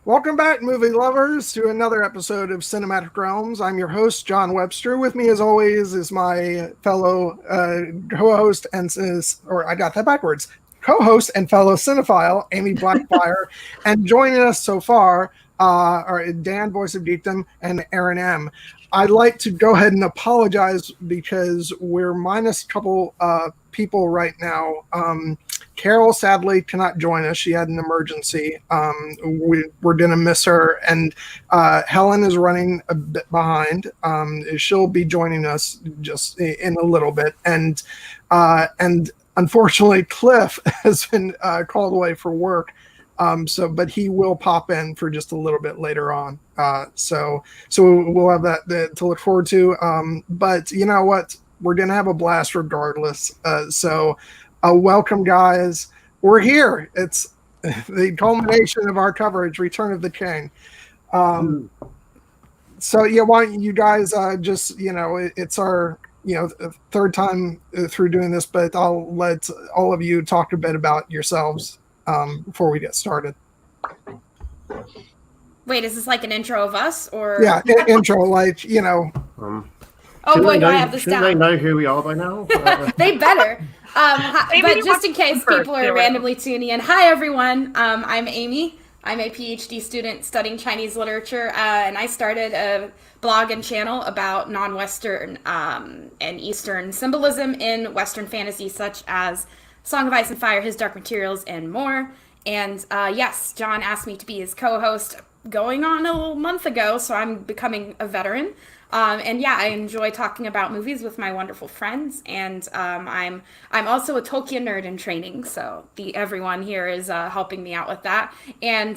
Welcome back, movie lovers, to another episode of Cinematic Realms. I'm your host, John Webster. With me, as always, is my fellow co-host and I got that backwards. Co-host and fellow cinephile, Amy Blackfire, and joining us so far are Dan, voice of Geekdom, and Erin M. I'd like to go ahead and apologize because we're minus a couple people right now. Carol sadly cannot join us. She had an emergency. We're going to miss her. And Helen is running a bit behind. She'll be joining us just in a little bit. And unfortunately, Cliff has been called away for work. But he will pop in for just a little bit later on. So we'll have that to look forward to. But you know what? We're going to have a blast regardless. Welcome, guys. We're here. It's the culmination of our coverage, Return of the King. So yeah, why don't you guys it's our third time through doing this, but I'll let all of you talk a bit about yourselves before we get started. Wait, is this like an intro of us, or intro, like oh boy, do I have this down? Should they know who we are by now? They better. But just in case people are randomly tuning in, hi everyone. I'm Amy. I'm a PhD student studying Chinese literature, and I started a blog and channel about non-Western and Eastern symbolism in Western fantasy, such as Song of Ice and Fire, His Dark Materials, and more. And yes, John asked me to be his co-host going on a month ago, so I'm becoming a veteran. And yeah, I enjoy talking about movies with my wonderful friends, and I'm also a Tolkien nerd in training, so everyone here is helping me out with that. And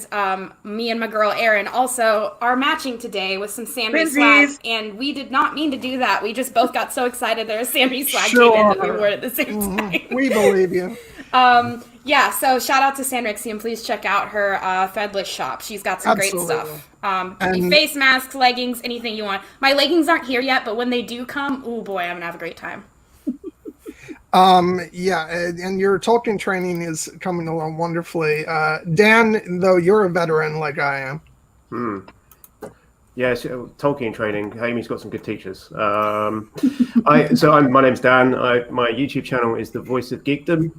me and my girl Erin also are matching today with some Sammy swag, and we did not mean to do that. We just both got so excited there was Sammy swag came in that we wore it at the same time. We believe you. Yeah, so shout out to Sanrixium. Please check out her Threadless shop. She's got some great stuff. Face masks, leggings, anything you want. My leggings aren't here yet, but when they do come, oh boy, I'm gonna have a great time. And your Tolkien training is coming along wonderfully. Dan, though you're a veteran like I am. Yeah, Tolkien training. Amy's got some good teachers. My name's Dan. My YouTube channel is The Voice of Geekdom,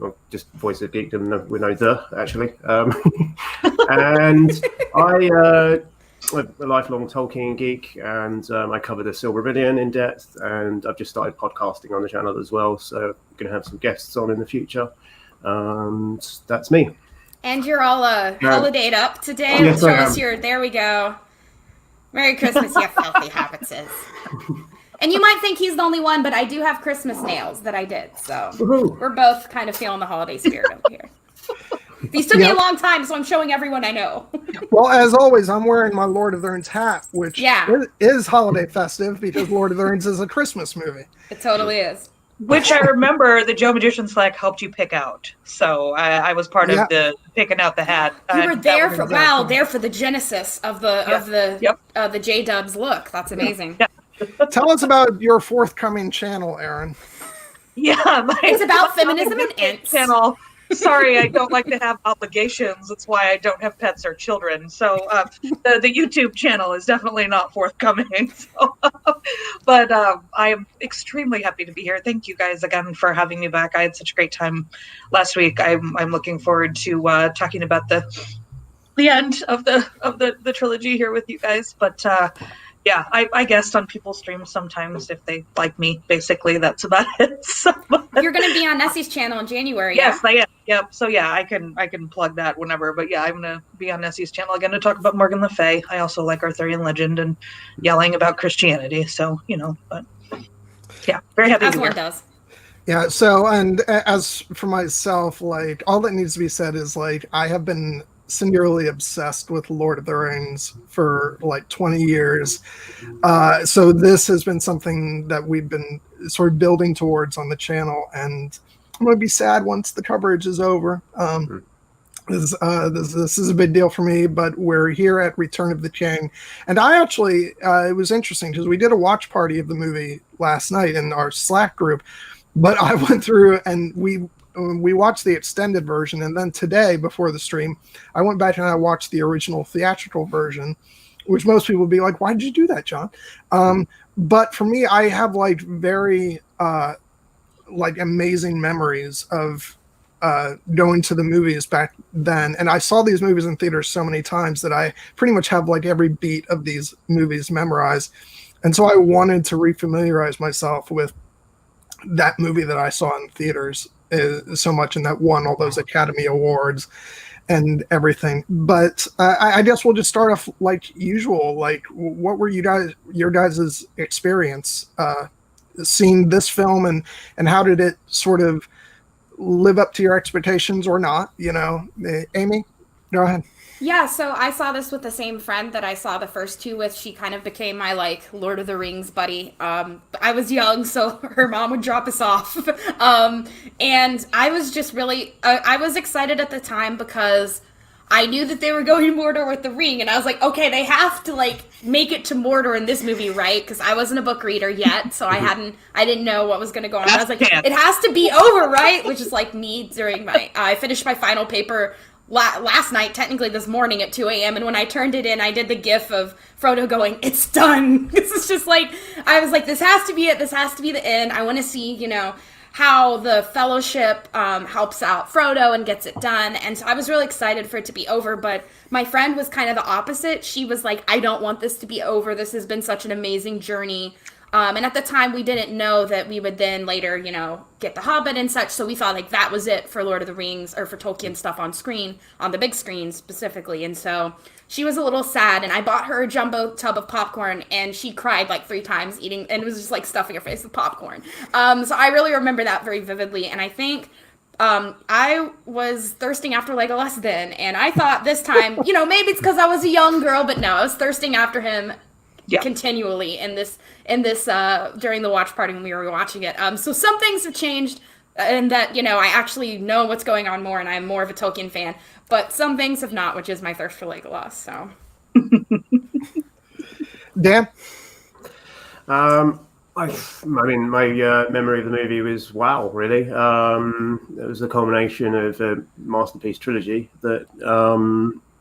or just Voice of Geekdom with no the actually. And I'm a lifelong Tolkien geek, and I cover the Silmarillion in depth. And I've just started podcasting on the channel as well, so I'm going to have some guests on in the future. And that's me. And you're all holidayed up today. Yes, Show us your. There we go. Merry Christmas, you filthy hobbitses. And you might think he's the only one, but I do have Christmas nails that I did. So we're both kind of feeling the holiday spirit over here. These took me a long time, so I'm showing everyone I know. Well, as always, I'm wearing my Lord of the Rings hat, which is holiday festive because Lord of the Rings is a Christmas movie. It totally is. Which I remember the Joe Magician Slack helped you pick out. So I was part of the picking out the hat. You were there for there for the genesis of the J-Dubs look. That's amazing. Yeah. Tell us about your forthcoming channel, Erin. Yeah, it's about feminism and ents. Channel. Sorry, I don't like to have obligations. That's why I don't have pets or children. So the YouTube channel is definitely not forthcoming. So, but I am extremely happy to be here. Thank you guys again for having me back. I had such a great time last week. I'm looking forward to talking about the end of the trilogy here with you guys. But yeah, I guest on people's streams sometimes if they like me. Basically, that's about it. So, you're going to be on Nessie's channel in January. Yes, I am. Yep. So yeah, I can plug that whenever. But yeah, I'm going to be on Nessie's channel again to talk about Morgan Le Fay. I also like Arthurian legend and yelling about Christianity. So but yeah, very happy. As one does. Yeah. So, and as for myself, like all that needs to be said is like I have been singularly obsessed with Lord of the Rings for like 20 years. So this has been something that we've been sort of building towards on the channel, and I'm going to be sad once the coverage is over. This is a big deal for me, but we're here at Return of the King. And I actually, it was interesting because we did a watch party of the movie last night in our Slack group, but I went through and we watched the extended version, and then today before the stream, I went back and I watched the original theatrical version, which most people would be like, "Why did you do that, John?" But for me, I have like very like amazing memories of going to the movies back then, and I saw these movies in theaters so many times that I pretty much have like every beat of these movies memorized, and so I wanted to refamiliarize myself with that movie that I saw in theaters so much, and that won all those Academy Awards and everything. But I guess we'll just start off like usual. Like, what were your guys' experience seeing this film, and how did it sort of live up to your expectations or not? You know, Amy, go ahead. Yeah, so I saw this with the same friend that I saw the first two with. She kind of became my, like, Lord of the Rings buddy. I was young, so her mom would drop us off. And I was just really, I was excited at the time because I knew that they were going to Mordor with the ring. And I was like, okay, they have to, like, make it to Mordor in this movie, right? Because I wasn't a book reader yet, so I didn't know what was going to go on. I was like, it has to be over, right? Which is like me during I finished my final paper last night, technically this morning at 2 a.m. And when I turned it in, I did the gif of Frodo going, "It's done." This is just like, I was like, this has to be it. This has to be the end. I want to see, you know, how the Fellowship helps out Frodo and gets it done. And so I was really excited for it to be over. But my friend was kind of the opposite. She was like, I don't want this to be over. This has been such an amazing journey. And at the time, we didn't know that we would then later, you know, get The Hobbit and such. So we thought, like, that was it for Lord of the Rings, or for Tolkien stuff on screen, on the big screen specifically. And so she was a little sad, and I bought her a jumbo tub of popcorn, and she cried like 3 times eating, and it was just like stuffing her face with popcorn. So I really remember that very vividly. And I think I was thirsting after Legolas then, and I thought this time, you know, maybe it's because I was a young girl, but no, I was thirsting after him. Yeah. Continually in this during the watch party when we were watching it. So some things have changed, and that, you know, I actually know what's going on more, and I'm more of a Tolkien fan. But some things have not, which is my thirst for Legolas. So, Dan? I mean, my memory of the movie was wow, really. It was a culmination of a masterpiece trilogy that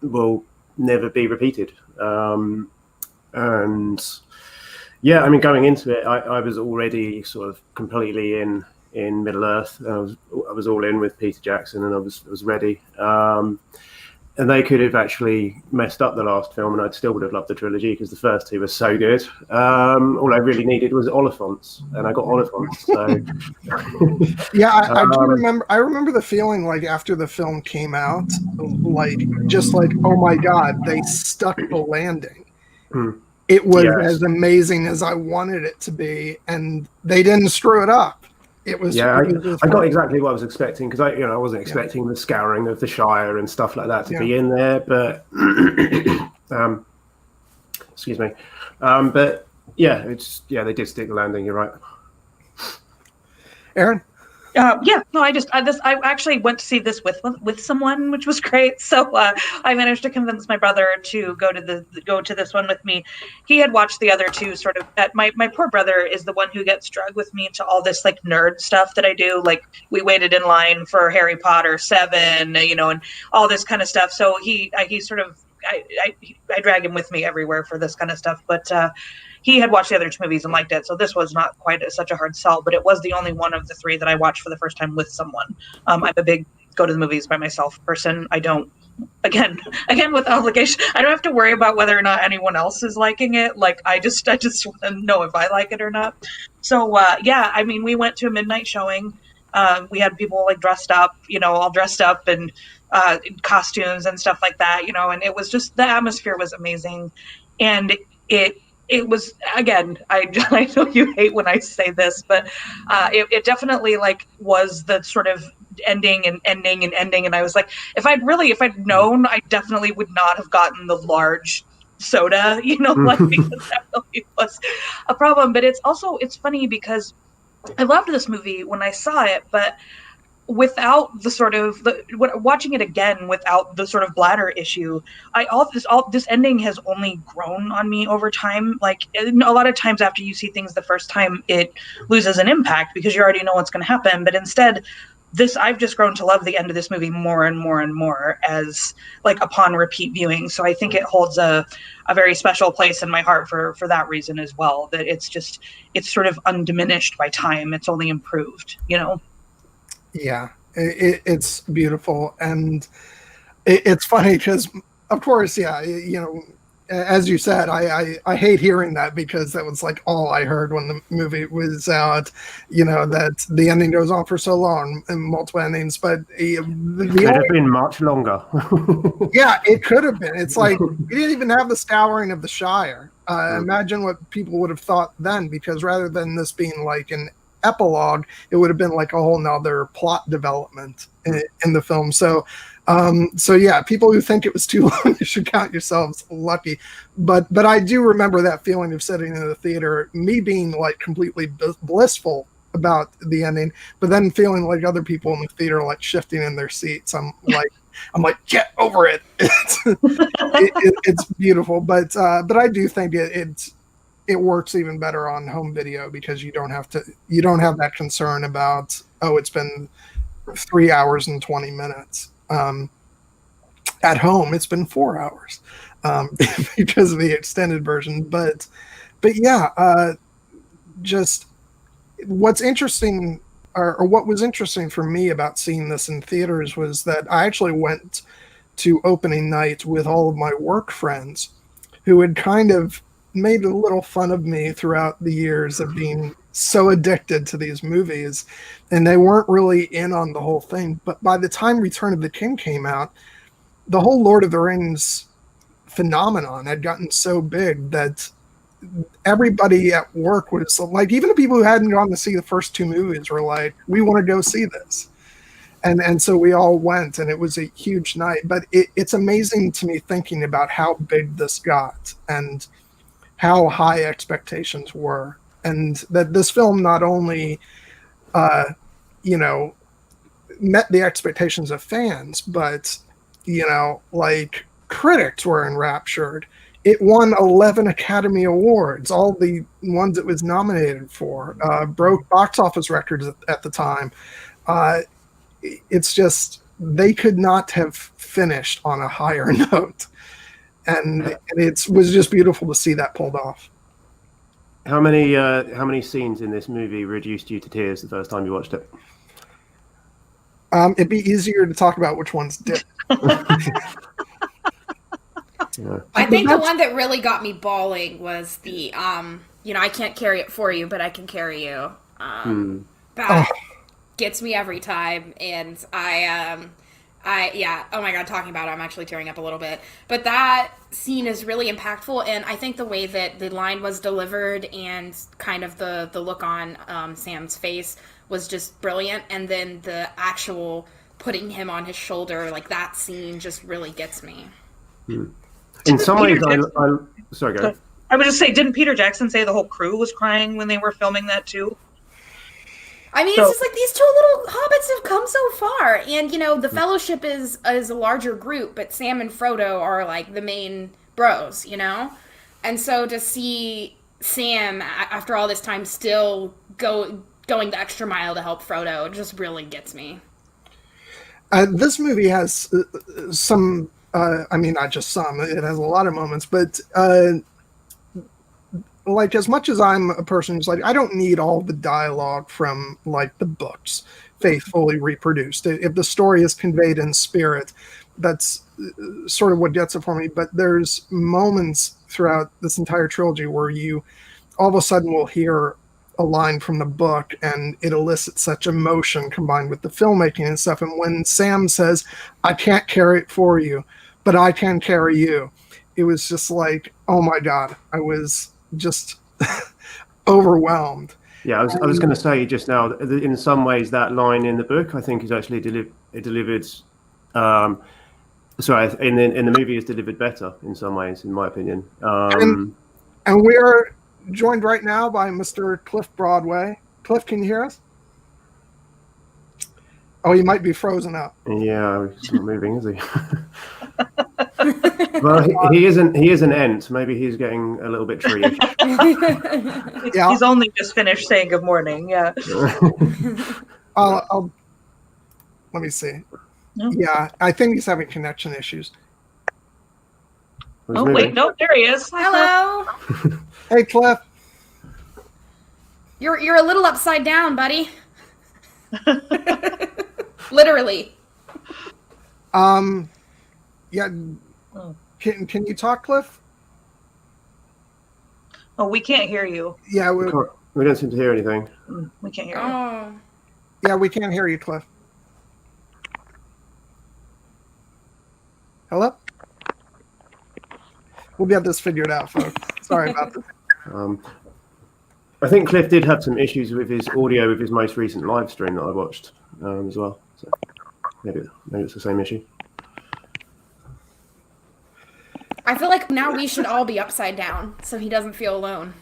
will never be repeated. And yeah, I mean, going into it, I was already sort of completely in Middle Earth. I was all in with Peter Jackson, and I was ready. And they could have actually messed up the last film, and I still would have loved the trilogy because the first two were so good. All I really needed was Oliphants, and I got Oliphants. So yeah, I do remember. I remember the feeling like after the film came out, like just like, oh my god, they stuck the landing. It was as amazing as I wanted it to be, and they didn't screw it up. It was. Yeah, I got exactly what I was expecting, because I wasn't expecting the scouring of the Shire and stuff like that to be in there, but excuse me, but yeah, they did stick the landing. You're right, Erin. I actually went to see this with someone, which was great. So I managed to convince my brother to go to this one with me. He had watched the other two sort of. My poor brother is the one who gets dragged with me to all this like nerd stuff that I do. Like, we waited in line for Harry Potter 7, you know, and all this kind of stuff. So he sort of I drag him with me everywhere for this kind of stuff. But he had watched the other 2 movies and liked it, so this was not quite such a hard sell, but it was the only one of the 3 that I watched for the first time with someone. I'm a big go to the movies by myself person. I don't, again with obligation, I don't have to worry about whether or not anyone else is liking it. Like, I just want to know if I like it or not. So I mean, we went to a midnight showing. We had people like dressed up, you know, all dressed up and costumes and stuff like that, you know, and it was just, the atmosphere was amazing. And it was, again, I know you hate when I say this, but it definitely like was the sort of ending. And I was like, if I'd known, I definitely would not have gotten the large soda, you know, like, because that really was a problem. But it's funny because I loved this movie when I saw it, but without the sort of watching it again without the sort of bladder issue, this ending has only grown on me over time. Like, a lot of times after you see things the first time, it loses an impact because you already know what's going to happen. But instead, I've just grown to love the end of this movie more and more and more as like upon repeat viewing. So I think it holds a very special place in my heart for that reason as well, that it's sort of undiminished by time. It's only improved, you know? Yeah, it's beautiful. And it's funny because, of course, yeah, you know, as you said, I hate hearing that, because that was like all I heard when the movie was out, you know, that the ending goes on for so long and multiple endings, but it could have been much longer. Yeah, it could have been. It's like, we didn't even have the scouring of the Shire. Imagine what people would have thought then, because rather than this being like an epilogue, it would have been like a whole nother plot development in the film. So yeah, people who think it was too long, you should count yourselves lucky. But I do remember that feeling of sitting in the theater, me being like completely blissful about the ending, but then feeling like other people in the theater like shifting in their seats. I'm like, get over it. It's beautiful, but I do think it works even better on home video, because you don't have that concern about, oh, it's been 3 hours and 20 minutes. At home, it's been 4 hours because of the extended version. But yeah, just what's interesting, or what was interesting for me about seeing this in theaters, was that I actually went to opening night with all of my work friends who had kind of made a little fun of me throughout the years of being so addicted to these movies, and they weren't really in on the whole thing. But by the time Return of the King came out, the whole Lord of the Rings phenomenon had gotten so big that everybody at work was like, even the people who hadn't gone to see the first two movies were like, we want to go see this. And so we all went, and it was a huge night. But it's amazing to me thinking about how big this got and how high expectations were. And that this film not only, you know, met the expectations of fans, but, you know, like, critics were enraptured. It won 11 Academy Awards, all the ones it was nominated for, broke box office records at the time. It's just, they could not have finished on a higher note. And it was just beautiful to see that pulled off. How many scenes in this movie reduced you to tears the first time you watched it? It'd be easier to talk about which ones did. Yeah. I think the one that really got me bawling was the, you know, I can't carry it for you, but I can carry you. That gets me every time, and yeah, oh my god, talking about it, I'm actually tearing up a little bit. But that scene is really impactful, and I think the way that the line was delivered and kind of the look on Sam's face was just brilliant, and then the actual putting him on his shoulder, like, that scene just really gets me. In some ways, sorry, go ahead. I would just say, didn't Peter Jackson say the whole crew was crying when they were filming that too? I mean, it's just like these two little hobbits have come so far, and, you know, the Fellowship is a larger group, but Sam and Frodo are like the main bros, you know, and so to see Sam after all this time still going the extra mile to help Frodo just really gets me. This movie has some. I mean, not just some. It has a lot of moments, but like, as much as I'm a person who's like, I don't need all the dialogue from like the books faithfully reproduced. If the story is conveyed in spirit, that's sort of what gets it for me. But there's moments throughout this entire trilogy where you all of a sudden will hear a line from the book and it elicits such emotion combined with the filmmaking and stuff. And when Sam says, I can't carry it for you, but I can carry you, it was just like, oh my God, I was just overwhelmed. Yeah, I was going to say just now, in some ways that line in the book, I think, is actually delivered. Sorry, in the movie is delivered better in some ways, in my opinion. And we are joined right now by Mr. Cliff Broadway. Cliff, can you hear us? Oh, he might be frozen up. Yeah, he's not moving, is he? Well, he is an ent. Maybe he's getting a little bit tree-ish. He's only just finished saying good morning. Yeah. I'll Let me see. No. Yeah, I think he's having connection issues. Oh, wait, no, there he is. Hello. Hey, Cliff. You're a little upside down, buddy. Literally. Yeah. Can you talk, Cliff? Oh, we can't hear you. Yeah, We don't seem to hear anything. We can't hear you. Oh. yeah, we can't hear you, Cliff. Hello? We'll get this figured out, folks. Sorry about this. I think Cliff did have some issues with his audio with his most recent live stream that I watched as well. So maybe it's the same issue. I feel like now we should all be upside down so he doesn't feel alone.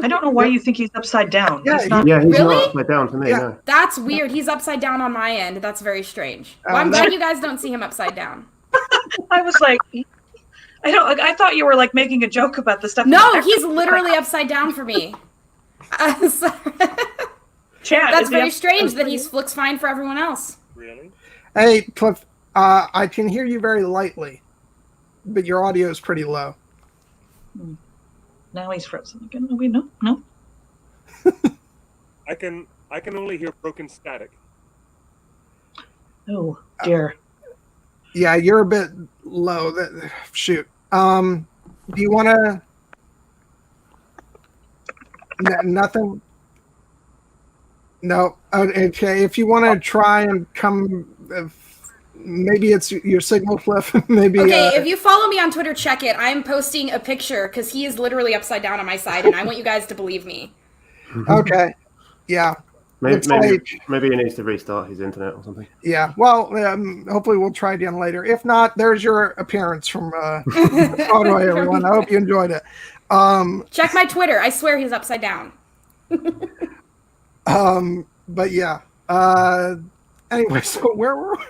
I don't know why you think he's upside down. Yeah, He's not. He's Really? not upside down for me. Yeah. No. That's weird. He's upside down on my end. That's very strange. Well, I'm glad you guys don't see him upside down. I was like, I thought you were like making a joke about the stuff. No, he's literally upside down for me. Chad, That's very strange that he looks fine for everyone else. Really? Hey, Cliff, I can hear you very lightly, but your audio is pretty low. Now he's frozen again. No. I can only hear broken static. Oh dear. Yeah, you're a bit low. Shoot. Do you want to... Nothing? No. Okay, if you want to try and come... maybe it's your signal, Cliff. Maybe. Okay, if you follow me on Twitter, check it. I'm posting a picture because he is literally upside down on my side, and I want you guys to believe me. Okay. Yeah. Maybe he needs to restart his internet or something. Yeah. Well, hopefully we'll try again later. If not, there's your appearance from Broadway, everyone. I hope you enjoyed it. Check my Twitter. I swear he's upside down. But yeah. Anyway, so where were we?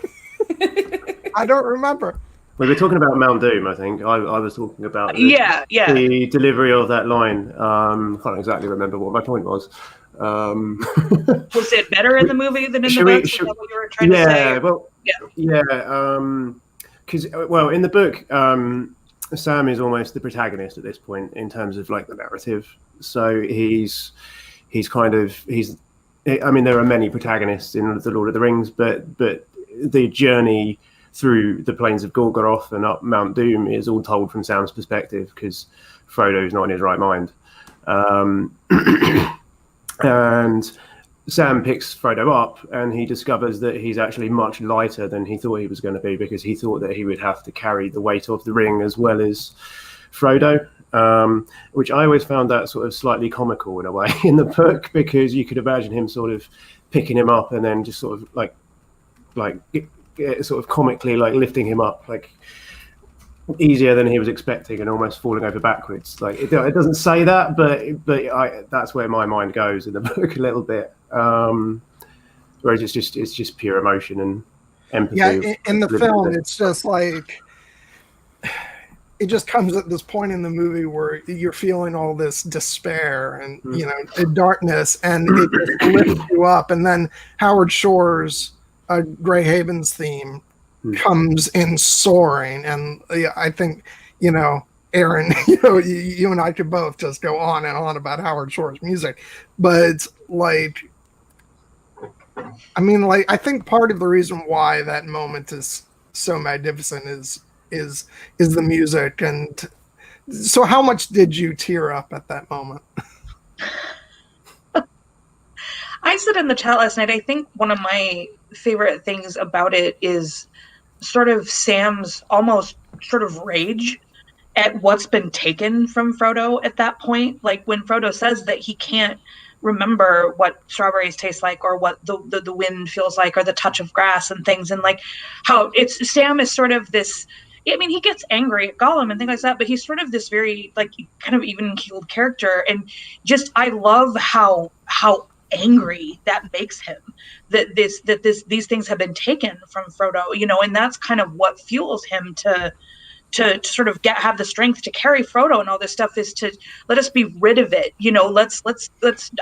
I don't remember. We were talking about Mount Doom, I think. I was talking about the delivery of that line. I can't exactly remember what my point was. Was it better in the movie than in the book? Is that what you were trying to say? Because in the book, Sam is almost the protagonist at this point in terms of like the narrative. So he's I mean, there are many protagonists in the Lord of the Rings, but the journey through the plains of Gorgoroth and up Mount Doom is all told from Sam's perspective because Frodo's not in his right mind. And Sam picks Frodo up and he discovers that he's actually much lighter than he thought he was going to be because he thought that he would have to carry the weight of the ring as well as Frodo, which I always found that sort of slightly comical in a way in the book because you could imagine him sort of picking him up and then just sort of like sort of comically like lifting him up like easier than he was expecting and almost falling over backwards. Like it doesn't say that, but that's where my mind goes in the book a little bit. Whereas it's just pure emotion and empathy. Yeah, in the film, it's just like it just comes at this point in the movie where you're feeling all this despair and darkness, and it just lifts you up. And then Howard Shore's Grey Haven's theme comes in soaring, and I think Erin, you and I could both just go on and on about Howard Shore's music, but like, I mean, like, I think part of the reason why that moment is so magnificent is the music. And so, how much did you tear up at that moment? I said in the chat last night, I think one of my favorite things about it is sort of Sam's almost sort of rage at what's been taken from Frodo at that point. Like when Frodo says that he can't remember what strawberries taste like or what the wind feels like or the touch of grass and things, and like how Sam is sort of this, I mean, he gets angry at Gollum and things like that, but he's sort of this very like kind of even-keeled character, and just I love how angry that makes him that these things have been taken from Frodo, and that's kind of what fuels him to sort of have the strength to carry Frodo and all this stuff, is to let us be rid of it. Let's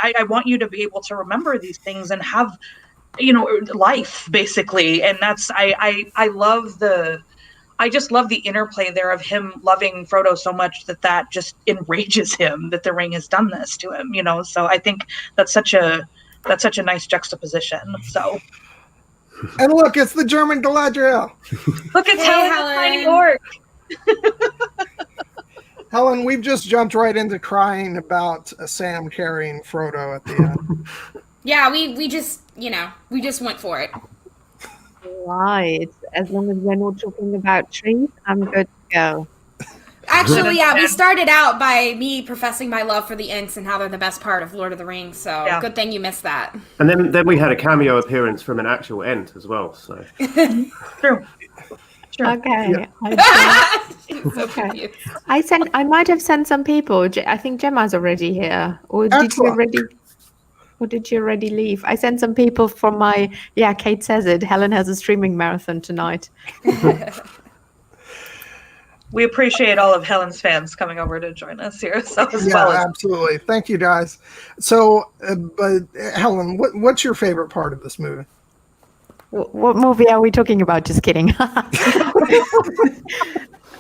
I want you to be able to remember these things and have life basically. And that's, I just love the interplay there of him loving Frodo so much that just enrages him that the ring has done this to him, So I think that's such a nice juxtaposition. So. And look, it's the German Galadriel. Look, it's Helen, the tiny orc. Helen, we've just jumped right into crying about Sam carrying Frodo at the end. Yeah, we just went for it. Right. As long as we're not talking about trees, I'm good to go. Actually, yeah, we started out by me professing my love for the Ents and how they're the best part of Lord of the Rings, so good thing you missed that. And then we had a cameo appearance from an actual Ent as well. So True. Okay. Yeah. Okay. I might have sent some people. I think Gemma's already here. Or did you already leave? I sent some people from my Kate says it. Helen has a streaming marathon tonight. We appreciate all of Helen's fans coming over to join us here. So absolutely. Thank you guys. So, but Helen, what's your favorite part of this movie? What movie are we talking about? Just kidding.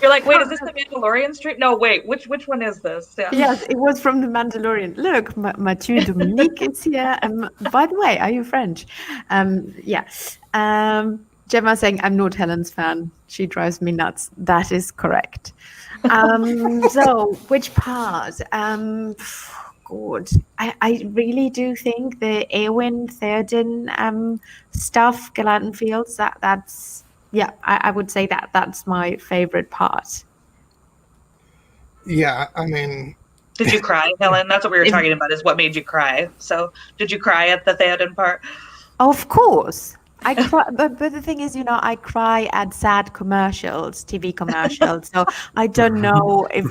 You're like, wait, is this the Mandalorian stream? No, wait, which one is this? Yeah. Yes, it was from the Mandalorian. Look, Mathieu Dominique is here. By the way, are you French? Gemma saying, I'm not Helen's fan. She drives me nuts. That is correct. So, which part? God, I really do think the Eowyn, Theoden stuff, Galadden Fields, that's I would say that's my favorite part. Yeah, I mean... Did you cry, Helen? That's what we were talking about, is what made you cry. So, did you cry at the Theoden part? Of course. I cry, but the thing is, I cry at sad commercials, TV commercials. So I don't know if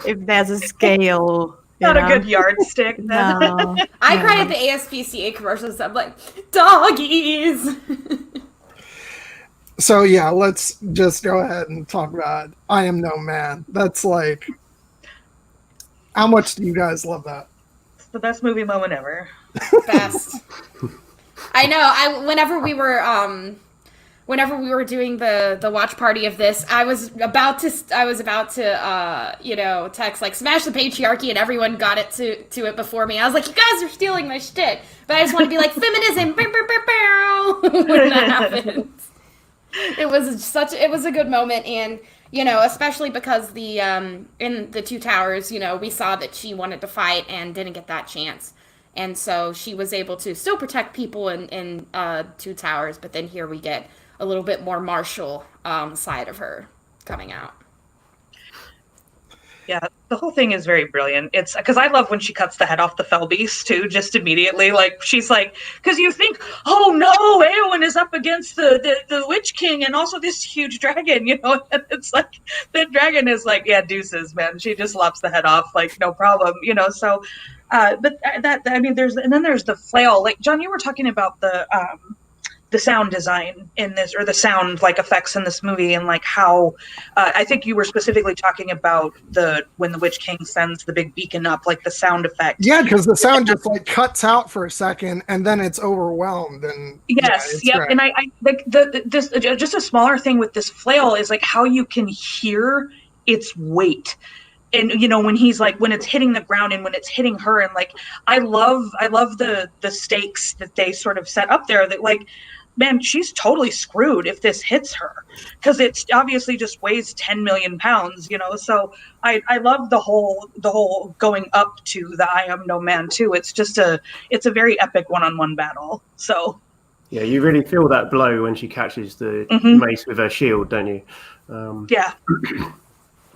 if there's a scale. Not a good yardstick. Then. No, I cried at the ASPCA commercials. I'm like, doggies. So yeah, let's just go ahead and talk about I Am No Man. That's like, how much do you guys love that? It's the best movie moment ever. Best. I know. Whenever we were doing the watch party of this, I was about to text like smash the patriarchy, and everyone got it to it before me. I was like, you guys are stealing my shit, but I just want to be like feminism when that happens. It was a good moment, and especially because the in the Two Towers, we saw that she wanted to fight and didn't get that chance. And so she was able to still protect people in Two Towers, but then here we get a little bit more martial side of her coming out. Yeah, the whole thing is very brilliant. It's because I love when she cuts the head off the fell beast too, just immediately. Like she's like, because you think, oh no, Eowyn is up against the Witch King and also this huge dragon, and it's like the dragon is like, yeah, deuces, man. She just lops the head off, like no problem, So, but there's the flail. Like John, you were talking about the sound design in this, or the sound like effects in this movie, and like how I think you were specifically talking about when the Witch King sends the big beacon up, like the sound effect. Yeah, because the sound just like cuts out for a second and then it's overwhelmed. And yes, great. And I like this just a smaller thing with this flail is like how you can hear its weight. And when he's like, when it's hitting the ground and when it's hitting her, and like I love the stakes that they sort of set up there, that like, man, she's totally screwed if this hits her, because it's obviously just weighs 10 million pounds, So I love the whole going up to the I Am No Man too. It's just it's a very epic one-on-one battle. So yeah, you really feel that blow when she catches the mace with her shield, don't you? Yeah.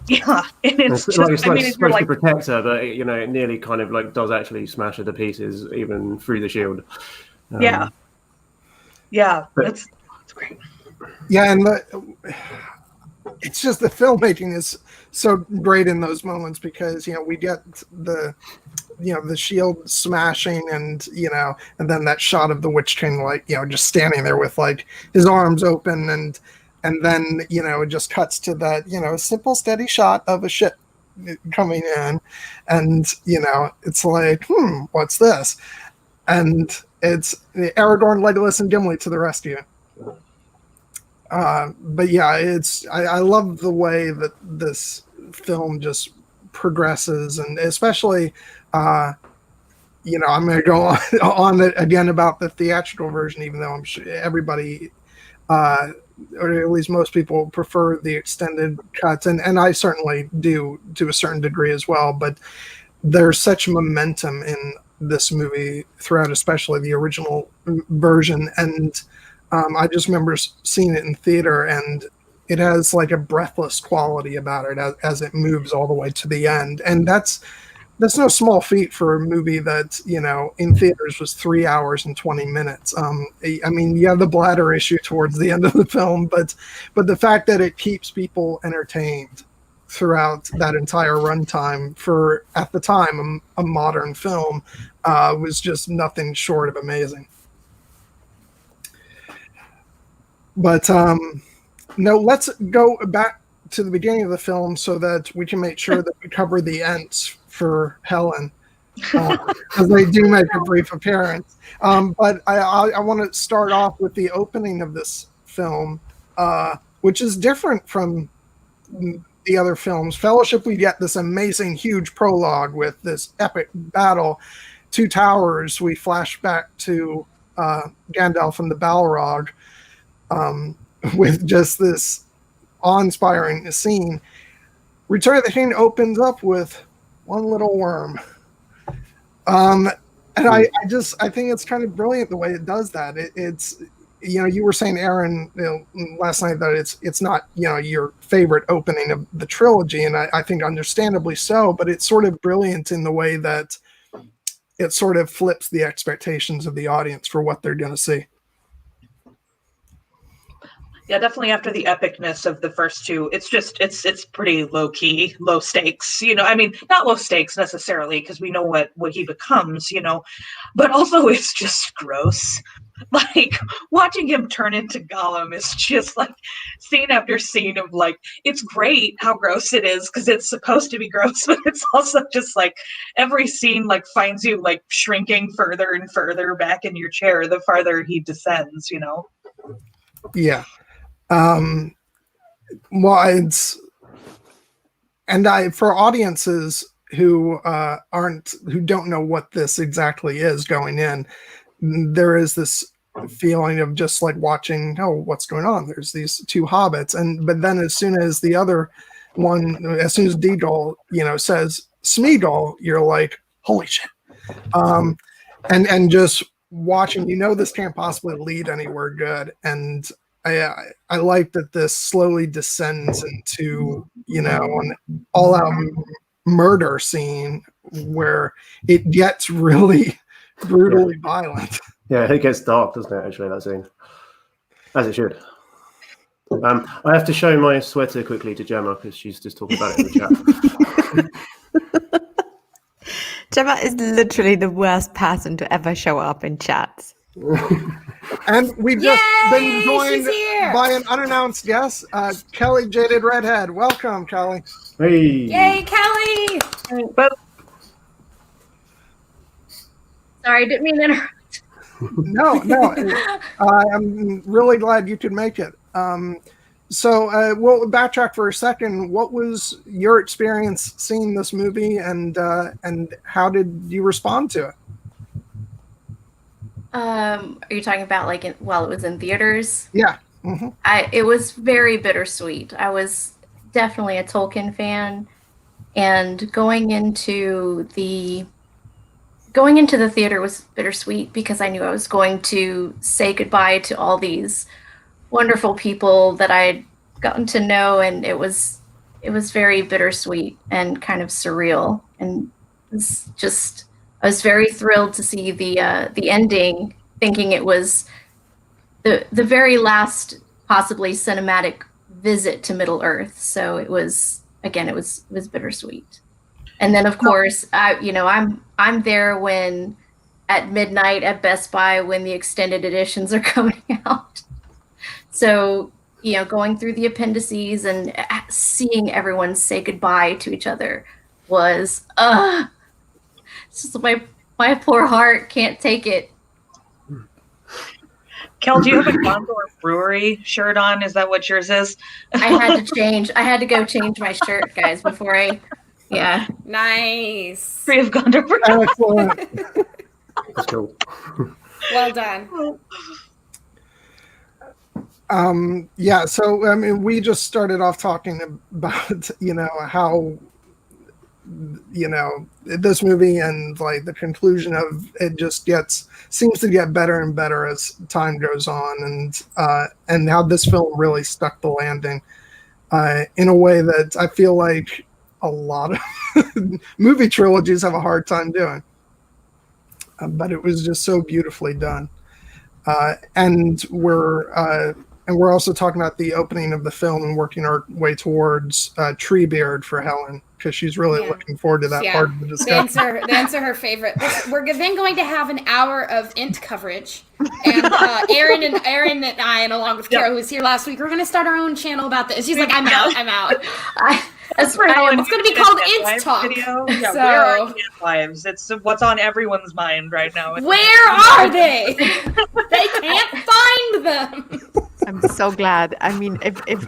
Yeah, and it's just, it's supposed to protect her, but it nearly kind of like does actually smash her to pieces, even through the shield. Yeah, that's great. Yeah, and it's just the filmmaking is so great in those moments, because we get the shield smashing, and then that shot of the Witch King just standing there with like his arms open, and then it just cuts to that simple steady shot of a ship coming in, and it's like, what's this? and it's Aragorn, Legolas, and Gimli to the rescue. But yeah, I love the way that this film just progresses, and especially, I'm going to go on again about the theatrical version, even though I'm sure everybody, or at least most people, prefer the extended cuts, and I certainly do to a certain degree as well. But there's such momentum in this movie throughout, especially the original version, and I just remember seeing it in theater, and it has like a breathless quality about it as it moves all the way to the end. And that's no small feat for a movie that, in theaters was 3 hours and 20 minutes. I mean, you have the bladder issue towards the end of the film, but the fact that it keeps people entertained throughout that entire runtime for, at the time, a modern film was just nothing short of amazing. But no, let's go back to the beginning of the film so that we can make sure that we cover the ents for Helen, because they do make a brief appearance. But I want to start off with the opening of this film, which is different from the other films. Fellowship, we get this amazing, huge prologue with this epic battle. Two Towers, we flash back to Gandalf and the Balrog, with just this awe-inspiring scene. Return of the King opens up with one little worm. And I think it's kind of brilliant the way it does that. It's you were saying, Erin, last night that it's not, your favorite opening of the trilogy, and I think understandably so, but it's sort of brilliant in the way that it sort of flips the expectations of the audience for what they're going to see. Yeah, definitely after the epicness of the first two, it's pretty low key, low stakes. I mean, not low stakes necessarily, because we know what he becomes, but also it's just gross. Like, watching him turn into Gollum is just like scene after scene of like, it's great how gross it is because it's supposed to be gross, but it's also just like every scene like finds you like shrinking further and further back in your chair the farther he descends, Yeah. Well, for audiences who don't know what this exactly is going in, there is this feeling of just like watching, what's going on? There's these two hobbits, but then as soon as the other one, as soon as Deedle, says Smeagol, you're like, holy shit. And just watching, this can't possibly lead anywhere good. And I like that this slowly descends into, an all-out murder scene where it gets really brutally violent. Yeah, it gets dark, doesn't it, actually, that scene? As it should. I have to show my sweater quickly to Gemma because she's just talking about it in the chat. Gemma is literally the worst person to ever show up in chats. And we've just been joined by an unannounced guest, Kelly jdedredhed. Welcome, Kelly. Hey. Yay, Kelly! Sorry, didn't mean to interrupt. No. I'm really glad you could make it. So we'll backtrack for a second. What was your experience seeing this movie, and how did you respond to it? Are you talking about like while it was in theaters? Yeah. Mm-hmm. It was very bittersweet. I was definitely a Tolkien fan, and going into the theater was bittersweet because I knew I was going to say goodbye to all these wonderful people that I had gotten to know, and it was very bittersweet and kind of surreal, and I was very thrilled to see the ending, thinking it was the very last possibly cinematic visit to Middle Earth. So it was bittersweet. And then of course, I'm there when at midnight at Best Buy when the extended editions are coming out. So, going through the appendices and seeing everyone say goodbye to each other was it's just My poor heart can't take it. Kel, do you have a Gondor Brewery shirt on? Is that what yours is? I had to go change my shirt, guys, before I. Yeah. Nice. Free of Gondor Brewery. Excellent. That's cool. Well done. Yeah, so I mean, we just started off talking about, how, this movie and like the conclusion of it just seems to get better and better as time goes on, and how this film really stuck the landing in a way that I feel like a lot of movie trilogies have a hard time doing. But it was just so beautifully done. And we're also talking about the opening of the film and working our way towards Treebeard for Helen, because she's really looking forward to that part of the discussion. The answer her favorite. We're then going to have an hour of ent coverage, and Erin and I, and along with Kara, who was here last week, we're going to start our own channel about this. She's like, I'm out. That's for Helen. It's going to be called Ent Talk. Video. Yeah, where are Ent Wives? It's what's on everyone's mind right now. Where are they? They can't find them. I'm so glad. I mean, if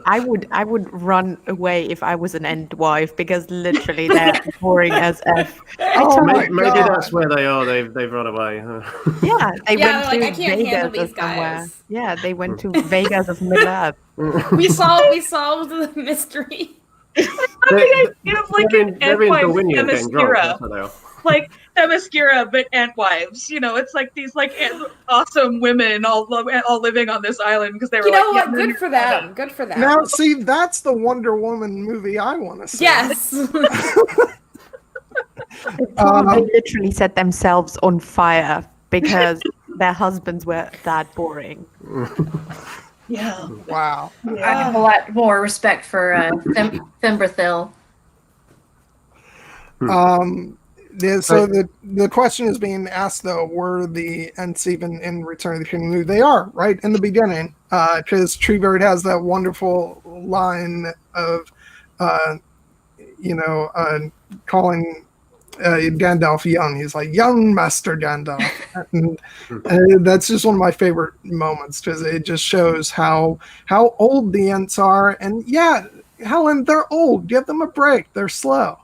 I would run away if I was an Ent wife, because literally they're boring as f. Maybe that's where they are. They've run away. Huh? Yeah, they went to I can't handle Vegas these or somewhere. guys. Yeah, they went to Vegas of Middle Earth. We solved the mystery. They're in Themyscira. Like Themyscira, but ant wives. It's like these awesome women all living on this island because they were. What? Good for them. Good for them. Now, see, that's the Wonder Woman movie I want to see. Yes. They literally set themselves on fire because their husbands were that boring. Yeah. Wow. I have a lot more respect for Thimberthil. So the question is being asked, though, were the Ents even in Return of the King movie? They are, right, in the beginning, because Treebeard has that wonderful line of, calling Gandalf young. He's like, young Master Gandalf. And that's just one of my favorite moments, because it just shows how old the Ents are. And yeah, Helen, they're old. Give them a break. They're slow.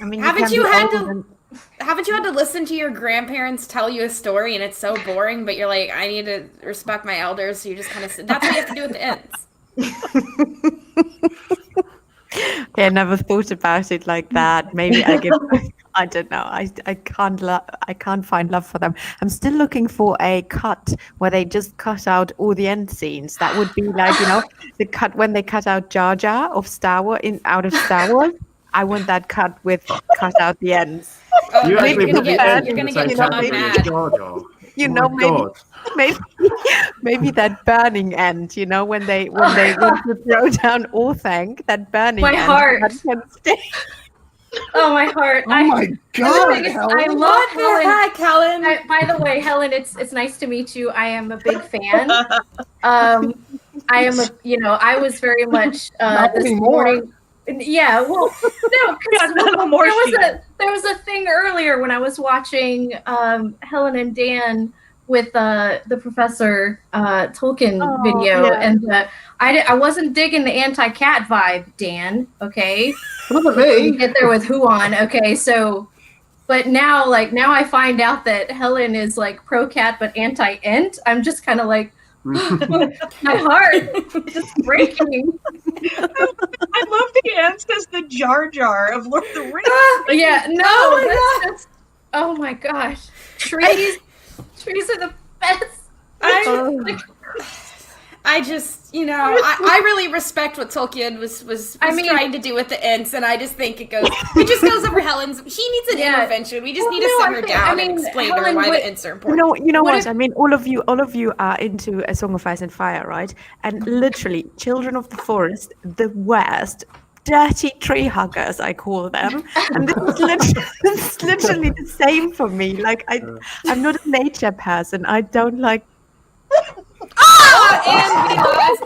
I mean, haven't you had to listen to your grandparents tell you a story and it's so boring, but you're like, I need to respect my elders, so you just kind of sit. That's what you have to do with the Ents. Yeah, I never thought about it like that. Maybe I don't know. I can't find love for them. I'm still looking for a cut where they just cut out all the end scenes. That would be like, the cut when they cut out Jar Jar of Star Wars out of Star Wars. I want that cut with cut out the ends. Oh, you're gonna get John mad. Maybe that burning end, when they want to throw down Orthanc, that burning my end. Heart. Oh, my heart. Oh my God, Helen. I love Helen. Helen? By the way, Helen, it's nice to meet you. I am a big fan. I was very much this morning. Yeah, well, no, because there was a thing earlier when I was watching Helen and Dan with the Professor Tolkien video, and I wasn't digging the anti-cat vibe, Dan. Okay, it wasn't me. Get there with Huan. Okay, so, but now I find out that Helen is like pro-cat but anti-ent. I'm just kind of like. My heart just breaking. I love the Ents as the Jar Jar of Lord of the Rings. Yeah, no, that's just. Oh my gosh, trees are the best. I just, I really respect what Tolkien was trying to do with the Ents, and I just think it just goes over Helen's. She needs an intervention. We just need to sit her down and explain to her why the Ents are important. You know what? I mean, all of you are into A Song of Ice and Fire, right? And literally, Children of the Forest, the worst. Dirty tree huggers, I call them, and this is literally the same for me. Like I'm not a nature person. I don't like. And we lost.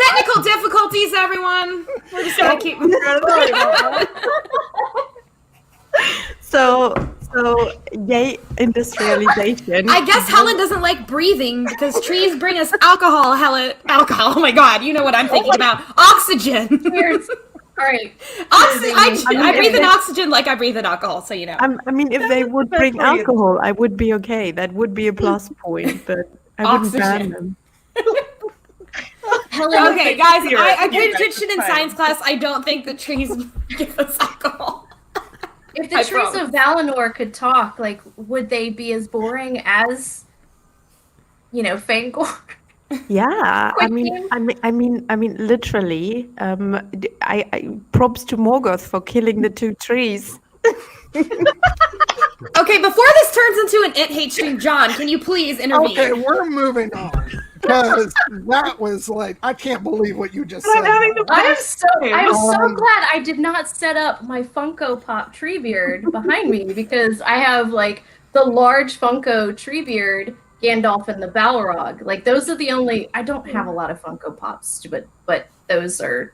Technical difficulties, everyone. We're just gonna keep moving. So yay industrialization. I guess Helen doesn't like breathing because trees bring us alcohol. Helen, alcohol. Oh my God, you know what I'm thinking about? Oxygen. All right. I breathe in oxygen like I breathe in alcohol, so you know. I mean, if they would bring alcohol, I would be okay. That would be a plus point, but I wouldn't ban them. Helen, Okay, guys, I paid attention in science class. I don't think the trees give us alcohol. If the trees of Valinor could talk, like, would they be as boring as, Fangor? Yeah, I mean, literally. I props to Morgoth for killing the two trees. Okay, before this turns into an Ent hate stream, John, can you please intervene? Okay, we're moving on because that was like, I can't believe what you just said. I'm so glad I did not set up my Funko Pop Treebeard behind me because I have like the large Funko Treebeard, Gandalf, and the Balrog. Like those are the only. I don't have a lot of Funko Pops, but those are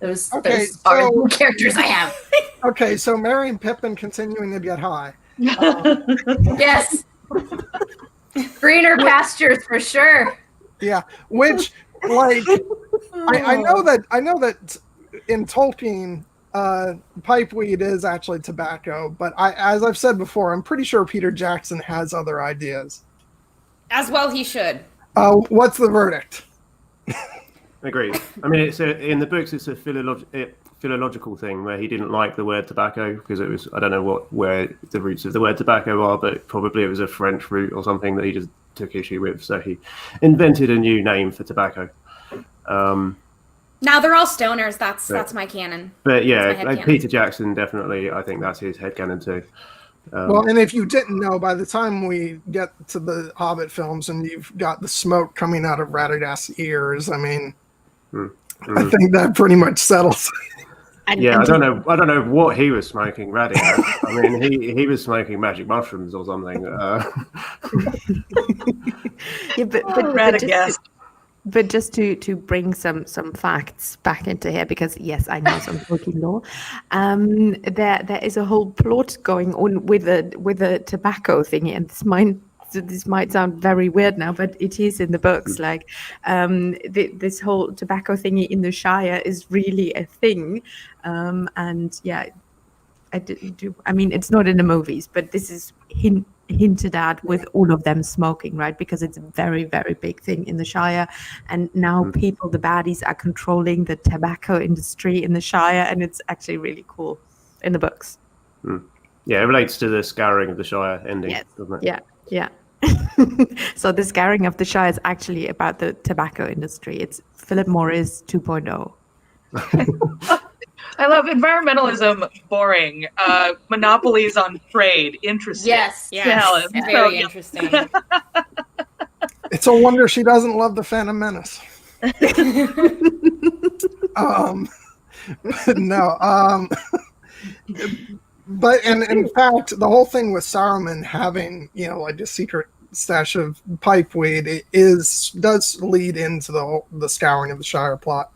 the characters I have. Okay, so Merry and Pippin continuing to get high. Yes. Greener pastures for sure. Yeah, which like I know that in Tolkien, pipeweed is actually tobacco, but as I've said before, I'm pretty sure Peter Jackson has other ideas. As well, he should. What's the verdict? Agreed. I mean, in the books, it's a philological thing where he didn't like the word tobacco because it was, I don't know where the roots of the word tobacco are, but probably it was a French root or something that he just took issue with. So he invented a new name for tobacco. Now they're all stoners. That's my canon. But yeah, like Peter Jackson, definitely, I think that's his headcanon too. Well, and if you didn't know, by the time we get to the Hobbit films and you've got the smoke coming out of Radagast's ears, I mean, I think that pretty much settles. I don't know what he was smoking, Radagast. I mean, he was smoking magic mushrooms or something. Yeah, but Radagast. But just to bring some facts back into here, because yes, I know some Tolkien lore. There is a whole plot going on with a tobacco thingy, and this might sound very weird now, but it is in the books. Like this whole tobacco thingy in the Shire is really a thing, and yeah, I mean, it's not in the movies, but this is hinted at with all of them smoking, right? Because it's a very, very big thing in the Shire, and now the baddies are controlling the tobacco industry in the Shire, and it's actually really cool in the books. Yeah, it relates to the scouring of the Shire ending, doesn't it? Yeah. So the scouring of the Shire is actually about the tobacco industry. It's Philip Morris 2.0. I love environmentalism, boring. Monopolies on trade, interesting. Yes. Helen. Very interesting. It's a wonder she doesn't love the Phantom Menace. No. But in fact, the whole thing with Saruman having, like a secret stash of pipeweed does lead into the scouring of the Shire plot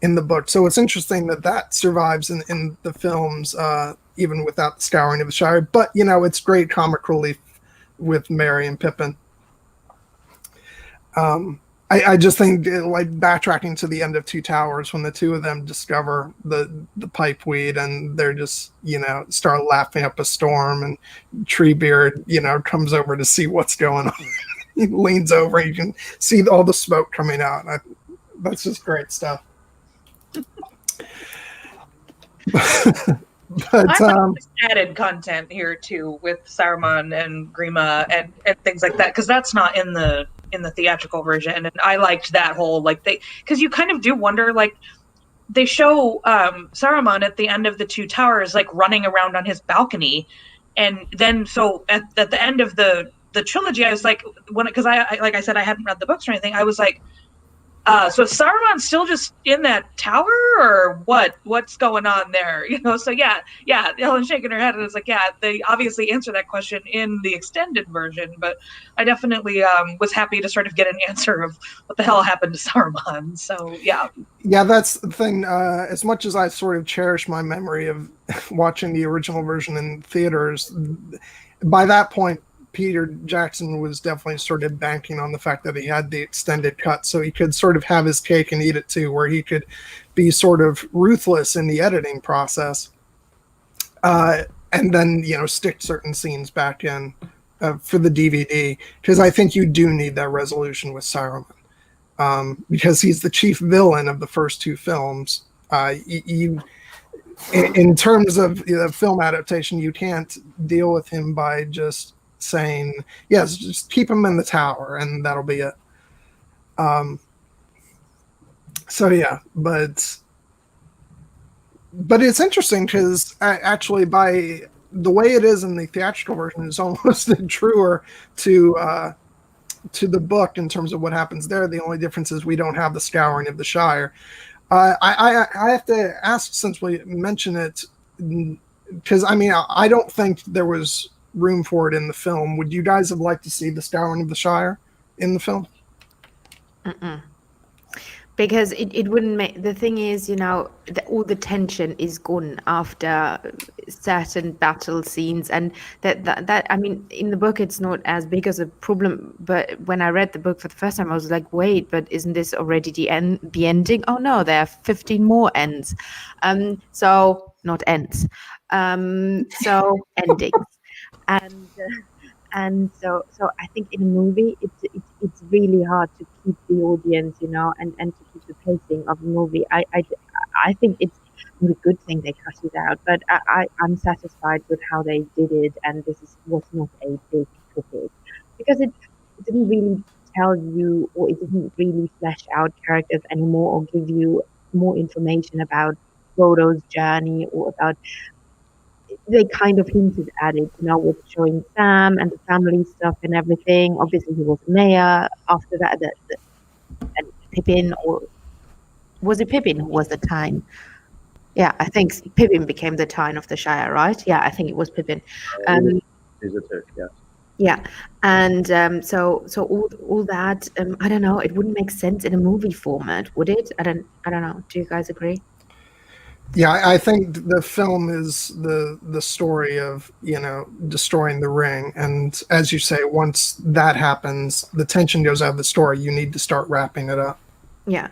in the book. So it's interesting that survives in the films, even without the scouring of the Shire. But, it's great comic relief with Merry and Pippin. I just think, like, backtracking to the end of Two Towers, when the two of them discover the pipeweed and they're just, start laughing up a storm, and Treebeard, comes over to see what's going on. He leans over and you can see all the smoke coming out. That's just great stuff. But added content here too with Saruman and Grima and things like that, because that's not in the theatrical version, and I liked that whole because you kind of do wonder, like, they show Saruman at the end of the Two Towers like running around on his balcony, and then so at the end of the trilogy, I was like, because I like I said, I hadn't read the books or anything, I was like, So is Saruman still just in that tower, or what? What's going on there? So yeah. Helen shaking her head and is like, yeah, they obviously answer that question in the extended version, but I definitely was happy to sort of get an answer of what the hell happened to Saruman. So yeah. Yeah, that's the thing. As much as I sort of cherish my memory of watching the original version in theaters, by that point, Peter Jackson was definitely sort of banking on the fact that he had the extended cut, so he could sort of have his cake and eat it too, where he could be sort of ruthless in the editing process, and then stick certain scenes back in for the DVD, because I think you do need that resolution with Saruman, because he's the chief villain of the first two films. In terms of film adaptation, you can't deal with him by just saying, yes, just keep him in the tower and that'll be it. So yeah, but it's interesting because actually, by the way it is in the theatrical version, is almost truer to the book in terms of what happens there. The only difference is we don't have the scouring of the Shire. I have to ask, since we mention it, because I don't think there was room for it in the film. Would you guys have liked to see the scouring of the Shire in the film? Because it wouldn't make, the thing is, all the tension is gone after certain battle scenes, and that in the book it's not as big as a problem, but when I read the book for the first time I was like, wait, but isn't this already the ending? Oh no, there are 15 more ends. So not ends. So endings. And so I think in a movie it's really hard to keep the audience, and to keep the pacing of the movie. I think it's a good thing they cut it out, but I'm satisfied with how they did it, and this was not a big topic, because it didn't really tell you, or it didn't really flesh out characters anymore, or give you more information about Frodo's journey, or about. They kind of hinted at it, with showing Sam and the family stuff and everything. Obviously, he was mayor. After that, and Pippin, or was it Pippin who was the Tyne? Yeah, I think Pippin became the Tyne of the Shire, right? Yeah, I think it was Pippin. Is a Turk, yeah. Yeah, and so all that, I don't know. It wouldn't make sense in a movie format, would it? I don't know. Do you guys agree? Yeah, I think the film is the story of, destroying the ring. And as you say, once that happens, the tension goes out of the story. You need to start wrapping it up. Yeah.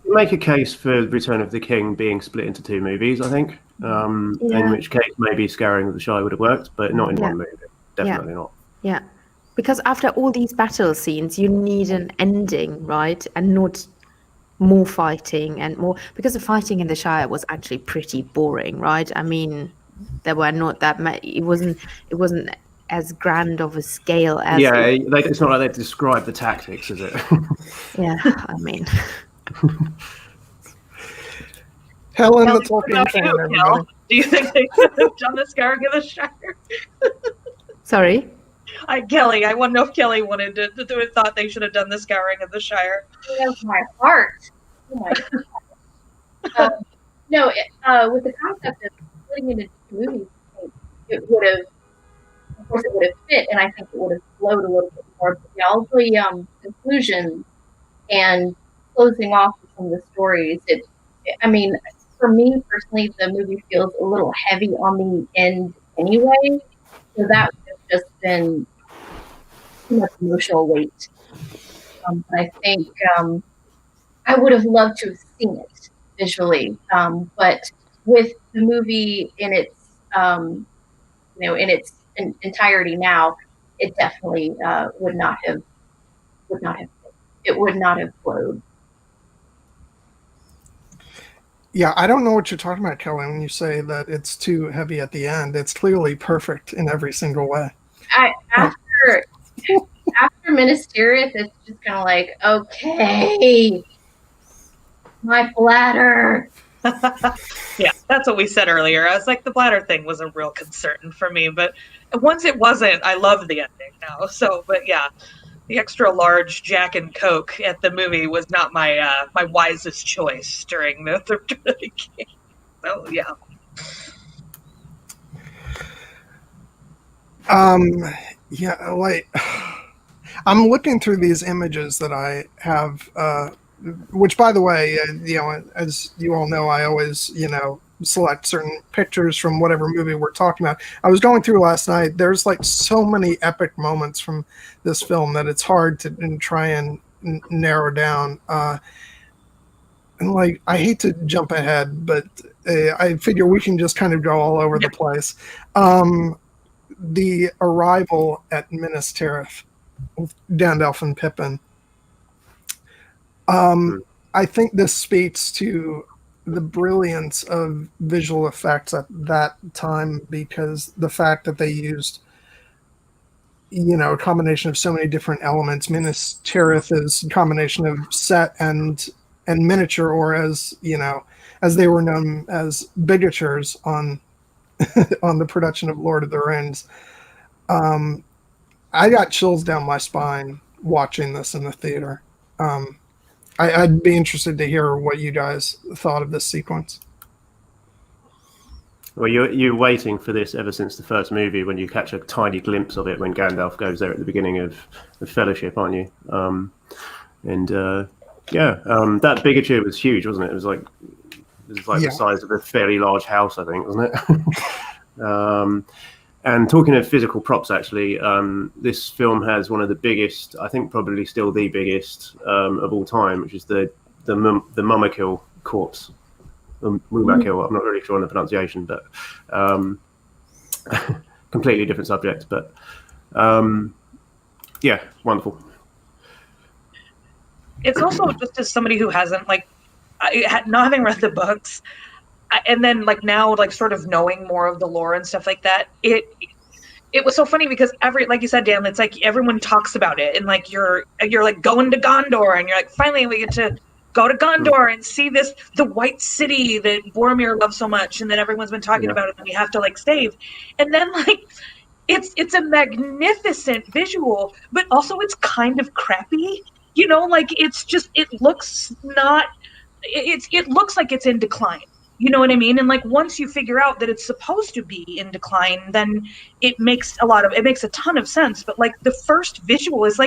Make a case for Return of the King being split into two movies, I think. In which case, maybe Scouring of the Shire would have worked, but not in one movie. Definitely not. Yeah. Because after all these battle scenes, you need an ending, right? And not more fighting and more, because the fighting in the Shire was actually pretty boring, right? There were not that much. It wasn't as grand of a scale as. Yeah, it's not like they describe the tactics, is it? Yeah, Helen, the Tolkien fan, everybody. Do you think they should have done the Scouring of the Shire? Sorry? Kelly, I want to know if Kelly wanted to thought they should have done the Scouring of the Shire. That's my heart. Oh my God. No, with the concept of putting it into movies, it would have, of course, it would have fit, and I think it would have flowed a little bit more. But yeah, all the conclusions and closing off some of the stories, for me personally, the movie feels a little heavy on the end anyway. So that would have just been too much emotional weight. I think I would have loved to have seen it visually, but with the movie in its, in its entirety now, it definitely would not have flowed. Yeah, I don't know what you're talking about, Kelly, when you say that it's too heavy at the end. It's clearly perfect in every single way. After Minas Tirith, it's just kind of like, okay, my bladder. Yeah, that's what we said earlier. I was like, the bladder thing was a real concern for me, but once it wasn't, I love the ending now. So, but yeah, The extra large Jack and Coke at the movie was not my my wisest choice during the third game. So yeah. Yeah, like I'm looking through these images that I have, which, by the way, as you all know, I always, select certain pictures from whatever movie we're talking about. I was going through last night. There's like so many epic moments from this film that it's hard to try and narrow down. And like, I hate to jump ahead, but I figure we can just kind of go all over the place. The arrival at Minas Tirith, Gandalf and Pippin. I think this speaks to the brilliance of visual effects at that time, because the fact that they used, a combination of so many different elements. Minas Tirith is a combination of set and miniature, or as they were known as bigatures on on the production of Lord of the Rings. I got chills down my spine watching this in the theater. I'd be interested to hear what you guys thought of this sequence. Well, you're waiting for this ever since the first movie, when you catch a tiny glimpse of it when Gandalf goes there at the beginning of the Fellowship, aren't you? That bigature was huge, wasn't it? It was like the size of a fairly large house, I think, wasn't it? And talking of physical props, actually, this film has one of the biggest, I think probably still the biggest of all time, which is the Mumakil corpse. Mumakil, I'm not really sure on the pronunciation, but completely different subject. But wonderful. It's also, just as somebody who hasn't, not having read the books, and then now sort of knowing more of the lore and stuff like that, it was so funny because like you said, Dan, it's like everyone talks about it, and you're going to Gondor, and you're like, finally we get to go to Gondor and see the White City that Boromir loves so much, and that everyone's been talking about, and we have to save. And then it's a magnificent visual, but also it's kind of crappy. It's just, it looks like it's in decline. You know what I mean? And once you figure out that it's supposed to be in decline, then it makes a ton of sense. But the first visual is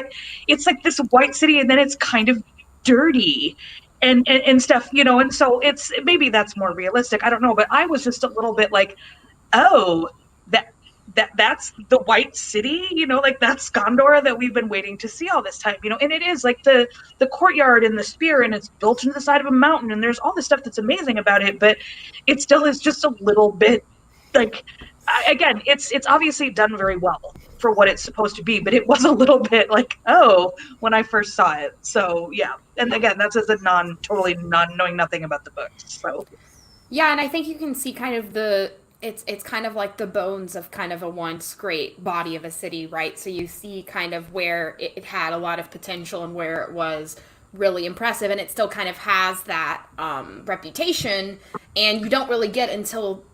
it's this white city, and then it's kind of dirty and stuff, and so it's, maybe that's more realistic, I don't know, but I was just a little bit oh, that's the White City, that's Gondor that we've been waiting to see all this time, and it is the courtyard and the spear, and it's built into the side of a mountain, and there's all this stuff that's amazing about it, but it still is just a little bit again, it's obviously done very well for what it's supposed to be, but it was a little bit when I first saw it. So yeah, and again, that's as a totally non knowing nothing about the books. So yeah, and I think you can see kind of it's kind of like the bones of kind of a once great body of a city, right? So you see kind of where it had a lot of potential and where it was really impressive, and it still kind of has that reputation, and you don't really get until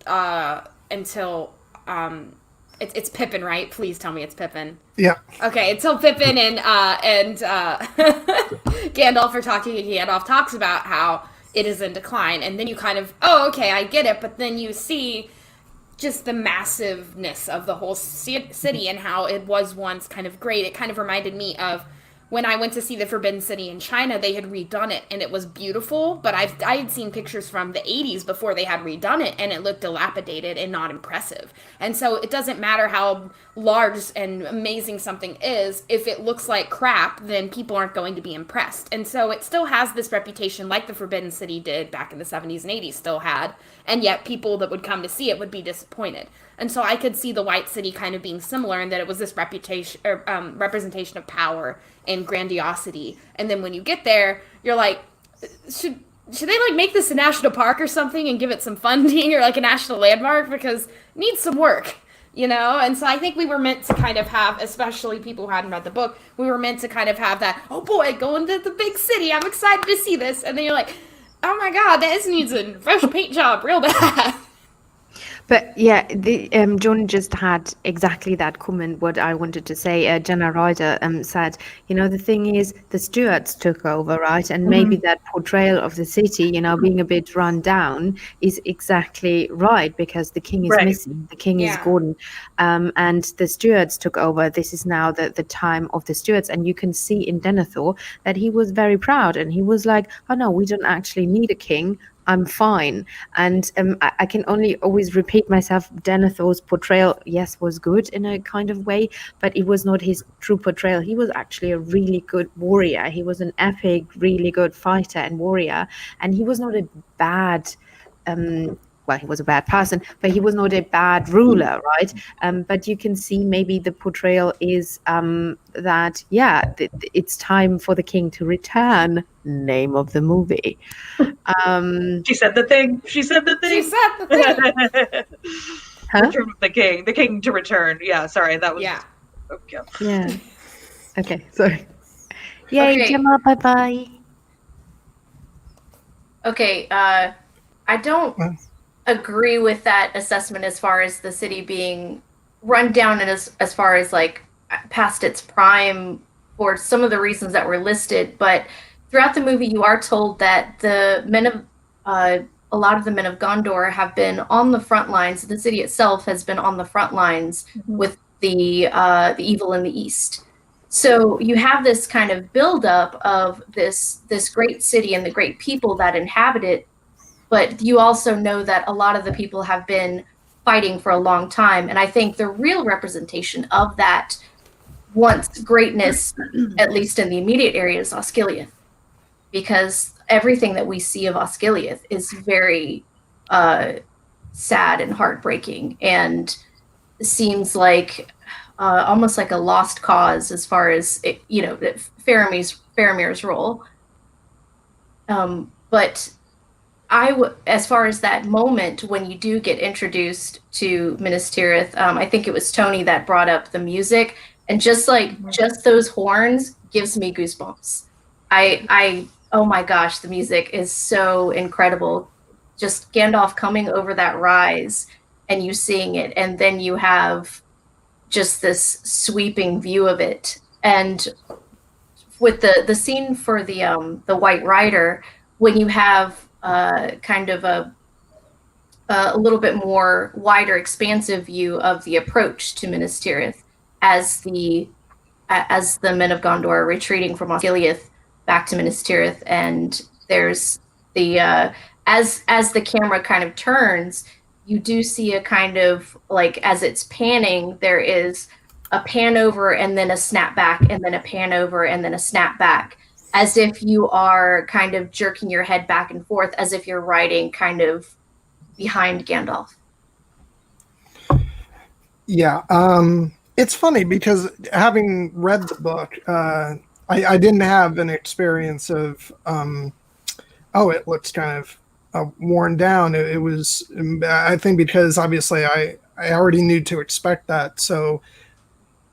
it's Pippin, right? Please tell me it's Pippin. Yeah. Okay, until Pippin and Gandalf are talking, and Gandalf talks about how it is in decline, and then you kind of, oh, okay, I get it, but then you see just the massiveness of the whole city and how it was once kind of great. It kind of reminded me of when I went to see the Forbidden City in China. They had redone it, and it was beautiful, but I had seen pictures from the 80s before they had redone it, and it looked dilapidated and not impressive. And so it doesn't matter how large and amazing something is, if it looks like crap, then people aren't going to be impressed. And so it still has this reputation, like the Forbidden City did back in the 70s and 80s still had, and yet people that would come to see it would be disappointed. And so I could see the White City kind of being similar in that it was this reputation or representation of power and grandiosity. And then when you get there, you're like, should they make this a national park or something and give it some funding, or a national landmark, because it needs some work, And so I think we were meant to kind of have, especially people who hadn't read the book, we were meant to kind of have that, oh boy, going to the big city, I'm excited to see this. And then you're like, oh my God, this needs a fresh paint job real bad. But yeah, John just had exactly that comment. What I wanted to say, Jenna Ryder said, the thing is, the Stuarts took over, right? And maybe that portrayal of the city, being a bit run down, is exactly right because the king is missing. The king is gone, and the Stuarts took over. This is now the time of the Stuarts, and you can see in Denethor that he was very proud, and he was like, "Oh no, we don't actually need a king. I'm fine." And I can only always repeat myself. Denethor's portrayal, yes, was good in a kind of way, but it was not his true portrayal. He was actually a really good warrior. He was an epic, really good fighter and warrior, and he was not a bad well, he was a bad person, but he was not a bad ruler, right? But you can see maybe the portrayal is that, it's time for the king to return. Name of the movie. She said the thing. She said the thing. She said the thing. Return of the king. The king to return. Yeah, sorry. That was... Yeah. Yeah. Okay, sorry. Yay, Okay. Gemma, bye-bye. Okay, I don't agree with that assessment as far as the city being run down and as far as like past its prime for some of the reasons that were listed. But throughout the movie, you are told that the men of a lot of the men of Gondor have been on the front lines. The city itself has been on the front lines with the evil in the east. So you have this kind of buildup of this great city and the great people that inhabit it, but you also know that a lot of the people have been fighting for a long time. And I think the real representation of that once greatness, at least in the immediate area, is Osgiliath, because everything that we see of Osgiliath is very sad and heartbreaking, and seems like almost like a lost cause as far as Faramir's role. But as far as that moment when you do get introduced to Minas Tirith, I think it was Tony that brought up the music, and just those horns gives me goosebumps. Oh my gosh, the music is so incredible. Just Gandalf coming over that rise and you seeing it, and then you have just this sweeping view of it. And with the scene for the White Rider, when you have kind of a little bit more wider, expansive view of the approach to Minas Tirith as the men of Gondor are retreating from Osgiliath back to Minas Tirith, and there's the as the camera kind of turns, you do see a kind of like, as it's panning, there is a pan over and then a snap back and then a pan over and then a snap back, as if you are kind of jerking your head back and forth, as if you're riding kind of behind Gandalf. Yeah. It's funny because having read the book, I didn't have an experience of, it looks kind of worn down. It was, I think, because obviously I already knew to expect that. So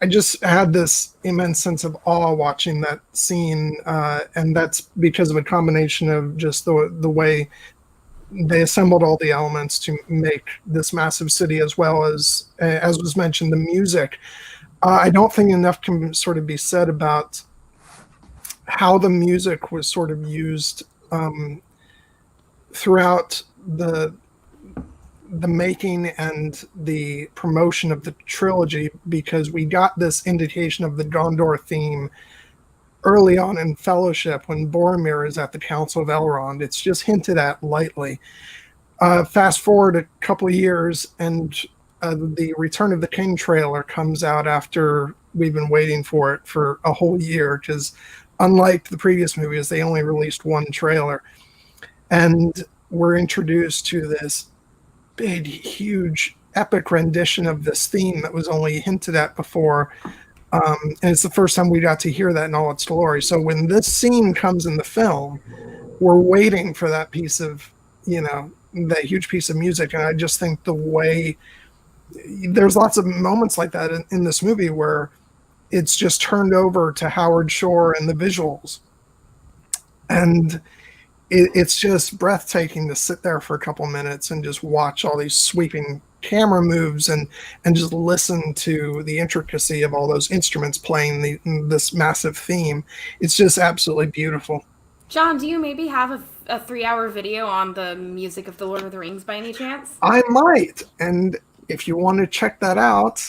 I just had this immense sense of awe watching that scene. And that's because of a combination of just the way they assembled all the elements to make this massive city, as well as was mentioned, the music. I don't think enough can sort of be said about how the music was sort of used throughout the making and the promotion of the trilogy, because we got this indication of the Gondor theme early on in Fellowship when Boromir is at the Council of Elrond. It's just hinted at lightly. Fast forward a couple of years, and the Return of the King trailer comes out after we've been waiting for it for a whole year, because unlike the previous movies, they only released one trailer. And we're introduced to this big, huge, epic rendition of this theme that was only hinted at before. And it's the first time we got to hear that in all its glory. So when this scene comes in the film, we're waiting for that piece of, that huge piece of music. And I just think the way there's lots of moments like that in this movie where it's just turned over to Howard Shore and the visuals. And it's just breathtaking to sit there for a couple minutes and just watch all these sweeping camera moves and just listen to the intricacy of all those instruments playing this massive theme. It's just absolutely beautiful. John, do you maybe have a 3-hour video on the music of The Lord of the Rings by any chance? I might, and if you want to check that out,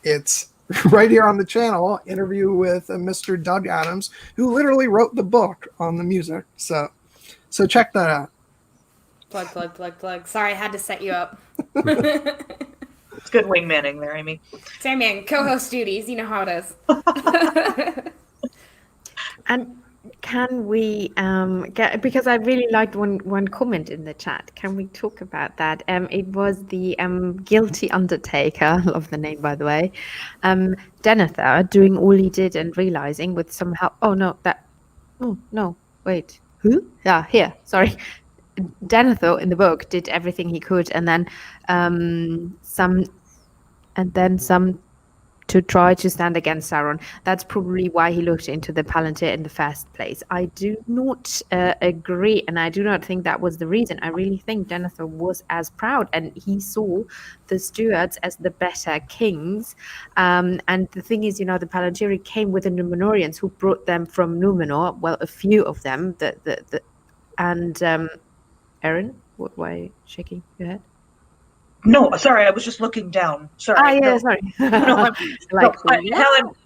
it's right here on the channel, interview with Mr. Doug Adams, who literally wrote the book on the music. So check that out. Plug. Sorry, I had to set you up. It's good wingmanning there, Amy. Same man, co-host duties. You know how it is. And can we get, because I really liked one comment in the chat. Can we talk about that? It was the guilty undertaker, love the name by the way, Denethor doing all he did and realizing with somehow, who? Yeah, here, sorry. Denethor in the book did everything he could, and then some to try to stand against Sauron. That's probably why he looked into the Palantir in the first place. I do not agree, and I do not think that was the reason. I really think Denethor was as proud, and he saw the Stewards as the better kings. And the thing is, the Palantiri came with the Númenóreans who brought them from Númenor. Well, a few of them. Erin, why are you shaking your head? No, sorry, I was just looking down. Sorry. Sorry. Helen,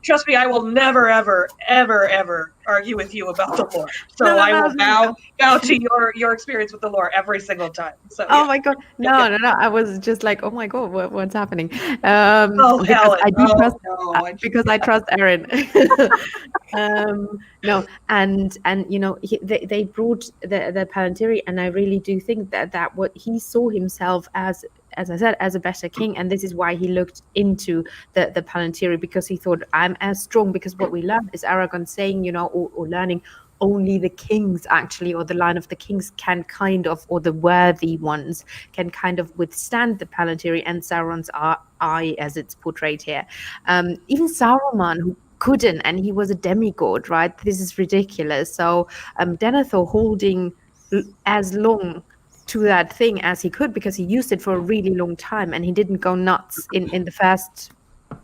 trust me, I will never, ever, ever, ever argue with you about the lore. So I will bow to your experience with the lore every single time. So, oh my god, no. I was just like, oh my god, what's happening? Helen, because I trust Erin. No, and they brought the Palantiri, and I really do think that what he saw himself as I said, as a better king, and this is why he looked into the Palantiri, because he thought, I'm as strong, because what we learned is Aragorn saying, or learning, only the kings actually, or the line of the kings can kind of, or the worthy ones can kind of withstand the Palantiri and Sauron's eye, as it's portrayed here. Even Saruman, who couldn't, and he was a demigod, right? This is ridiculous. So Denethor holding as long to that thing as he could, because he used it for a really long time, and he didn't go nuts in the first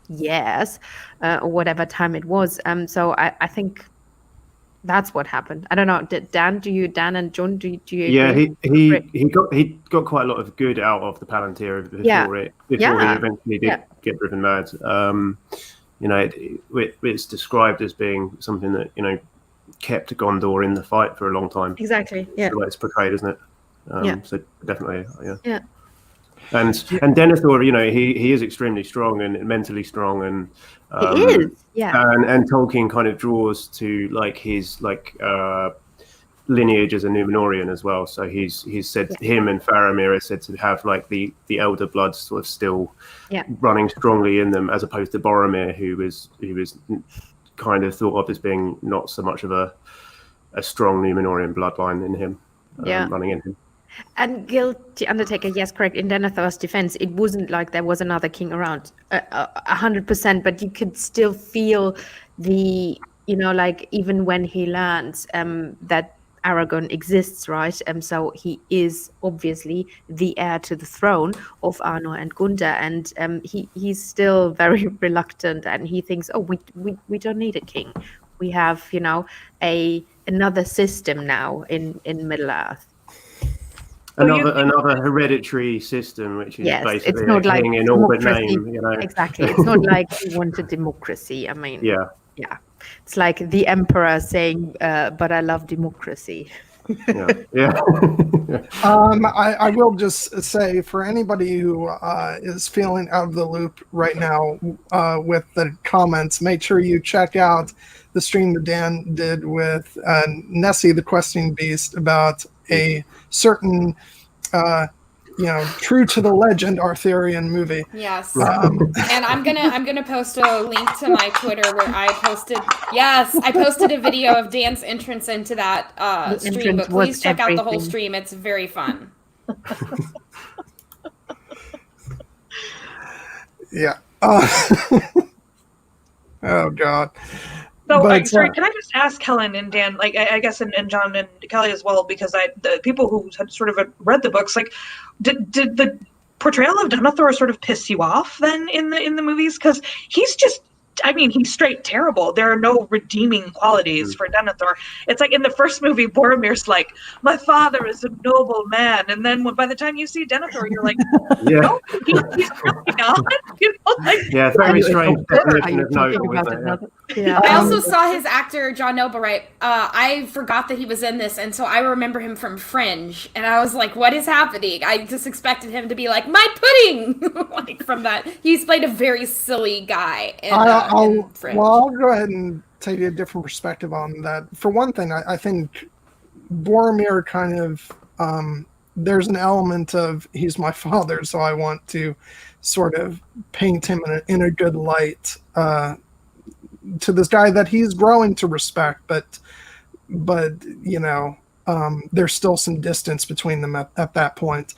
years or whatever time it was. So I think that's what happened. I don't know. Dan and John, do you? Yeah, he got quite a lot of good out of the Palantir before he eventually did get driven mad. It's described as being something that kept Gondor in the fight for a long time. Exactly. Yeah. The way it's portrayed, isn't it? So definitely, yeah. And Denethor, he is extremely strong and mentally strong, and he is, yeah. And Tolkien kind of draws to his lineage as a Númenórean as well. So he's said him and Faramir are said to have the elder blood sort of still running strongly in them, as opposed to Boromir, who was kind of thought of as being not so much of a strong Númenórean bloodline in him, running in him. And guilty undertaker, yes, correct. In Denethor's defense, it wasn't like there was another king around, 100%. But you could still feel the, even when he learns that Aragorn exists, right? So he is obviously the heir to the throne of Arnor and Gondor, and he's still very reluctant, and he thinks, oh, we don't need a king. We have, another system now in Middle Earth. Another hereditary system, which is basically it's not like king in all but name. Exactly, it's not like you want a democracy. I mean, yeah, it's like the emperor saying, "But I love democracy." Yeah. I will just say, for anybody who is feeling out of the loop right now with the comments, make sure you check out the stream that Dan did with Nessie, the questing beast, about a certain, true to the legend Arthurian movie. Yes. And I'm gonna post a link to my Twitter where I posted a video of Dan's entrance into that stream. But please check out the whole stream. It's very fun. Yeah. Oh God. So, But, sorry, can I just ask Helen and Dan, like, I guess, and John and Kelly as well, because the people who had sort of read the books, like, did the portrayal of Denethor sort of piss you off then in the movies? Because he's just, I mean, he's straight terrible. There are no redeeming qualities for Denethor. It's like in the first movie, Boromir's like, my father is a noble man. And then by the time you see Denethor, you're like, no, he's really not. You know, like, Yeah, very strange definition of talking noble, about isn't it? Yeah. I also saw his actor John Noble, right? I forgot that he was in this, and so I remember him from Fringe, and I was like, "What is happening?" I just expected him to be like my pudding, like from that. He's played a very silly guy in Fringe. Well, I'll go ahead and take a different perspective on that. For one thing, I think Boromir kind of there's an element of he's my father, so I want to sort of paint him in a good light. To this guy that he's growing to respect, but you know, there's still some distance between them at that point.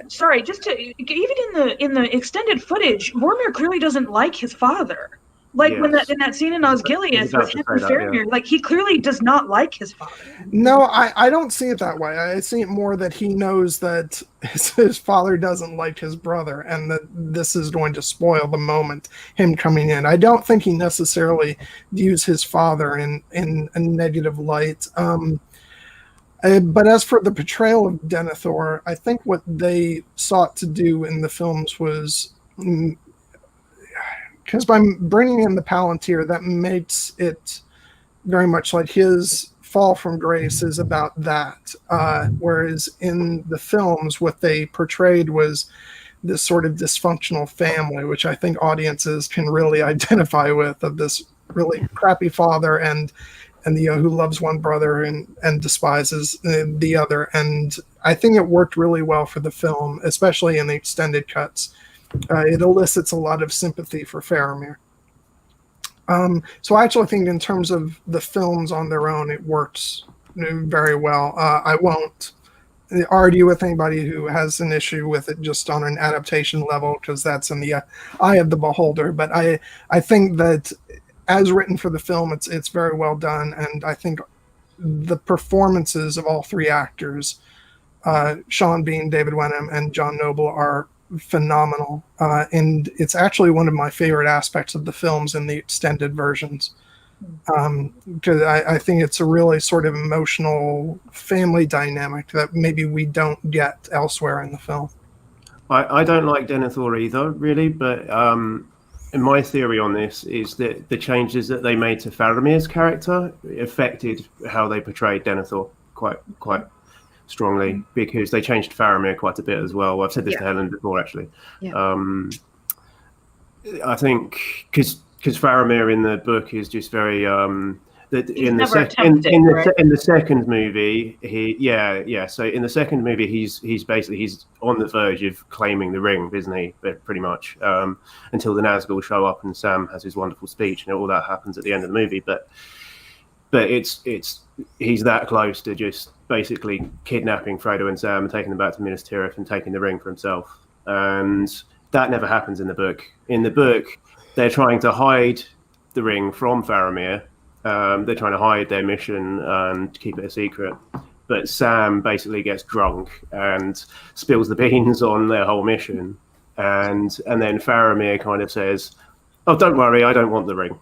Sorry, just to even in the extended footage, Boromir clearly doesn't like his father. Like when in that scene in Osgiliath with him and Faramir, like he clearly does not like his father. No, I don't see it that way. I see it more that he knows that his father doesn't like his brother, and that this is going to spoil the moment, him coming in. I don't think he necessarily views his father in a negative light. But as for the portrayal of Denethor, I think what they sought to do in the films was, because by bringing in the Palantir, that makes it very much like his fall from grace is about that. Whereas in the films, what they portrayed was this sort of dysfunctional family, which I think audiences can really identify with, of this really crappy father and who loves one brother and despises the other. And I think it worked really well for the film, especially in the extended cuts. It elicits a lot of sympathy for Faramir. So I actually think in terms of the films on their own, it works very well. I won't argue with anybody who has an issue with it just on an adaptation level, because that's in the eye of the beholder. But I think that as written for the film, it's very well done. And I think the performances of all three actors, Sean Bean, David Wenham, and John Noble, are phenomenal, and it's actually one of my favorite aspects of the films in the extended versions, because I think it's a really sort of emotional family dynamic that maybe we don't get elsewhere in the film. I don't like Denethor either, really, but and my theory on this is that the changes that they made to Faramir's character affected how they portrayed Denethor quite strongly, because they changed Faramir quite a bit as well. I've said this to Helen before, actually. I think because Faramir in the book is just very in the second movie so in the second movie he's on the verge of claiming the ring, isn't he? But pretty much until the Nazgul show up and Sam has his wonderful speech and all that happens at the end of the movie. But it's he's that close to just basically kidnapping Frodo and Sam and taking them back to Minas Tirith and taking the ring for himself. And that never happens in the book. In the book, they're trying to hide the ring from Faramir. They're trying to hide their mission and keep it a secret. But Sam basically gets drunk and spills the beans on their whole mission. And then Faramir kind of says, "Oh, don't worry, I don't want the ring."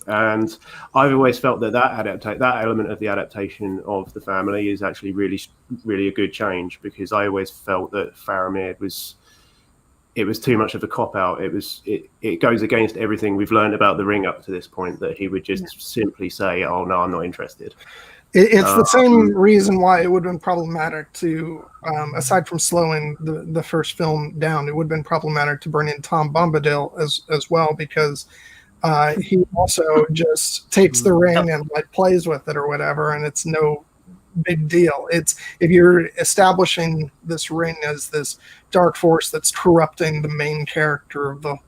And I've always felt that element of the adaptation of the family is actually really, really a good change, because I always felt that Faramir was too much of a cop out. It goes against everything we've learned about the ring up to this point, that he would just simply say, "Oh no, I'm not interested." It's the same reason why it would have been problematic to, aside from slowing the first film down, it would have been problematic to bring in Tom Bombadil as well, because he also just takes the ring and like plays with it or whatever, and it's no big deal. It's if you're establishing this ring as this dark force that's corrupting the main character of the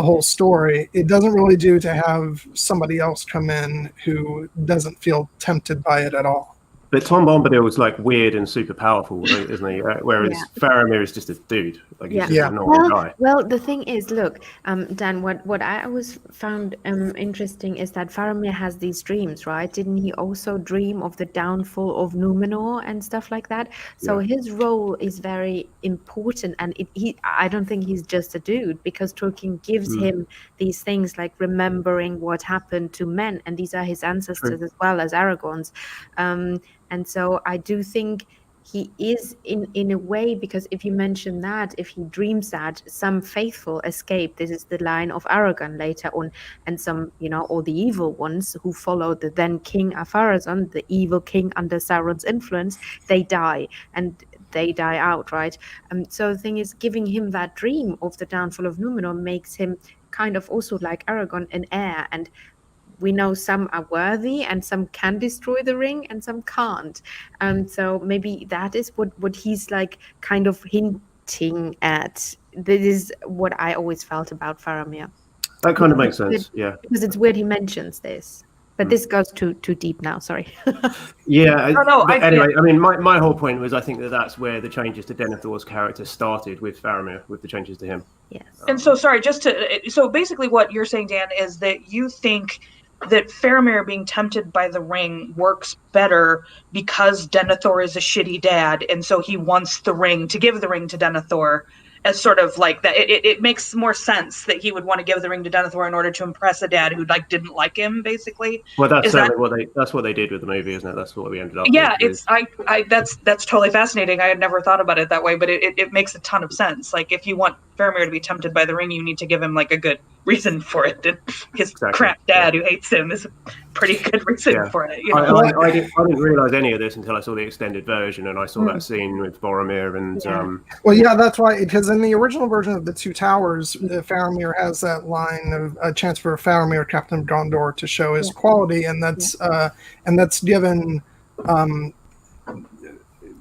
whole story, it doesn't really do to have somebody else come in who doesn't feel tempted by it at all. But Tom Bombadil's like weird and super powerful, isn't he? Whereas Faramir is just a dude. Like he's just a normal guy. Well, the thing is, look, Dan, what I always found interesting is that Faramir has these dreams, right? Didn't he also dream of the downfall of Numenor and stuff like that? So his role is very important, and I don't think he's just a dude, because Tolkien gives him these things like remembering what happened to men, and these are his ancestors as well as Aragorn's. And so I do think he is in a way, because if you mention that, if he dreams that, some faithful escape. This is the line of Aragorn later on, and some, all the evil ones who followed the then King Afarazon, the evil king under Sauron's influence, they die, and they die out, right? So the thing is, giving him that dream of the downfall of Numenor makes him kind of also like Aragorn, an heir, and we know some are worthy and some can destroy the ring and some can't. So maybe that is what he's like kind of hinting at. This is what I always felt about Faramir. That kind of makes sense, yeah. Because it's weird he mentions this. But this goes too deep now, sorry. Anyway, I mean, my whole point was I think that's where the changes to Denethor's character started with Faramir, with the changes to him. Yes. And so, sorry, so basically what you're saying, Dan, is that you think that Faramir being tempted by the ring works better because Denethor is a shitty dad, and so he wants the ring, to give the ring to Denethor as sort of like that. It makes more sense that he would want to give the ring to Denethor in order to impress a dad who didn't like him, basically. Well, that's what they did with the movie, isn't it? That's what we ended up with. I that's totally fascinating. I had never thought about it that way, but it makes a ton of sense. Like, if you want Faramir to be tempted by the ring, you need to give him like a good reason for it. And his crap dad who hates him is a pretty good reason for it. I didn't realize any of this until I saw the extended version, and I saw that scene with Boromir and. Well, yeah, that's why, because in the original version of The Two Towers, Faramir has that line of a chance for Faramir, Captain of Gondor, to show his quality, and that's given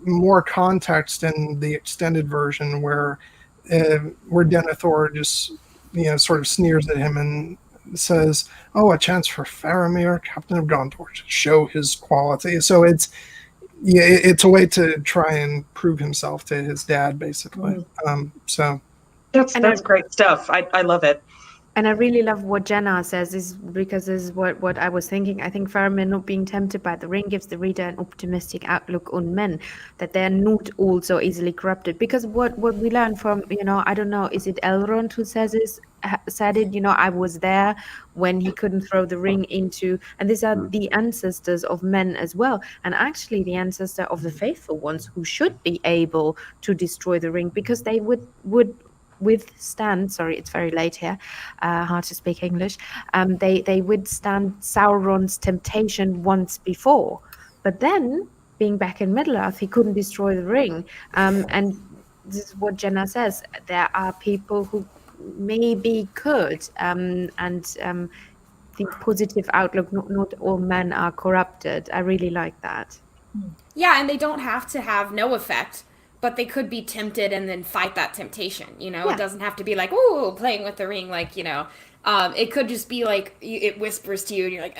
more context in the extended version, where Denethor just sort of sneers at him and says, "Oh, a chance for Faramir, Captain of Gondor, to show his quality." So it's a way to try and prove himself to his dad, basically. So that's great stuff. I love it. And I really love what Jenna says, is because this is what I was thinking. I think Faramir not being tempted by the ring gives the reader an optimistic outlook on men, that they're not all so easily corrupted. Because what we learn from, I don't know, is it Elrond who said it, I was there when he couldn't throw the ring into, and these are the ancestors of men as well, and actually the ancestor of the faithful ones who should be able to destroy the ring, because they would withstand, sorry, it's very late here, hard to speak English, they withstand Sauron's temptation once before, but then being back in Middle-earth, he couldn't destroy the ring, and this is what Jenna says, there are people who maybe could, and the positive outlook, not all men are corrupted. I really like that. Yeah, and they don't have to have no effect, but they could be tempted and then fight that temptation, It doesn't have to be like, ooh, playing with the ring, it could just be like, it whispers to you and you're like,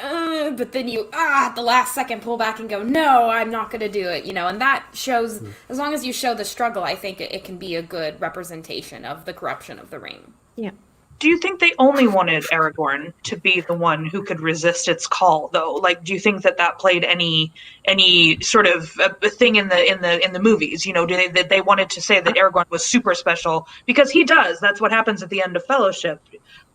but then you, at the last second pull back and go, no, I'm not going to do it, and that shows, as long as you show the struggle, I think it can be a good representation of the corruption of the ring. Yeah. Do you think they only wanted Aragorn to be the one who could resist its call, though? Like, do you think that played any sort of a thing in the movies? That they wanted to say that Aragorn was super special because he does. That's what happens at the end of Fellowship.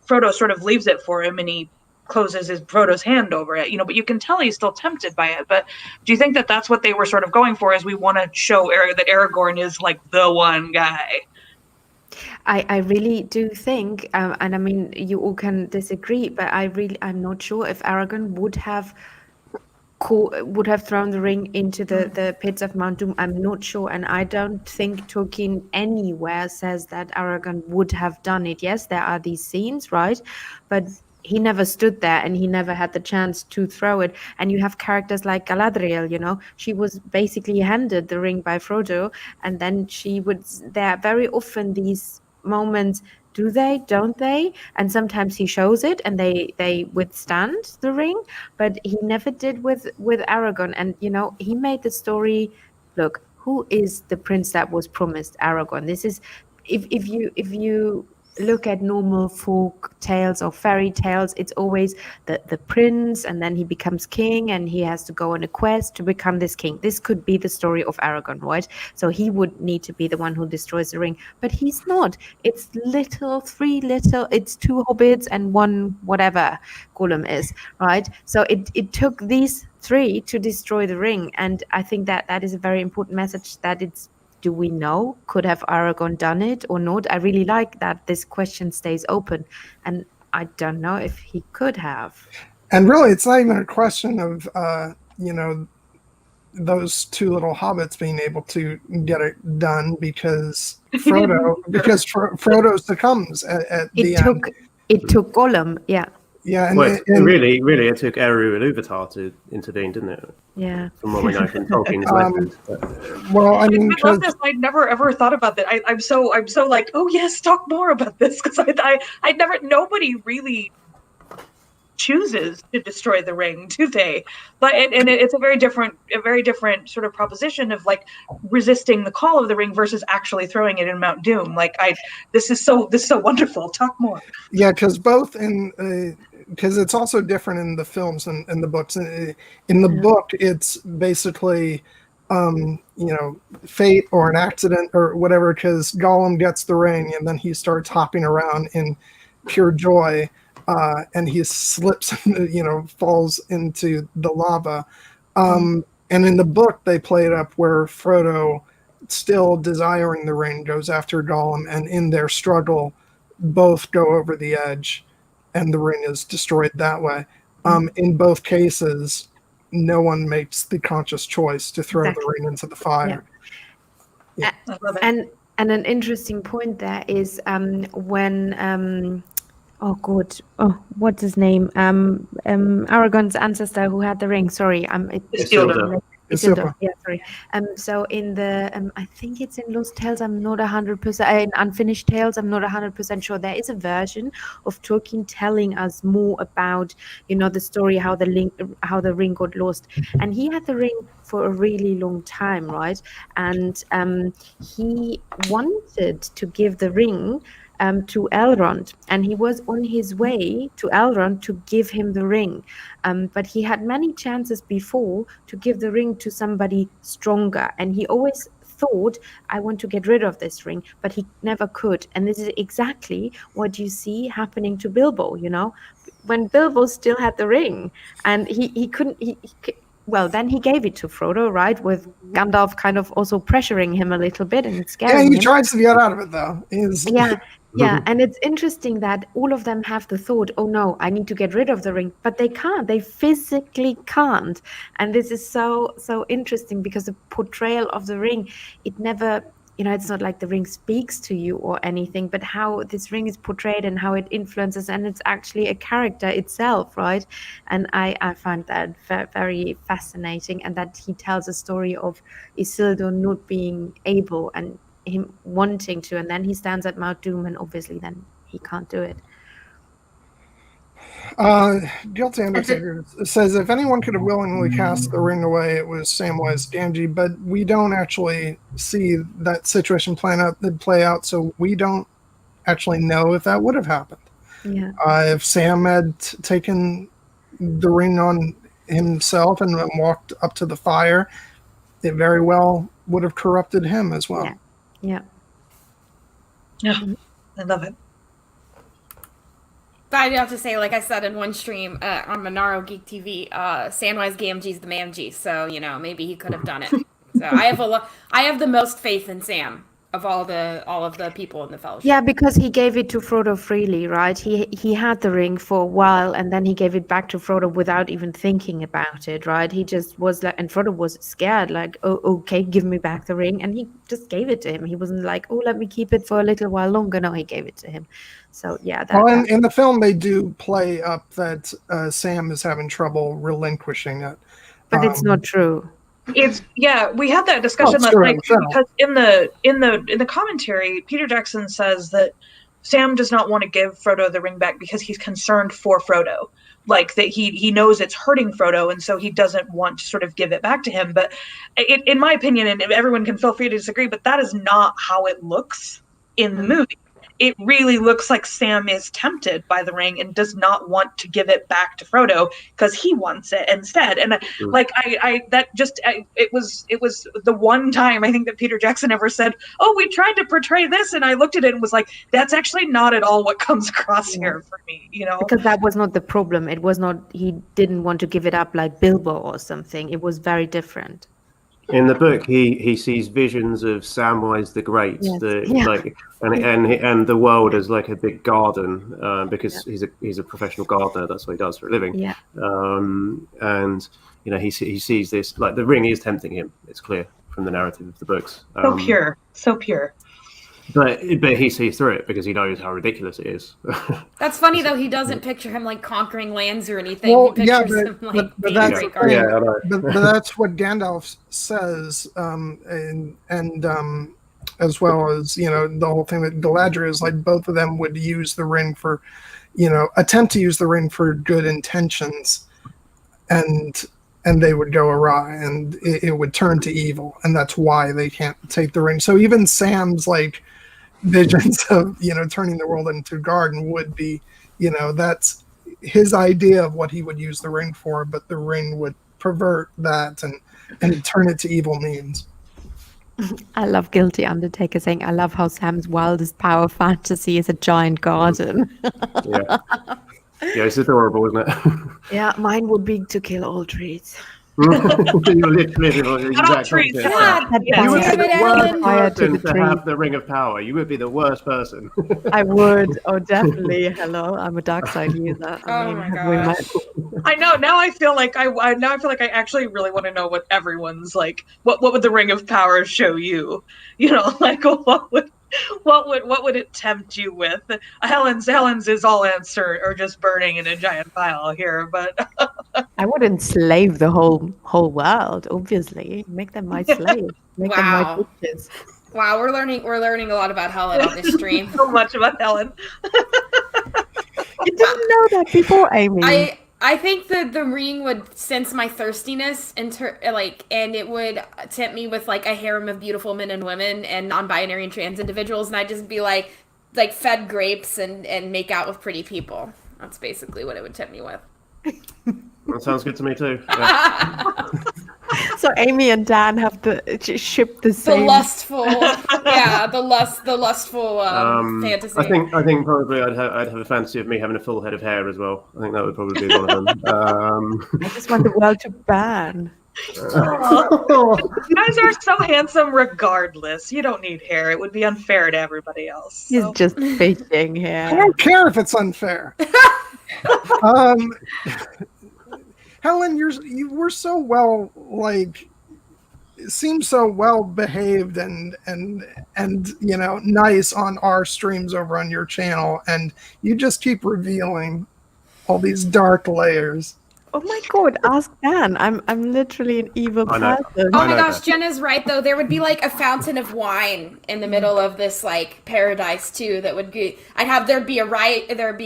Frodo sort of leaves it for him, and he closes Frodo's hand over it. But you can tell he's still tempted by it. But do you think that that's what they were sort of going for? Is we want to show that Aragorn is like the one guy? I really do think, and I mean, you all can disagree, but I'm not sure if Aragorn would have thrown the ring into the pits of Mount Doom. I'm not sure, and I don't think Tolkien anywhere says that Aragorn would have done it. Yes, there are these scenes, right? But he never stood there and he never had the chance to throw it. And you have characters like Galadriel, she was basically handed the ring by Frodo, and then there are very often these moments do they, don't they? And sometimes he shows it and they withstand the ring, but he never did with Aragorn. And he made the story, look, who is the prince that was promised Aragorn? This is, if you look at normal folk tales or fairy tales, it's always the prince, and then he becomes king and he has to go on a quest to become this king. This could be the story of Aragorn, right? So he would need to be the one who destroys the ring, but he's not. It's it's 2 hobbits and 1 whatever Gollum is, right? So it took these 3 to destroy the ring, and I think that is a very important message, that it's, do we know? Could have Aragorn done it or not? I really like that this question stays open, and I don't know if he could have. And really, it's not even a question of, those 2 little hobbits being able to get it done, because Frodo succumbs at the end. It took Gollum, yeah. Yeah, really, it took Eru Ilúvatar to intervene, didn't it? Yeah. From what we know from Tolkien's legend. Well, I mean, I love this. I never ever thought about that. I'm so like, oh yes, talk more about this, because nobody really chooses to destroy the ring, do they? But it's a very different sort of proposition of like resisting the call of the ring versus actually throwing it in Mount Doom. Like this is so wonderful. Talk more. Yeah, because because it's also different in the films and in the books. In the book, it's basically fate or an accident or whatever, because Gollum gets the ring and then he starts hopping around in pure joy. And he slips, falls into the lava. And in the book, they play it up where Frodo, still desiring the ring, goes after Gollum, and in their struggle, both go over the edge, and the ring is destroyed that way. In both cases, no one makes the conscious choice to throw the ring into the fire. Yeah. And an interesting point there is when. What's his name? Aragorn's ancestor who had the ring. Sorry, Isildur. Isildur. Yeah, sorry. So in the, I think it's in Lost Tales. I'm not 100%. In Unfinished Tales, I'm not 100% sure. There is a version of Tolkien telling us more about, the story how the ring got lost, and he had the ring for a really long time, right? And he wanted to give the ring to Elrond, and he was on his way to Elrond to give him the ring, but he had many chances before to give the ring to somebody stronger, and he always thought, I want to get rid of this ring, but he never could. And this is exactly what you see happening to Bilbo, when Bilbo still had the ring and he couldn't, well, then he gave it to Frodo, right? With Gandalf kind of also pressuring him a little bit and scaring him. Yeah, he tries to get out of it, though. Yeah, and it's interesting that all of them have the thought, oh no, I need to get rid of the ring, but they can't. They physically can't. And this is so interesting, because the portrayal of the ring, it never, it's not like the ring speaks to you or anything, but how this ring is portrayed and how it influences, and it's actually a character itself, right? And I find that very fascinating, and that he tells a story of Isildur not being able and him wanting to, and then he stands at Mount Doom, and obviously then he can't do it. Guilty Undertaker says, if anyone could have willingly cast the ring away, it was Samwise Gamgee, but we don't actually see that situation play out, so we don't actually know if that would have happened. Yeah. If Sam had taken the ring on himself and walked up to the fire, it very well would have corrupted him as well. Yeah. I love it. But I do have to say, like I said in one stream on Monaro Geek TV, Samwise Gamgee's the Mamgee, so maybe he could have done it. So I have the most faith in Sam of all of the people in the Fellowship. Yeah, because he gave it to Frodo freely, right? He had the ring for a while, and then he gave it back to Frodo without even thinking about it, right? He just was like, and Frodo was scared, like, oh, okay, give me back the ring, and he just gave it to him. He wasn't like, oh, let me keep it for a little while longer. No, he gave it to him. So yeah. In the film, they do play up that Sam is having trouble relinquishing it, but it's not true. We had that discussion last night, because in the commentary, Peter Jackson says that Sam does not want to give Frodo the ring back because he's concerned for Frodo. Like that he knows it's hurting Frodo, and so he doesn't want to sort of give it back to him. But in my opinion, and everyone can feel free to disagree, but that is not how it looks in the movie. It really looks like Sam is tempted by the ring and does not want to give it back to Frodo because he wants it instead. And it was the one time I think that Peter Jackson ever said, "Oh, we tried to portray this," and I looked at it and was like, "That's actually not at all what comes across here for me." Because that was not the problem. It was not. He didn't want to give it up like Bilbo or something. It was very different. In the book, he sees visions of Samwise the Great, and the world as like a big garden, because he's a professional gardener. That's what he does for a living. Yeah. And he sees this, like the ring is tempting him. It's clear from the narrative of the books. So pure. But he sees through it because he knows how ridiculous it is. That's funny though. He doesn't picture him like conquering lands or anything. Well, he pictures him like but that's but that's what Gandalf says, and as well as the whole thing with Galadriel is like both of them would use the ring for, attempt to use the ring for good intentions, and they would go awry, and it would turn to evil, and that's why they can't take the ring. So even Sam's like visions of turning the world into a garden would be, that's his idea of what he would use the ring for, but the ring would pervert that and turn it to evil means. I love Guilty Undertaker saying, I love how Sam's wildest power fantasy is a giant garden. Yeah, it's adorable, isn't it? Yeah, mine would be to kill all trees. You're literally the exact trees. opposite. Yeah. You would be the worst Fire to person the to tree. have the ring of power. You would be the worst person. I would. Oh, definitely. Hello, I'm a dark side user. My have we gosh. met? I know. Now I feel like I actually really want to know what everyone's like. What would the ring of power show you? Like what would it tempt you with? Helen's is all ants are just burning in a giant pile here, but I would enslave the whole world. Obviously, make them my slave. Make them my Wow. bitches. Wow, we're learning a lot about Helen on this stream. so much about Helen. You didn't know that before, Amy. I think that the ring would sense my thirstiness and it would tempt me with like a harem of beautiful men and women and non-binary and trans individuals, and I'd just be like fed grapes and make out with pretty people. That's basically what it would tempt me with. That sounds good to me too. Yeah. So Amy and Dan have shipped the The same. lustful, the lustful fantasy. I think probably I'd have a fantasy of me having a full head of hair as well. I think that would probably be one of them. I just want the world to burn. You guys are so handsome regardless. You don't need hair. It would be unfair to everybody else. He's So. just fishing I here. don't care if it's unfair. Helen, you were so well, seem so well behaved and nice on our streams over on your channel, and you just keep revealing all these dark layers. Oh my god, ask Dan. I'm literally an evil I know. person. Oh I my know gosh, that. Jenna's right though. There would be like a fountain of wine in the middle of this like paradise too. That would be. There'd be a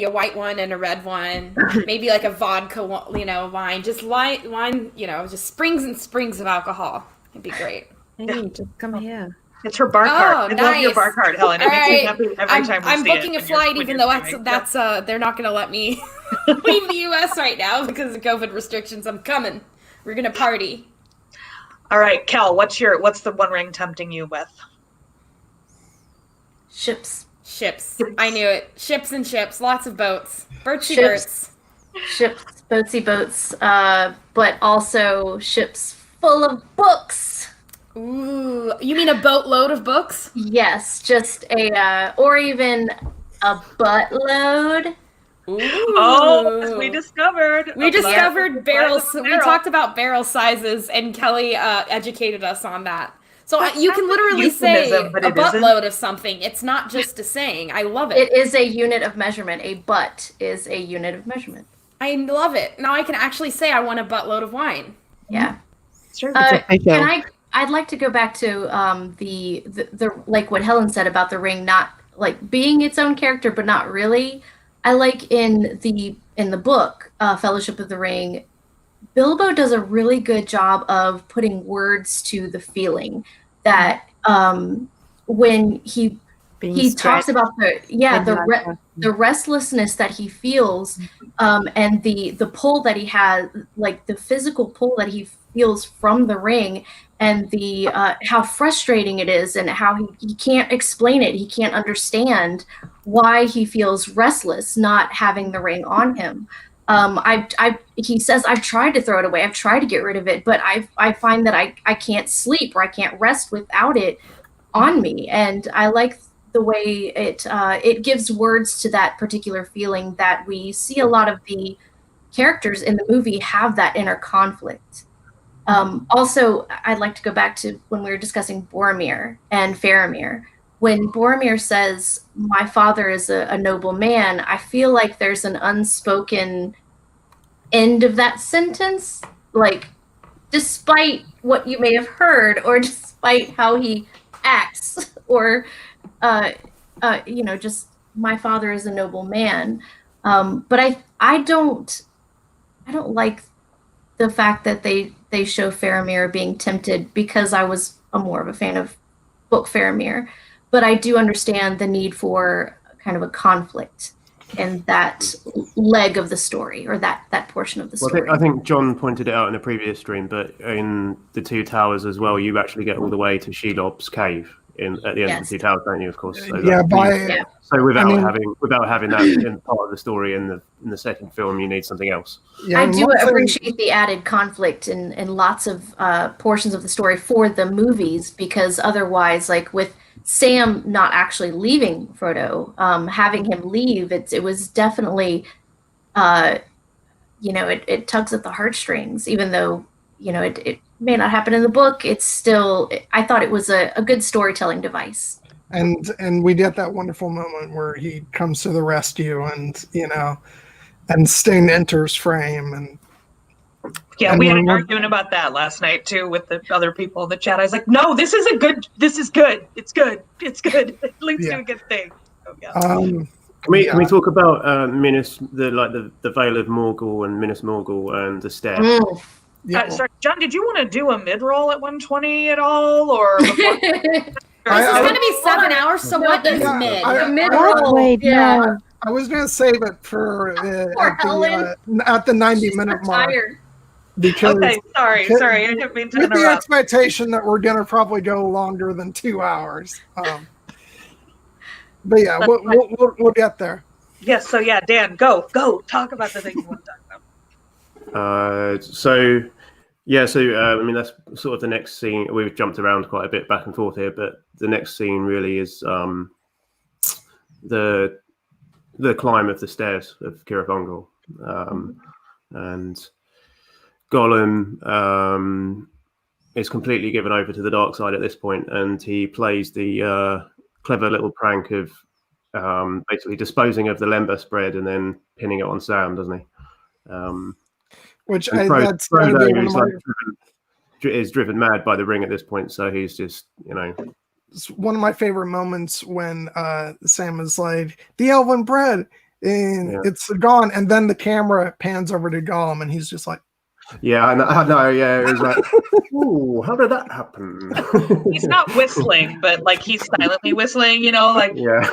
white one and a red one. Maybe like a vodka, wine. Just wine. Just springs and springs of alcohol. It'd be great. Amy, just come here. It's her bar card. I love your nice. bar card, Helen. It All makes me right. happy every time we I'm see booking it a flight, even though that's they're not going to let me leave the U.S. right now because of COVID restrictions. I'm coming. We're gonna party. All right, Kel, what's the one ring tempting you with? Ships. I knew it. Ships and ships. Lots of boats. Birdsy Ships. birds. Ships, boatsy boats, but also ships full of books. Ooh, you mean a boatload of books? Yes, just or even a buttload. Ooh. Oh, we discovered barrels. Barrel. We talked about barrel sizes, and Kelly educated us on that. So you can literally say a but it buttload of something. It's not just a saying. I love it. It is a unit of measurement. A butt is a unit of measurement. I love it. Now I can actually say I want a buttload of wine. Yeah. Sure. I'd like to go back to the like what Helen said about the ring not like being its own character, but not really. I like in the book, Fellowship of the Ring, Bilbo does a really good job of putting words to the feeling that when he talks about the restlessness that he feels, and the pull that he has, like the physical pull that he feels from the ring, and the how frustrating it is, and how he can't explain it. He can't understand why he feels restless not having the ring on him. He says, I've tried to throw it away. I've tried to get rid of it, but I find that I can't sleep, or I can't rest without it on me. And I like the way it gives words to that particular feeling that we see a lot of the characters in the movie have that inner conflict. Also, I'd like to go back to when we were discussing Boromir and Faramir. When Boromir says, my father is a noble man, I feel like there's an unspoken end of that sentence. Like, despite what you may have heard, or despite how he acts, or, just my father is a noble man. But I don't like the fact that they show Faramir being tempted, because I was more of a fan of book Faramir. But I do understand the need for kind of a conflict in that leg of the story, or that portion of the story. I think John pointed it out in a previous stream, but in the Two Towers as well, you actually get all the way to Shelob's cave at the end of the Two Towers, don't you? Of course. So so without having that in part of the story in the second film, you need something else. Yeah, I do appreciate the added conflict in lots of portions of the story for the movies, because otherwise, like with Sam not actually leaving Frodo, having him leave, it was definitely, it tugs at the heartstrings, even though, it may not happen in the book. It's still, I thought it was a good storytelling device. And we get that wonderful moment where he comes to the rescue, and and Sting enters frame, and we had an argument about that last night too with the other people in the chat. I was like, no, this is good. It's good. It leads to a good thing. So, Can we talk about the Vale of Morgul and Minas Morgul and the Stair? Sorry, John, did you want to do a mid-roll at 120 at all, or? This is going to be 7 hours, so what is mid? Mid-roll. Wait, no. I was going to save it for at the 90-minute mark. Because sorry, I didn't mean to with interrupt. the expectation that we're going to probably go longer than 2 hours. But yeah, we'll get there. Yes, so yeah, Dan, go talk about the thing you want to talk about. I mean, that's sort of the next scene. We've jumped around quite a bit back and forth here, but the next scene really is the climb of the stairs of Kirithongol, and Gollum is completely given over to the dark side at this point, and he plays the clever little prank of basically disposing of the lembas bread and then pinning it on Sam, doesn't he? Frodo is driven mad by the ring at this point, so he's just, It's one of my favorite moments when Sam is like, the elven bread, and it's gone, and then the camera pans over to Gollum, and he's just like, I know, it was like, ooh, how did that happen? He's not whistling, but like he's silently whistling, like yeah.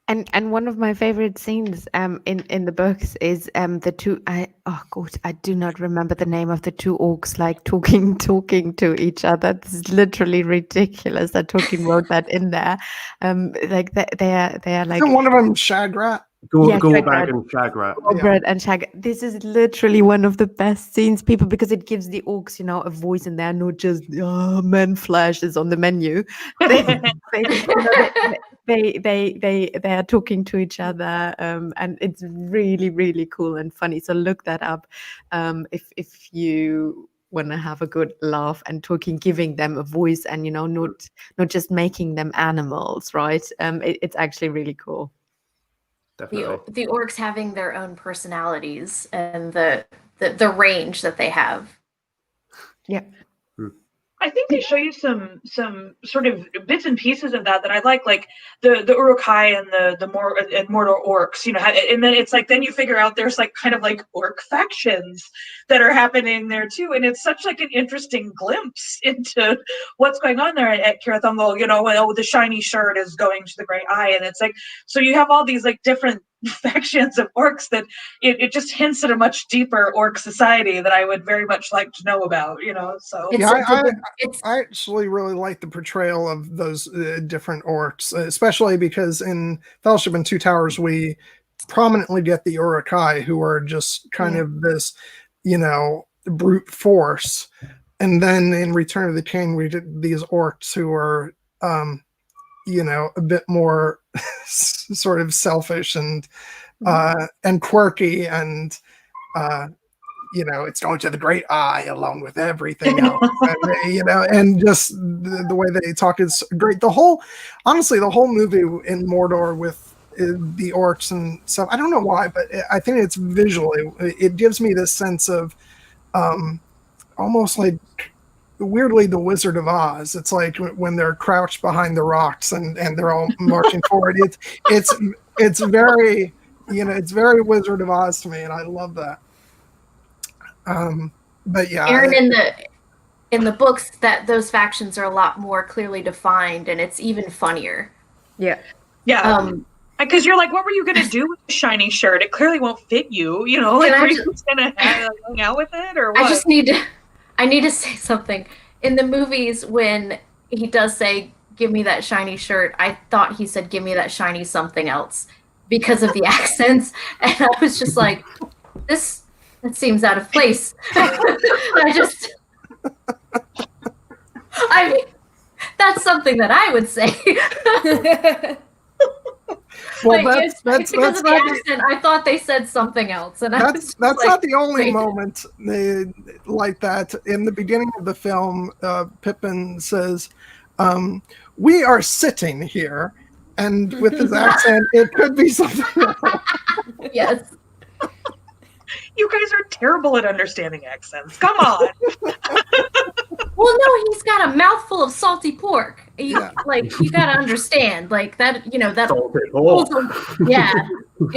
And one of my favorite scenes in the books is the two. I do not remember the name of the two orcs like talking to each other. This is literally ridiculous that Tolkien wrote that in there. Like they are like. Isn't one of them Shagrat? Gorbag and Shagrat. Gorbag and Shagrat. This is literally one of the best scenes, people, because it gives the orcs, a voice, and they're not just men flesh is on the menu. They are talking to each other, and it's really, really cool and funny. So look that up if you want to have a good laugh and giving them a voice, and not just making them animals, right? It's actually really cool. The orcs having their own personalities and the range that they have. Yeah. I think they show you some sort of bits and pieces of that I like the Uruk-hai and the Mordor orcs, and then it's like then you figure out there's like kind of like orc factions that are happening there too, and it's such like an interesting glimpse into what's going on there at Cirith Ungol. The shiny shirt is going to the Great Eye, and it's like so you have all these like different factions of orcs that it just hints at a much deeper orc society that I would very much like to know about, so I actually really like the portrayal of those different orcs, especially because in Fellowship and Two Towers we prominently get the Uruk-hai, who are just kind of this brute force, and then in Return of the King we get these orcs who are a bit more sort of selfish and quirky, and it's going to the Great Eye along with everything else, and, and just the way they talk is great. The whole movie in Mordor with the orcs and stuff, I don't know why, but I think it's visually, it gives me this sense of almost like weirdly the Wizard of Oz. It's like when they're crouched behind the rocks and they're all marching forward. It's very it's very Wizard of Oz to me, and I love that. But yeah, Erin, in the books, that those factions are a lot more clearly defined, and it's even funnier. Yeah. Because you're like, what were you going to do with the shiny shirt? It clearly won't fit you. Are you just going to hang out with it, or what? I need to say something. In the movies, when he does say, "Give me that shiny shirt," I thought he said, "Give me that shiny something else," because of the accents, and I was just like, that seems out of place. I mean, that's something that I would say. Well, that's because of the accent. I thought they said something else, and that's not the only moment like that. In the beginning of the film, Pippin says, "We are sitting here," and with his accent, it could be something else. Yes. You guys are terrible at understanding accents. Come on. Well, no, he's got a mouthful of salty pork. You gotta understand, like that. That pulls it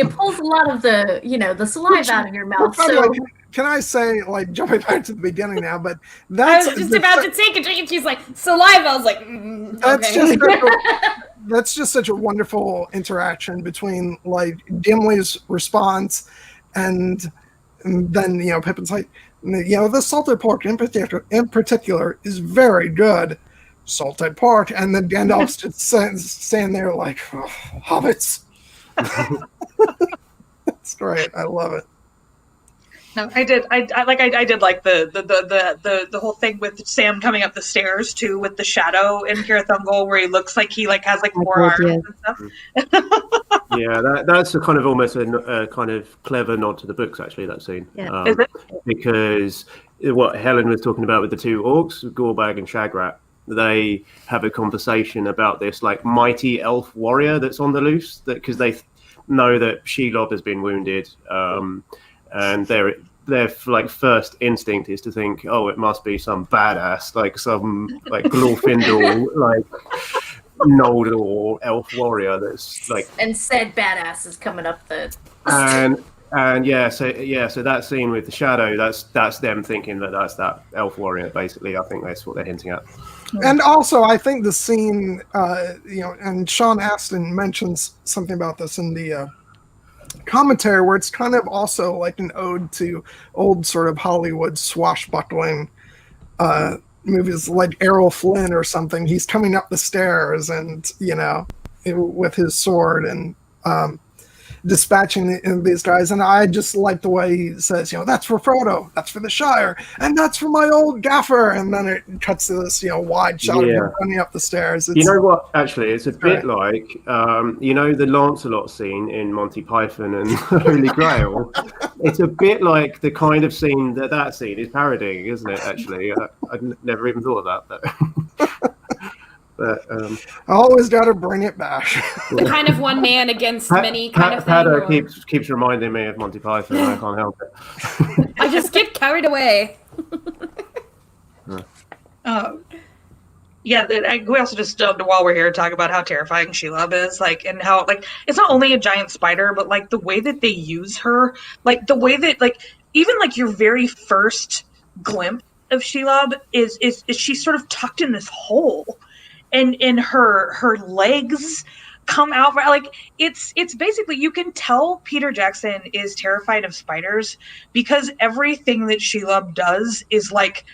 pulls a lot of the saliva out of your mouth. So, can I say, like, jumping back to the beginning now? But I was just about to take a drink, and she's like, saliva. I was like, that's just such a wonderful interaction between like Gimli's response and then Pippin's like, the salted pork in particular is very good. Salted pork, and then Gandalf's just standing there like, oh, hobbits. It's great. I love it. No, I did like the whole thing with Sam coming up the stairs too, with the shadow in Cirith Ungol, where he looks like he has like 4 arms and stuff. Yeah, that's a kind of almost a kind of clever nod to the books, actually, that scene. Yeah. Is it? Because what Helen was talking about with the 2 orcs, Gorbag and Shagrat, they have a conversation about this like mighty elf warrior that's on the loose, because they know that Shelob has been wounded, and their like first instinct is to think, oh, it must be some badass, like some like Glorfindel, like Noldor elf warrior that's like. And said badass is coming up the. And so that scene with the shadow, that's them thinking that's that elf warrior. Basically, I think that's what they're hinting at. And also, I think the scene, and Sean Astin mentions something about this in the commentary, where it's kind of also like an ode to old sort of Hollywood swashbuckling movies like Errol Flynn or something. He's coming up the stairs and, with his sword and dispatching these guys, and I just like the way he says, that's for Frodo, that's for the Shire, and that's for my old gaffer, and then it cuts to this, wide shot of him running up the stairs. You know what? Actually, it's a bit like, the Lancelot scene in Monty Python and Holy Grail. It's a bit like the kind of scene that scene is parodying, isn't it? Actually, I'd never even thought of that. But I always got to bring it back. The kind of one man against many kind of thing. Pado keeps reminding me of Monty Python. I can't help it. I just get carried away. Yeah, we also just while we're here talk about how terrifying Shelob is, like, and how like it's not only a giant spider, but like the way that they use her, like the way that like even like your very first glimpse of Shelob is she's sort of tucked in this hole, and her legs come out like it's basically you can tell Peter Jackson is terrified of spiders because everything that Shelob does is like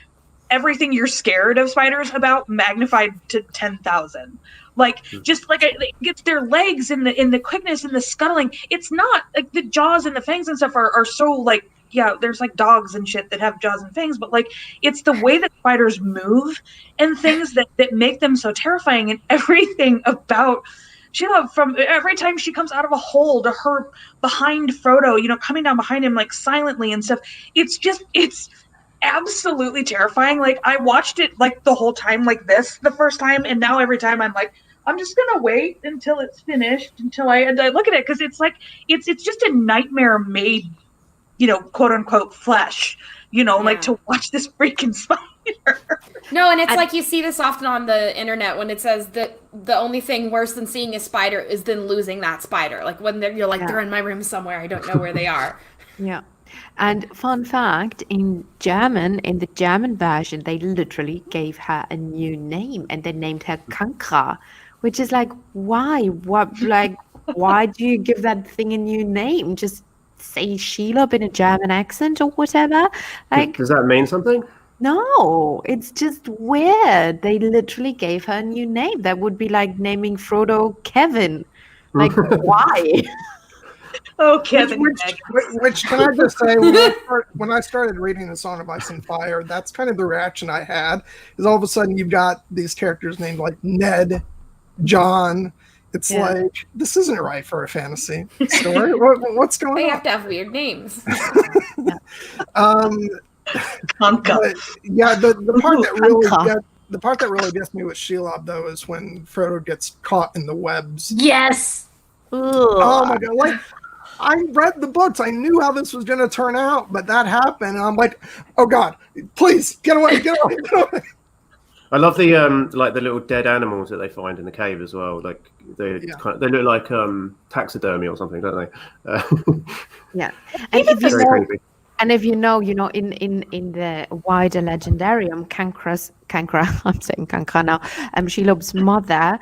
everything you're scared of spiders about magnified to 10,000. Like just like it gets their legs and the quickness and the scuttling. It's not like the jaws and the fangs and stuff are so like, yeah, there's like dogs and shit that have jaws and fangs, but like it's the way that spiders move and things that make them so terrifying, and everything about Sheila, from every time she comes out of a hole to her behind Frodo, coming down behind him like silently and stuff. It's absolutely terrifying. Like I watched it like the whole time like this the first time, and now every time I'm like, I'm just gonna wait until it's finished until I look at it, because it's like it's just a nightmare made, quote unquote flesh, like to watch this freaking spider. No, and it's like you see this often on the internet when it says that the only thing worse than seeing a spider is then losing that spider. Like when you're like, they're in my room somewhere, I don't know where they are. Yeah. And fun fact, in the German version, they literally gave her a new name, and they named her Kankra, which is like, why? Why do you give that thing a new name? Just say Shelob in a German accent or whatever. Like, does that mean something? No, it's just weird. They literally gave her a new name. That would be like naming Frodo Kevin. Like, why? Oh, Kevin. Which can I just say, when I started reading The Song of Ice and Fire, that's kind of the reaction I had. Is all of a sudden you've got these characters named like Ned, John. It's like, this isn't right for a fantasy story. What's going on? They have to have weird names. But, yeah, the part that really gets me with Shelob though is when Frodo gets caught in the webs. Yes. Ugh. Oh my god! Like, I read the books. I knew how this was going to turn out, but that happened, and I'm like, oh god, please get away, get away, get away. I love the like the little dead animals that they find in the cave as well. Like they look like taxidermy or something, don't they? Yeah, and if you know, in the wider legendarium, Cankra, I'm saying Cankra now, Shelob's mother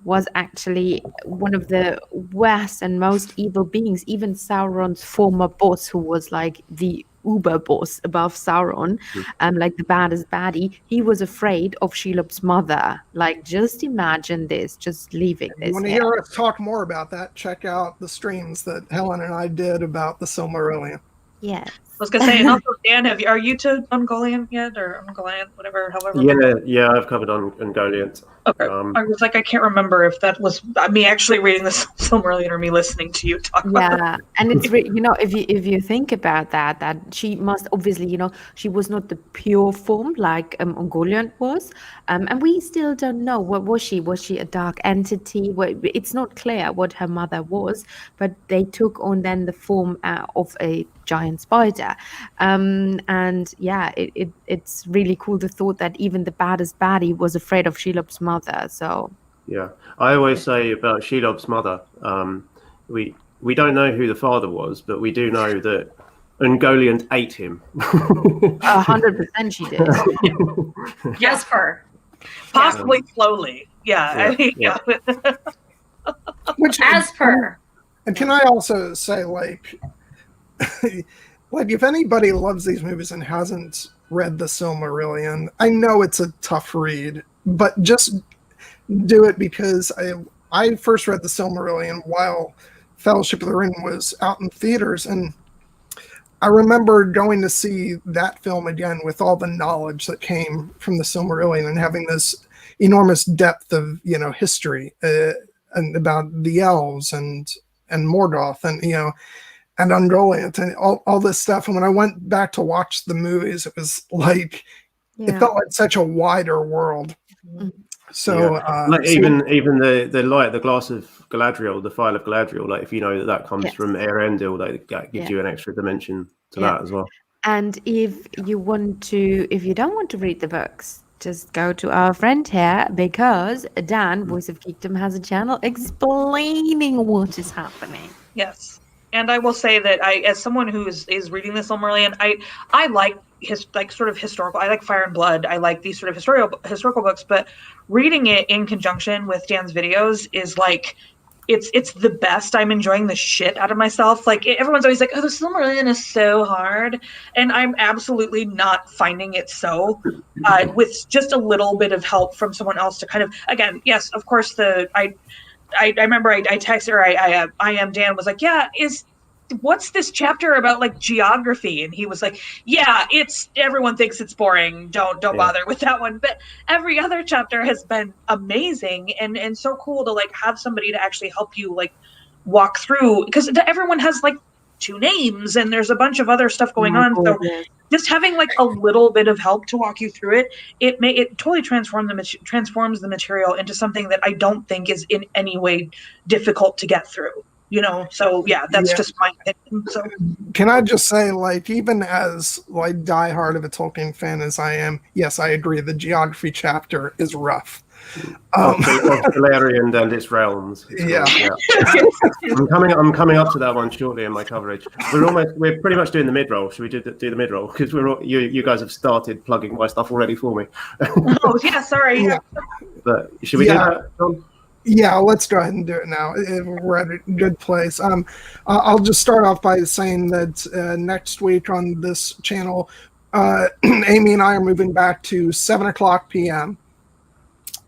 was actually one of the worst and most evil beings. Even Sauron's former boss, who was like the uber boss above Sauron, like the baddest baddie, he was afraid of Shelob's mother. Like, just imagine this, just leaving this. You want to hear us talk more about that? Check out the streams that Helen and I did about the Silmarillion. Yeah. I was gonna say, and also Dan, are you to Ungoliant yet, or Ungoliant, however? Yeah, I've covered Ungoliant. Okay. I was like, I can't remember if that was me actually reading the Silmarillion or me listening to you talk about it. Yeah, and it's if you think about that she must obviously, she was not the pure form like Ungoliant was, and we still don't know what was she. Was she a dark entity? It's not clear what her mother was, but they took on then the form of a giant spider, and yeah, it's really cool the thought that even the baddest baddie was afraid of Shelob's mother. So yeah, I always say about Shelob's mother, we don't know who the father was, but we do know that Ungoliant ate him. 100% she did. Yes, her possibly slowly. Yeah. Which, as per. And can I also say, like if anybody loves these movies and hasn't read the Silmarillion, I know it's a tough read, but just do it, because I first read the Silmarillion while Fellowship of the Ring was out in theaters, and I remember going to see that film again with all the knowledge that came from the Silmarillion and having this enormous depth of history and about the elves and Morgoth and and Ungoliant and all this stuff. And when I went back to watch the movies, it was like it felt like such a wider world. So even the light, the glass of Galadriel, the file of Galadriel, like if you know that comes from Eärendil, that gives you an extra dimension to that as well. And if you don't want to read the books, just go to our friend here because Dan, Voice of Geekdom, has a channel explaining what is happening. Yes. And I will say that as someone who is reading this Silmarillion, I like sort of historical. I like Fire and Blood. I like these sort of historical books, but reading it in conjunction with Dan's videos is like, it's the best. I'm enjoying the shit out of myself. Like everyone's always like, "Oh, the Silmarillion is so hard," and I'm absolutely not finding it so. With just a little bit of help from someone else to kind of, again, yes, of course. I remember I texted her. I am Dan was like, yeah, what's this chapter about, like geography? And he was like, yeah, everyone thinks it's boring. Don't bother with that one. But every other chapter has been amazing and so cool to like have somebody to actually help you like walk through, because everyone has like 2 names and there's a bunch of other stuff going on. So just having like a little bit of help to walk you through it totally transforms the material into something that I don't think is in any way difficult to get through. So yeah, that's just my opinion. So can I just say, like, even as like diehard of a Tolkien fan as I am, yes, I agree. The geography chapter is rough. Galarian and its realms. I'm coming up to that one shortly in my coverage. We're pretty much doing the mid roll. Should we do the mid roll? Because you guys have started plugging my stuff already for me. Oh yeah, sorry. Yeah. But should we do that, John? Yeah, let's go ahead and do it now. We're at a good place. I'll just start off by saying that next week on this channel, Amy and I are moving back to 7:00 p.m.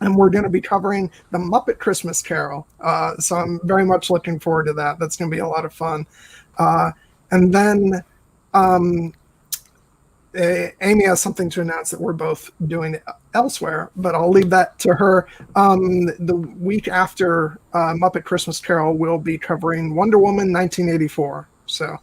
and we're going to be covering the Muppet Christmas Carol. So I'm very much looking forward to that. That's going to be a lot of fun. And then Amy has something to announce that we're both doing elsewhere, but I'll leave that to her. The week after Muppet Christmas Carol, we'll be covering Wonder Woman 1984. So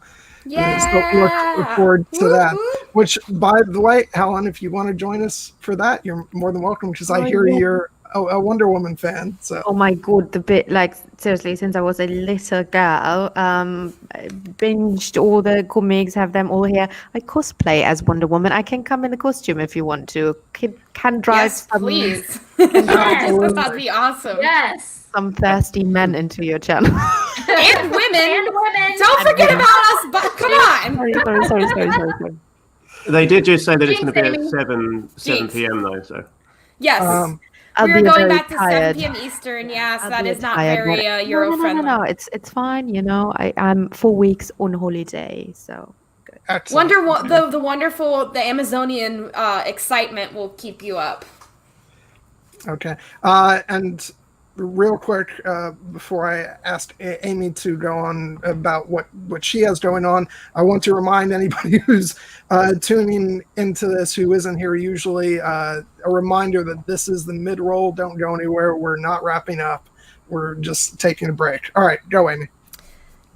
look forward to that. Which, by the way, Helen, if you want to join us for that, you're more than welcome, because I hear you're a Wonder Woman fan. So. Oh my god, the bit, like, seriously, since I was a little girl, I binged all the comics, have them all here. I cosplay as Wonder Woman. I can come in the costume if you want to. Can drive please. Yes, that'd be awesome. Yes. Some thirsty men into your channel. And women. Don't forget about us, but come on. Sorry. They did just say that it's going to be at 7 p.m. though. So yes. We're going back to 7 p.m. Eastern. Yes, that is not very Euro-friendly. No. It's fine. I'm 4 weeks on holiday, so good. Excellent. The wonderful, the Amazonian excitement will keep you up. Okay. And real quick, before I asked Amy to go on about what she has going on, I want to remind anybody who's tuning into this who isn't here usually, a reminder that this is the mid-roll. Don't go anywhere. We're not wrapping up. We're just taking a break. All right, go, Amy.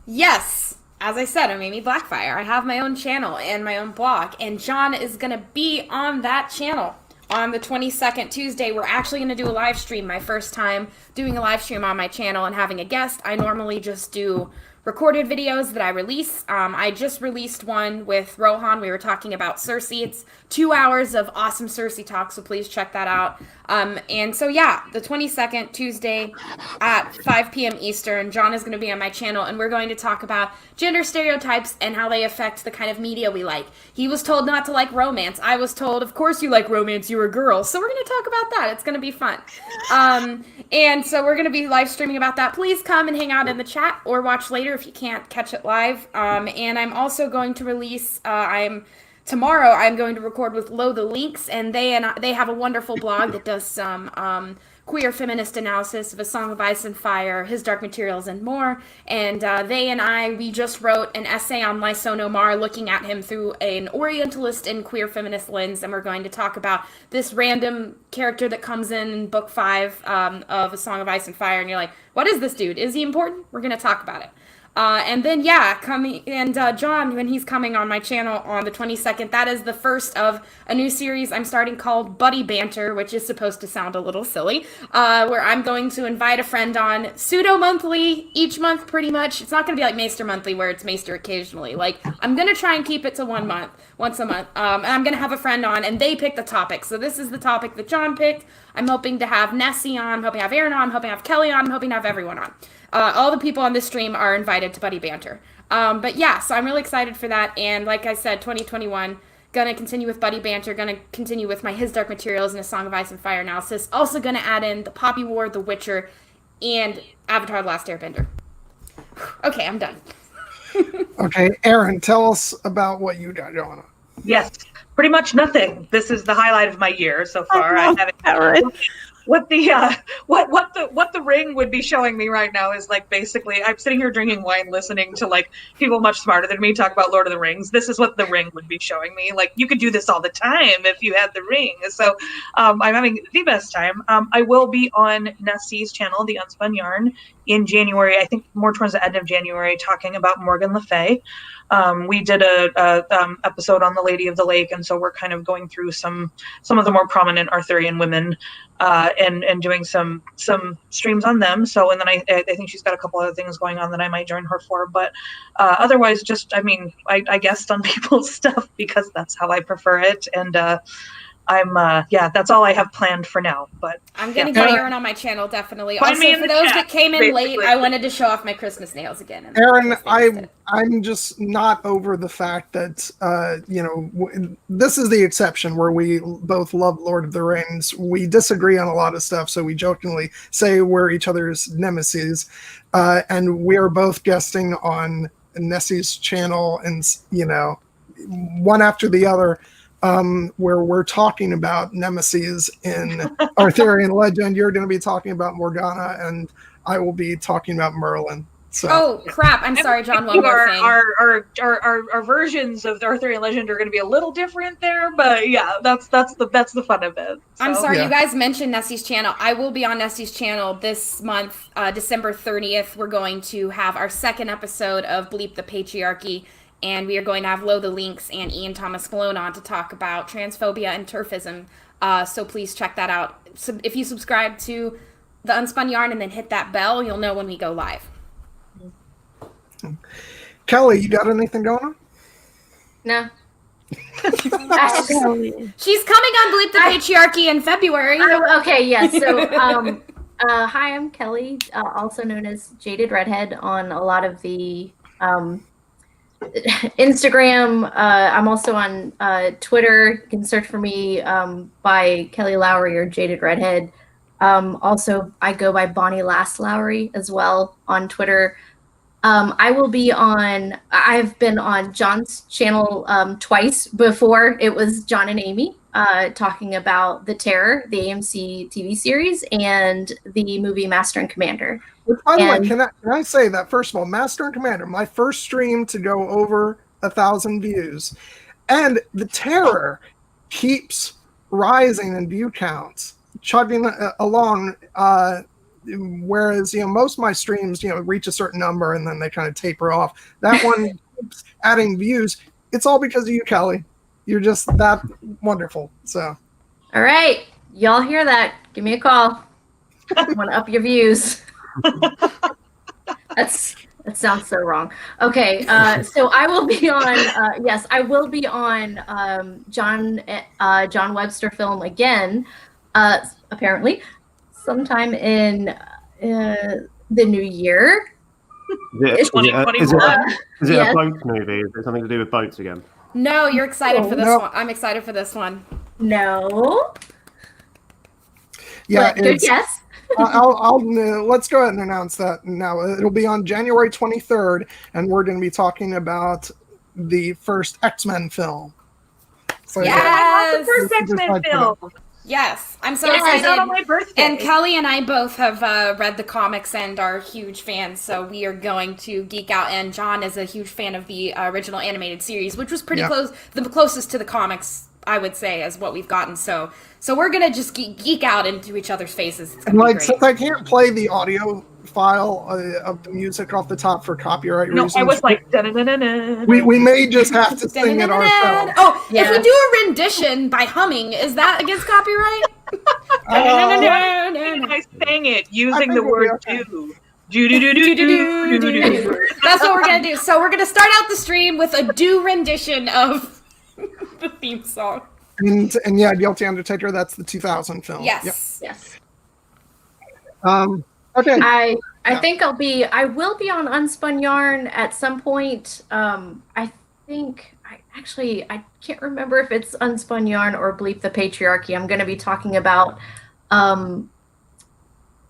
Yes. As I said, I'm Amy Blackfire. I have my own channel and my own blog, and John is going to be on that channel. On the 22nd, Tuesday, we're actually going to do a live stream. My first time doing a live stream on my channel and having a guest. I normally just do recorded videos that I release. I just released one with Rohan. We were talking about Cersei. It's 2 hours of awesome Cersei talk, so please check that out. And so, yeah, the 22nd, Tuesday at 5 p.m. Eastern, John is going to be on my channel, and we're going to talk about gender stereotypes and how they affect the kind of media we like. He was told not to like romance. I was told, of course you like romance, you're a girl. So we're going to talk about that. It's going to be fun. And so we're going to be live streaming about that. Please come and hang out in the chat or watch later if you can't catch it live. And I'm also going to release, tomorrow I'm going to record with Lo the Lynx, and they have a wonderful blog that does some queer feminist analysis of A Song of Ice and Fire, His Dark Materials, and more. And we just wrote an essay on Lyson Omar, looking at him through an Orientalist and queer feminist lens, and we're going to talk about this random character that comes in book 5 of A Song of Ice and Fire, and you're like, what is this dude? Is he important? We're going to talk about it. And then, John, when he's coming on my channel on the 22nd, that is the first of a new series I'm starting called Buddy Banter, which is supposed to sound a little silly, where I'm going to invite a friend on pseudo-monthly, each month pretty much. It's not going to be like Maester Monthly, where it's Maester occasionally. Like, I'm going to try and keep it to once a month. And I'm going to have a friend on, and they pick the topic. So this is the topic that John picked. I'm hoping to have Nessie on, I'm hoping to have Erin on, I'm hoping to have Kelly on, I'm hoping to have everyone on. All the people on this stream are invited to Buddy Banter. But yeah, so I'm really excited for that. And like I said, 2021, gonna continue with Buddy Banter, gonna continue with my His Dark Materials and A Song of Ice and Fire analysis. Also gonna add in the Poppy War, The Witcher, and Avatar: The Last Airbender. Okay, I'm done. Okay, Erin, tell us about what you got going on. Yes, pretty much nothing. This is the highlight of my year so far. I haven't. What the ring would be showing me right now is like basically I'm sitting here drinking wine, listening to like people much smarter than me talk about Lord of the Rings. This is what the ring would be showing me. Like you could do this all the time if you had the ring. So I'm having the best time. I will be on Nessie's channel, The Unspun Yarn, in January. I think more towards the end of January, talking about Morgan Le Fay. We did a episode on the Lady of the Lake, and so we're kind of going through some of the more prominent Arthurian women and doing some streams on them. So, and then I think she's got a couple other things going on that I might join her for. But otherwise, just I guessed on people's stuff because that's how I prefer it, and that's all I have planned for now. But I'm gonna get Erin on my channel definitely. Also, for those that came in late, I wanted to show off my Christmas nails again. Erin, I'm just not over the fact that this is the exception where we both love Lord of the Rings. We disagree on a lot of stuff, so we jokingly say we're each other's nemesis, and we are both guesting on Nessie's channel, and one after the other. Where we're talking about nemesis in Arthurian legend. You're going to be talking about Morgana, and I will be talking about Merlin. So. Oh crap! I'm sorry, John. One more thing. Our versions of the Arthurian legend are going to be a little different there, but yeah, that's the fun of it. So. I'm sorry, you guys mentioned Nessie's channel. I will be on Nessie's channel this month, December 30th. We're going to have our second episode of Bleep the Patriarchy. And we are going to have Lo the Lynx and Ian Thomas Malone on to talk about transphobia and turfism. So please check that out. So if you subscribe to The Unspun Yarn and then hit that bell, you'll know when we go live. Kelly, you got anything going on? No. She's coming on Bleep the Patriarchy in February. Okay, yes. Yeah, so, hi, I'm Kelly, also known as jdedredhed on a lot of the... Instagram. I'm also on Twitter. You can search for me by Kelly Lowry or Jaded Redhead. Also, I go by Bonnie Last Lowry as well on Twitter. I've been on John's channel twice before. It was John and Amy talking about The Terror, the AMC TV series, and the movie Master and Commander. By the way, can I say that, first of all, Master and Commander, my first stream to go over 1,000 views, and The Terror keeps rising in view counts, chugging along, whereas, most of my streams, reach a certain number and then they kind of taper off. That one keeps adding views. It's all because of you, Kelly. You're just that wonderful. So, all right, y'all hear that? Give me a call. I want to up your views. That sounds so wrong. Okay, so I will be on. Yes, I will be on John Webster film again. Apparently, sometime in the new year. Is it yes. a boat movie? Is it something to do with boats again? No, you're excited for this one. I'm excited for this one. No. Yeah, good guess. Let's go ahead and announce that now. It'll be on January 23rd, and we're going to be talking about the first X-Men film. So, yes! The first X-Men film! Yes, I'm so excited. On my birthday. And Kelly and I both have read the comics and are huge fans, so we are going to geek out. And John is a huge fan of the original animated series, which was pretty close, the closest to the comics I would say, as what we've gotten. So we're gonna just geek out into each other's faces. It's And gonna be like, great. since I can't play the audio file of the music off the top for copyright reasons, I was like, da-na-na-na-na. we may just have to sing it ourselves. Oh, Yeah. if we do a rendition by humming, is that against copyright? I sang it using the word do. Do. That's what we're gonna do. So we're gonna start out the stream with a do rendition of the theme song. And yeah, Guilty Undertaker, that's the 2000 film. Yes. Yes. Yep. Okay. I think I will be on Unspun Yarn at some point. I can't remember if it's Unspun Yarn or Bleep the Patriarchy. I'm going to be talking about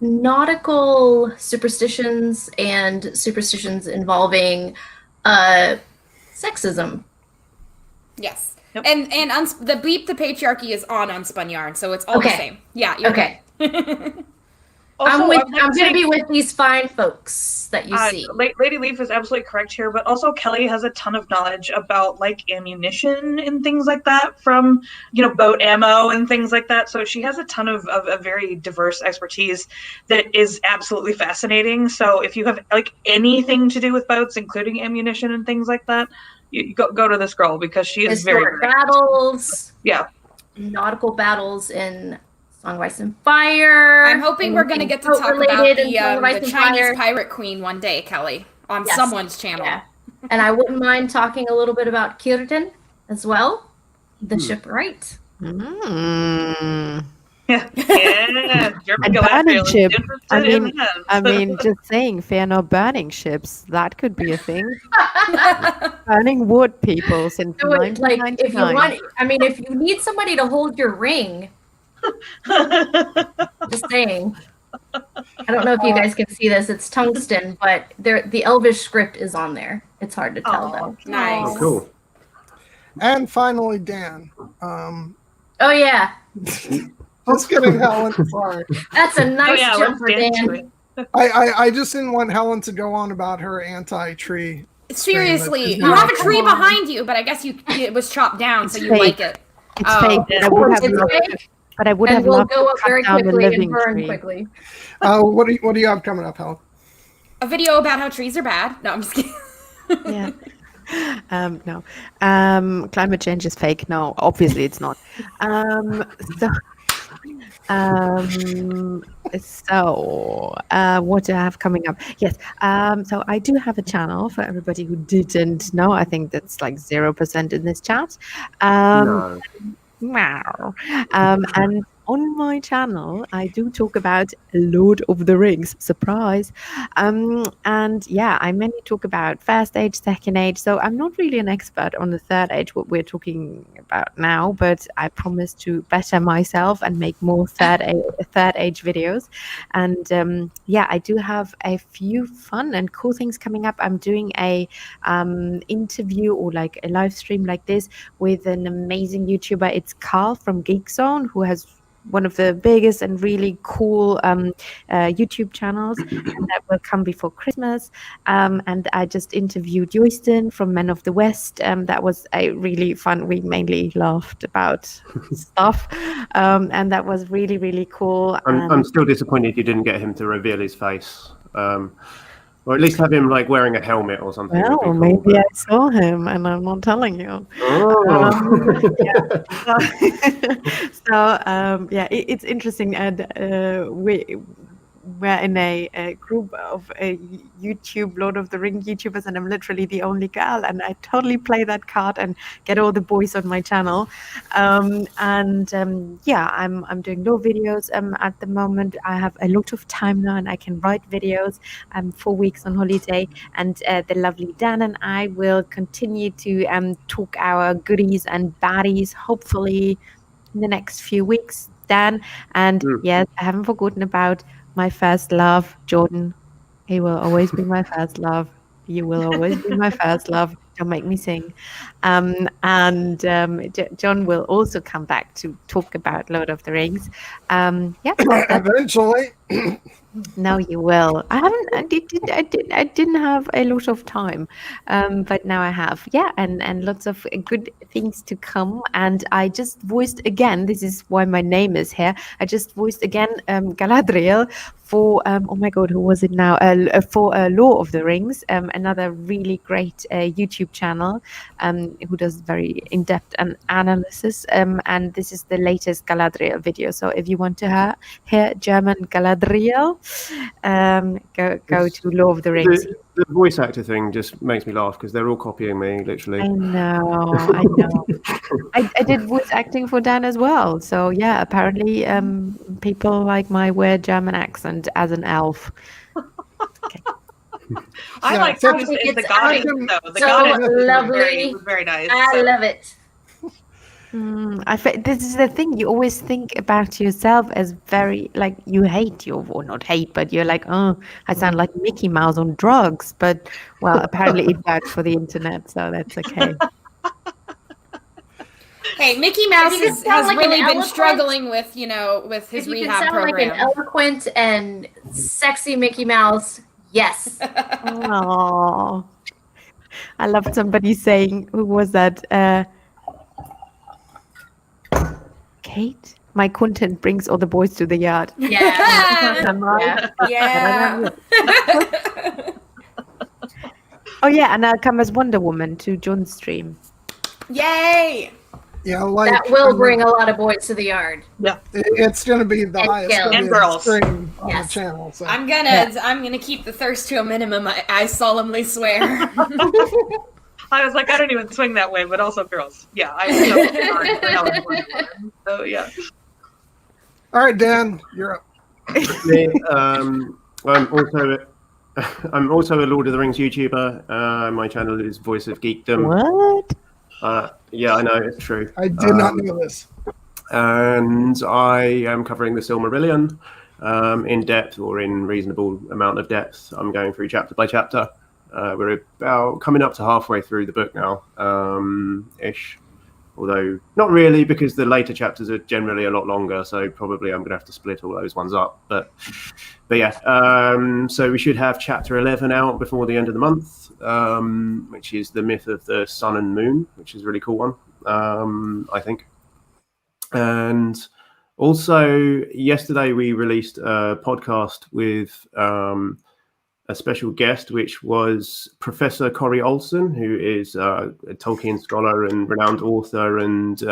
nautical superstitions and superstitions involving sexism. Yes. Yep. And the Bleep the Patriarchy is on Unspun Yarn, so it's all the same. Yeah. You're Okay. right. Also, I'm going to be with these fine folks that you see. Lady Leaf is absolutely correct here, but also Kelly has a ton of knowledge about like ammunition and things like that from, boat ammo and things like that. So she has a ton of very diverse expertise that is absolutely fascinating. So if you have like anything to do with boats, including ammunition and things like that, you go to this girl because she is Historic very battles. Yeah. Nautical battles in Song of Ice and Fire. I'm hoping we're going to get to talk about the Chinese pirate queen one day, Kelly, on someone's channel. Yeah. And I wouldn't mind talking a little bit about Kirtan as well, the shipwright. Yeah. And burning ship. I mean, just saying, fear no burning ships. That could be a thing. Burning wood, people, since So it's like, if you 1999. if you need somebody to hold your ring, just saying. I don't know if you guys can see this. It's tungsten, but the Elvish script is on there. It's hard to tell, though. Nice. Oh, cool. And finally, Dan. Oh, yeah. Just kidding, Helen. Sorry. That's a nice jump for Dan. I just didn't want Helen to go on about her anti-tree. Seriously, you have a tree behind you, but I guess it was chopped down, so you like it. It's fake. But I would have loved go to up cut very down the quickly and living burn tree. quickly. What do you have coming up, Helen? A video about how trees are bad. No, I'm just kidding. Yeah. No. Climate change is fake. No, obviously it's not. So what do I have coming up? Yes. So I do have a channel for everybody who didn't know. I think that's like 0% in this chat. No. Wow. And on my channel, I do talk about Lord of the Rings. Surprise. And yeah, I mainly talk about first age, second age. So I'm not really an expert on the third age, what we're talking about now, but I promise to better myself and make more third age videos. And yeah, I do have a few fun and cool things coming up. I'm doing a interview or like a live stream like this with an amazing YouTuber. It's Carl from Geekzone, who has one of the biggest and really cool YouTube channels, and that will come before Christmas. And I just interviewed Joysten from Men of the West. That was a really fun. We mainly laughed about stuff, and that was really, really cool. I'm still disappointed you didn't get him to reveal his face. Or at least have him like wearing a helmet or something. Well, cool, maybe I saw him and I'm not telling you. Oh. Yeah, it's interesting, and we're in a group of YouTube Lord of the Ring YouTubers, and I'm literally the only girl, and I totally play that card and get all the boys on my channel. Yeah, I'm doing no videos at the moment. I have a lot of time now, and I can write videos. I'm 4 weeks on holiday, and the lovely Dan and I will continue to talk our goodies and baddies, hopefully in the next few weeks, Dan. And yes, I haven't forgotten about my first love, Jordan. He will always be my first love. You will always be my first love. Don't make me sing. John will also come back to talk about Lord of the Rings. Yeah. Eventually. Now you will. I didn't have a lot of time, but now I have. Yeah, and lots of good things to come. And I just voiced again. This is why my name is here. I just voiced again Galadriel for oh my god, who was it now? For Lord of the Rings, another really great YouTube channel, who does very in-depth analysis. And this is the latest Galadriel video. So if you want to hear German Galadriel, go to Lord of the Rings. The voice actor thing just makes me laugh because they're all copying me, literally. I know. I did voice acting for Dan as well. So yeah, apparently people like my weird German accent as an elf. Okay. I Yeah, like so how the it's goddess, though. The so goddess lovely. was very nice. I love it. This is the thing. You always think about yourself as very like you hate your, or not hate, but you're like, oh, I sound like Mickey Mouse on drugs. But well, apparently it works for the internet, so that's okay. Hey, Mickey Mouse If you has could sound like an really been eloquent- struggling with, with his If you can rehab sound program. like an eloquent and sexy Mickey Mouse, yes. Oh, I loved somebody saying, who was that? Kate, my content brings all the boys to the yard. Yeah. Am I right? Yeah. Oh yeah, and I'll come as Wonder Woman to John's stream. Yay! Yeah, like That will bring a lot of boys to the yard. it's going to be the And highest girls. And girls. stream on Yes. the channel. So. I'm gonna keep the thirst to a minimum. I solemnly swear. I was like, I don't even swing that way, but also girls. Yeah, I know. So yeah. All right, Dan, you're up. I'm also a Lord of the Rings YouTuber. My channel is Voice of Geekdom. What? Yeah, I know, it's true. I did not know this. And I am covering the Silmarillion in depth, or in reasonable amount of depth. I'm going through chapter by chapter. We're about coming up to halfway through the book now, ish. Although not really, because the later chapters are generally a lot longer, so probably I'm going to have to split all those ones up. But yeah, so we should have chapter 11 out before the end of the month, which is the myth of the sun and moon, which is a really cool one, I think. And also, yesterday we released a podcast with a special guest, which was Professor Corey Olsen, who is a Tolkien scholar and renowned author and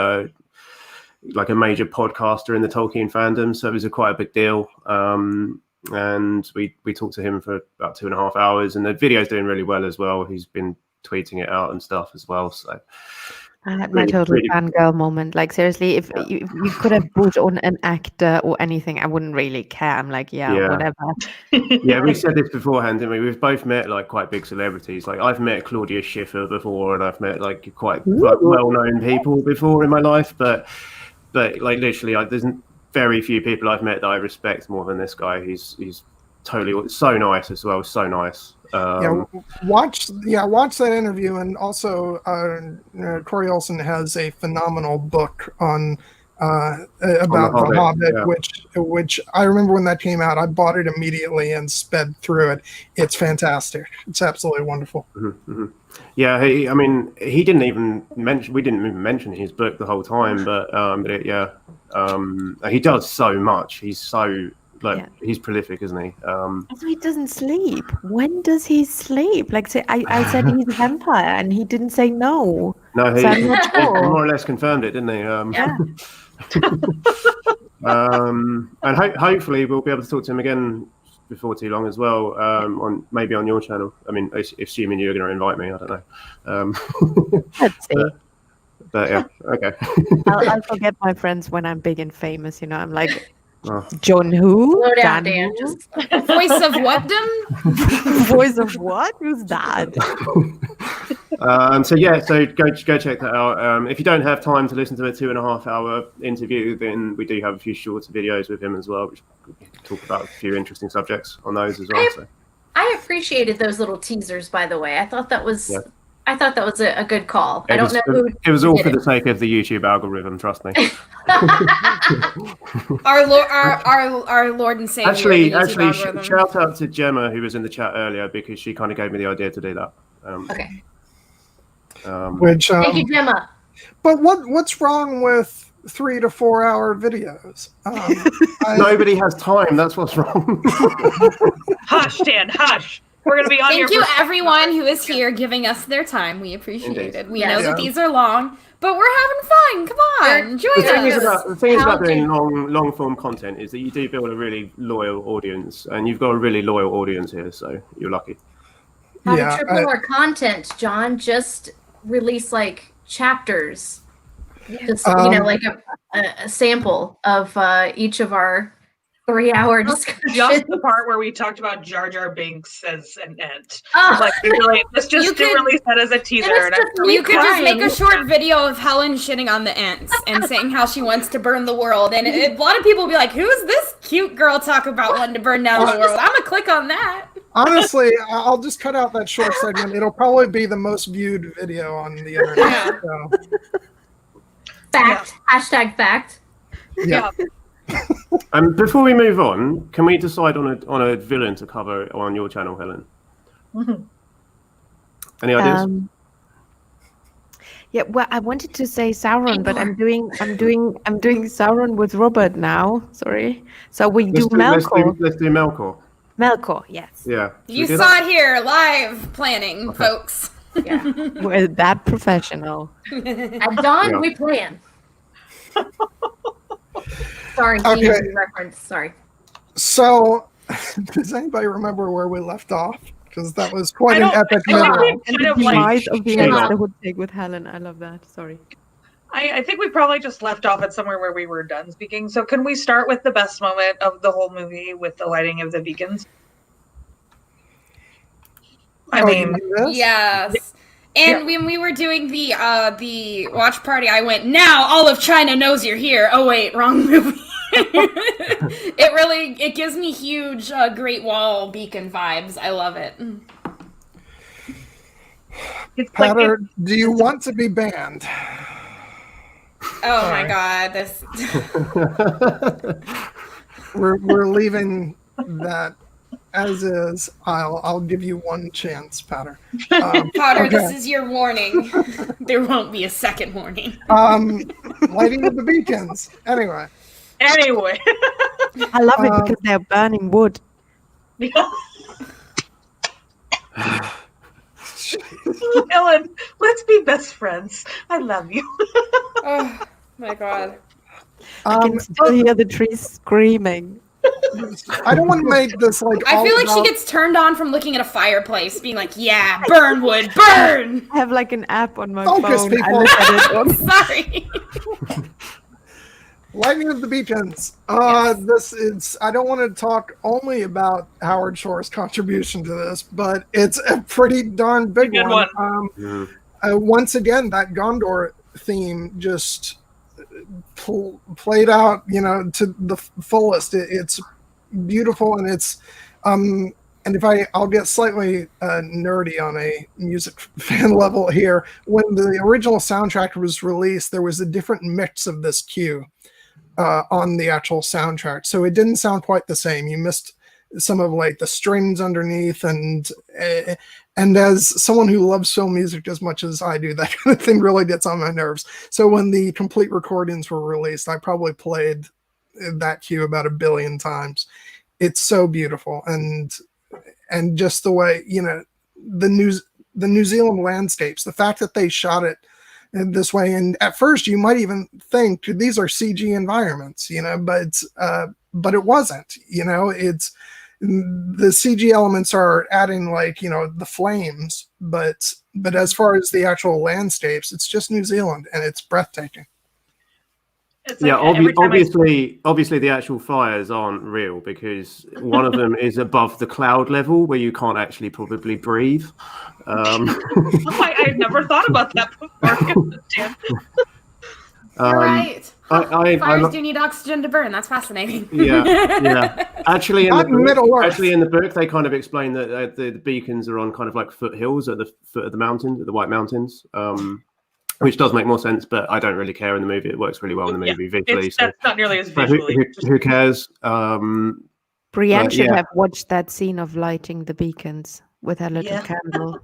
like a major podcaster in the Tolkien fandom. So it was quite a big deal. And we talked to him for about 2.5 hours, and the video's doing really well as well. He's been tweeting it out and stuff as well. So I had my total fangirl moment. Like seriously, if you could have brought on an actor or anything, I wouldn't really care. I'm like, yeah. Whatever. Yeah, we said this beforehand, didn't we? We've both met like quite big celebrities. Like I've met Claudia Schiffer before, and I've met like quite well-known people before in my life. But like literally, there's very few people I've met that I respect more than this guy. He's totally so nice as well. So nice. Watch that interview, and also Corey Olsen has a phenomenal book on about the Hobbit, which I remember when that came out, I bought it immediately and sped through it. It's fantastic. It's absolutely wonderful. Mm-hmm. Yeah, he didn't even mention. We didn't even mention his book the whole time, but he does so much. He's so. He's prolific, isn't he? So he doesn't sleep. When does he sleep? Like, say, I said he's a vampire, and he didn't say no. No, he sure. more or less confirmed it, didn't he? Yeah. And hopefully we'll be able to talk to him again before too long as well. Maybe on your channel. I mean, assuming you're going to invite me, I don't know. Let's see. But yeah, okay. I'll forget my friends when I'm big and famous. I'm like. John who? Slow down, Dan. Just... Voice of what? Voice of what? Who's that? So go check that out. If you don't have time to listen to a 2.5 hour interview, then we do have a few shorter videos with him as well, which we can talk about a few interesting subjects on those as well. I appreciated those little teasers, by the way. I thought that was I thought that was a good call. I don't know who. It was all did for it. the sake of the YouTube algorithm. Trust me. Our Lord and Savior. Actually, the YouTube algorithm. shout out to Gemma who was in the chat earlier because she kind of gave me the idea to do that. Okay. Which Thank you, Gemma. but what's wrong with 3 to 4 hour videos? Nobody has time. That's what's wrong. Hush, Dan, hush. We're going to be on Thank your you, everyone who is here giving us their time. We appreciate Indeed. it. We Yes. know that Yeah. these are long, but we're having fun. Come on, enjoy The thing this. is How about doing long form content is that you do build a really loyal audience, and you've got a really loyal audience here, so you're lucky. How Yeah, to triple our content, John? Just release like chapters. Just like a sample of each of our 3-hour discussions. just the part where we talked about Jar Jar Binks as an ent. Oh. Like, really, let's You just could- release that as a teaser. it's And just I'm me You could just make a crying. short video of Helen shitting on the ants and saying how she wants to burn the world. And a lot of people will be like, who's this cute girl talk about wanting to burn down the world? I'm going to click on that. honestly, I'll just cut out that short segment. It'll probably be the most viewed video on the internet. Yeah. So, Fact. Hashtag fact. yeah. Before we move on, can we decide on a villain to cover on your channel, Helen? Mhm. Any ideas? Yeah, well, I wanted to say Sauron, but I'm doing Sauron with Robert now. Sorry. So we do Melkor. Let's do Melkor. Melkor, yes. Yeah. Should You we do saw that? it here, live planning, folks. Yeah. We're that professional. At dawn, Yeah. we plan. Sorry, Okay. D&D reference. Sorry. So, does anybody remember where we left off? Because that was quite I an don't- epic I don't middle. think- And kind the of like- demise of the Sheila. ants that would take with Helen. I love that. Sorry. I think we probably just left off at somewhere where we were done speaking. So can we start with the best moment of the whole movie with the lighting of the beacons? I Oh, mean, you mean this? Yes. And when we were doing the watch party, I went, now all of China knows you're here. Oh wait, wrong movie. It gives me huge Great Wall beacon vibes. I love it. it's like Patter, do you want to be banned? Oh my god, this We're leaving that as is. I'll give you one chance, Patter. Potter, Okay. this is your warning. There won't be a second warning. Lighting of the beacons. Anyway, anyway. I love it because they're burning wood. Helen, let's be best friends. I love you. Oh my god. I can still hear the trees screaming. I don't want to make this like. I all feel like she about- gets turned on from looking at a fireplace, being like, yeah, burn wood, burn! I have like an app on my Focus, phone. I people. look at it on Sorry. Lighting of the beacons. Yes. This is. I don't want to talk only about Howard Shore's contribution to this, but it's a pretty darn big Good one. one. Once again, that Gondor theme just played out, to the fullest. It's beautiful, and it's. And if I'll get slightly nerdy on a music fan level here. When the original soundtrack was released, there was a different mix of this cue. On the actual soundtrack, so it didn't sound quite the same. You missed some of like the strings underneath, and as someone who loves film music as much as I do, that kind of thing really gets on my nerves. So when the complete recordings were released, I probably played that cue about 1 billion times. It's so beautiful, and just the way the New Zealand landscapes, the fact that they shot it this way, and at first you might even think these are CG environments, but it wasn't. It's the CG elements are adding the flames, but as far as the actual landscapes, it's just New Zealand, and it's breathtaking. It's like Yeah, every time obviously the actual fires aren't real because one of them is above the cloud level where you can't actually probably breathe. I never thought about that before. You're right. Fires do need oxygen to burn. That's fascinating. Yeah. Actually, in the book, they kind of explain that the beacons are on kind of like foothills at the foot of the mountains, at the White Mountains, which does make more sense. But I don't really care in the movie. It works really well in the movie visually. That's not nearly as visually. Who cares? Brienne should have watched that scene of lighting the beacons with her little candle.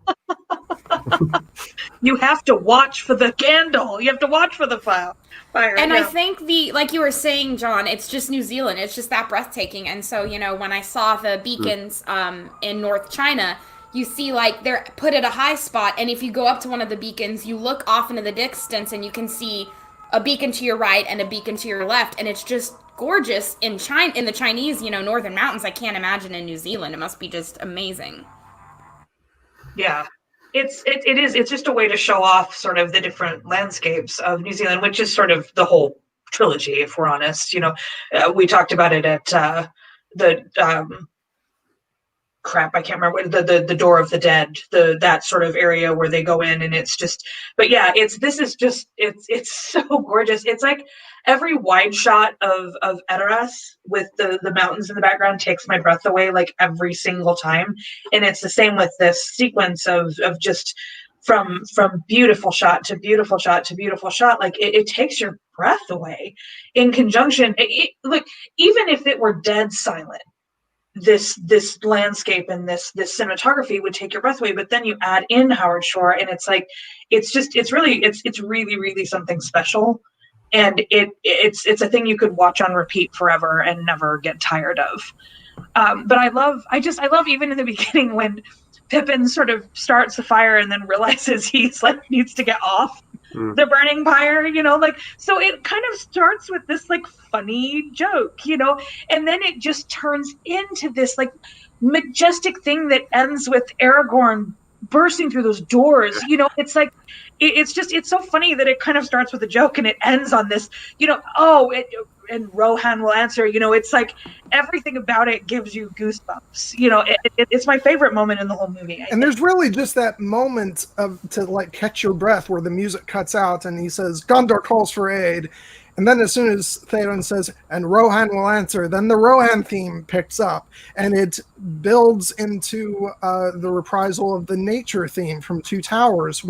You have to watch for the candle. You have to watch for the fire. And I think like you were saying, John, it's just New Zealand. It's just that breathtaking. And so, when I saw the beacons in North China, you see like they're put at a high spot. And if you go up to one of the beacons, you look off into the distance and you can see a beacon to your right and a beacon to your left. And it's just gorgeous in the Chinese, northern mountains. I can't imagine in New Zealand. It must be just amazing. Yeah. It's just a way to show off sort of the different landscapes of New Zealand, which is sort of the whole trilogy, if we're honest. We talked about it at the I can't remember the Door of the Dead, that sort of area where they go in, and it's just. But yeah, it's so gorgeous. It's like every wide shot of Edoras with the mountains in the background takes my breath away, like every single time. And it's the same with this sequence of just from beautiful shot to beautiful shot to beautiful shot. Like it takes your breath away. In conjunction, like even if it were dead silent, this landscape and this cinematography would take your breath away. But then you add in Howard Shore, and it's like it's really really something special. And it's a thing you could watch on repeat forever and never get tired of. But I love even in the beginning when Pippin sort of starts the fire and then realizes he's like needs to get off the burning pyre, so it kind of starts with this like funny joke, and then it just turns into this like majestic thing that ends with Aragorn bursting through those doors. It's like it's so funny that it kind of starts with a joke and it ends on this, and Rohan will answer. It's like everything about it gives you goosebumps. It's my favorite moment in the whole movie. And there's really just that moment to like catch your breath where the music cuts out and he says, "Gondor calls for aid." And then as soon as Theoden says, "and Rohan will answer," then the Rohan theme picks up and it builds into the reprisal of the nature theme from Two Towers,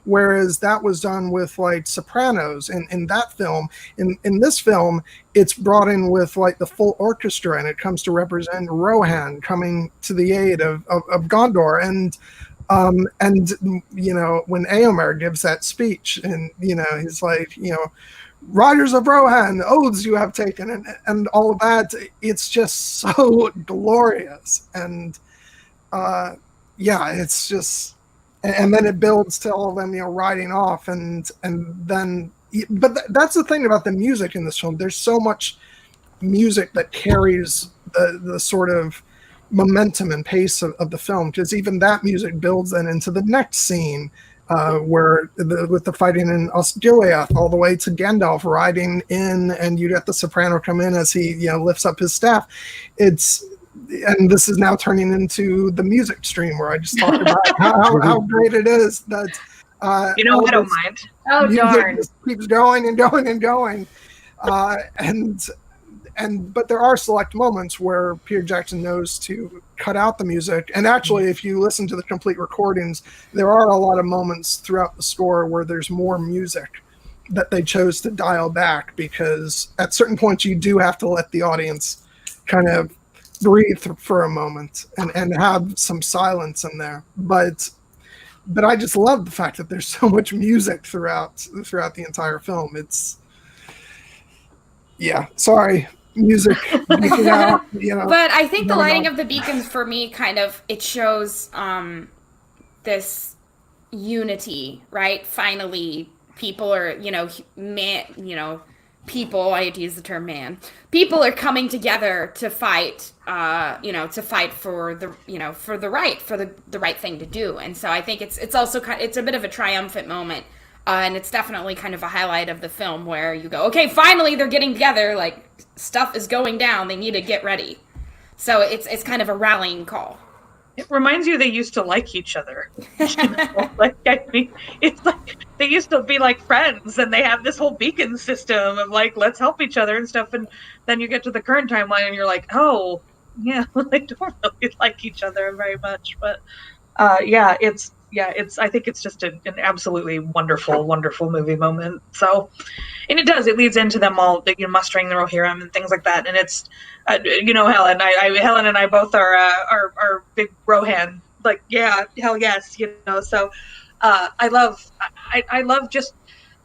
whereas that was done with like sopranos in that film. In this film, it's brought in with like the full orchestra, and it comes to represent Rohan coming to the aid of Gondor. And when Éomer gives that speech, and he's like, "Riders of Rohan, oaths you have taken," and all of that, it's just so glorious. And it's just, and then it builds to all of them, riding off, and then, but that's the thing about the music in this film. There's so much music that carries the sort of momentum and pace of the film, because even that music builds then into the next scene. Where with the fighting in Osgiliath, all the way to Gandalf riding in, and you get the soprano come in as he lifts up his staff. And this is now turning into the music stream where I just talked about how great it is that I don't mind. Oh darn! Just keeps going and going and going, but there are select moments where Peter Jackson knows to cut out the music. And actually, if you listen to the complete recordings, there are a lot of moments throughout the score where there's more music that they chose to dial back, because at certain points you do have to let the audience kind of breathe for a moment and have some silence in there. But I just love the fact that there's so much music throughout the entire film. It's, sorry. Music out, But I think the lighting of the beacons for me kind of, it shows this unity, right? Finally, people are, people, I hate to use the term man, people are coming together to fight, to fight for the right thing to do. And so I think it's also it's a bit of a triumphant moment. And it's definitely kind of a highlight of the film where you go, okay, finally they're getting together, like stuff is going down, they need to get ready. So it's kind of a rallying call. It reminds you they used to like each other. Like, I mean, it's like they used to be like friends, and they have this whole beacon system of like, let's help each other and stuff. And then you get to the current timeline, and you're like, oh, yeah, they don't really like each other very much. But it's I think it's just an absolutely wonderful movie moment. So, and it leads into them all, mustering the Rohirrim and things like that. And it's Helen and I both are big Rohan, like, yeah, hell yes, so I love just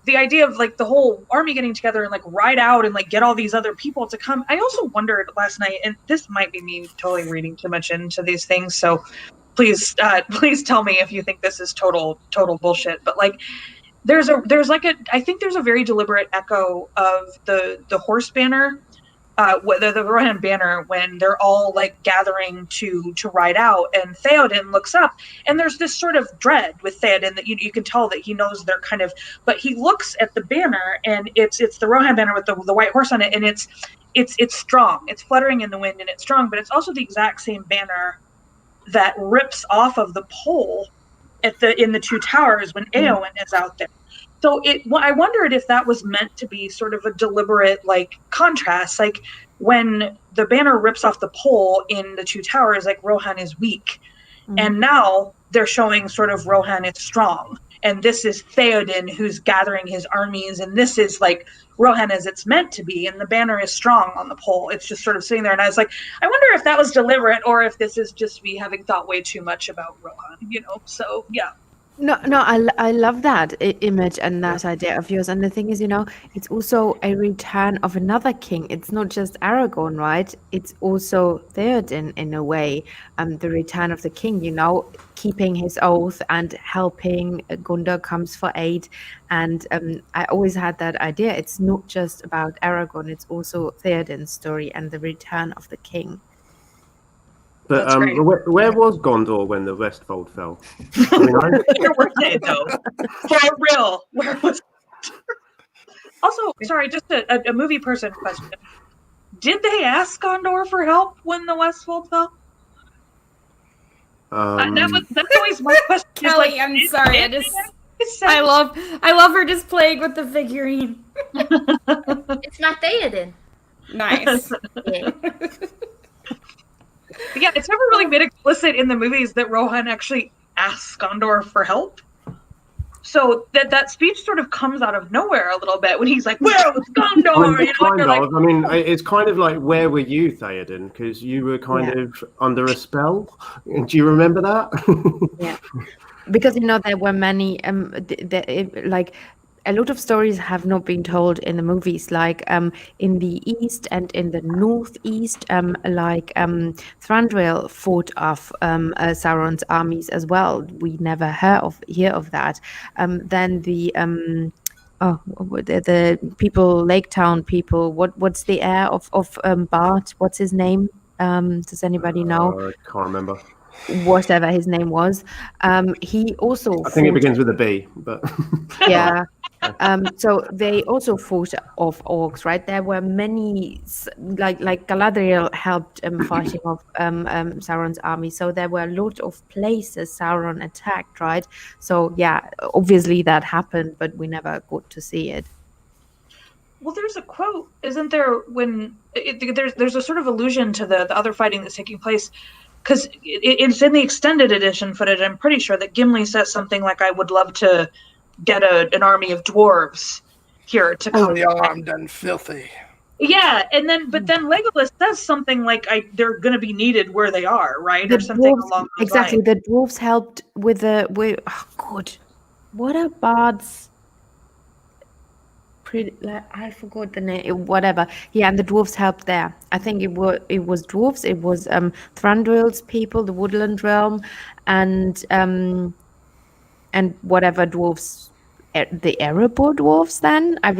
the idea of like the whole army getting together and like ride out and like get all these other people to come. I also wondered last night, and this might be me totally reading too much into these things, so please tell me if you think this is total bullshit. But like, I think there's a very deliberate echo of the horse banner, the Rohan banner, when they're all like gathering to ride out, and Theoden looks up, and there's this sort of dread with Theoden that you can tell that he knows they're kind of, but he looks at the banner, and it's the Rohan banner with the white horse on it, and it's strong, it's fluttering in the wind, and it's strong, but it's also the exact same banner that rips off of the pole in the Two Towers when Eowyn is out there. So I wondered if that was meant to be sort of a deliberate like contrast, like when the banner rips off the pole in the Two Towers, like Rohan is weak, and now they're showing sort of Rohan is strong, and this is Theoden who's gathering his armies, and this is like Rohan as it's meant to be, and the banner is strong on the pole. It's just sort of sitting there, and I was like, I wonder if that was deliberate or if this is just me having thought way too much about Rohan, So yeah. No, I love that image and that idea of yours. And the thing is, it's also a return of another king. It's not just Aragorn, right? It's also Theoden in a way. The return of the king, keeping his oath and helping. Gondor comes for aid. And I always had that idea. It's not just about Aragorn. It's also Theoden's story and the return of the king. But where was Gondor when the Westfold fell? Where were they, though? For real, where was? Also, sorry, just a movie person question: did they ask Gondor for help when the Westfold fell? That's always my question. Kelly, like, I'm sorry, I love her just playing with the figurine. It's not Theoden. Nice. Yeah. Yeah, it's never really made explicit in the movies that Rohan actually asks Gondor for help. So that speech sort of comes out of nowhere a little bit when he's like, "Where was Gondor?" It's kind of like, "Where were you, Theoden?" Because you were kind of under a spell. Do you remember that? Yeah, because there were many like. A lot of stories have not been told in the movies, like in the east and in the northeast, Thranduil fought off Sauron's armies as well. We never hear of that. Then the people, Lake Town people. What's the heir of Bart? What's his name? Does anybody know? I can't remember. Whatever his name was, he also. I think it begins with a B, but yeah. So they also fought off orcs, right? There were many, like Galadriel helped fighting off Sauron's army. So there were a lot of places Sauron attacked, right? So yeah, obviously that happened, but we never got to see it. Well, there's a quote, isn't there? When there's a sort of allusion to the other fighting that's taking place. Because it's in the extended edition footage, I'm pretty sure that Gimli says something like, "I would love to get an army of dwarves here to come." Fully armed and filthy. Yeah, but then Legolas says something like, "They're going to be needed where they are," right? Or something dwarves, along those exactly. lines. The dwarves helped with what are bards? I forgot the name. Whatever. Yeah, and the dwarves helped there. I think it was dwarves. It was Thranduil's people, the Woodland Realm, and whatever dwarves, the Erebor dwarves. Then I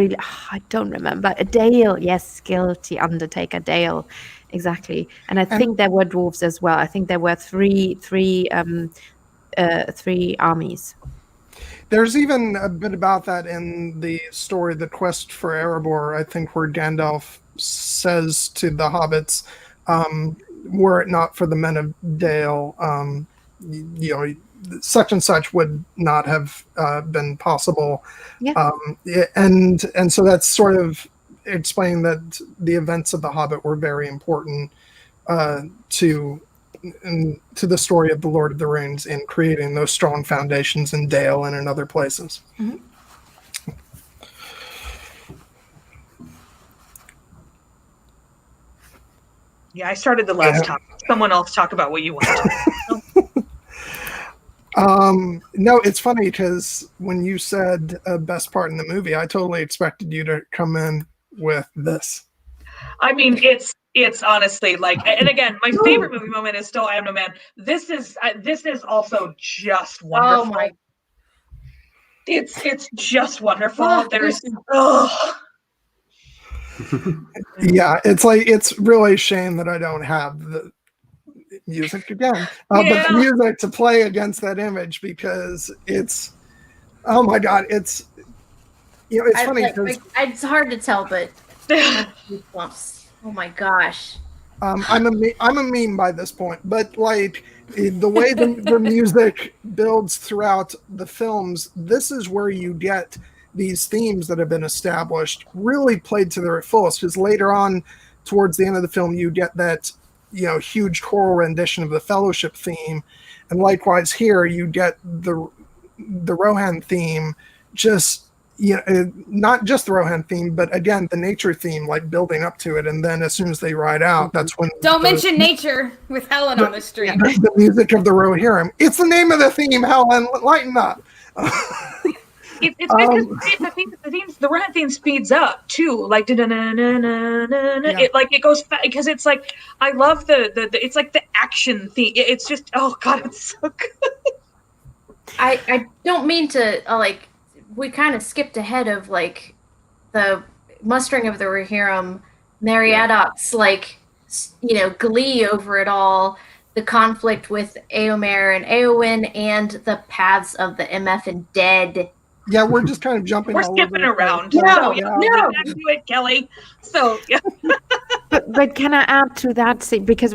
don't remember. A Dale, yes, guilty Undertaker Dale, exactly. And I think there were dwarves as well. I think there were three armies. There's even a bit about that in the story, The Quest for Erebor, I think, where Gandalf says to the hobbits, were it not for the Men of Dale, you know, such and such would not have been possible. Yeah. And so that's sort of explaining that the events of The Hobbit were very important to the story of the Lord of the Rings in creating those strong foundations in Dale and in other places. Mm-hmm. Yeah, I started the last topic. Someone else talk about what you want. No, it's funny because when you said best part in the movie, I totally expected you to come in with this. I mean, it's honestly like, and again, my favorite movie moment is still I Am No Man. This is also just wonderful. Oh my! It's just wonderful. Oh, There's Yeah, it's really a shame that I don't have the music again, but the music to play against that image, because it's, oh my god, it's, you know, it's funny because it's hard to tell, but oh my gosh. I'm a meme by this point, but like the way the music builds throughout the films, this is where you get these themes that have been established really played to their fullest, because later on towards the end of the film you get that, you know, huge choral rendition of the Fellowship theme, and likewise here you get the Rohan theme, just, you know, not just the Rohan theme, but again the nature theme, like building up to it, and then as soon as they ride out, that's when don't mention nature with Helen on the street. The music of the Rohirrim. It's the name of the theme, Helen. Lighten up. It's because the Rohan theme speeds up too, like it goes fast, because it's like, I love the it's like the action theme. It's just, oh god, it's so good. I don't mean to like, we kind of skipped ahead of like the mustering of the Rohirrim, Meriadoc's like, you know, glee over it all, the conflict with Éomer and Eowyn, and the paths of the MF and dead. Yeah, we're just kind of jumping. We're skipping around. No. Do it, Kelly. So yeah. But can I add to that? Because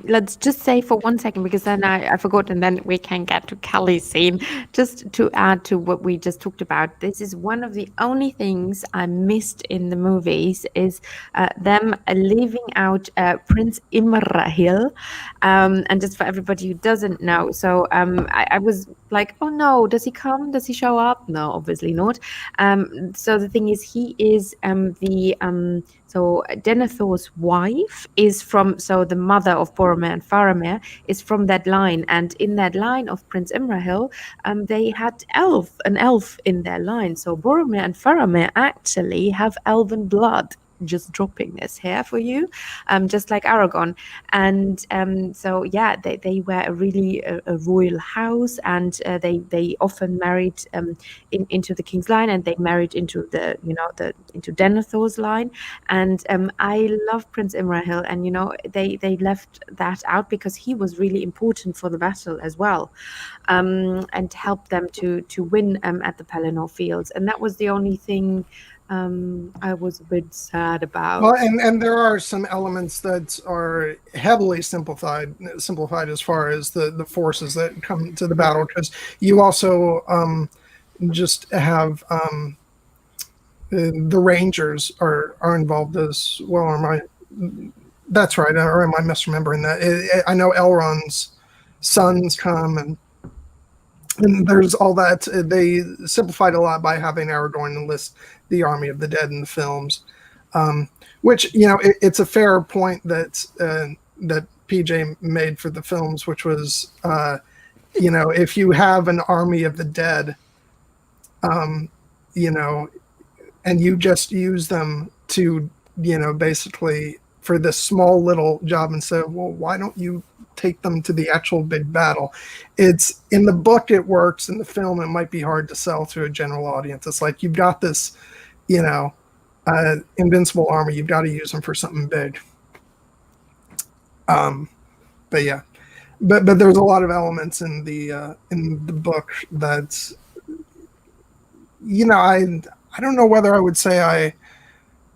let's just say for 1 second, because then I forgot, and then we can get to Kelly's scene. Just to add to what we just talked about, this is one of the only things I missed in the movies, is them leaving out Prince Imrahil. And just for everybody who doesn't know, so I was like, oh no, does he come? Does he show up? No, obviously not. So the thing is, he is so Denethor's wife is from, so the mother of Boromir and Faramir is from that line, and in that line of Prince Imrahil, they had an elf in their line. So Boromir and Faramir actually have elven blood. Just dropping this here for you, just like Aragorn. And so yeah, they were a really a royal house, and they often married into the king's line, and they married into into Denethor's line. And I love Prince Imrahil, and you know, they left that out because he was really important for the battle as well, and helped them to win at the Pelennor Fields. And that was the only thing I was a bit sad about. Well, and there are some elements that are heavily simplified as far as the forces that come to the battle, because you also just have the Rangers are involved as well. That's right, or am I misremembering that? I know Elrond's sons come, and there's all that. They simplified a lot by having Aragorn enlist the army of the dead in the films, which, you know, it's a fair point that that PJ made for the films, which was, you know, if you have an army of the dead, you know, and you just use them to, you know, basically for this small little job, and say, well, why don't you take them to the actual big battle? It's in the book, it works. In the film, it might be hard to sell to a general audience. It's like, you've got this, you know, invincible army, you've got to use them for something big. But yeah, but there's a lot of elements in the book that, you know, I don't know whether I would say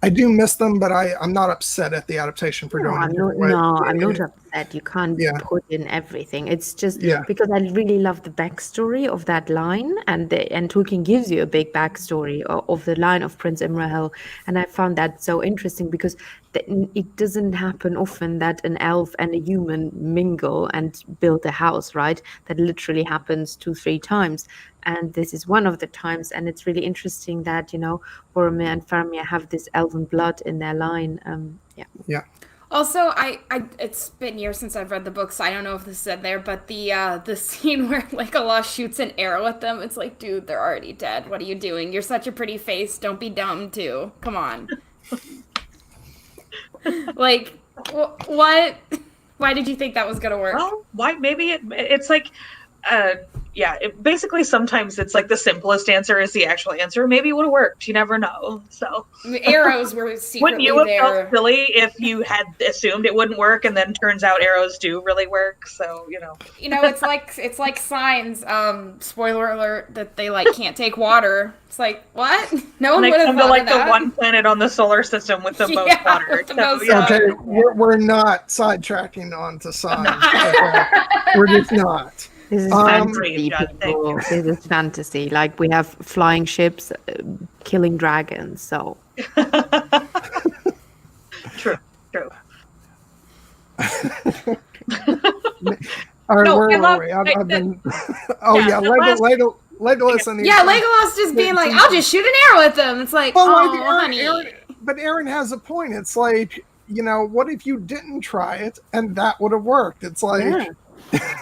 I I do miss them, but I'm not upset at the adaptation for going. I'm not upset. You can't put in everything. It's just because I really love the backstory of that line, and Tolkien gives you a big backstory of the line of Prince Imrahil, and I found that so interesting because it doesn't happen often that an elf and a human mingle and build a house, right? That literally happens 2-3 times. And this is one of the times, and it's really interesting that, Boromir and Faramir have this elven blood in their line. Yeah. Also, it's been years since I've read the book, so I don't know if this is said there, but the scene where Legolas shoots an arrow at them, it's like, dude, they're already dead. What are you doing? You're such a pretty face. Don't be dumb, too. Come on. What? Why did you think that was going to work? Well, why? Maybe it's like... basically sometimes it's like the simplest answer is the actual answer. Maybe it would have worked. You never know. So arrows were secretly Wouldn't you have there. felt silly if you had assumed it wouldn't work and then turns out arrows do really work? So, it's like signs, spoiler alert, that they can't take water. It's like, what? No one would have thought of that. The one planet on the solar system with the most water. Okay, we're not sidetracking onto signs. Okay. We're just not. This is fantasy, people. This is fantasy. Like, we have flying ships killing dragons, so. True. All right, where were we? I've been... Legolas and the... Yeah, Legolas just being like, I'll just shoot an arrow at them. It's like, honey. But Erin has a point. It's like, what if you didn't try it and that would have worked? It's like... Yeah.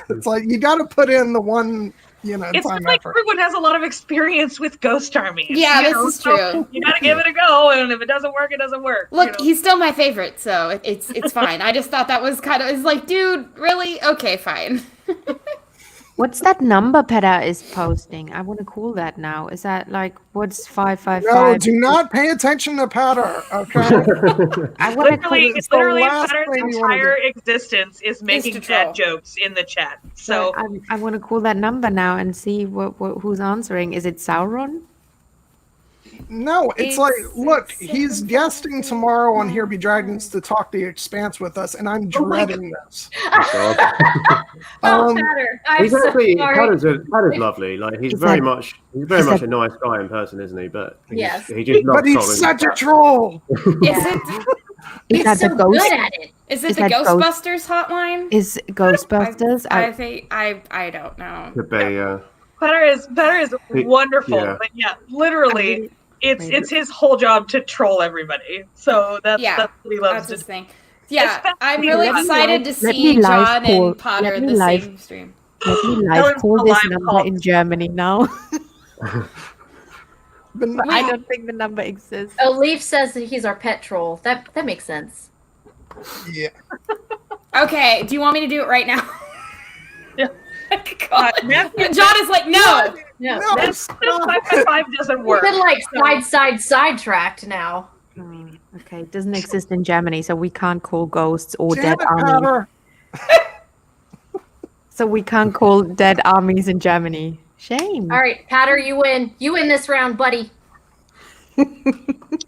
It's like you got to put in the one, it's time like effort. Everyone has a lot of experience with ghost armies. Yeah, this is true. You got to give it a go, and if it doesn't work, it doesn't work. Look, he's still my favorite, so it's fine. I just thought that was it's like, dude, really? Okay, fine. What's that number Peta is posting? I want to call that now. Is that what's 555? No, do not pay attention to Peta, okay? I want to literally Peta's entire existence is making bad jokes in the chat. So I want to call that number now and see who's answering. Is it Sauron? No, it's look, he's guesting tomorrow on Here Be Dragons to talk the Expanse with us, and I'm dreading this. He's actually Patter's lovely. He's very much a nice guy in person, isn't he? But he just loves he's such a troll. Is that the ghost? Good at it. Is it the Ghostbusters hotline? Is Ghostbusters? I think I don't know. Could be. Petter is wonderful, but literally. It's his whole job to troll everybody. So that's what he loves to do. Thing. Yeah, I'm really excited to see John and Potter in the same stream. Let me live call this number in Germany now. But I don't think the number exists. Oh, Leaf says that he's our pet troll. That makes sense. Yeah. Okay, do you want me to do it right now? Yeah. John is like, no. That's 5 doesn't work. We've been sidetracked now. Okay, it doesn't exist in Germany, so we can't call ghosts or dead armies. So we can't call dead armies in Germany. Shame. All right, Patter, you win. You win this round, buddy.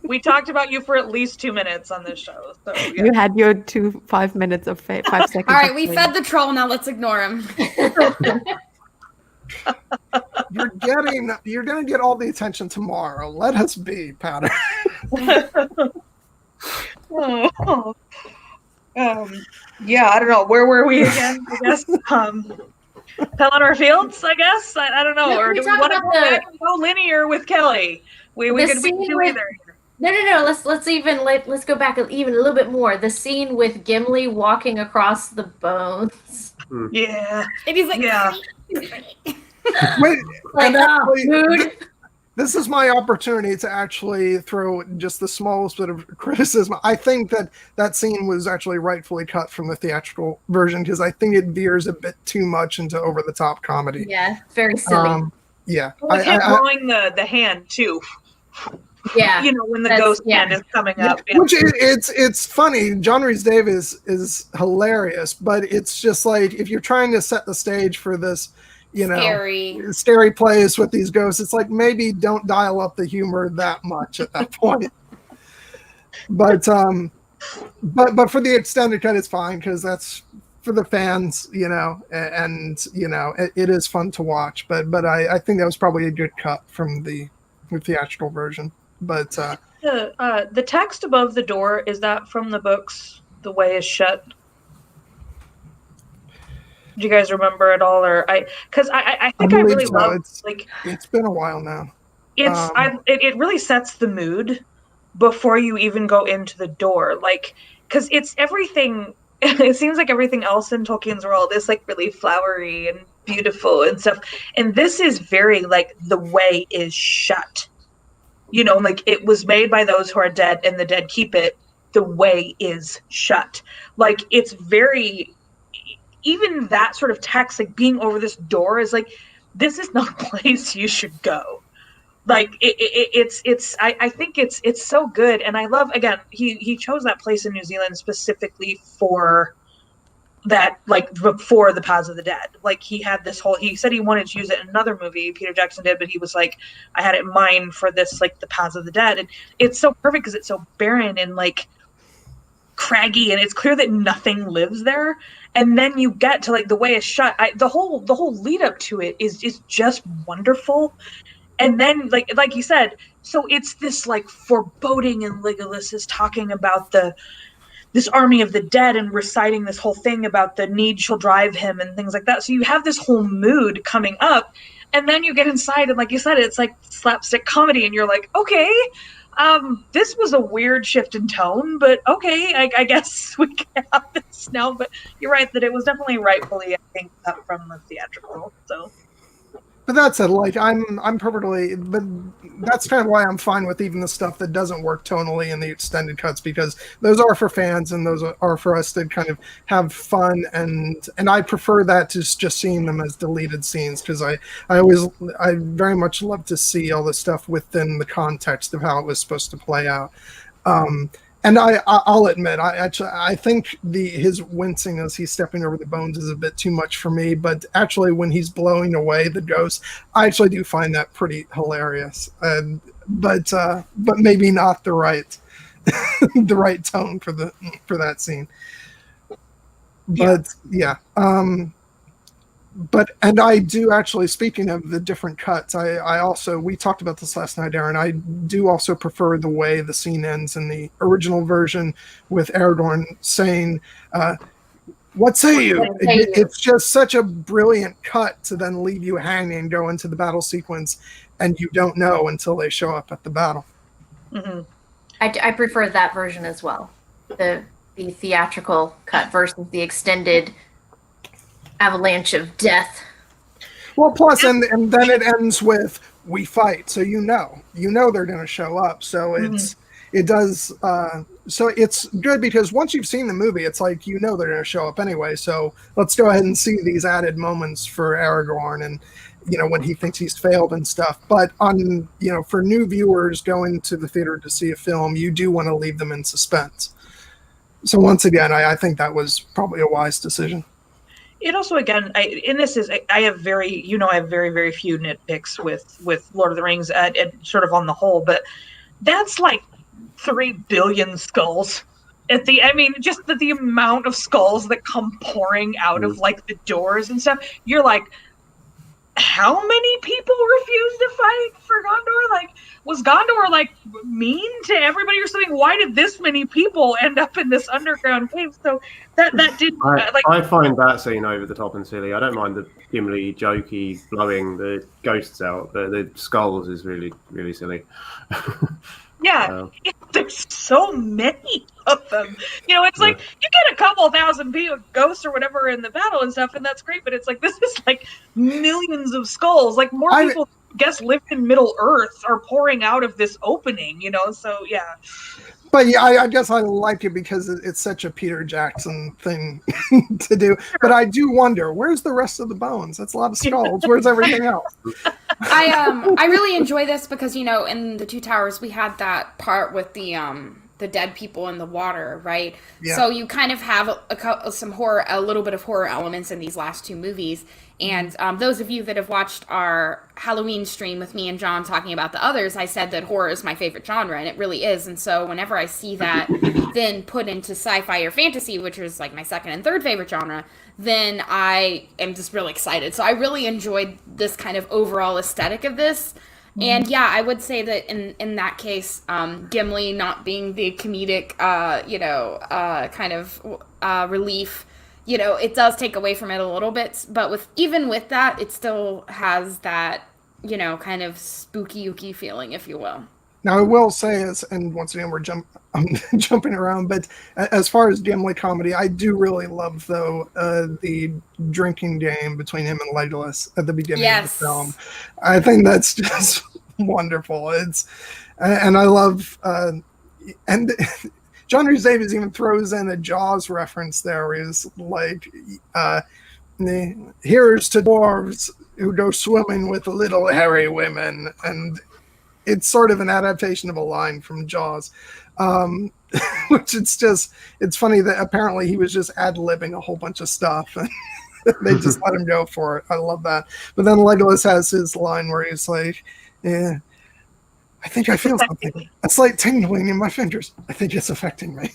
We talked about you for at least 2 minutes on this show. So, You had your 5 minutes of 5 seconds. All right, we fed the troll. Now let's ignore him. You're gonna get all the attention tomorrow. Let us be, Patter. I don't know. Where were we again? I guess. Pelennor Fields, I guess. I don't know. No, or do we want to go linear with Kelly? We could do either. No. Let's go back even a little bit more. The scene with Gimli walking across the bones. Yeah. And he's like, Wait, mood. This is my opportunity to actually throw just the smallest bit of criticism. I think that scene was actually rightfully cut from the theatrical version because I think it veers a bit too much into over-the-top comedy. Yeah, very silly. With him drawing the hand, too. Yeah. When the ghost hand is coming up. Yeah. Which it's funny. John Rhys-Davies is hilarious, but it's just like if you're trying to set the stage for this, scary place with these ghosts, it's like maybe don't dial up the humor that much at that point. But for the extended cut, it's fine because that's for the fans, and it is fun to watch. But I think that was probably a good cut from the theatrical version. But the text above the door, is that from the books The Way Is Shut? Do you guys remember it all, or I think I really love it's been a while now. It really sets the mood before you even go into the door, because it's everything. It seems like everything else in Tolkien's world is really flowery and beautiful and stuff, and this is very The Way Is Shut. It was made by those who are dead, and the dead keep it. The way is shut. It's very. Even that sort of text, being over this door, is this is not a place you should go. I think it's so good, and I love, again, he chose that place in New Zealand specifically for that, before the Paths of the Dead. He had this whole, he said he wanted to use it in another movie Peter Jackson did, but he was I had it in mind for this, the Paths of the Dead, and it's so perfect because it's so barren and craggy, and it's clear that nothing lives there. And then you get to The Way Is Shut. The whole lead up to it is just wonderful. And then like you said, so it's this foreboding, and Legolas is talking about this army of the dead and reciting this whole thing about the need shall drive him and things like that. So you have this whole mood coming up, and then you get inside, and like you said, it's slapstick comedy, and you're okay. This was a weird shift in tone, but okay, I guess we can have this now. But you're right that it was definitely rightfully, I think, cut from the theatrical. So, but that said, I'm perfectly, but that's kind of why I'm fine with even the stuff that doesn't work tonally in the extended cuts, because those are for fans and those are for us to kind of have fun, and I prefer that to just seeing them as deleted scenes, because I very much love to see all the stuff within the context of how it was supposed to play out. And I'll admit, I think his wincing as he's stepping over the bones is a bit too much for me. But actually, when he's blowing away the ghost, I actually do find that pretty hilarious. But maybe not the right the right tone for that scene. But yeah. But I do actually, speaking of the different cuts, I also, we talked about this last night, Aaron, I do also prefer the way the scene ends in the original version with Aragorn saying, what say you? It's just such a brilliant cut to then leave you hanging and go into the battle sequence, and you don't know until they show up at the battle. Mm-hmm. I prefer that version as well. The theatrical cut versus the extended avalanche of death. Well, plus, and then it ends with "we fight," so you know they're going to show up. So it does. So it's good because once you've seen the movie, it's they're going to show up anyway. So let's go ahead and see these added moments for Aragorn, and when he thinks he's failed and stuff. But on for new viewers going to the theater to see a film, you do want to leave them in suspense. So once again, I think that was probably a wise decision. It also, again, I have very, very few nitpicks with Lord of the Rings, sort of on the whole, but that's 3 billion skulls. Just the amount of skulls that come pouring out of the doors and stuff. You're how many people refused to fight for Gondor? Was Gondor mean to everybody or something? Why did this many people end up in this underground cave? So that did. I find that scene over the top and silly. I don't mind the Gimli jokey blowing the ghosts out. The skulls is really, really silly. Yeah, there's so many of them. It's you get a couple thousand people, ghosts or whatever in the battle and stuff, and that's great. But it's this is millions of skulls. More people, lived in Middle Earth are pouring out of this opening. So yeah. But yeah, I guess I like it because it's such a Peter Jackson thing to do. But I do wonder, where's the rest of the bones? That's a lot of skulls. Where's everything else? I really enjoy this because in the Two Towers we had that part with the the dead people in the water, right? Yeah. So you kind of have a little bit of horror elements in these last two movies. And those of you that have watched our Halloween stream with me and John talking about the others, I said that horror is my favorite genre, and it really is. And so whenever I see that then put into sci-fi or fantasy, which is like my second and third favorite genre, then I am just really excited. So I really enjoyed this kind of overall aesthetic of this. And yeah, I would say that in that case, Gimli not being the comedic, kind of relief, it does take away from it a little bit. But even with that, it still has that, kind of spooky, ooky feeling, if you will. Now, I will say, and once again, I'm jumping around, but as far as Gimli comedy, I do really love, though, the drinking game between him and Legolas at the beginning of the film. I think that's just wonderful. And I love, and John Rhys Davies even throws in a Jaws reference there, where he's like, here's to dwarves who go swimming with little hairy women, and it's sort of an adaptation of a line from Jaws, which it's funny that apparently he was just ad-libbing a whole bunch of stuff, and they just let him go for it. I love that. But then Legolas has his line where he's like, yeah, I think I feel something. A slight tingling in my fingers. I think it's affecting me.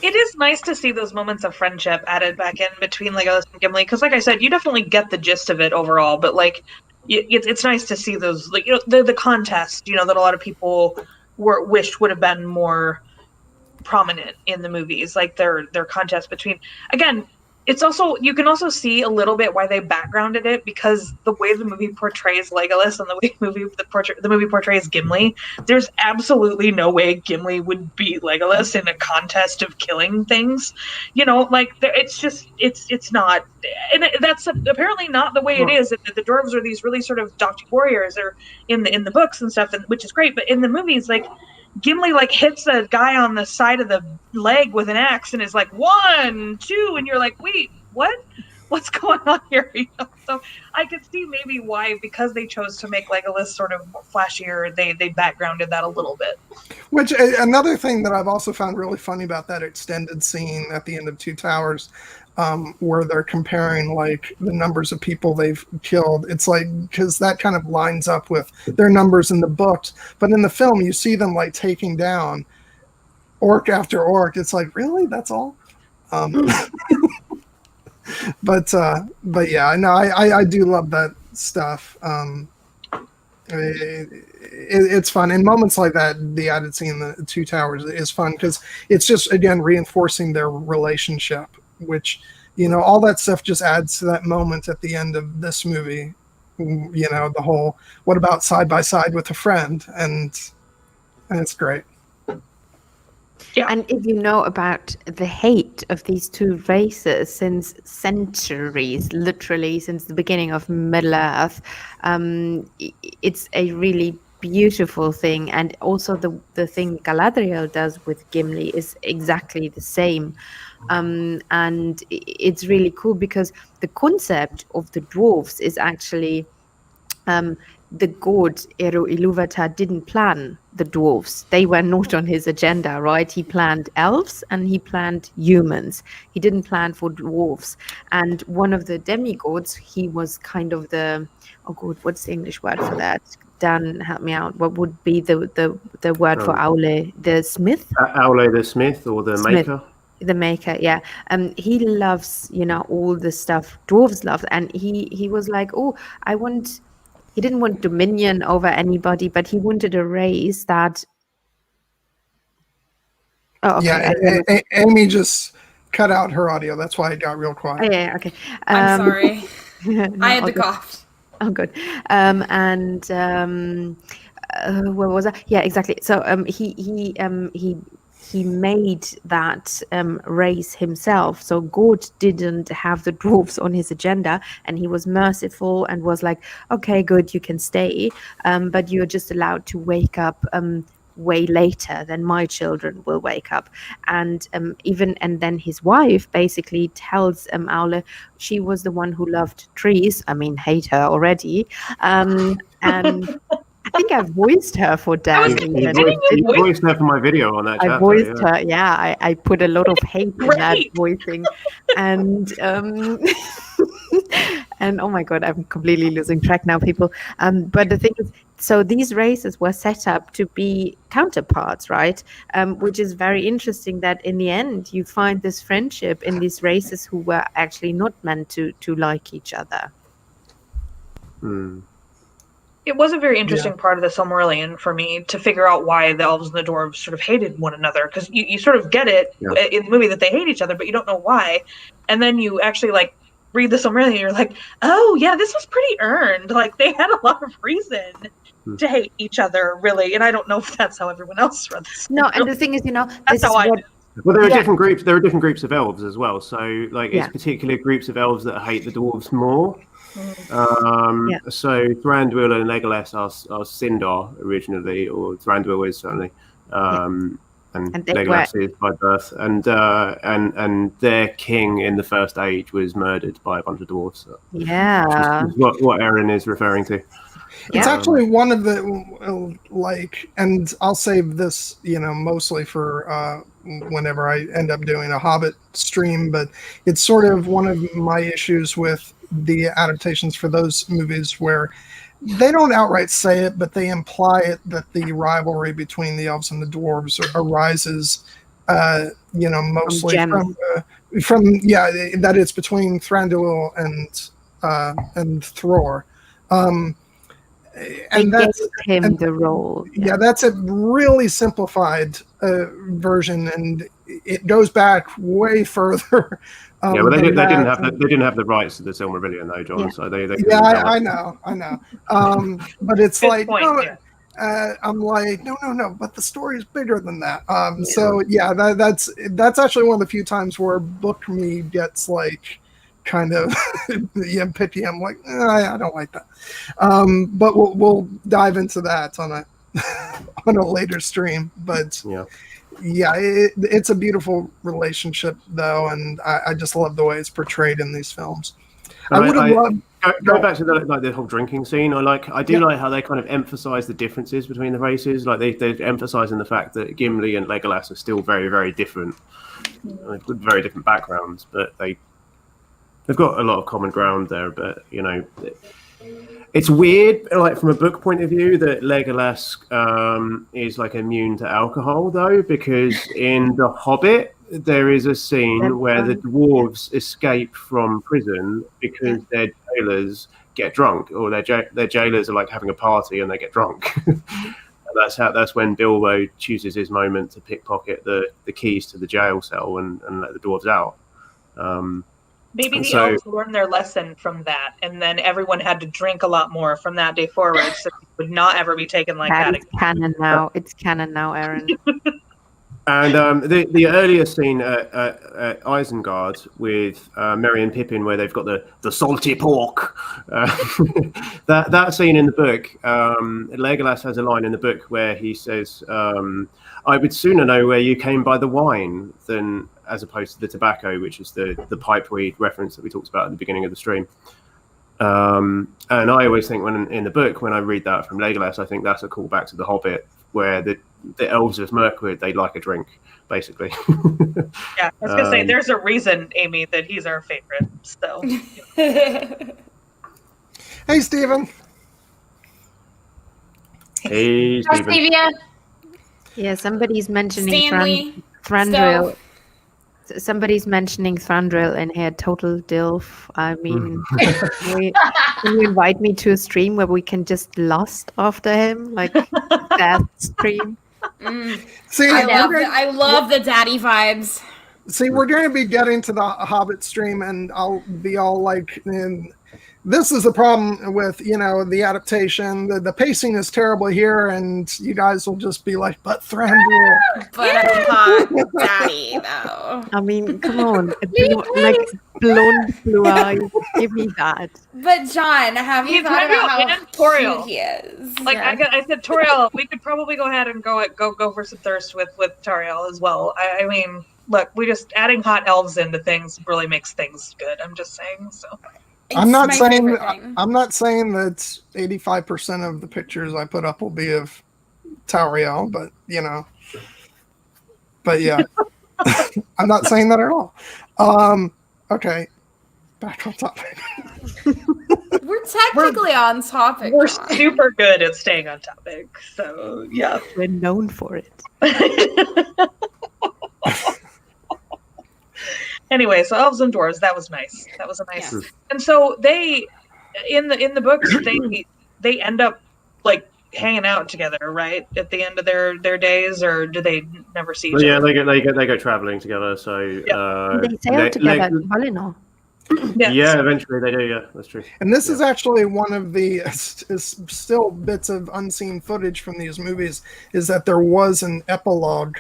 It is nice to see those moments of friendship added back in between Legolas and Gimli, because, like I said, you definitely get the gist of it overall. But it's nice to see those, the contest, that a lot of people wished would have been more prominent in the movies, like their contest between. Again, it's also, you can also see a little bit why they backgrounded it, because the way the movie portrays Legolas and the way the movie portrays Gimli, there's absolutely no way Gimli would beat Legolas in a contest of killing things. It's not, and that's apparently not the way it is. The dwarves are these really sort of doughty warriors, or in the books and stuff, which is great. But in the movies, Gimli hits a guy on the side of the leg with an axe and is like, 1, 2, and you're like, wait, what? What's going on here? So I could see maybe why, because they chose to make Legolas sort of flashier, they backgrounded that a little bit. Which, another thing that I've also found really funny about that extended scene at the end of Two Towers, where they're comparing the numbers of people they've killed. It's because that kind of lines up with their numbers in the books, but in the film you see them taking down orc after orc. It's really, that's all. But yeah, no, I do love that stuff. It's fun, and moments like that, the added scene in the Two Towers, is fun because it's just, again, reinforcing their relationship, which, all that stuff just adds to that moment at the end of this movie. The whole, what about side by side with a friend, and it's great. Yeah. And if you know about the hate of these two races since centuries, literally since the beginning of Middle Earth, it's a really beautiful thing. And also the thing Galadriel does with Gimli is exactly the same. And it's really cool because the concept of the dwarves is actually the god Eru Ilúvatar didn't plan the dwarves. They were not on his agenda, right? He planned elves and he planned humans. He didn't plan for dwarves. And one of the demigods, he was kind of the, oh god, what's the English word for that? Dan, help me out. What would be the word for Aule? The smith? Aule the smith, or the maker? The maker, yeah. He loves, all the stuff dwarves love. And he was like, he didn't want dominion over anybody, but he wanted a race that. Oh, okay. Yeah, Amy just cut out her audio. That's why it got real quiet. Oh, yeah, okay. I'm sorry. No, I had to cough. Oh, good. Where was I? Yeah, exactly. So he made that race himself. So God didn't have the dwarves on his agenda, and he was merciful and was like, okay, good, you can stay, but you're just allowed to wake up way later than my children will wake up. And then his wife basically tells Aule she was the one who loved trees. I mean, hate her already. And I think I voiced her for Dan. You voiced her for my video on that I chapter, voiced her. Yeah, I put a lot of hate in that Great. voicing, and and oh my god, I'm completely losing track now, people. But the thing is, so these races were set up to be counterparts, right? Which is very interesting. That in the end, you find this friendship in these races who were actually not meant to like each other. It was a very interesting part of the Silmarillion for me to figure out why the elves and the dwarves sort of hated one another, because you sort of get it in the movie that they hate each other, but you don't know why. And then you actually like read the Silmarillion and you're like, oh yeah, this was pretty earned. Like they had a lot of reason to hate each other, really. And I don't know if that's how everyone else read this. No, and the thing is, that's how I did. Well, there are different groups. There are different groups of elves as well. So, like, it's particular groups of elves that hate the dwarves more. So Thranduil and Legolas are Sindar originally, or Thranduil is certainly, and Legolas is by birth, and their king in the First Age was murdered by a bunch of dwarves. So what Erin is referring to. It's actually one of the and I'll save this, mostly for whenever I end up doing a Hobbit stream, but it's sort of one of my issues with the adaptations for those movies where they don't outright say it, but they imply it, that the rivalry between the elves and the dwarves arises, mostly from that it's between Thranduil and Thror. And that's him the role. Yeah, that's a really simplified version, and it goes back way further. But they didn't have the rights to the Silmarillion though, John. Yeah. So they I know. But it's like I'm like no, but the story is bigger than that. So that's actually one of the few times where book me gets like kind of picky. I'm like, I don't like that. But we'll dive into that on a later stream. But it's a beautiful relationship though, and I just love the way it's portrayed in these films. I would have loved. Go back to the whole drinking scene. I do like how they kind of emphasize the differences between the races. Like they're emphasizing the fact that Gimli and Legolas are still very, very different, with very different backgrounds, but they've got a lot of common ground there. But it's weird, like from a book point of view, that Legolas is like immune to alcohol, though, because in The Hobbit there is a scene where the dwarves escape from prison because their jailers get drunk, or their jailers are like having a party and they get drunk. That's when Bilbo chooses his moment to pickpocket the keys to the jail cell and let the dwarves out. Maybe the elves learned their lesson from that, and then everyone had to drink a lot more from that day forward, so it would not ever be taken like that again. Canon now. It's canon now, Erin. And the earlier scene at Isengard with Merry and Pippin, where they've got the salty pork, that scene in the book, Legolas has a line in the book where he says, "I would sooner know where you came by the wine than as opposed to the tobacco," which is the pipeweed reference that we talked about at the beginning of the stream. And I always think when in the book, when I read that from Legolas, I think that's a callback to The Hobbit, where the elves of Mirkwood, they like a drink, basically. Yeah, I was going to say, there's a reason, Amy, that he's our favorite. So. Hey, Stephen. Hey, Stephen. Stevia. Yeah, somebody's mentioning Stanley. Thranduil. Somebody's mentioning Thranduil in here, total DILF. I mean, can you invite me to a stream where we can just lust after him, like that stream? See, I love the daddy vibes. See, we're going to be getting to the Hobbit stream, and I'll be all like, this is the problem with, the adaptation. The pacing is terrible here, and you guys will just be like, but Thranduil. But I'm hot daddy, though. I mean, come on. Like, blonde, blue eyes. Give me that. But, John, have you thought about how cute he is? Like, I said, Toriel, we could probably go ahead and go for some thirst with Toriel as well. I mean, look, we just adding hot elves into things really makes things good. I'm just saying, so. I'm not my saying favorite thing. I'm not saying that 85% of the pictures I put up will be of Tauriel, but yeah, I'm not saying that at all. Okay, back on topic. We're technically on topic. We're John. super good at staying on topic, so yeah. We're known for it. Anyway, so elves and dwarves, that was nice. That was a nice. Yes. And so they, in the books, they end up like hanging out together, right, at the end of their days, or do they never see each Yeah, other? they go traveling together. So They sail together to Valinor. Yes. Yeah, eventually they do. Yeah, that's true. And this is actually one of the is still bits of unseen footage from these movies, is that there was an epilogue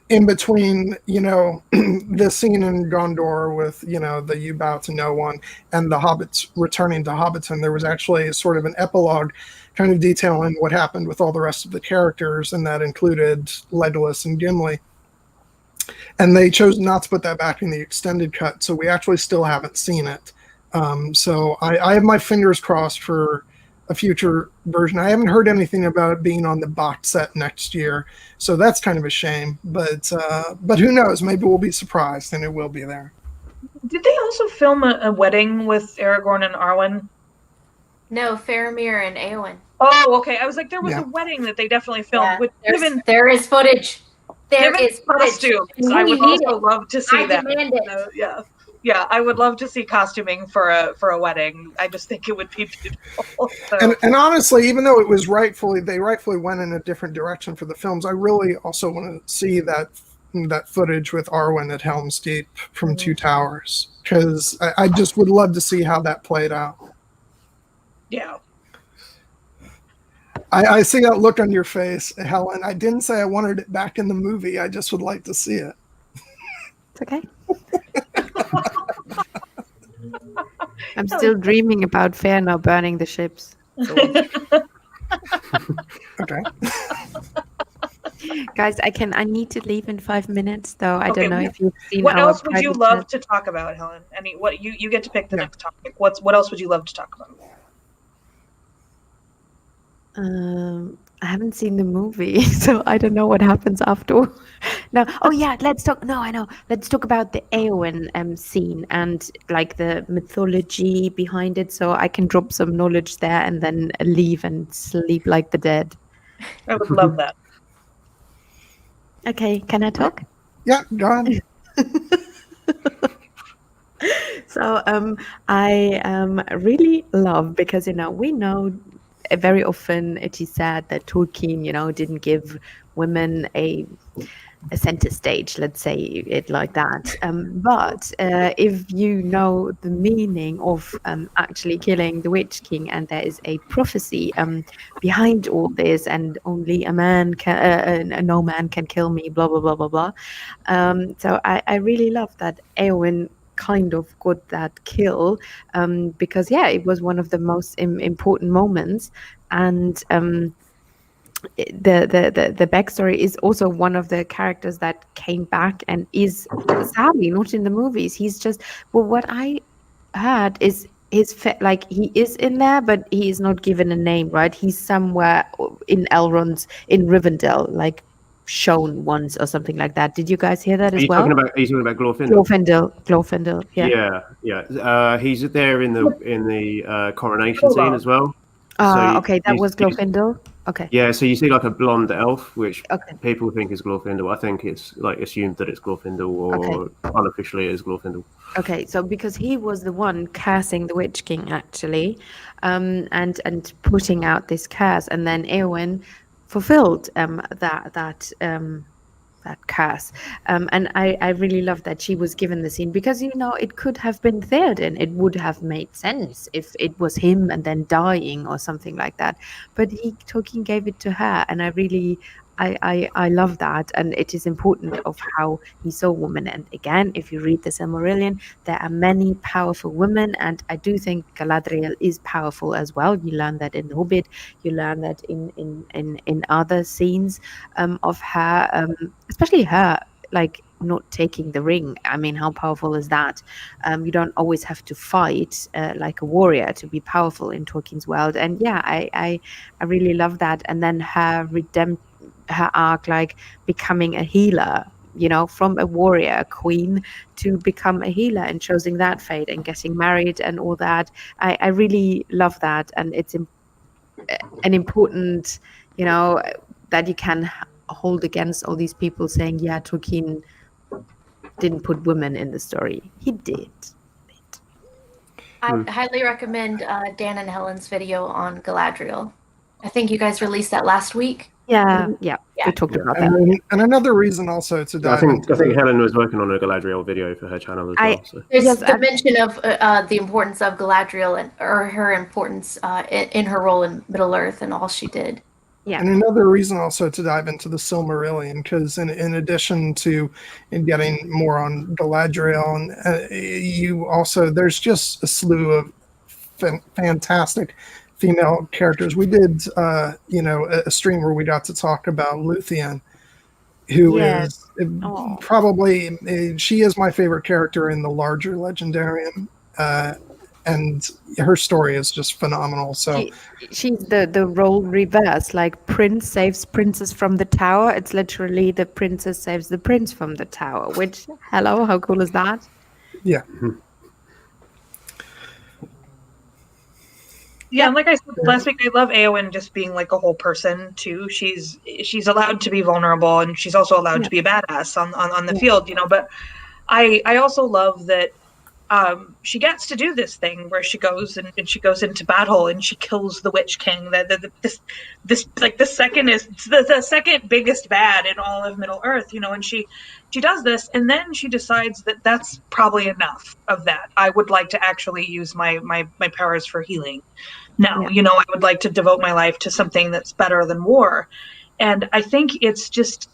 in between, the scene in Gondor with, the you bow to no one and the hobbits returning to Hobbiton. There was actually sort of an epilogue kind of detailing what happened with all the rest of the characters, and that included Legolas and Gimli. And they chose not to put that back in the extended cut, so we actually still haven't seen it. So I have my fingers crossed for a future version. I haven't heard anything about it being on the box set next year, so that's kind of a shame. But who knows? Maybe we'll be surprised and it will be there. Did they also film a wedding with Aragorn and Arwen? No, Faramir and Eowyn. Oh, okay. I was like, there was a wedding that they definitely filmed. Yeah, there is footage. There is costumes. I would also love to see that. Demand it. Yeah, I would love to see costuming for a wedding. I just think it would be beautiful. So. And honestly, even though it was they rightfully went in a different direction for the films, I really also want to see that footage with Arwen at Helm's Deep from Two Towers, because I just would love to see how that played out. Yeah. I see that look on your face, Helen. I didn't say I wanted it back in the movie. I just would like to see it. It's okay. I'm still dreaming about Fëanor burning the ships. So. Okay. Guys, I need to leave in 5 minutes, though. I don't know if you've seen. What else would you love to talk about, Helen? What you get to pick the next topic. What else would you love to talk about? I haven't seen the movie, so I don't know what happens after. No. Oh yeah, let's talk. No, I know. Let's talk about the Eowyn scene and like the mythology behind it, so I can drop some knowledge there and then leave and sleep like the dead. I would love that. Okay, can I talk? Yeah, go on. So I really love, because we know very often it is said that Tolkien didn't give women a center stage, let's say it like that, but if you know the meaning of actually killing the Witch King, and there is a prophecy behind all this, and only a man can no man can kill me, blah blah blah blah blah. So I really love that Eowyn kind of got that kill, because it was one of the most important moments, and the backstory is also one of the characters that came back and is sadly not in the movies. He's just, what I heard is he is in there, but he is not given a name, right? He's somewhere in Elrond's, in Rivendell, like shown once or something like that. Did you guys hear that as well? Are you talking about Glorfindel? Glorfindel, yeah. He's there in the coronation scene as well. Okay, that was Glorfindel. Okay. Yeah, so you see like a blonde elf, which people think is Glorfindel. I think it's like assumed that it's Glorfindel, or unofficially it is Glorfindel. Okay, so because he was the one cursing the Witch King actually, and putting out this curse, and then Eowyn fulfilled that curse, and I really love that she was given the scene, because it could have been Theoden. It would have made sense if it was him and then dying or something like that, but Tolkien gave it to her, and I love that, and it is important of how he saw women. And again, if you read the Silmarillion, there are many powerful women, and I do think Galadriel is powerful as well. You learn that in The Hobbit, you learn that in other scenes of her, especially her like not taking the ring. I mean, how powerful is that? You don't always have to fight like a warrior to be powerful in Tolkien's world. And yeah, I really love that. And then her arc, like becoming a healer, you know, from a warrior, a queen, to become a healer and choosing that fate and getting married and all that. I really love that. And it's an important, you know, that you can hold against all these people saying, yeah, Tolkien didn't put women in the story. He did. I highly recommend Dan and Helen's video on Galadriel. I think you guys released that last week. Yeah. We talked about that. And another reason also to dive I think Helen was working on a Galadriel video for her channel as well. So. There's the mention of the importance of Galadriel or her importance in her role in Middle Earth and all she did. Yeah. And another reason also to dive into the Silmarillion, because in addition to getting more on Galadriel, and there's just a slew of fantastic female characters. We did, a stream where we got to talk about Luthien, who is probably, she is my favorite character in the larger Legendarium. And her story is just phenomenal. So she's the role reverse, like prince saves princess from the tower. It's literally the princess saves the prince from the tower, which, hello, how cool is that? Yeah. Yeah, and like I said last week, I love Eowyn just being like a whole person too. She's allowed to be vulnerable, and she's also allowed to be a badass on the field, you know. But I also love that she gets to do this thing where she goes and she goes into battle and she kills the Witch King. This like the second biggest bad in all of Middle Earth, you know. And she does this, and then she decides that that's probably enough of that. I would like to actually use my powers for healing. Now, you know, I would like to devote my life to something that's better than war. And I think it's just,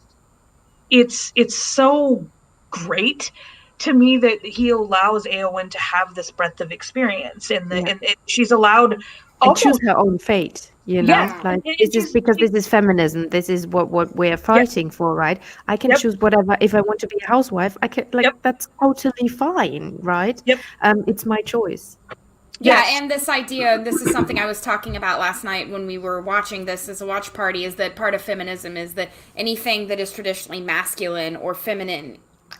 it's so great to me that he allows Eowyn to have this breadth of experience, and she's allowed and choose her own fate. You know, like it's just because this is feminism. This is what we're fighting for, right? I can choose whatever. If I want to be a housewife, I can. Like that's totally fine, right? It's my choice. Yeah, and this idea, this is something I was talking about last night when we were watching this as a watch party, is that part of feminism is that anything that is traditionally masculine or feminine,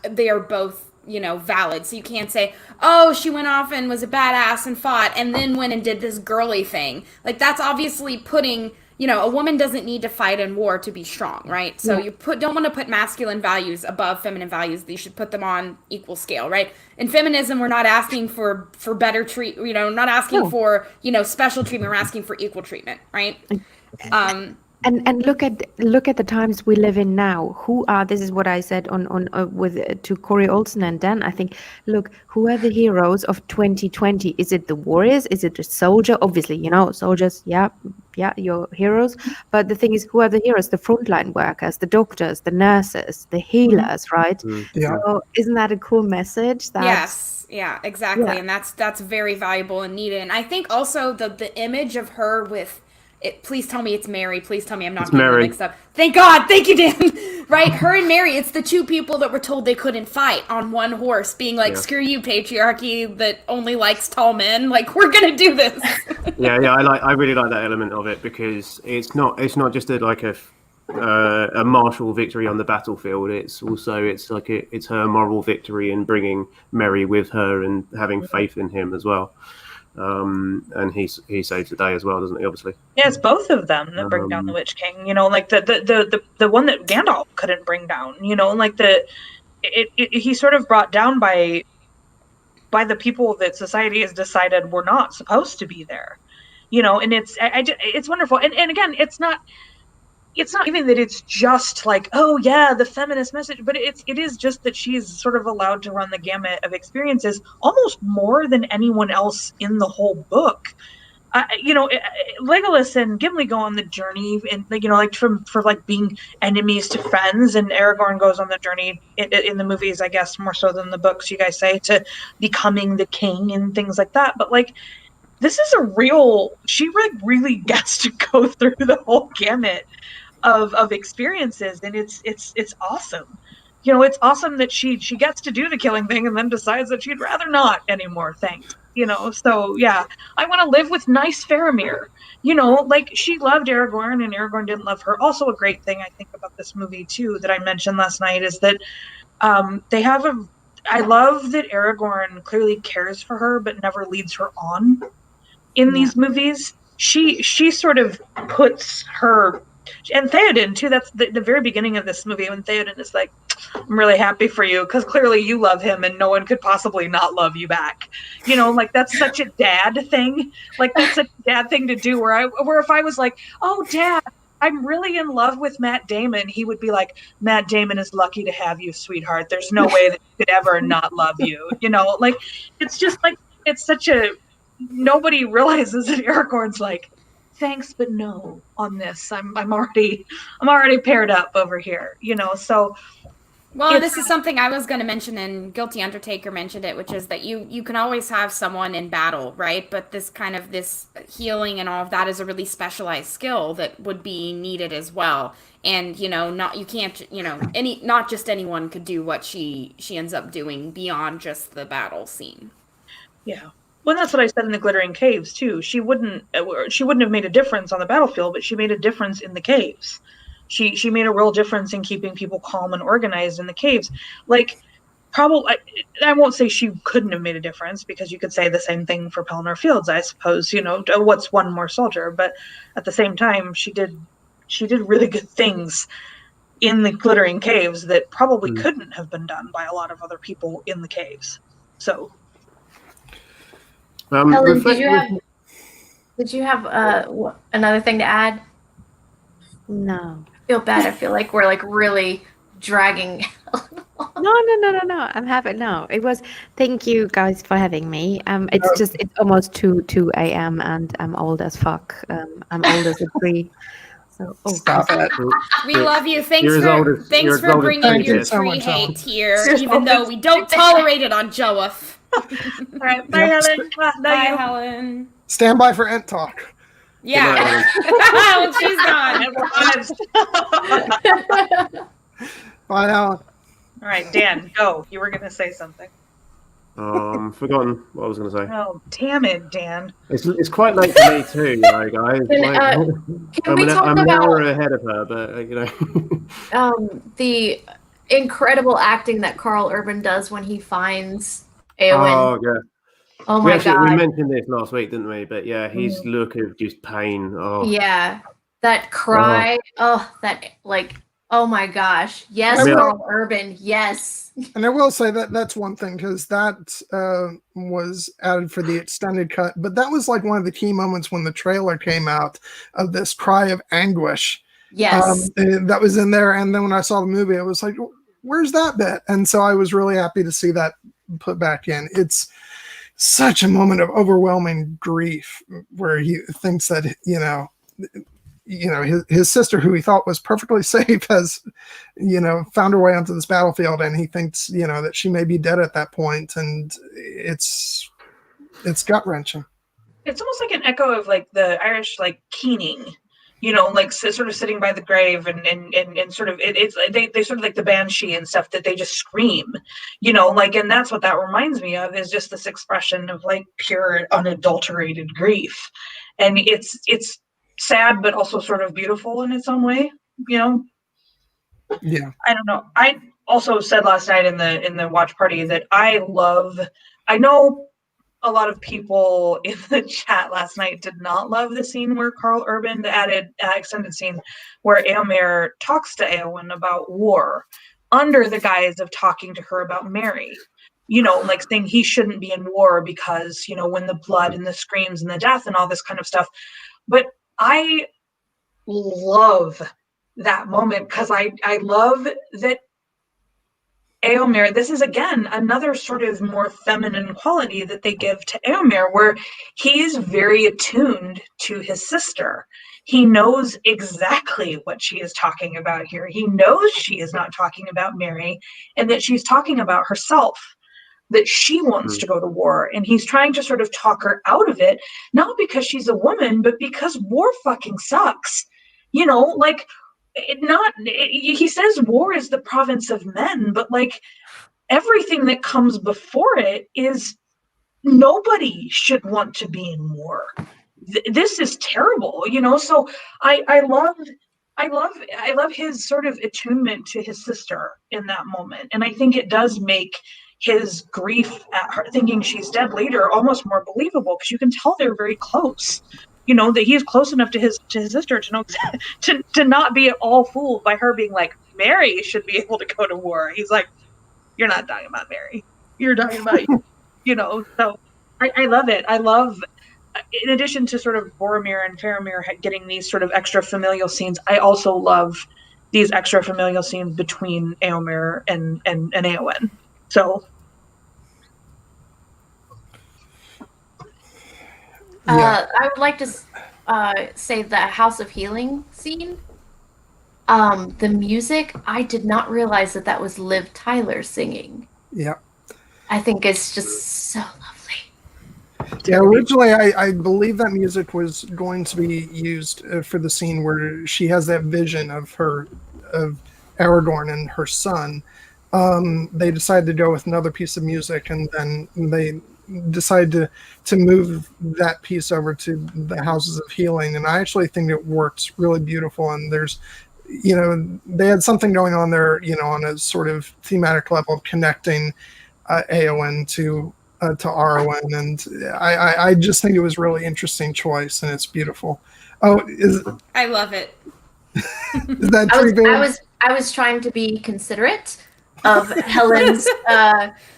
they are both, you know, valid. So you can't say, oh, she went off and was a badass and fought and then went and did this girly thing. Like, that's obviously putting, you know, a woman doesn't need to fight in war to be strong, right? So you don't want to put masculine values above feminine values. You should put them on equal scale, right? In feminism, we're not asking for better not asking for, you know, special treatment. We're asking for equal treatment, right? And look at the times we live in now. This is what I said to Corey Olsen and Dan. I think, look, who are the heroes of 2020? Is it the warriors? Is it the soldier? Obviously, you know, soldiers. Yeah, you're heroes. But the thing is, who are the heroes? The frontline workers, the doctors, the nurses, the healers, right? Yeah. So isn't that a cool message? Yes. Yeah, exactly. Yeah. And that's very valuable and needed. And I think also the image of her with. Please tell me it's Mary. Please tell me I'm not getting mixed up. Thank God. Thank you, Dan. Right? Her and Mary, it's the two people that were told they couldn't fight on one horse, being like, screw you, patriarchy that only likes tall men. Like, we're going to do this. I really like that element of it, because it's not just a martial victory on the battlefield. It's also, it's her moral victory in bringing Mary with her and having faith in him as well. And he saves the day as well, doesn't he? Obviously, yeah, it's both of them that bring down the Witch King. You know, like the one that Gandalf couldn't bring down. You know, like he's sort of brought down by the people that society has decided were not supposed to be there. You know, and it's wonderful. And again, it's not even that it's just like, oh yeah, the feminist message, but it is just that she's sort of allowed to run the gamut of experiences almost more than anyone else in the whole book. You know, Legolas and Gimli go on the journey, and you know, like from being enemies to friends, and Aragorn goes on the journey in the movies, I guess more so than the books, you guys say, to becoming the king and things like that. But like, this is she really gets to go through the whole gamut of experiences, and it's awesome. it's awesome that she gets to do the killing thing and then decides that she'd rather not anymore. Thanks. So yeah, I want to live with nice Faramir. Like she loved Aragorn and Aragorn didn't love her. Also, a great thing I think about this movie too that I mentioned last night is that they have I love that Aragorn clearly cares for her but never leads her on in these movies. She sort of puts her, and Theoden too. That's the very beginning of this movie when Theoden is like, I'm really happy for you because clearly you love him and no one could possibly not love you back. Like that's such a dad thing. Like that's a dad thing to do where if I was like, oh dad, I'm really in love with Matt Damon, he would be like, Matt Damon is lucky to have you, sweetheart. There's no way that he could ever not love you. Like it's just like, it's such a, nobody realizes that Aragorn's like, thanks but no on this. I'm already paired up over here, so. Well, this is something I was going to mention, and Guilty Undertaker mentioned it, which is that you can always have someone in battle, right? But this healing and all of that is a really specialized skill that would be needed as well. And not just anyone could do what she ends up doing beyond just the battle scene. Yeah. Well, that's what I said in the Glittering Caves too. She wouldn't have made a difference on the battlefield, but she made a difference in the caves. She made a real difference in keeping people calm and organized in the caves. Like, probably, I won't say she couldn't have made a difference because you could say the same thing for Pelennor Fields, I suppose. What's one more soldier? But at the same time, she did really good things in the Glittering Caves that probably couldn't have been done by a lot of other people in the caves. So. Helen, did you have another thing to add? No. I feel bad. I feel like we're like really dragging. No. I'm happy. No, it was. Thank you guys for having me. It's almost 2 a.m. and I'm old as fuck. I'm old as a tree. So Stop it. We love you. Thanks for bringing your tree hate here, even though we don't tolerate it on Joaff. All right, bye, Helen. Bye, Helen. Stand by for Ent talk. Yeah, when she's gone. Bye, Helen. All right, Dan, go. You were going to say something. Forgotten what I was going to say. Oh, damn it, Dan. It's quite late for me too, guys. I'm an hour ahead of her, but the incredible acting that Karl Urban does when he finds Eowyn. Oh yeah. Oh my God. We mentioned this last week, didn't we? But yeah, his look of just pain. Oh. Yeah. That cry. Oh, that oh my gosh. Yes, Karl Urban. Yes. And I will say that's one thing because that was added for the extended cut. But that was like one of the key moments when the trailer came out of this cry of anguish. Yes. That was in there. And then when I saw the movie, I was like, where's that bit? And so I was really happy to see that put back in. It's such a moment of overwhelming grief where he thinks that, his sister, who he thought was perfectly safe, has, found her way onto this battlefield, and he thinks, that she may be dead at that point, and it's gut wrenching. It's almost like an echo of like the Irish keening, sort of sitting by the grave and sort of they sort of like the banshee and stuff that they just scream, and that's what that reminds me of, is just this expression of pure unadulterated grief, and it's sad but also sort of beautiful in its own way. Yeah, I don't know. I also said last night in the watch party that I know a lot of people in the chat last night did not love the scene where Karl Urban, the added extended scene where Éomer talks to Eowyn about war under the guise of talking to her about Merry, saying he shouldn't be in war because, when the blood and the screams and the death and all this kind of stuff. But I love that moment because I love that Éomer, this is again another sort of more feminine quality that they give to Éomer, where he is very attuned to his sister. He knows exactly what she is talking about here. He knows she is not talking about Merry and that she's talking about herself, that she wants to go to war. And he's trying to sort of talk her out of it, not because she's a woman, but because war fucking sucks. he says war is the province of men, but like everything that comes before it is nobody should want to be in war. This is terrible, so I love his sort of attunement to his sister in that moment, and I think it does make his grief at her thinking she's dead later almost more believable, because you can tell they're very close, that he's close enough to his sister to know to not be at all fooled by her being like, Mary should be able to go to war. He's like, you're not talking about Mary, you're talking about so I love it. I love, in addition to sort of Boromir and Faramir getting these sort of extra familial scenes, I also love these extra familial scenes between Éomer and Eowyn. So I would like to say the House of Healing scene. The music, I did not realize that was Liv Tyler singing. Yeah. I think it's just so lovely. Yeah, originally I believe that music was going to be used for the scene where she has that vision of Aragorn and her son. They decided to go with another piece of music, and then they decided to move that piece over to the Houses of Healing, and I actually think it works really beautiful. And there's, they had something going on there, on a sort of thematic level of connecting Éowyn to Arwen, and I just think it was really interesting choice, and it's beautiful. I love it. Is that I was trying to be considerate of Helen's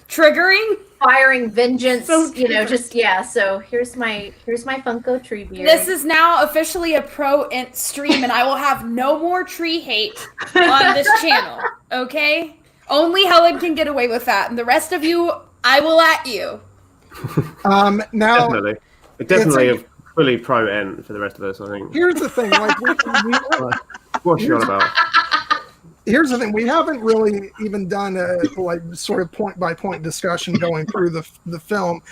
triggering, firing vengeance. So So here's my Funko tree beard. This is now officially a pro ent stream, and I will have no more tree hate on this channel. Okay, only Helen can get away with that, and the rest of you, I will at you. Now, definitely a fully pro ent for the rest of us, I think. Here's the thing, like what's you on about? Here's the thing: we haven't really even done a sort of point by point discussion going through the film,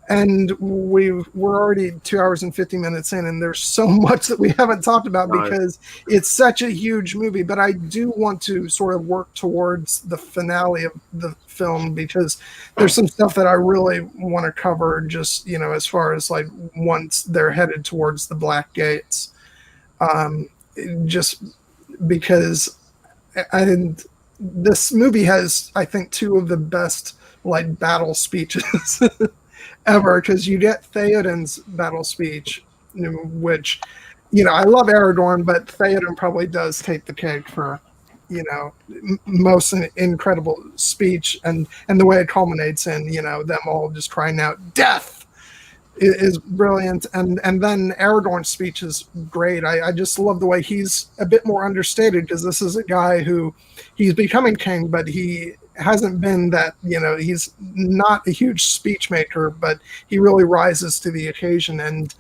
and we're already 2 hours and 50 minutes in, and there's so much that we haven't talked about because it's such a huge movie. But I do want to sort of work towards the finale of the film, because there's some stuff that I really want to cover, just as far as like once they're headed towards the Black Gates, just because. And this movie has, I think, two of the best battle speeches ever, because you get Theoden's battle speech, which, I love Aragorn, but Theoden probably does take the cake for, most incredible speech, and the way it culminates in, them all just crying out, "Death!" is brilliant, and then Aragorn's speech is great. I just love the way he's a bit more understated, because this is a guy who he's becoming king, but he hasn't been that, he's not a huge speech maker, but he really rises to the occasion. And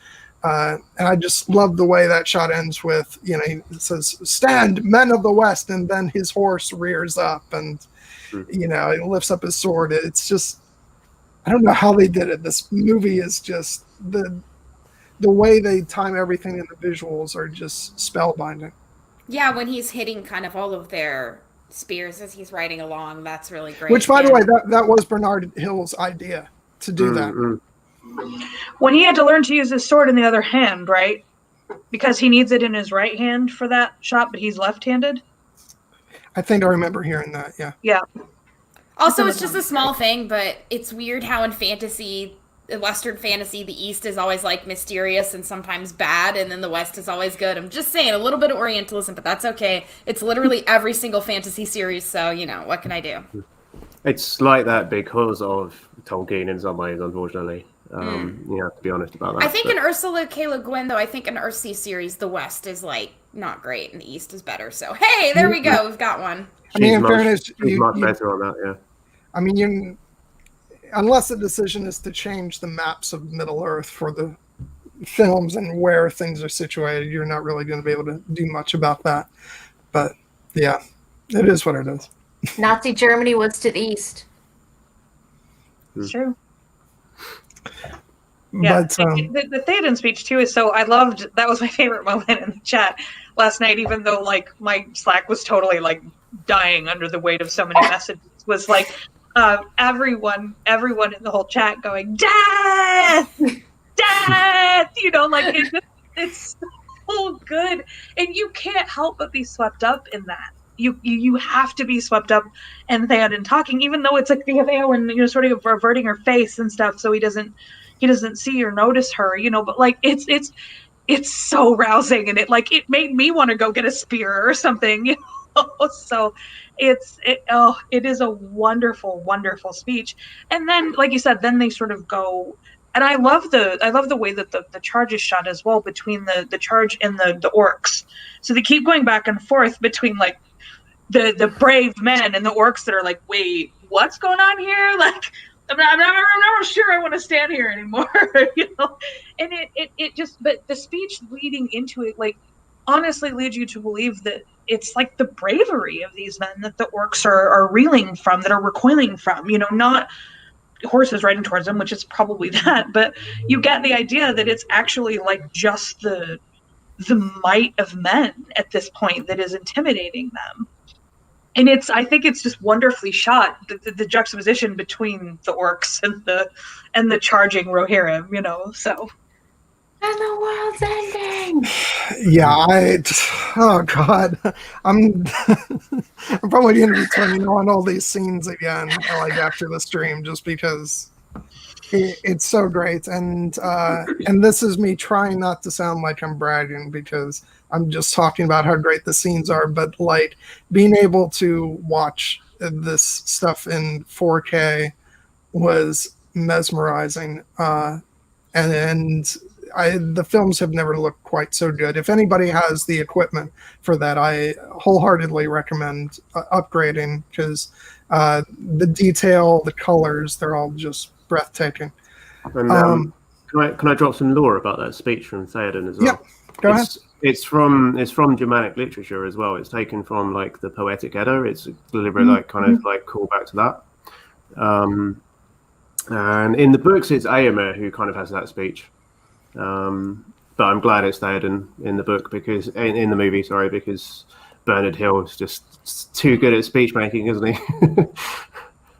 I just love the way that shot ends with, he says, "Stand, men of the West," and then his horse rears up, and he lifts up his sword. It's just, I don't know how they did it. This movie is just the way they time everything, and the visuals are just spellbinding. Yeah, when he's hitting kind of all of their spears as he's riding along, that's really great. Which, by the way, that was Bernard Hill's idea to do that. When he had to learn to use his sword in the other hand, right? Because he needs it in his right hand for that shot, but he's left-handed. I think I remember hearing that. Yeah. Yeah. Also, it's just a small thing, but it's weird how in fantasy, Western fantasy, the East is always mysterious and sometimes bad, and then the West is always good. I'm just saying, a little bit of Orientalism, but that's okay. It's literally every single fantasy series, so, what can I do? It's like that because of Tolkien in some ways, unfortunately. You have to be honest about that. I think in Ursula K. Le Guin, though, I think in Earthsea series, the West is, not great, and the East is better. So, hey, there we go. We've got one. In fairness, she's much better on that, yeah. I mean, unless the decision is to change the maps of Middle Earth for the films and where things are situated, you're not really going to be able to do much about that. But yeah, it is what it is. Nazi Germany was to the east. True. Yeah, But the Theoden speech too is so. I loved that. Was my favorite moment in the chat last night. Even though like my Slack was totally like dying under the weight of so many messages, was like everyone in the whole chat going death, death. You know, like it's so good, and you can't help but be swept up in that. You have to be swept up in Theoden talking, even though it's like the Eowyn, you know, sort of averting her face and stuff, so he doesn't see or notice her, you know. But like it's so rousing, and it made me want to go get a spear or something, you know. So it is a wonderful speech. And then, like you said, then they sort of go. And I love the way that the charge is shot as well, between the charge and the orcs. So they keep going back and forth between like the brave men and the orcs that are like, wait, what's going on here? Like, I'm not sure I want to stand here anymore, you know. And it just, but the speech leading into it, like, honestly leads you to believe that it's like the bravery of these men that the orcs are reeling from, that are recoiling from, you know, not horses riding towards them, which is probably that, but you get the idea that it's actually like just the might of men at this point that is intimidating them. And I think it's just wonderfully shot, the juxtaposition between the orcs and the charging Rohirrim, you know. So, and the world's ending. Yeah, oh god, I'm probably going to be turning on all these scenes again, like after the stream, just because it's so great. And this is me trying not to sound like I'm bragging, because I'm just talking about how great the scenes are, but like being able to watch this stuff in 4K was mesmerizing. And the films have never looked quite so good. If anybody has the equipment for that, I wholeheartedly recommend upgrading, because the detail, the colors, they're all just breathtaking. And can I drop some lore about that speech from Theoden as well? Yeah, go ahead. It's from Germanic literature as well. It's taken from like the Poetic Edda. It's a deliberate like kind of like callback to that. And in the books, it's Éomer who kind of has that speech. But I'm glad it's Theoden in the book, because in the movie, sorry, because Bernard Hill is just too good at speech making, isn't he?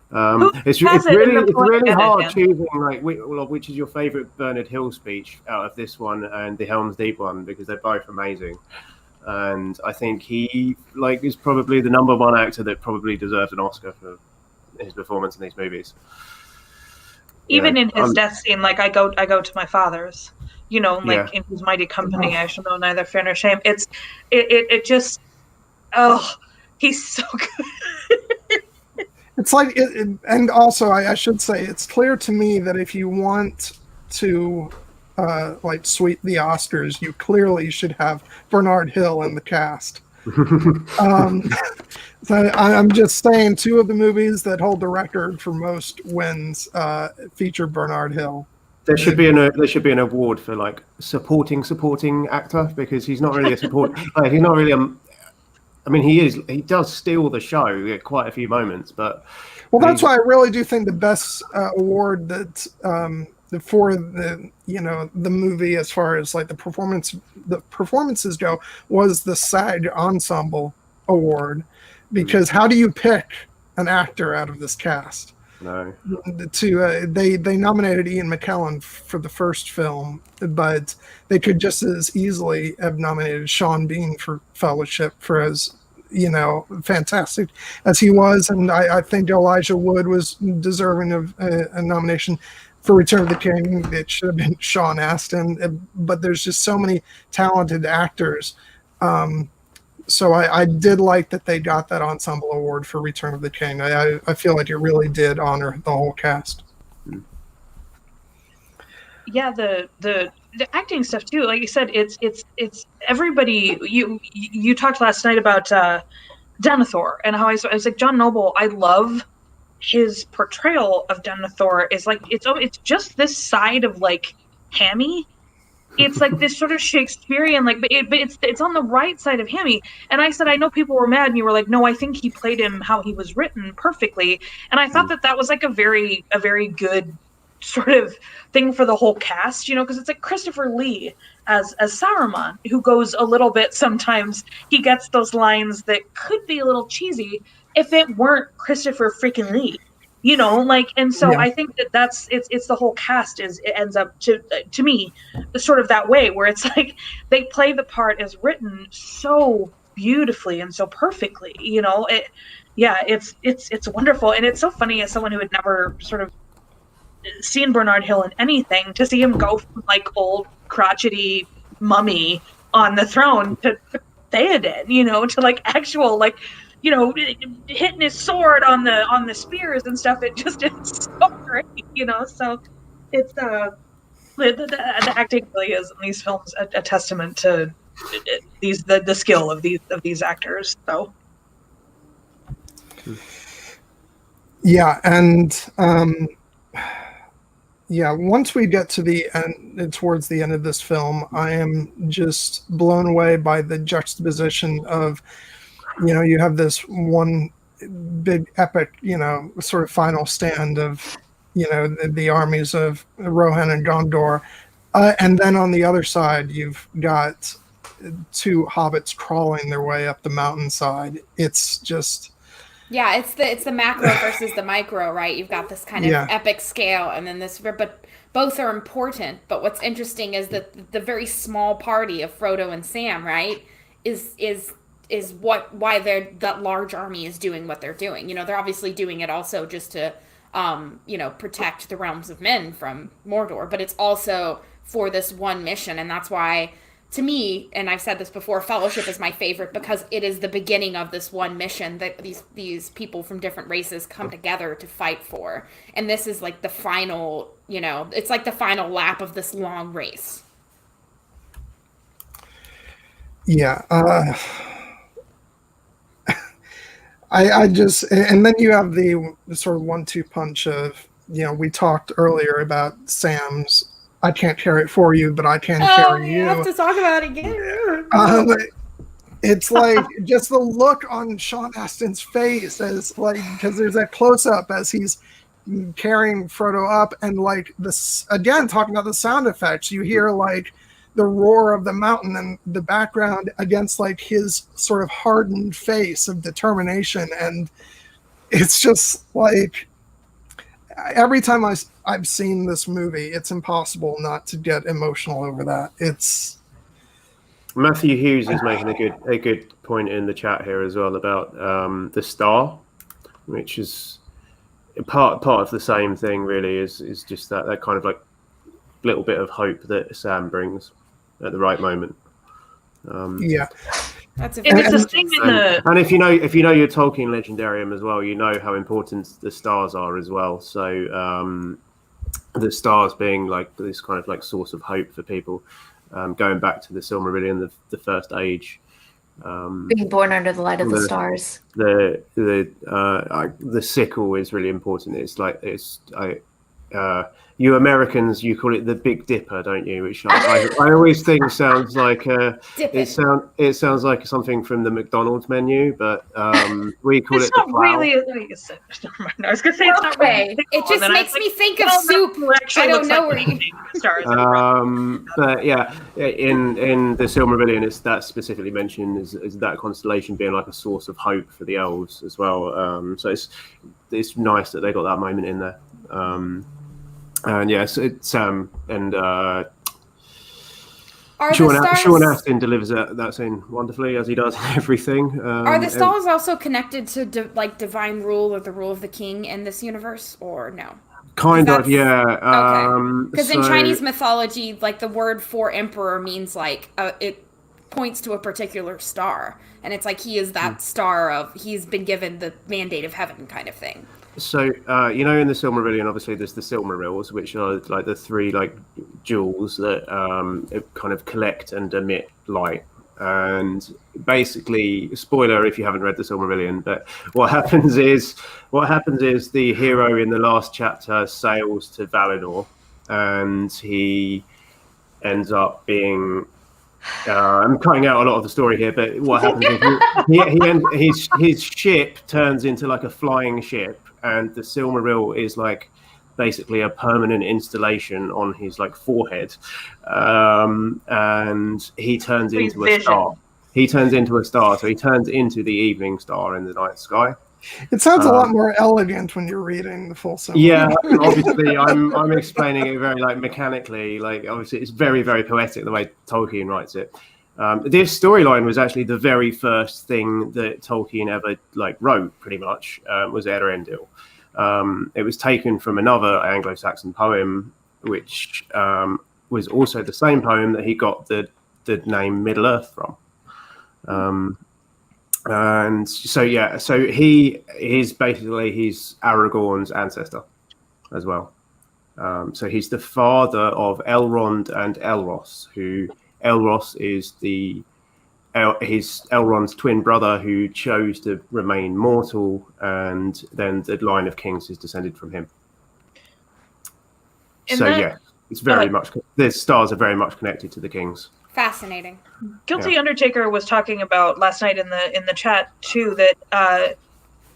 It's really hard choosing like which is your favorite Bernard Hill speech out of this one and the Helm's Deep one, because they're both amazing. And I think he like is probably the #1 actor that probably deserves an Oscar for his performance in these movies. Even in his death scene, like I go to my father's, you know, like in whose mighty company I shall know neither fear nor shame. It just, he's so good. It's like, and also I should say, it's clear to me that if you want to like sweep the Oscars, you clearly should have Bernard Hill in the cast. So I'm just saying, 2 of the movies that hold the record for most wins feature Bernard Hill. There should be an award for like supporting actor, because he's not really a support. Like, he's not really I mean, he does steal the show at quite a few moments, but that's why I really do think the best award that for the movie, as far as like the performances go, was the SAG Ensemble Award, because how do you pick an actor out of this cast? No. They nominated Ian McKellen for the first film, but they could just as easily have nominated Sean Bean for Fellowship, for as fantastic as he was. And I think Elijah Wood was deserving of a nomination for Return of the King. It should have been Sean Astin, but there's just so many talented actors. So I did like that they got that ensemble award for Return of the King. I feel like it really did honor the whole cast. Yeah, the acting stuff too. Like you said, it's everybody. You talked last night about Denethor and how I was like, John Noble. I love his portrayal of Denethor. Is like it's just this side of like Hammy. It's like this sort of Shakespearean, like, but it's on the right side of Hammy. And I said, I know people were mad, and you were like, no, I think he played him how he was written perfectly. And I thought that was like a very good sort of thing for the whole cast, you know, because it's like Christopher Lee as Saruman, who goes a little bit, sometimes he gets those lines that could be a little cheesy if it weren't Christopher freaking Lee, you know, like, and so I think it's the whole cast it ends up to me sort of that way, where it's like they play the part as written so beautifully and so perfectly, you know. It's wonderful, and it's so funny as someone who had never sort of seen Bernard Hill in anything, to see him go from like old crotchety mummy on the throne to Theoden, you know, to like actual, like, you know, hitting his sword on the spears and stuff. It just is so great, you know. So it's the acting really is in these films a testament to the skill of these actors. So yeah, and once we get to the end, towards the end of this film, I am just blown away by the juxtaposition of, you know, you have this one big epic, you know, sort of final stand of, you know, the armies of Rohan and Gondor, and then on the other side you've got two hobbits crawling their way up the mountainside. It's just it's the macro versus the micro, right? You've got this kind of epic scale, and then this, but both are important. But what's interesting is that the very small party of Frodo and Sam, right, is why that large army is doing what they're doing. You know, they're obviously doing it also just to you know, protect the realms of men from Mordor, but it's also for this one mission. And that's why, to me, and I've said this before, Fellowship is my favorite, because it is the beginning of this one mission that these people from different races come together to fight for. And this is like the final, you know, it's like the final lap of this long race. Yeah. I just, and then you have the sort of 1-2 punch of, you know, we talked earlier about Sam's, I can't carry it for you, but I can carry you. We have to talk about it again. It's like just the look on Sean Astin's face as, like, because there's that close up as he's carrying Frodo up, and like this again, talking about the sound effects, you hear like the roar of the mountain in the background against like his sort of hardened face of determination. And it's just like, every time I've seen this movie, it's impossible not to get emotional over that. It's Matthew Hughes is making a good point in the chat here as well about the star, which is part of the same thing really, is just that kind of like little bit of hope that Sam brings at the right moment. That's and if you know your Tolkien legendarium as well, you know how important the stars are as well. So the stars being like this kind of like source of hope for people, going back to the Silmarillion, the first age, being born under the light of the stars. The sickle is really important. It's like you Americans, you call it the Big Dipper, don't you? Which I always think sounds like it sounds like something from the McDonald's menu, but we call it the plow. Really, I was gonna say it's not really. It just makes me think of soup. I don't know where you. But yeah, in the Silmarillion, it's that specifically mentioned is that constellation being like a source of hope for the elves as well. So it's nice that they got that moment in there. And yes, it's and Sean Astin delivers that scene wonderfully, as he does everything. Are the stars also connected to divine rule or the rule of the king in this universe, or no? Kind of, yeah. Okay. Because in Chinese mythology, like the word for emperor means like it points to a particular star, and it's like he is that star of, he's been given the mandate of heaven kind of thing. So, you know, in the Silmarillion, obviously, there's the Silmarils, which are like the three like jewels that kind of collect and emit light. And basically, spoiler if you haven't read the Silmarillion, but what happens is the hero in the last chapter sails to Valinor, and he ends up being. I'm cutting out a lot of the story here, but what happens is his ship turns into like a flying ship, and the Silmaril is like basically a permanent installation on his like forehead, and he turns into a star. He turns into a star, so he turns into the evening star in the night sky. It sounds a lot more elegant when you're reading the full summary. Yeah, obviously, I'm explaining it very like mechanically. Like, obviously, it's very, very poetic the way Tolkien writes it. This storyline was actually the very first thing that Tolkien ever like wrote. Pretty much was Eärendil. It was taken from another Anglo-Saxon poem, which was also the same poem that he got the name Middle Earth from. And so he is basically he's Aragorn's ancestor as well. So he's the father of Elrond and Elros, who Elros is Elrond's twin brother who chose to remain mortal, and then the line of kings is descended from him. It's very much the stars are very much connected to the kings. Fascinating. Guilty Undertaker was talking about last night in the chat too that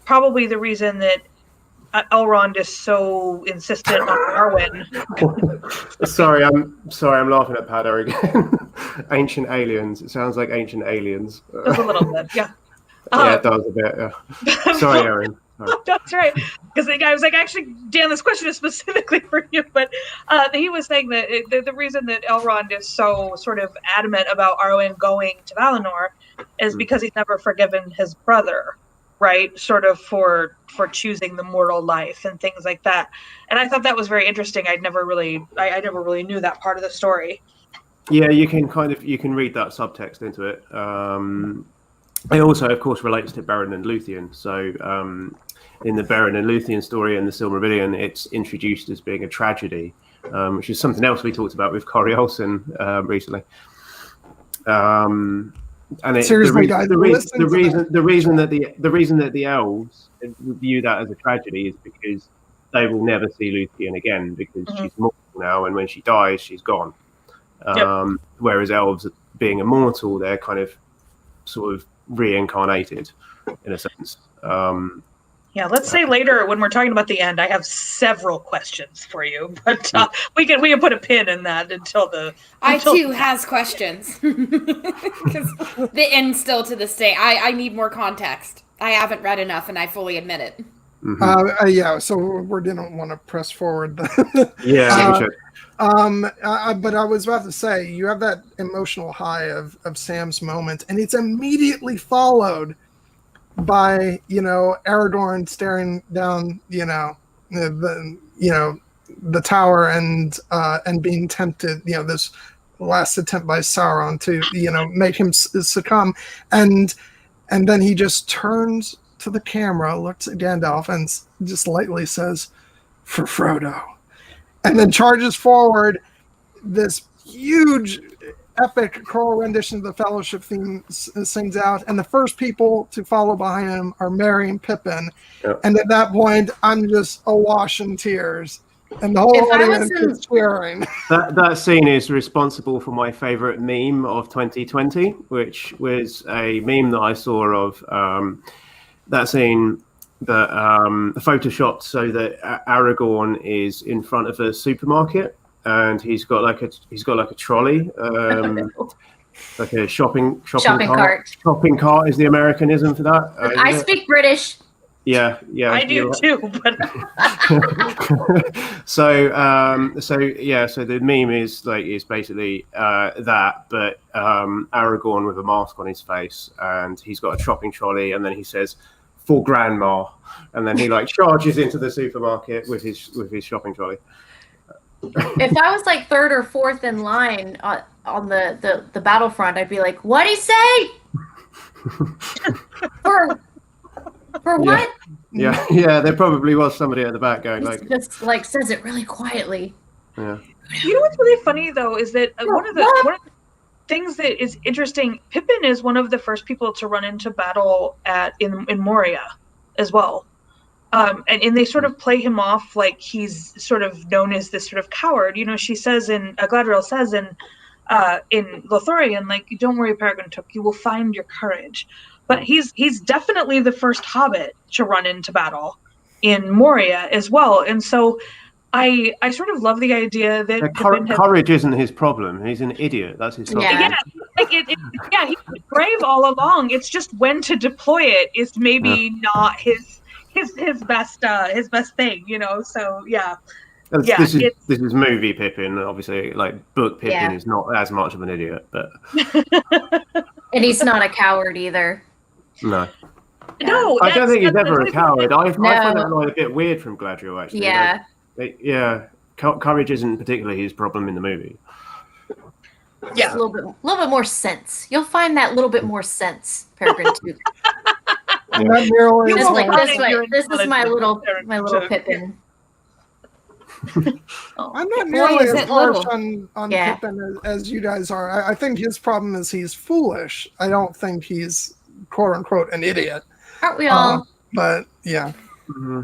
probably the reason that Elrond is so insistent on Arwen. sorry, I'm laughing at Padder again. Ancient aliens. It sounds like ancient aliens. Just a little bit, yeah. Yeah, it does a bit. Yeah. Sorry, Erin. That's right. Because the guy was like, actually, Dan, this question is specifically for you. But he was saying that the reason that Elrond is so sort of adamant about Arwen going to Valinor is because he's never forgiven his brother, right? Sort of for choosing the mortal life and things like that. And I thought that was very interesting. I never really knew that part of the story. Yeah, you can read that subtext into it. It also, of course, relates to Beren and Luthien. So in the Beren and Luthien story in the Silmarillion, it's introduced as being a tragedy, which is something else we talked about with Corey Olsen recently. And the reason that the elves view that as a tragedy is because they will never see Luthien again, because she's mortal now, and when she dies, she's gone. Whereas elves, being immortal, they're kind of sort of reincarnated in a sense. Let's say later when we're talking about the end, I have several questions for you, but we can put a pin in that until too has questions because the end still to this day. I need more context. I haven't read enough, and I fully admit it. So we didn't want to press forward. We should. But I was about to say, you have that emotional high of Sam's moment, and it's immediately followed by Aragorn staring down the tower and being tempted, this last attempt by Sauron to make him succumb, and then he just turns to the camera, looks at Gandalf, and just lightly says, "For Frodo." And then charges forward. This huge, epic choral rendition of the Fellowship theme sings out, and the first people to follow behind him are Merry and Pippin. Yep. And at that point, I'm just awash in tears, and the whole audience is cheering. That scene is responsible for my favorite meme of 2020, which was a meme that I saw of that scene. That photoshopped so that Aragorn is in front of a supermarket, and he's got like a trolley, like a shopping cart. Shopping cart is the Americanism for that. I speak British. Yeah, I do too. But so the meme is basically that, but Aragorn with a mask on his face, and he's got a shopping trolley, and then he says, "For Grandma," and then he charges into the supermarket with his shopping trolley. If I was like third or fourth in line on the battlefront, I'd be like, "What'd he say? For what?" Yeah. There probably was somebody at the back going just says it really quietly. Yeah. You know what's really funny though is that one of the things that is interesting, Pippin is one of the first people to run into battle in Moria as well. And they sort of play him off like he's sort of known as this sort of coward. She says Galadriel says in Lothlorien, "Don't worry, Peregrine Took, you will find your courage." But he's definitely the first hobbit to run into battle in Moria as well. And so I sort of love the idea that courage isn't his problem. He's an idiot. That's his problem. Yeah. Yeah, he's brave all along. It's just when to deploy it is maybe not his best thing, you know. So yeah. This is movie Pippin. Obviously, like book Pippin is not as much of an idiot, but and he's not a coward either. No. No, I don't think he's ever a coward. I find that line a bit weird from Galadriel, actually. Yeah. Courage isn't particularly his problem in the movie. Yeah, a little bit more sense. You'll find that little bit more sense, Peregrine too. Not nearly This as way, much. this is my little Pippin. I'm not nearly as harsh on Yeah. Pippin as you guys are. I think his problem is he's foolish. I don't think he's quote unquote an idiot. Aren't we all? But yeah. Mm-hmm.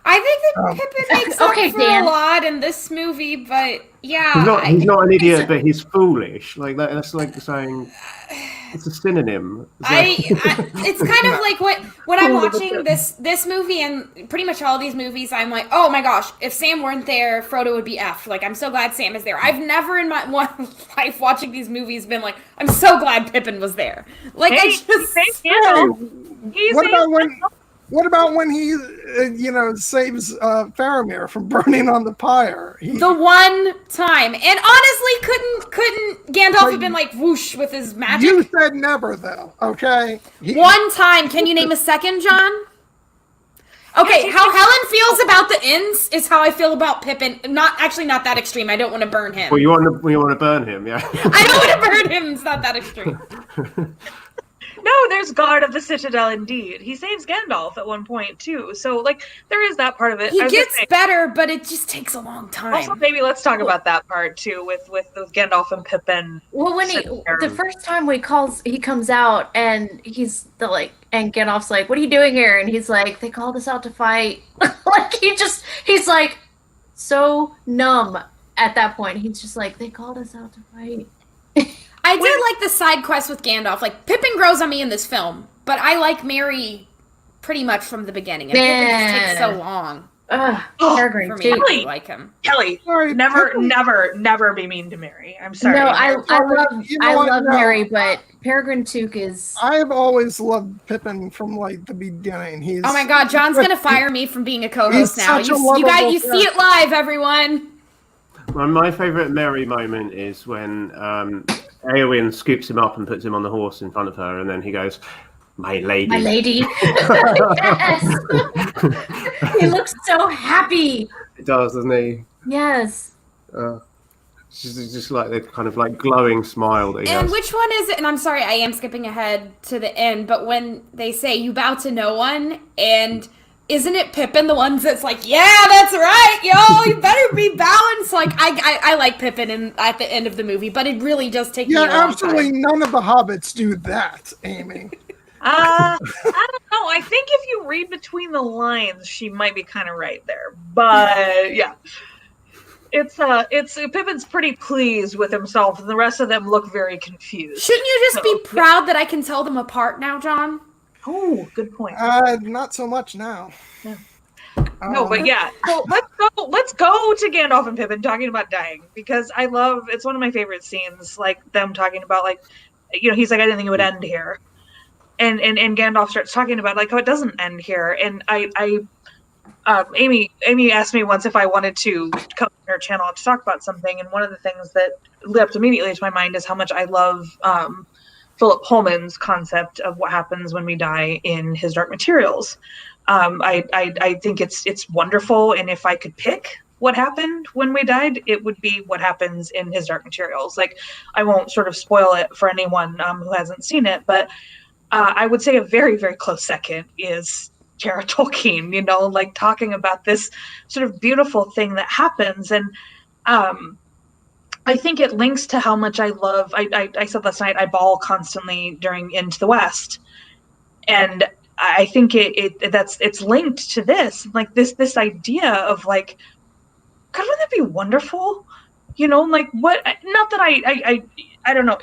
I think that Pippin makes up for Dan. a lot in this movie, but yeah. He's not an idiot, but he's foolish. Like that's like saying it's a synonym. It's kind of like when I'm watching this movie and pretty much all these movies, I'm like, oh my gosh, if Sam weren't there, Frodo would be effed. Like, I'm so glad Sam is there. I've never in my life watching these movies been like, I'm so glad Pippin was there. Like, What about when he, saves Faramir from burning on the pyre? The one time, and honestly, couldn't Gandalf have been like whoosh with his magic? You said never, though. Okay. One time. Can you name a second, John? Okay, how Helen feels about the ents is how I feel about Pippin. Not that extreme. I don't want to burn him. Well, you want to burn him, yeah. I don't want to burn him. It's not that extreme. No, there's Guard of the Citadel indeed. He saves Gandalf at one point too. So like there is that part of it. He gets better, but it just takes a long time. Also, maybe let's talk about that part too with Gandalf and Pippin. Well, when the first time he comes out and he's and Gandalf's like, "What are you doing here?" And he's like, "They called us out to fight." Like he's like so numb at that point. He's just like, "They called us out to fight." I did like the side quest with Gandalf. Like, Pippin grows on me in this film, but I like Merry pretty much from the beginning. And Pippin just takes so long. Peregrine for me, too. I like him. Kelly, never be mean to Mary. I'm sorry. No, I love Mary, but Peregrine Took is. I've always loved Pippin from like the beginning. Oh my God, John's gonna fire me from being a co-host now. You guys, you see it live, everyone. Well, my favorite Merry moment is when Eowyn scoops him up and puts him on the horse in front of her, and then he goes, "My lady." My lady. Yes. He looks so happy. He does, doesn't he? Yes. It's just like the kind of like glowing smile that he has. And which one is it? And I'm sorry, I am skipping ahead to the end, but when they say you bow to no one, and isn't it Pippin the ones that's like, yeah, that's right, yo, you better be bowing? So like, I like Pippin at the end of the movie, but it really does take me a long absolutely time. None of the hobbits do that, Amy. I don't know. I think if you read between the lines, she might be kind of right there. But yeah, it's Pippin's pretty pleased with himself, and the rest of them look very confused. Shouldn't you just be proud that I can tell them apart now, John? Oh, good point. Not so much now. Yeah. No, but yeah. So let's go to Gandalf and Pippin talking about dying, because it's one of my favorite scenes, like them talking about like, he's like, I didn't think it would end here. And Gandalf starts talking about like, oh, it doesn't end here. And Amy asked me once if I wanted to come on her channel to talk about something, and one of the things that leapt immediately to my mind is how much I love Philip Pullman's concept of what happens when we die in his Dark Materials. I think it's wonderful, and if I could pick what happened when we died, it would be what happens in his Dark Materials. Like, I won't sort of spoil it for anyone who hasn't seen it, but I would say a very, very close second is J.R.R. Tolkien, like talking about this sort of beautiful thing that happens. And I think it links to how much I love, I said last night, I bawl constantly during Into the West. And I think it's linked to this, like this idea of like, God, wouldn't that be wonderful? Like what, not that I don't know.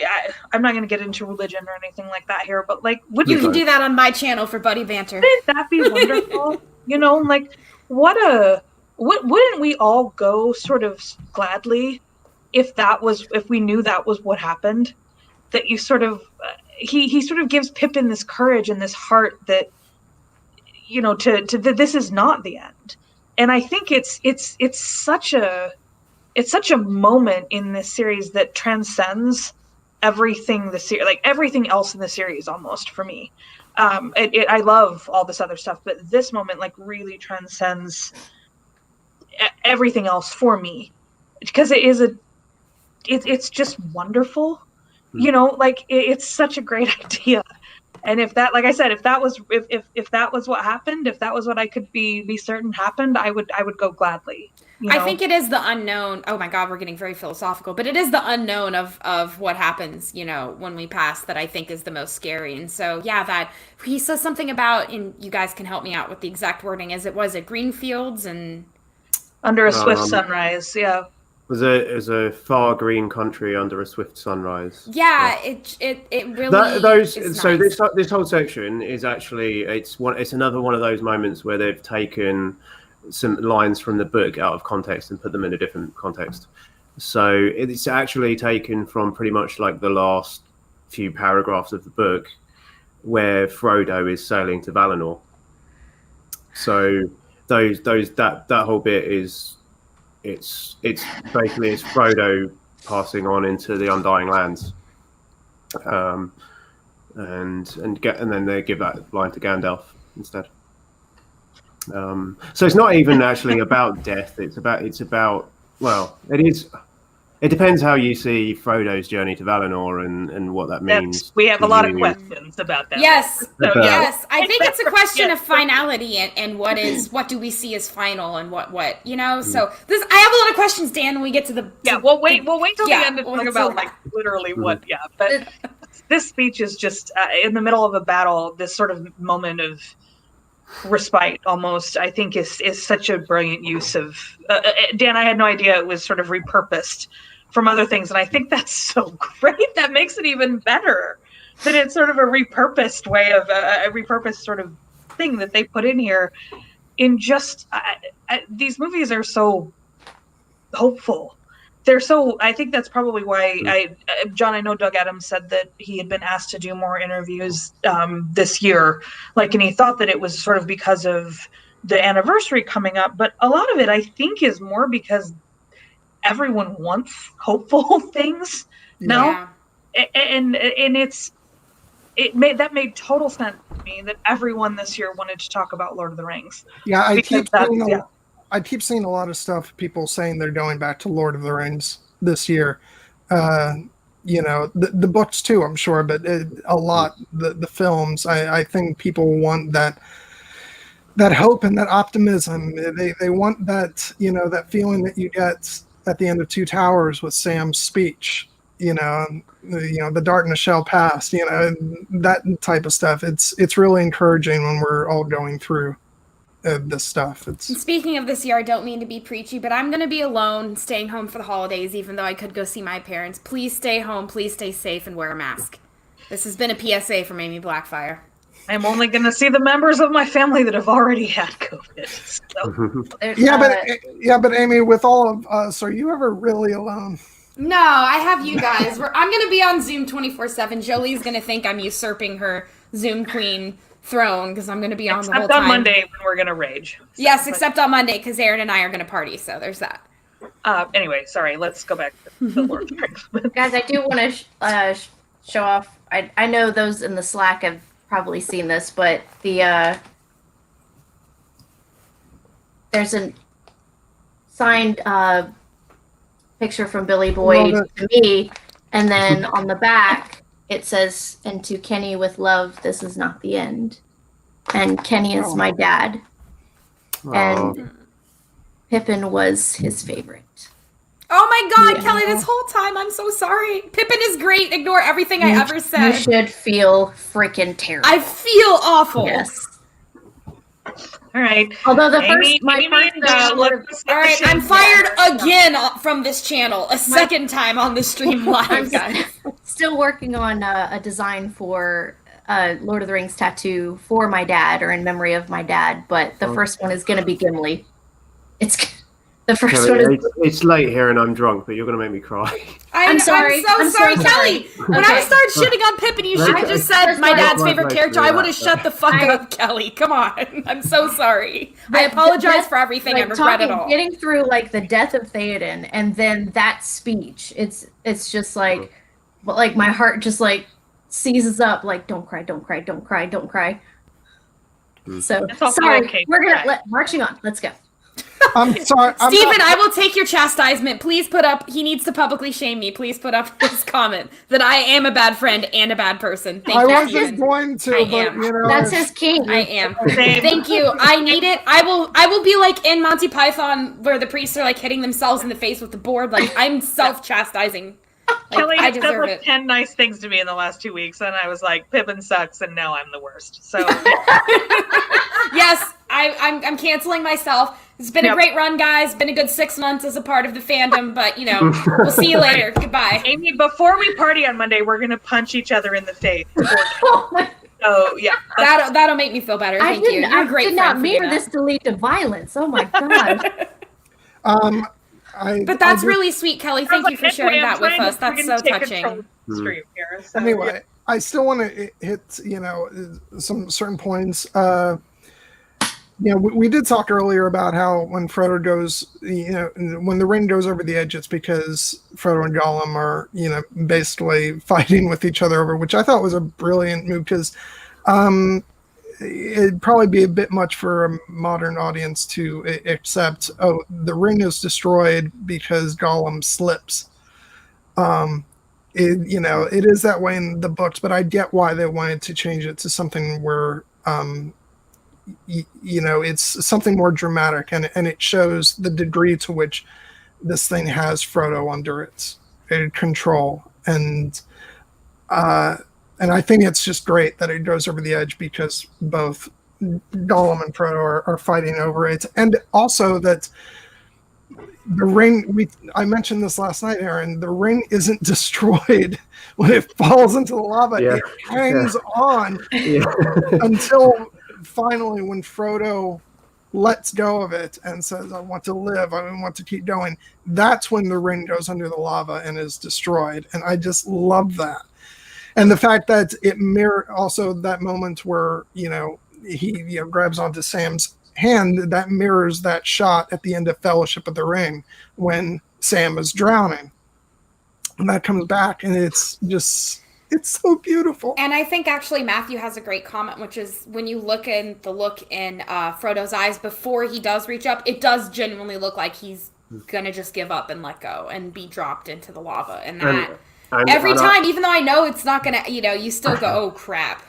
I'm not going to get into religion or anything like that here, but like, you can do that on my channel for Buddy Banter. Wouldn't that be wonderful? Like what wouldn't we all go sort of gladly if we knew that was what happened? That you sort of he sort of gives Pippin this courage and this heart that, you know, to this is not the end. And I think it's such a moment in this series that transcends everything like everything else in the series almost for me. I love all this other stuff, but this moment like really transcends everything else for me, because it's just wonderful. You know, like it's such a great idea. And if that, like I said, if that was what happened, if that was what I could be certain happened, I would go gladly. You know? I think it is the unknown. Oh my God, we're getting very philosophical, but it is the unknown of what happens, you know, when we pass that I think is the most scary. And so, yeah, that he says something about, and you guys can help me out with the exact wording, as it was at Greenfields and under a swift sunrise. Yeah. It was a far green country under a swift sunrise. Yeah, yeah. It really is so nice. This whole section is actually it's another one of those moments where they've taken some lines from the book out of context and put them in a different context. So it's actually taken from pretty much like the last few paragraphs of the book where Frodo is sailing to Valinor. So that whole bit is it's basically it's Frodo passing on into the Undying Lands, and then they give that line to Gandalf instead. So it's not even actually about death. It's about well, it is. It depends how you see Frodo's journey to Valinor and what that means. We have a lot of questions about that. Yes, yes. I think it's a question of finality and what do we see as final and what you know. So this, I have a lot of questions, Dan. When we get to the we'll wait till the end to talk about like literally what. Yeah, but this speech is just in the middle of a battle. This sort of moment of respite almost, I think is such a brilliant use of Dan. I had no idea it was sort of repurposed from other things, and I think that's so great. That makes it even better that it's sort of a repurposed way of a repurposed sort of thing that they put in here. In just these movies are so hopeful. They're so, I think that's probably why John, I know Doug Adams said that he had been asked to do more interviews this year, like, and he thought that it was sort of because of the anniversary coming up, but a lot of it I think is more because everyone wants hopeful things now. And that made total sense to me that everyone this year wanted to talk about Lord of the Rings. Yeah, I keep seeing a lot of stuff, people saying they're going back to Lord of the Rings this year. You know, the books too, I'm sure, but a lot, the films, I think people want that hope and that optimism. They want that, you know, that feeling that you get at the end of Two Towers with Sam's speech. You know, the darkness shall pass. You know, that type of stuff. It's really encouraging when we're all going through this stuff. And speaking of this year, I don't mean to be preachy, but I'm going to be alone, staying home for the holidays, even though I could go see my parents. Please stay home. Please stay safe and wear a mask. This has been a PSA from Amy Blackfire. I'm only going to see the members of my family that have already had COVID. So. But Amy, with all of us, are you ever really alone? No, I have you guys. I'm going to be on Zoom 24/7. Jolie's going to think I'm usurping her Zoom queen throne because I'm going to be on the whole time. Except on Monday when we're going to rage. Yes, except on Monday because Erin and I are going to party. So there's that. Anyway, sorry. Let's go back to the Lord of the Rings. Guys, I do want to show off. I know those in the Slack have probably seen this, but there's a signed picture from Billy Boyd to me, and then on the back it says, "And to Kenny with love, this is not the end." And Kenny is my dad, and Pippin was his favorite. Oh my God, Kelly! This whole time, I'm so sorry. Pippin is great. Ignore everything I ever said. You should feel freaking terrible. I feel awful. Yes. All right. Although all right, I'm fired again from this channel. A second time on the stream live, guys. Still working on a design for Lord of the Rings tattoo for my dad, or in memory of my dad. But the first one is going to be Gimli. The first Kelly, one is. it's late here and I'm drunk, but you're going to make me cry. I'm sorry. I'm so sorry, Kelly. When I started shitting on Pip and you should have just said my dad's favorite character, I would have shut the fuck up, Kelly. Come on. I'm so sorry. I apologize for everything. I regret it all. Getting through like the death of Theoden and then that speech, it's just like, like my heart just like seizes up. Like, don't cry, don't cry, don't cry, don't cry. So sorry. Okay. We're gonna marching on. Let's go. I'm sorry, Stephen. I will take your chastisement. Please put up. He needs to publicly shame me. Please put up his comment that I am a bad friend and a bad person. Thank you. I was just going to, but you know, that's his king. I am. Thank you. I need it. I will be like in Monty Python where the priests are like hitting themselves in the face with the board. Like I'm self-chastising. Kelly I said deserve like it. 10 nice things to me in the last 2 weeks, and I was like, Pippin sucks, and now I'm the worst. So yes, I'm canceling myself. It's been a great run, guys. Been a good 6 months as a part of the fandom, but you know, we'll see you later. Goodbye. Amy, before we party on Monday, we're gonna punch each other in the face. So yeah, that'll make me feel better. Thank you. You're a great friend. I did not mean for this to lead to violence. Oh my god. But that's really sweet, Kelly. Thank you for sharing that with us. That's so touching. Anyway, I still want to hit, you know, some certain points. You know, we did talk earlier about how when Frodo goes, you know, when the ring goes over the edge, it's because Frodo and Gollum are, you know, basically fighting with each other over, which I thought was a brilliant move because it'd probably be a bit much for a modern audience to accept, oh, the ring is destroyed because Gollum slips. You know, it is that way in the books, but I get why they wanted to change it to something where, you know, it's something more dramatic, and it shows the degree to which this thing has Frodo under its control. And I think it's just great that it goes over the edge because both Gollum and Frodo are fighting over it. And also that the ring, I mentioned this last night, Aaron, the ring isn't destroyed when it falls into the lava. Yeah. It hangs on until finally when Frodo lets go of it and says, I want to live, I want to keep going. That's when the ring goes under the lava and is destroyed. And I just love that. And the fact that it mirror also that moment where, you know, he grabs onto Sam's hand, that mirrors that shot at the end of Fellowship of the Ring when Sam is drowning. And that comes back and it's so beautiful. And I think actually Matthew has a great comment, which is when you look in Frodo's eyes before he does reach up, it does genuinely look like he's gonna just give up and let go and be dropped into the lava. And that every time, even though I know it's not gonna, you know, you still go, oh crap.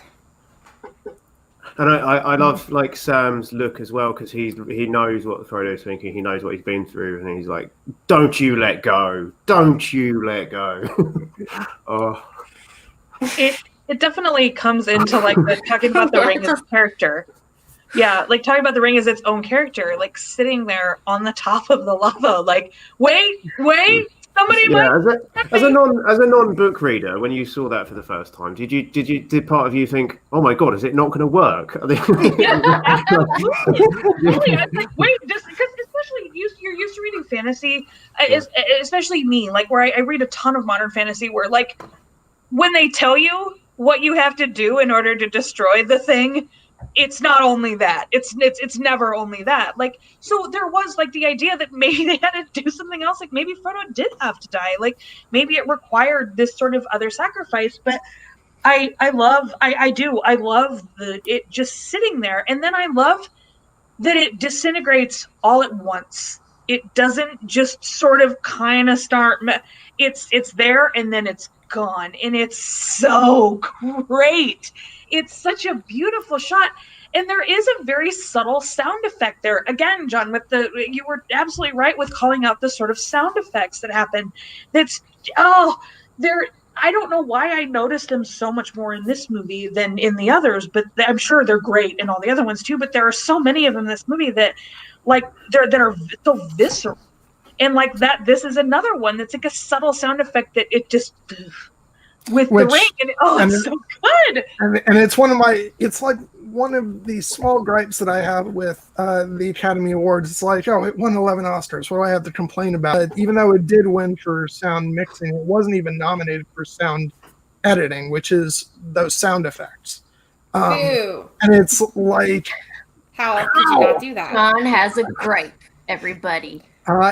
And I love like Sam's look as well because he knows what Frodo's thinking. He knows what he's been through, and he's like, "Don't you let go! Don't you let go!" Oh, it definitely comes into like the talking about the ring as character. Yeah, like talking about the ring as its own character, like sitting there on the top of the lava, like wait. Somebody as a non-book reader, when you saw that for the first time, did part of you think, "Oh my god, is it not going to work?" Yeah, absolutely. I was like, wait, just because especially you're used to reading fantasy, especially me, like where I read a ton of modern fantasy, where like when they tell you what you have to do in order to destroy the thing, it's not only that. It's never only that. Like, so there was like the idea that maybe they had to do something else. Like maybe Frodo did have to die. Like maybe it required this sort of other sacrifice. But I love it just sitting there. And then I love that it disintegrates all at once. It doesn't just sort of kind of start. It's there and then it's gone. And it's so great. It's such a beautiful shot. And there is a very subtle sound effect there. Again, John, you were absolutely right with calling out the sort of sound effects that happen. I don't know why I noticed them so much more in this movie than in the others, but I'm sure they're great in all the other ones too. But there are so many of them in this movie that are so visceral. And like that, this is another one that's like a subtle sound effect that it just... with the ring, and it's so good. And it's one of the small gripes that I have with the Academy Awards. It's like, oh, it won 11 Oscars. What do I have to complain about it? Even though it did win for sound mixing, it wasn't even nominated for sound editing, which is those sound effects. Ew. And it's like, how did you not do that? John has a gripe, everybody.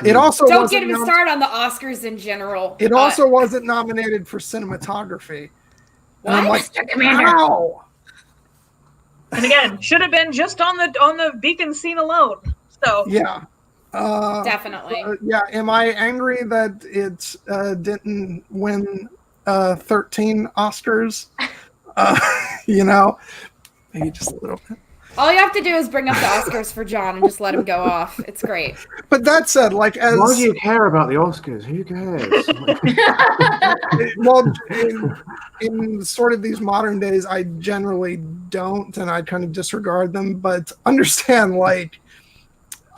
It also don't get him started on the Oscars in general. It also wasn't nominated for cinematography. What? I'm like, Mr. Commander. how? And again, should have been just on the beacon scene alone. So yeah, definitely. Yeah, am I angry that it didn't win 13 Oscars? Maybe just a little bit. All you have to do is bring up the Oscars for John and just let him go off. It's great. But that said, why do you care about the Oscars? Who cares? Well, in sort of these modern days, I generally don't, and I kind of disregard them. But understand,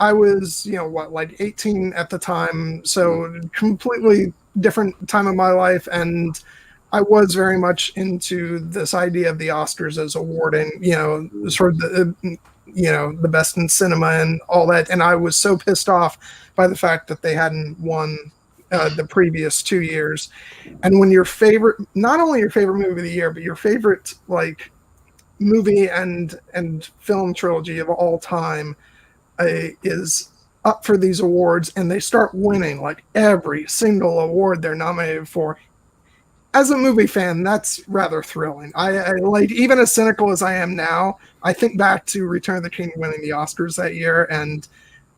I was, 18 at the time, so completely different time of my life, and I was very much into this idea of the Oscars as awarding, sort of the best in cinema and all that. And I was so pissed off by the fact that they hadn't won the previous 2 years. And when not only your favorite movie of the year, but your favorite movie and film trilogy of all time is up for these awards, and they start winning every single award they're nominated for. As a movie fan, that's rather thrilling. I even as cynical as I am now, I think back to Return of the King winning the Oscars that year, and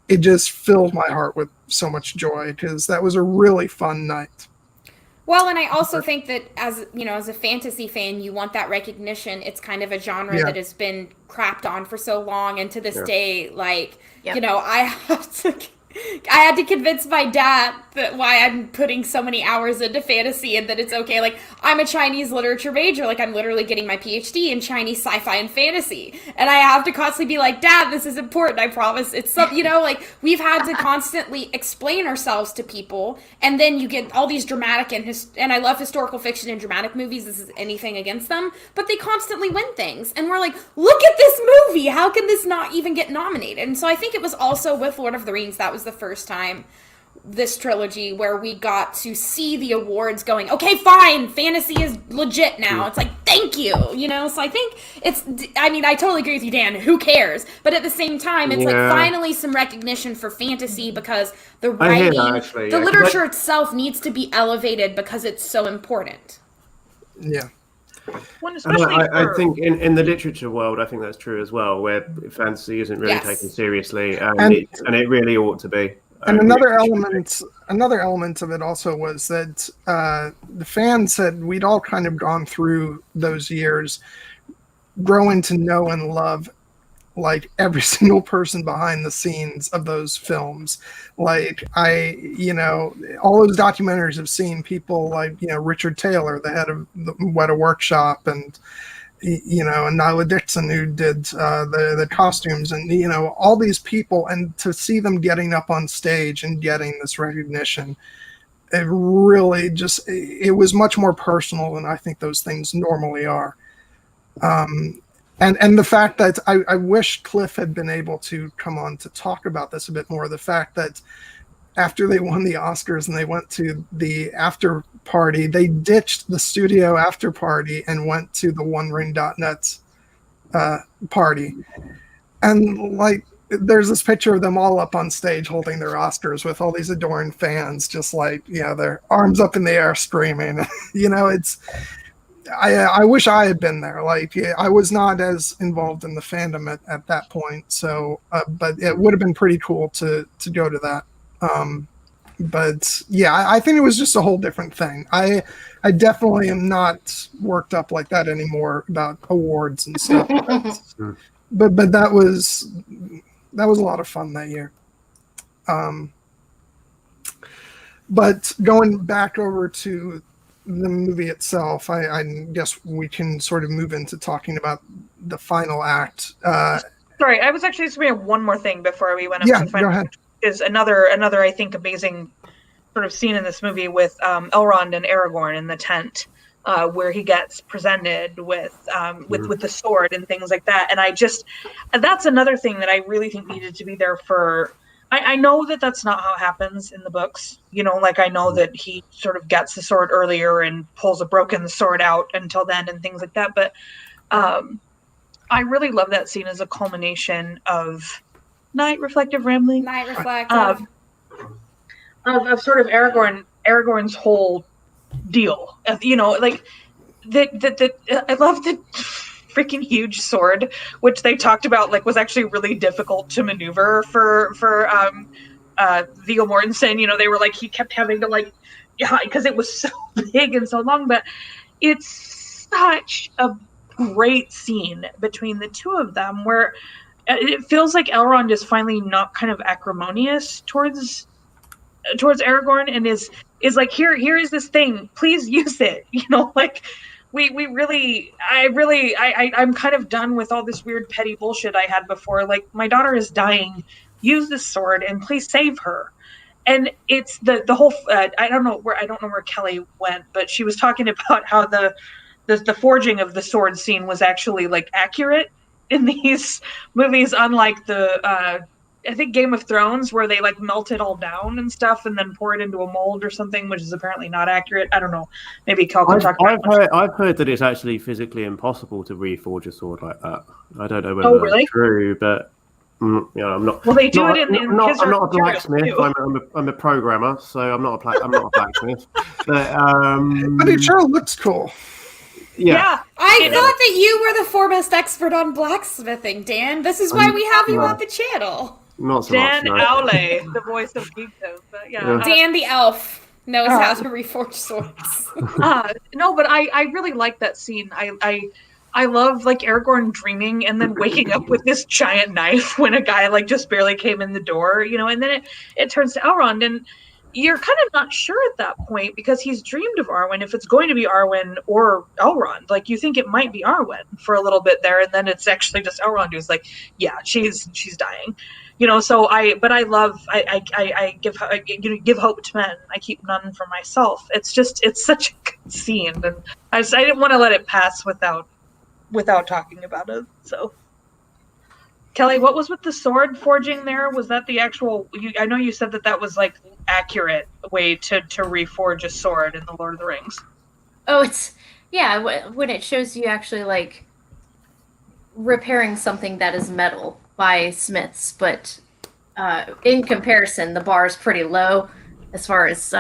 it just filled my heart with so much joy because that was a really fun night. Well, and I also think that as a fantasy fan, you want that recognition. It's kind of a genre that has been crapped on for so long, and to this day, I had to convince my dad that why I'm putting so many hours into fantasy and that it's okay. I'm a Chinese literature major. I'm literally getting my PhD in Chinese sci-fi and fantasy. And I have to constantly be like, Dad, this is important. I promise. It's we've had to constantly explain ourselves to people. And then you get all these dramatic and I love historical fiction and dramatic movies. This is anything against them. But they constantly win things. And we're like, look at this movie. How can this not even get nominated? And so I think it was also with Lord of the Rings. That was the first time this trilogy where we got to see the awards going, okay, fine, fantasy is legit now. It's thank you, so I think I totally agree with you, Dan, who cares? But at the same time, it's finally some recognition for fantasy because the writing, the literature itself needs to be elevated because it's so important. Yeah. I think in the literature world, I think that's true as well, where fantasy isn't really taken seriously, and it really ought to be. And another element of it also was that the fans said we'd all kind of gone through those years, growing to know and love every single person behind the scenes of those films. All those documentaries have seen people Richard Taylor, the head of the Weta Workshop, and and Nyla Dixon, who did the costumes, and all these people, and to see them getting up on stage and getting this recognition, it really it was much more personal than I think those things normally are. And the fact that I wish Cliff had been able to come on to talk about this a bit more. The fact that after they won the Oscars and they went to the after party, they ditched the studio after party and went to the OneRing.net party. And there's this picture of them all up on stage holding their Oscars with all these adoring fans, just their arms up in the air screaming. I wish I had been there. I was not as involved in the fandom at that point. So, but it would have been pretty cool to go to that. But yeah, I think it was just a whole different thing. I definitely am not worked up like that anymore about awards and stuff. But that was a lot of fun that year. But going back over to the movie itself, I guess we can sort of move into talking about the final act. Sorry, I was actually just going to one more thing before we went up to the final. Go ahead. Is another I think amazing sort of scene in this movie with Elrond and Aragorn in the tent. where he gets presented with the sword and things like that. And that's another thing that I really think needed to be there for. I know that that's not how it happens in the books. Like I know that he sort of gets the sword earlier and pulls a broken sword out until then and things like that. But I really love that scene as a culmination of night reflective rambling. Night reflective. Of sort of Aragorn's whole deal. Like that. I love the freaking huge sword, which they talked about like was actually really difficult to maneuver for Viggo Mortensen. They were like he kept having to because it was so big and so long. But it's such a great scene between the two of them where it feels like Elrond is finally not kind of acrimonious towards Aragorn and is like here is this thing, please use it. Like I'm kind of done with all this weird petty bullshit I had before. Like my daughter is dying, use this sword and please save her. And it's the whole I don't know where Kelly went, but she was talking about how the forging of the sword scene was actually like accurate in these movies, unlike the I think Game of Thrones, where they like melt it all down and stuff and then pour it into a mold or something, which is apparently not accurate. I don't know. Maybe Cal can talk about it. I've heard that it's actually physically impossible to reforge a sword like that. I don't know whether that's true, but I'm not. Well, they do it in. I'm not a blacksmith. I'm a programmer, so I'm not a blacksmith. But it sure looks cool. Yeah. I thought that you were the foremost expert on blacksmithing, Dan. This is why we have you on the channel. Not so Dan much, no. Aule, the voice of Geekdom. Yeah. Dan the elf knows how to reforge swords. No, but I really like that scene. I love like Aragorn dreaming and then waking up with this giant knife when a guy like just barely came in the door, and then it turns to Elrond and you're kind of not sure at that point because he's dreamed of Arwen if it's going to be Arwen or Elrond. Like you think it might be Arwen for a little bit there, and then it's actually just Elrond who's like, yeah, she's dying. So I give hope to men. I keep none for myself. It's such a good scene, and I didn't want to let it pass without talking about it. So, Kelly, what was with the sword forging there? Was that the actual? I know you said that was like accurate way to reforge a sword in the Lord of the Rings. Oh, when it shows you actually like repairing something that is metal by smiths, but in comparison, the bar is pretty low as far as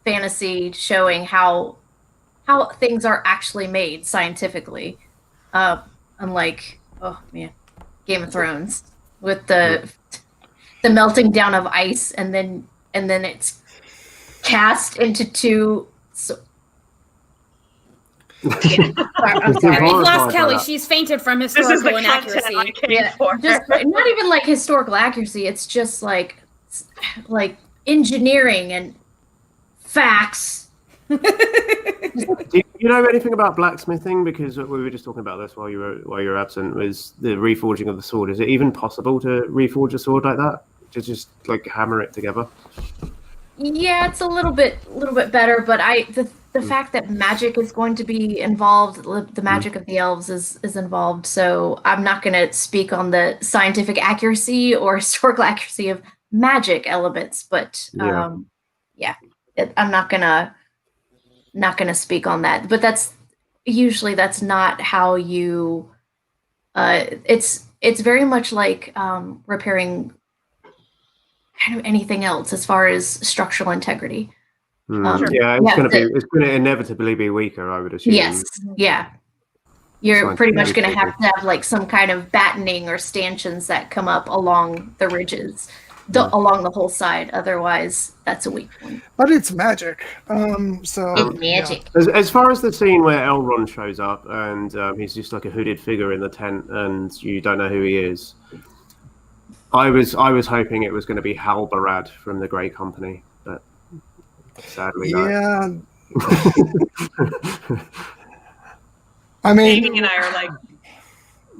fantasy showing how things are actually made scientifically. Unlike Game of Thrones with the melting down of ice and then it's cast into two. I'm sorry. We've lost Kelly. She's fainted from historical inaccuracy. Not even like historical accuracy. It's just like engineering and facts. Do you know anything about blacksmithing? Because we were just talking about this while you were absent. Was the reforging of the sword? Is it even possible to reforge a sword like that? To just like hammer it together? Yeah, it's a little bit better, but the fact that magic is going to be involved, the magic of the elves is involved. So I'm not going to speak on the scientific accuracy or historical accuracy of magic elements, but I'm not gonna speak on that. But that's not how you. It's very much like repairing kind of anything else as far as structural integrity. It's going to inevitably be weaker, I would assume. Yes, yeah. You're pretty much going to have like some kind of battening or stanchions that come up along the ridges, along the whole side. Otherwise, that's a weak point. But it's magic. It's magic. Yeah. As far as the scene where Elrond shows up and he's just like a hooded figure in the tent and you don't know who he is, I was hoping it was going to be Halbarad from the Grey Company, but sadly not. I mean, Amy and I are like,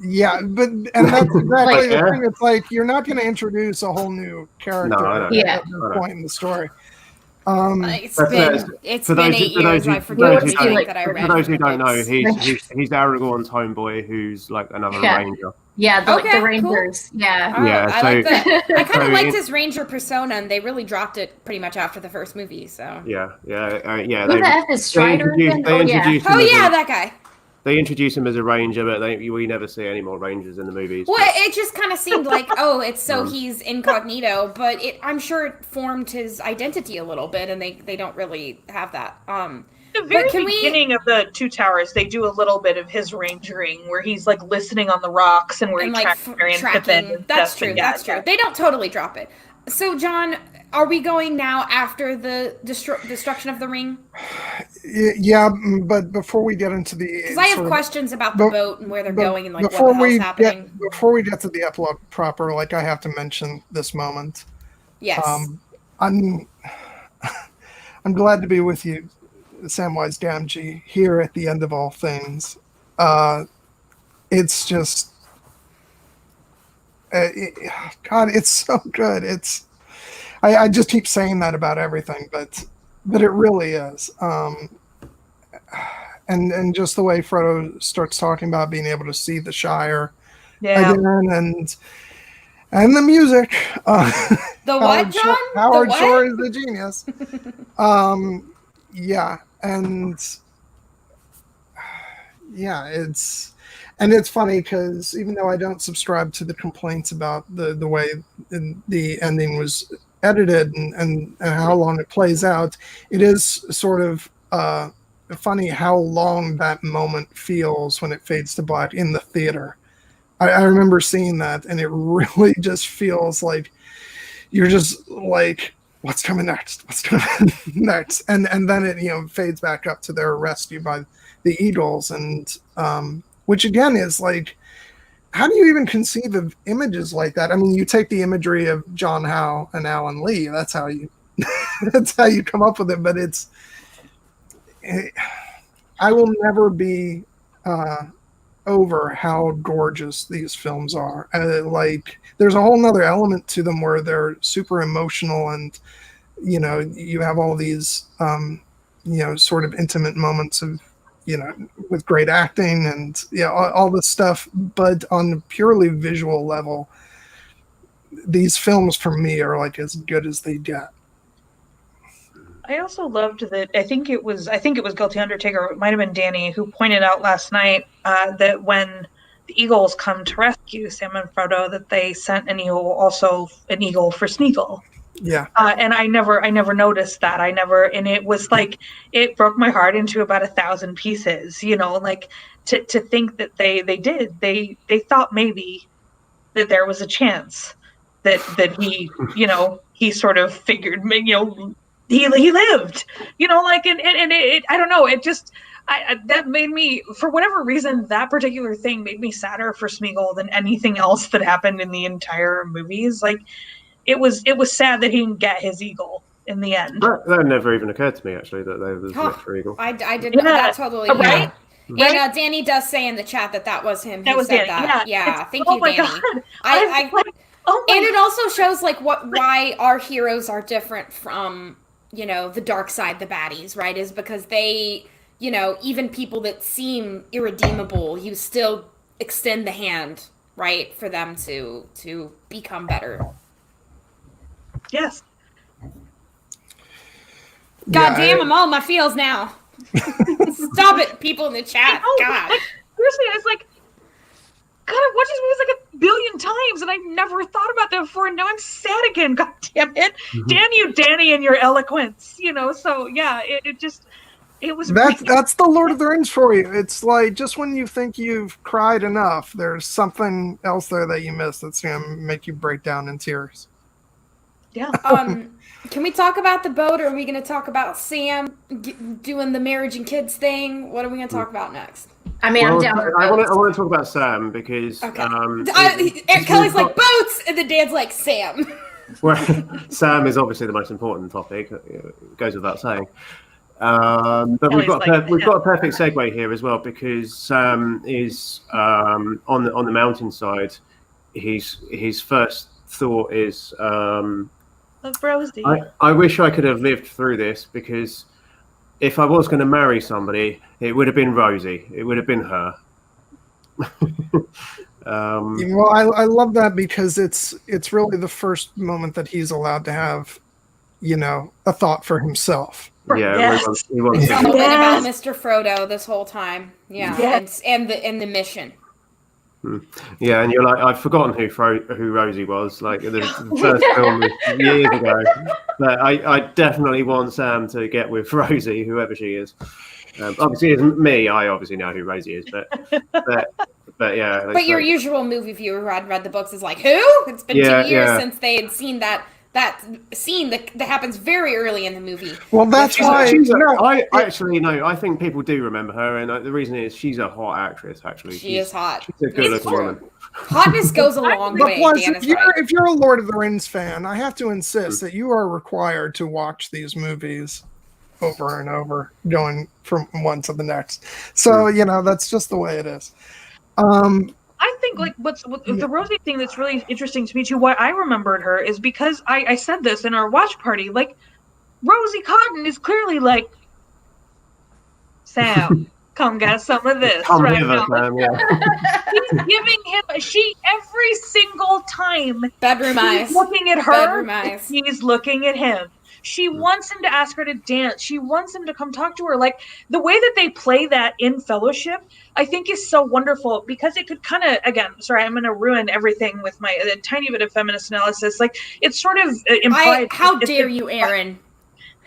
yeah, and that's exactly the thing. It's like you're not going to introduce a whole new character at this point in the story. It's been 8 years. I forget that I read. For those who don't know, he's Aragorn's homeboy, who's like another ranger. Yeah, the Rangers. Cool. Yeah. I like that. I kind of liked his ranger persona, and they really dropped it pretty much after the first movie. So Who the F is Strider? That guy. They introduce him as a ranger, but we never see any more rangers in the movies. Well, it just kind of seemed like, it's so he's incognito, but I'm sure it formed his identity a little bit, and they don't really have that. The very beginning of the Two Towers, they do a little bit of his rangering, where he's like listening on the rocks and where he tracks Merry and Pippin. That's true. They don't totally drop it. So, John, are we going now after the destruction of the ring? Yeah, but before we get into the... Because I have questions about the boat and where they're going and like what the hell's happening. Before we get to the epilogue proper, like I have to mention this moment. Yes. I'm glad to be with you, Samwise Gamgee, here at the end of all things. It's just... God, it's so good. I just keep saying that about everything, but it really is. And just the way Frodo starts talking about being able to see the Shire again, and the music. The what, John? Howard Shore is a genius. It's funny because even though I don't subscribe to the complaints about the way the ending was edited and how long it plays out, it is sort of funny how long that moment feels when it fades to black in the theater. I remember seeing that, and it really just feels like you're just like, what's coming next? What's coming next? And then it fades back up to their rescue by the Eagles, and which again is like, how do you even conceive of images like that? I mean, you take the imagery of John Howe and Alan Lee. That's how you come up with it. But I will never be over how gorgeous these films are. Like, there's a whole nother element to them where they're super emotional, and you have all these sort of intimate moments of with great acting and all this stuff. But on a purely visual level, these films for me are like as good as they get. I also loved that. I think it was Guilty Undertaker. It might have been Danny who pointed out last night that when the Eagles come to rescue Sam and Frodo, that they sent an eagle for Smeagol. Yeah. And I never noticed that. And it was like, it broke my heart into about 1,000 pieces, like to think that they thought maybe that there was a chance that he, he sort of figured, he lived, and I don't know. It just, that made me, for whatever reason, that particular thing made me sadder for Smeagol than anything else that happened in the entire movies. Like, it was sad that he didn't get his eagle in the end. That never even occurred to me, actually, that there was an extra eagle. I did not. That totally. Right? And Danny does say in the chat that was him who said Danny. that. Yeah. Thank you, Danny. God. And it also shows like why our heroes are different from the dark side, the baddies, right? Is because they, even people that seem irredeemable, you still extend the hand, right, for them to become better. Yes. God damn, I'm all in my feels now. Stop it, people in the chat. God. Seriously, I was like, God, I've watched these movies like 1 billion times, and I never thought about that before, and now I'm sad again. God damn it. Mm-hmm. Damn you, Danny, and your eloquence. So yeah, it was that's the Lord of the Rings for you. It's like, just when you think you've cried enough, there's something else there that you missed that's gonna make you break down in tears. Yeah. Can we talk about the boat, or are we going to talk about Sam doing the marriage and kids thing? What are we going to talk about next? I mean, I'm down for I want to talk about Sam because Kelly's like boats, and then Dan's like Sam. Well, Sam is obviously the most important topic. It goes without saying. But we've got a perfect segue here as well, because Sam is on the mountainside. His first thought is, Love Rosie. I wish I could have lived through this, because if I was going to marry somebody, it would have been Rosie. It would have been her. Well, I love that, because it's really the first moment that he's allowed to have, a thought for himself. Yeah, Yes. he wants It's to. all been Yes. about Mr. Frodo this whole time. Yeah, Yes. and the mission. Yeah, and you're like, I've forgotten who Rosie was. Like the first film was years ago, but I definitely want Sam to get with Rosie, whoever she is. Obviously, it's me. I obviously know who Rosie is, but yeah. But your usual movie viewer who had read the books is like, who? It's been 2 years since they had seen that scene that happens very early in the movie. Well, that's why. I think people do remember her, and the reason is she's a hot actress. Actually, She is hot. She's a good-looking woman. Hotness goes a long But way. plus, Dan is right. if you're a Lord of the Rings fan, I have to insist that you are required to watch these movies over and over, going from one to the next. So that's just the way it is. I think like what's the Rosie thing that's really interesting to me too. Why I remembered her is because I said this in our watch party. Like Rosie Cotton is clearly like, Sam, come get some of this right now. Sam, yeah. She's giving him every single time. Bedroom eyes. He's looking at her. Bedroom eyes. He's looking at him. She wants him to ask her to dance. She wants him to come talk to her. Like the way that they play that in Fellowship, I think is so wonderful, because it could kind of, again, sorry, I'm going to ruin everything with my a tiny bit of feminist analysis. Like it's sort of implied. How dare you, Erin?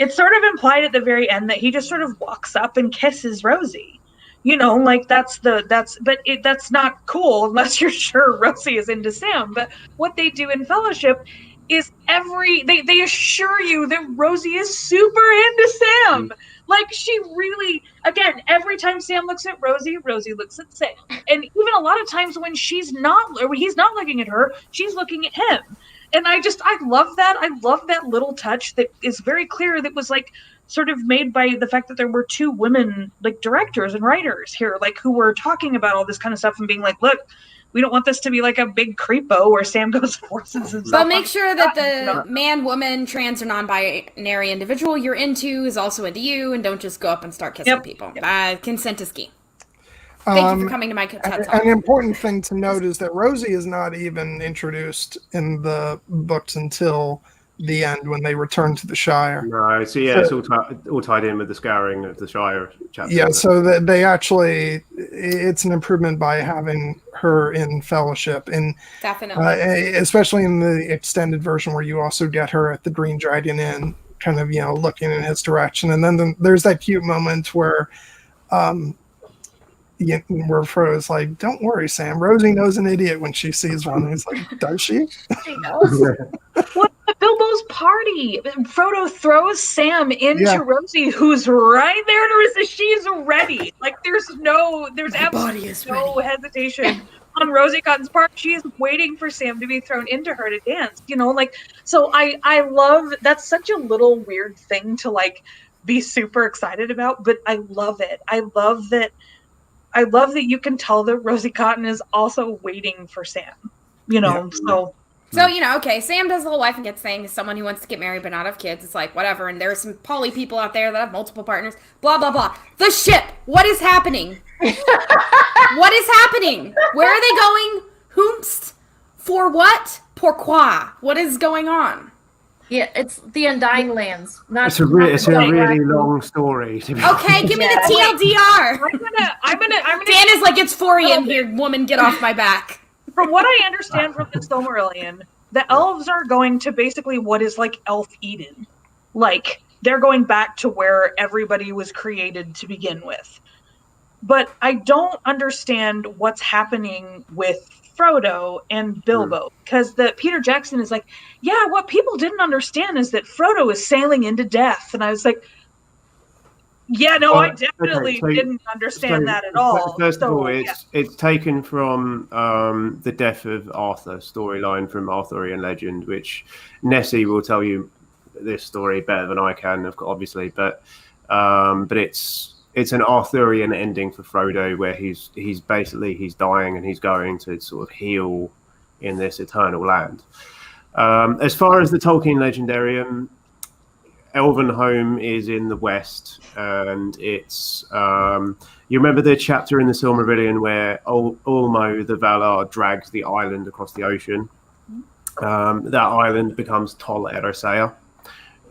It's sort of implied at the very end that he just sort of walks up and kisses Rosie. Like that's not cool unless you're sure Rosie is into Sam. But what they do in Fellowship is they assure you that Rosie is super into Sam. Like she really, again, every time Sam looks at Rosie, Rosie looks at Sam. And even a lot of times when he's not looking at her, she's looking at him. And I love that. I love that little touch that is very clear, that was like sort of made by the fact that there were two women like directors and writers here, like who were talking about all this kind of stuff and being like, look, we don't want this to be like a big creepo where Sam goes forces himself. But make sure that the man, woman, trans or non-binary individual you're into is also into you, and don't just go up and start kissing people. Consent is key. Thank you for coming to my TED Talk. An important thing to note is that Rosie is not even introduced in the books until the end, when they return to the Shire. No, so yeah, it's all tied in with the scouring of the Shire chapter. Yeah, so that they actually, it's an improvement by having her in Fellowship, and definitely, especially in the extended version where you also get her at the Green Dragon Inn, kind of looking in his direction, and then there's that cute moment where Frodo's like, "Don't worry, Sam. Rosie knows an idiot when she sees one." And he's like, "Does she?" She knows. What Bilbo's party? Frodo throws Sam into Rosie, who's right there to resist. She's ready. Like there's absolutely no hesitation on Rosie Cotton's part. She is waiting for Sam to be thrown into her to dance. So I love, that's such a little weird thing to like be super excited about, but I love it. I love that you can tell that Rosie Cotton is also waiting for Sam. So, okay, Sam does the whole wife and kids thing. Is someone who wants to get married but not have kids. It's like, whatever. And there's some poly people out there that have multiple partners. Blah, blah, blah. The ship. What is happening? What is happening? Where are they going? Whomst? For what? Pourquoi? What is going on? Yeah, it's the Undying Lands. It's a really long story. Okay, give me the TLDR. I'm gonna. Dan is like, it's 4 a.m. here. Woman, get off my back. From what I understand from the Silmarillion, the elves are going to basically what is like Elf Eden. Like, they're going back to where everybody was created to begin with. But I don't understand what's happening with Frodo and Bilbo, because Peter Jackson is like, yeah, what people didn't understand is that Frodo is sailing into death. And I was like, yeah, no, I definitely didn't understand that at all. First of all, it's taken from the Death of Arthur storyline from Arthurian legend, which Nessie will tell you this story better than I can, obviously. But it's an Arthurian ending for Frodo, where he's dying and he's going to sort of heal in this eternal land. As far as the Tolkien Legendarium, Elvenhome is in the west, and it's you remember the chapter in the Silmarillion where Ulmo the Valar drags the island across the ocean. That island becomes Tol Eressëa,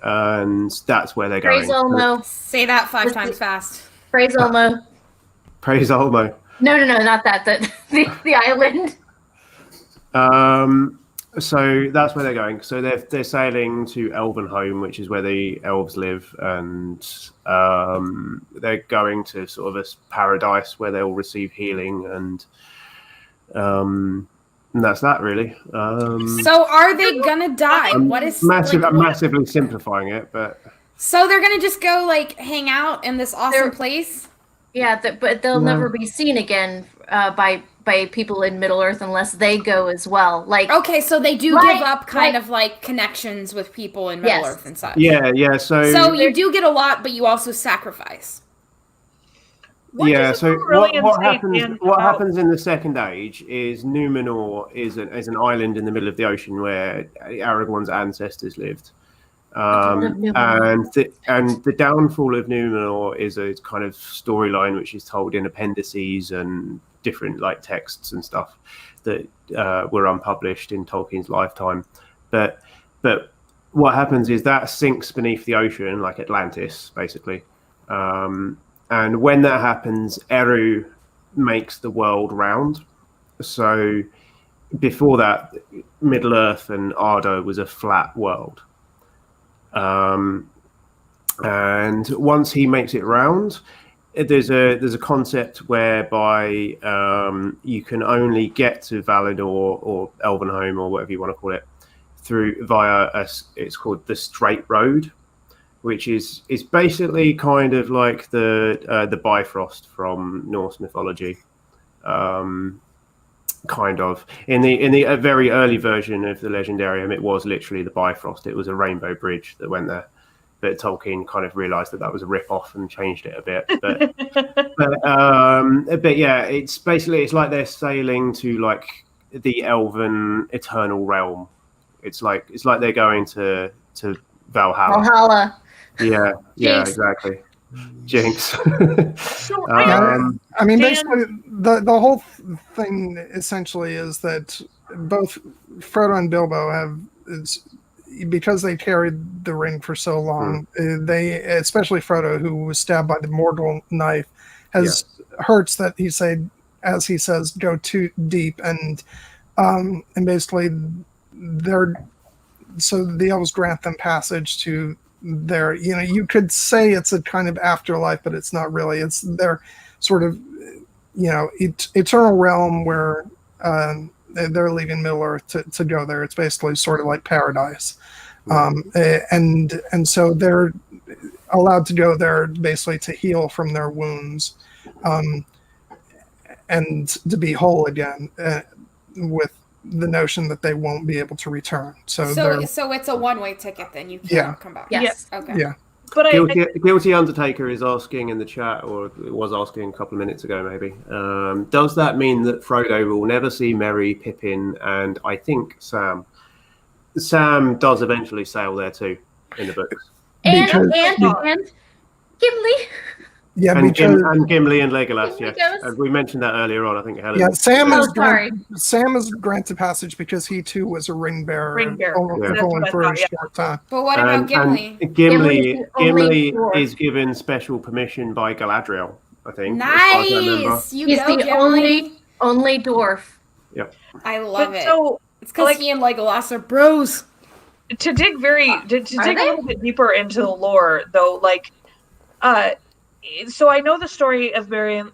and that's where they're Praise going. Olmo. Say that 5 times fast. Praise Olmo. Praise Ulmo. No, not that. The island. So that's where they're going. So they're sailing to Elvenhome, which is where the elves live, and they're going to sort of a paradise where they'll receive healing, and that's that really. So are they gonna die? What is I'm massively simplifying it, but so they're gonna just go like hang out in this awesome place? Yeah, but they'll never be seen again by people in Middle Earth unless they go as well. Like, okay, so they do give up kind of like connections with people in Middle Earth and such. Yeah. So you do get a lot, but you also sacrifice. So what happens in the Second Age is Numenor is an island in the middle of the ocean where Aragorn's ancestors lived. And the downfall of Numenor is a kind of storyline which is told in appendices and different like texts and stuff that were unpublished in Tolkien's lifetime. But what happens is that sinks beneath the ocean like Atlantis, basically. And when that happens, Eru makes the world round. So before that, Middle Earth and Arda was a flat world. And once he makes it round, there's a concept whereby you can only get to Valinor or Elvenhome or whatever you want to call it via it's called the Straight Road, which is basically kind of like the Bifrost from Norse mythology. Kind of in the very early version of the Legendarium, it was literally the Bifrost. It was a rainbow bridge that went there, but Tolkien kind of realized that was a rip-off and changed it a bit. But yeah, it's like they're sailing to like the elven eternal realm. It's like they're going to Valhalla. Valhalla. Yeah, Jinx. exactly. Jinx. I mean, basically, the whole thing essentially is that both Frodo and Bilbo have, because they carried the ring for so long, they, especially Frodo, who was stabbed by the mortal knife, has hurts that he said, as he says, go too deep, and basically so the elves grant them passage to their, you could say it's a kind of afterlife, but it's not really. It's their sort of, eternal realm where they're leaving Middle Earth to go there. It's basically sort of like paradise. And so they're allowed to go there basically to heal from their wounds and to be whole again with the notion that they won't be able to return. So it's a one-way ticket then. You can't come back. Yes. Okay. Yeah. But Guilty Undertaker is asking in the chat, or was asking a couple of minutes ago maybe, does that mean that Frodo will never see Merry, Pippin, and I think Sam? Sam does eventually sail there too in the books. And Gimli. Yeah, and because Gimli and Legolas, Gimli yes. goes. We mentioned that earlier on, I think, Helen. yeah, Sam sorry. is granted passage because he too was a ring bearer. Ring-bearer. Only for a short time. But what about Gimli? And Gimli Gimli is given special permission by Galadriel, I think. as far as I remember. Nice. You He's go, the Gimli. only dwarf. I love it. So It's because he and Legolas are bros. to dig a little bit deeper into the lore, though, like, so I know the story of Beren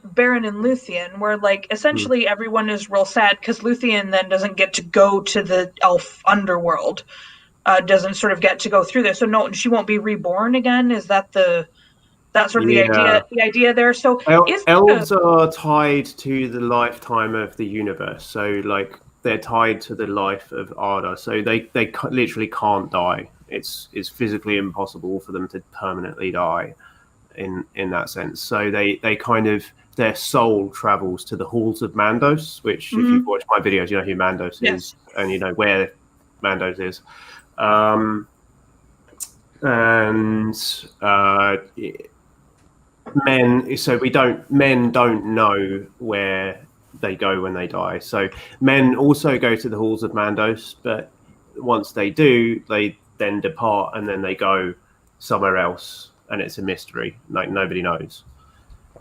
and Luthien, where like essentially everyone is real sad because Luthien then doesn't get to go to the elf underworld, doesn't sort of get to go through this. So no, she won't be reborn again. Is that the idea there? So elves are tied to the lifetime of the universe. So like they're tied to the life of Arda. So they literally can't die. It's physically impossible for them to permanently die. In that sense, so they kind of, their soul travels to the halls of Mandos, which if you've watched my videos, you know who Mandos is, and you know where Mando's is. Men don't know where they go when they die. So men also go to the halls of Mandos, but once they do, they then depart and then they go somewhere else, and it's a mystery. Like nobody knows.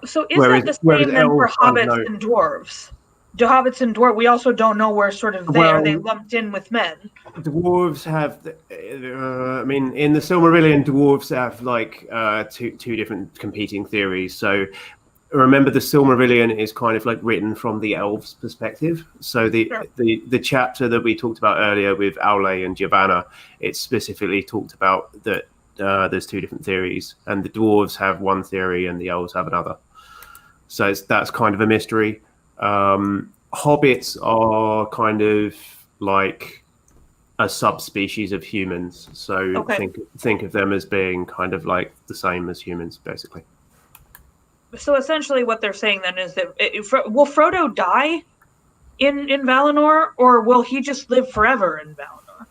So is that the same then for hobbits and dwarves? Do hobbits and dwarves, we also don't know where sort of are they lumped in with men? Dwarves have, in the Silmarillion, dwarves have like two different competing theories. So remember, the Silmarillion is kind of like written from the elves' perspective. So the chapter that we talked about earlier with Aule and Giovanna, it specifically talked about that there's two different theories, and the dwarves have one theory and the elves have another. So that's kind of a mystery. Hobbits are kind of like a subspecies of humans. So think of them as being kind of like the same as humans, basically. So essentially what they're saying then is that will Frodo die in Valinor, or will he just live forever in Valinor?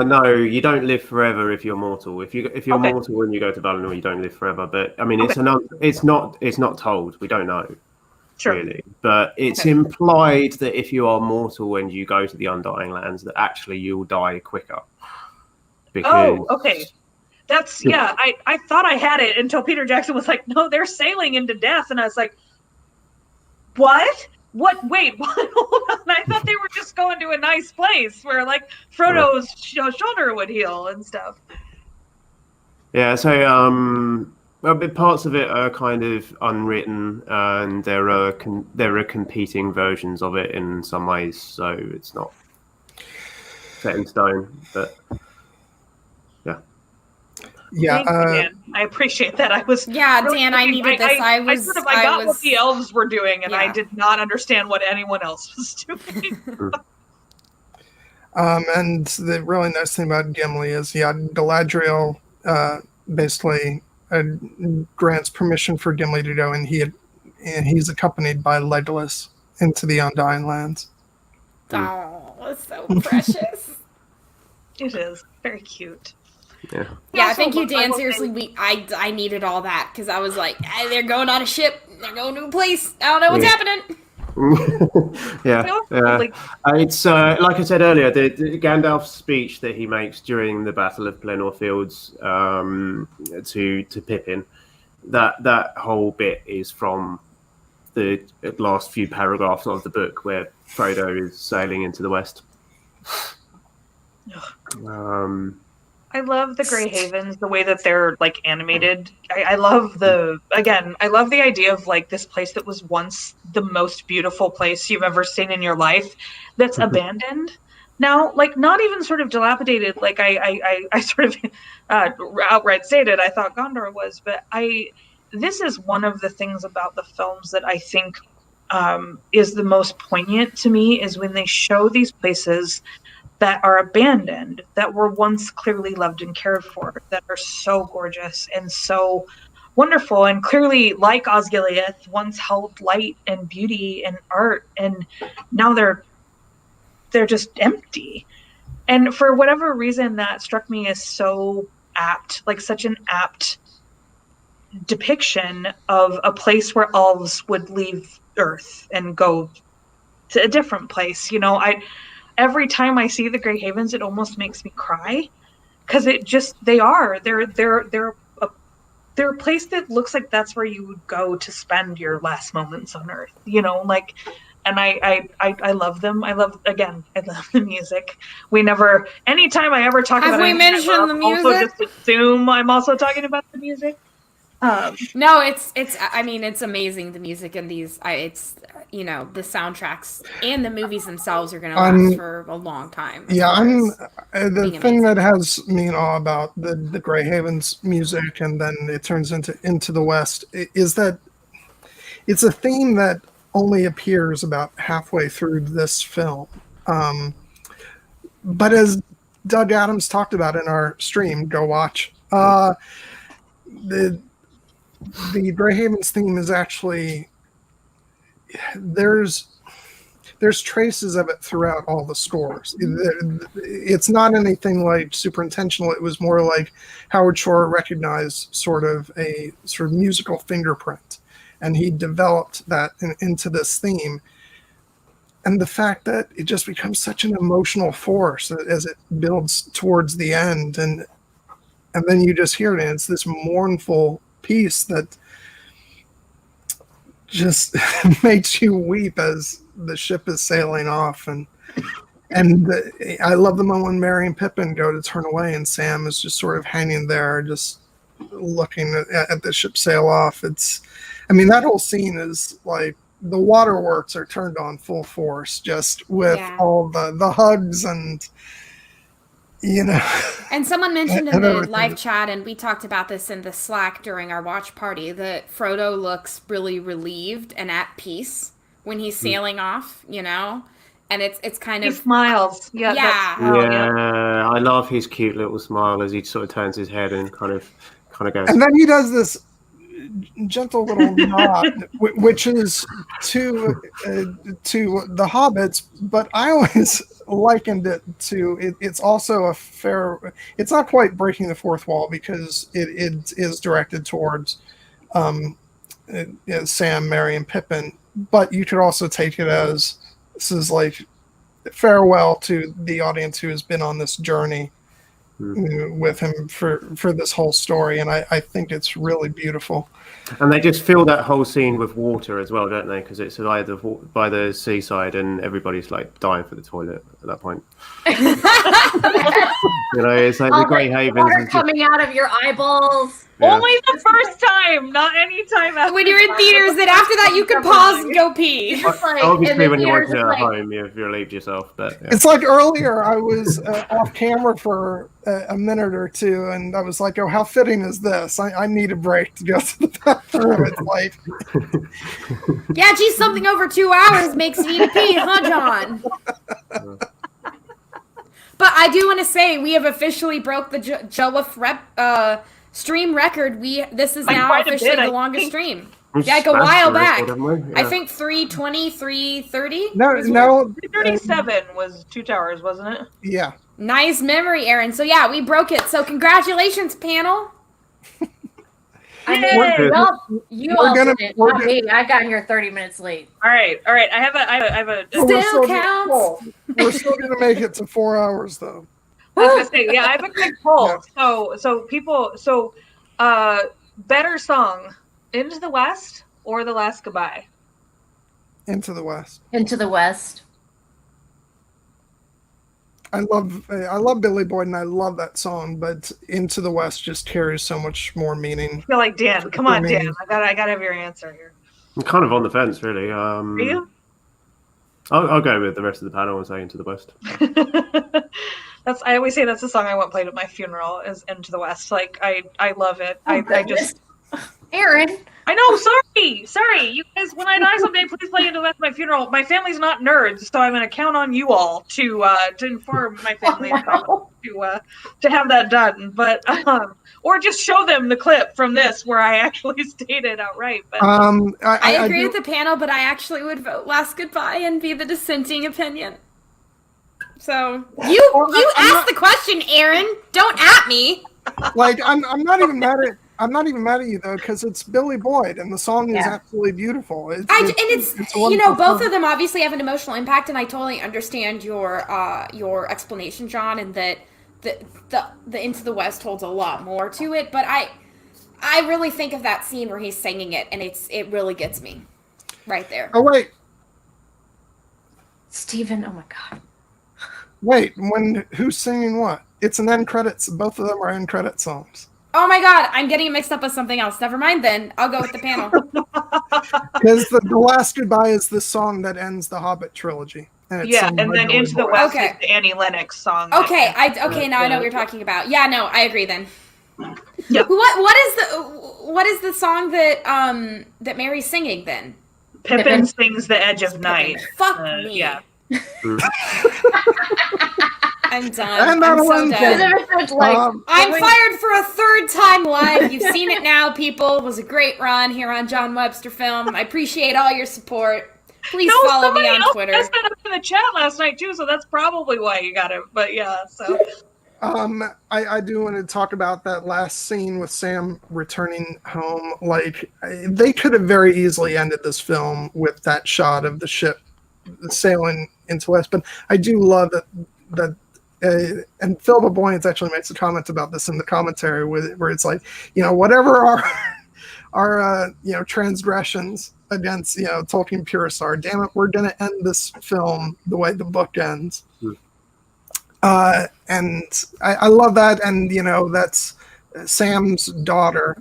No, you don't live forever if you're mortal. If you're mortal and you go to Valinor, you don't live forever. But I mean, it's not told. We don't know. Sure. Really, but it's implied that if you are mortal and you go to the Undying Lands, that actually you'll die quicker. Because that's I thought I had it until Peter Jackson was like, no, they're sailing into death, and I was like, what? Wait, what? Hold on. I thought they were just going to a nice place where like Frodo's shoulder would heal and stuff. Yeah, so parts of it are kind of unwritten, and there are competing versions of it in some ways. So it's not set in stone, but yeah. Dan. I appreciate that. I was Dan. I needed this. I got what the elves were doing, and I did not understand what anyone else was doing. And the really nice thing about Gimli is, Galadriel basically grants permission for Gimli to go, and he's accompanied by Legolas into the Undying Lands. Oh, it's so precious. It is very cute. Yeah, thank you, Dan. Seriously, I needed all that because I was like, hey, they're going on a ship, they're going to a place. I don't know what's happening. It's like I said earlier, the Gandalf's speech that he makes during the Battle of Pelennor Fields to Pippin, that whole bit is from the last few paragraphs of the book where Frodo is sailing into the west. I love the Grey Havens, the way that they're like animated. I love the idea of like this place that was once the most beautiful place you've ever seen in your life that's abandoned now, like not even sort of dilapidated. Like I sort of outright stated I thought Gondor was, but this is one of the things about the films that I think is the most poignant to me, is when they show these places that are abandoned, that were once clearly loved and cared for, that are so gorgeous and so wonderful, and clearly, like Osgiliath, once held light and beauty and art, and now they're just empty. And for whatever reason, that struck me as so apt, like such an apt depiction of a place where elves would leave Earth and go to a different place. Every time I see the Grey Havens, it almost makes me cry, because they're a place that looks like that's where you would go to spend your last moments on Earth, and I love them. I love the music. Anytime I ever talk about it, we mentioned the music? Also just assume I'm also talking about the music. No, it's amazing, the music in these. The soundtracks and the movies themselves are going to last for a long time. The thing that has me in awe about the Grey Havens music, and then it turns into the West, is that it's a theme that only appears about halfway through this film. But as Doug Adams talked about in our stream, go watch, the Grey Havens theme is actually, there's there's traces of it throughout all the scores. It's not anything like super intentional. It was more like Howard Shore recognized sort of a sort of musical fingerprint, and he developed that into this theme. And the fact that it just becomes such an emotional force as it builds towards the end, and then you just hear it, and it's this mournful piece that just makes you weep as the ship is sailing off. And I love the moment when Merry and Pippin go to turn away, and Sam is just sort of hanging there, just looking at the ship sail off. That whole scene is like, the waterworks are turned on full force, just with all the hugs and, And someone mentioned in the live chat, and we talked about this in the Slack during our watch party, that Frodo looks really relieved and at peace when he's sailing off, and it's kind of... He smiles. Yeah. I love his cute little smile as he sort of turns his head and kind of goes... And then he does this gentle little nod, which is to the Hobbits, but I always likened it to it's also it's not quite breaking the fourth wall, because it is directed towards Sam, Merry, and Pippin, but you could also take it as this is like farewell to the audience who has been on this journey with him for this whole story, and I think it's really beautiful. And they just fill that whole scene with water as well, don't they? Because it's either by the seaside, and everybody's like dying for the toilet at that point. It's like the Grey Havens water coming out of your eyeballs. Yeah. Only the first time, not any time after. When you're in theaters, then after that you can pause and go pee. Obviously, when you're watching it at home, you've relieved yourself. But It's like earlier, I was off camera for a minute or two, and I was like, "Oh, how fitting is this? I need a break to go to the bathroom." It's like, yeah, geez, something over 2 hours makes you need to pee, huh, John? But I do want to say we have officially broke the Joa stream record. This is now officially the longest stream. Yeah, like a while back. I think 3:20, 3:30. No. 3:37 was Two Towers, wasn't it? Yeah. Nice memory, Erin. So yeah, we broke it. So congratulations, panel. I got here 30 minutes late. All right. I have a. Still counts. We're still gonna make it to 4 hours, though. I was gonna say, I have a quick poll. Better song, Into the West or The Last Goodbye? Into the West. Into the West. I love Billy Boyd, and I love that song, but Into the West just carries so much more meaning. I feel like Dan. Come on, Dan. I gotta have your answer here. I'm kind of on the fence, really. Are you? I'll go with the rest of the panel and say Into the West. I always say that's the song I want played at my funeral, is Into the West. Like I love it. I just Erin. I know, sorry. You guys, when I die someday, please play Into the West at my funeral. My family's not nerds, so I'm gonna count on you all to inform my family to have that done. But or just show them the clip from this where I actually stated outright. But I agree with the panel, but I actually would vote Last Goodbye and be the dissenting opinion. So you asked the question, Erin. Don't at me. Like I'm not even mad at you though, because it's Billy Boyd and the song is absolutely beautiful. It's both of them obviously have an emotional impact, and I totally understand your explanation, John, and that the Into the West holds a lot more to it. But I really think of that scene where he's singing it, and it really gets me right there. Oh wait, Steven, oh my God. Wait, who's singing what? It's an end credits. Both of them are end credit songs. Oh my God, I'm getting it mixed up with something else. Never mind then. I'll go with the panel. Because the Last Goodbye is the song that ends the Hobbit trilogy. And then Into the West is the Annie Lennox song. Okay, now I know what you're talking about. Yeah, no, I agree then. Yeah. What is the song that Mary's singing then? Pippin sings The Edge of Night. Fuck me. Yeah. I'm done. I'm so done. I'm fired for a third time live. You've seen it now, people. It was a great run here on John Webster Film. I appreciate all your support. Please follow me on Twitter. I said it in the chat last night too, so that's probably why you got it. But yeah, so. I do want to talk about that last scene with Sam returning home. Like, they could have very easily ended this film with that shot of the ship sailing into West, but I do love that and Philip Boyens actually makes a comment about this in the commentary where it's like, whatever our transgressions against Tolkien purists are, damn it, we're going to end this film the way the book ends. And I love that, and that's Sam's daughter,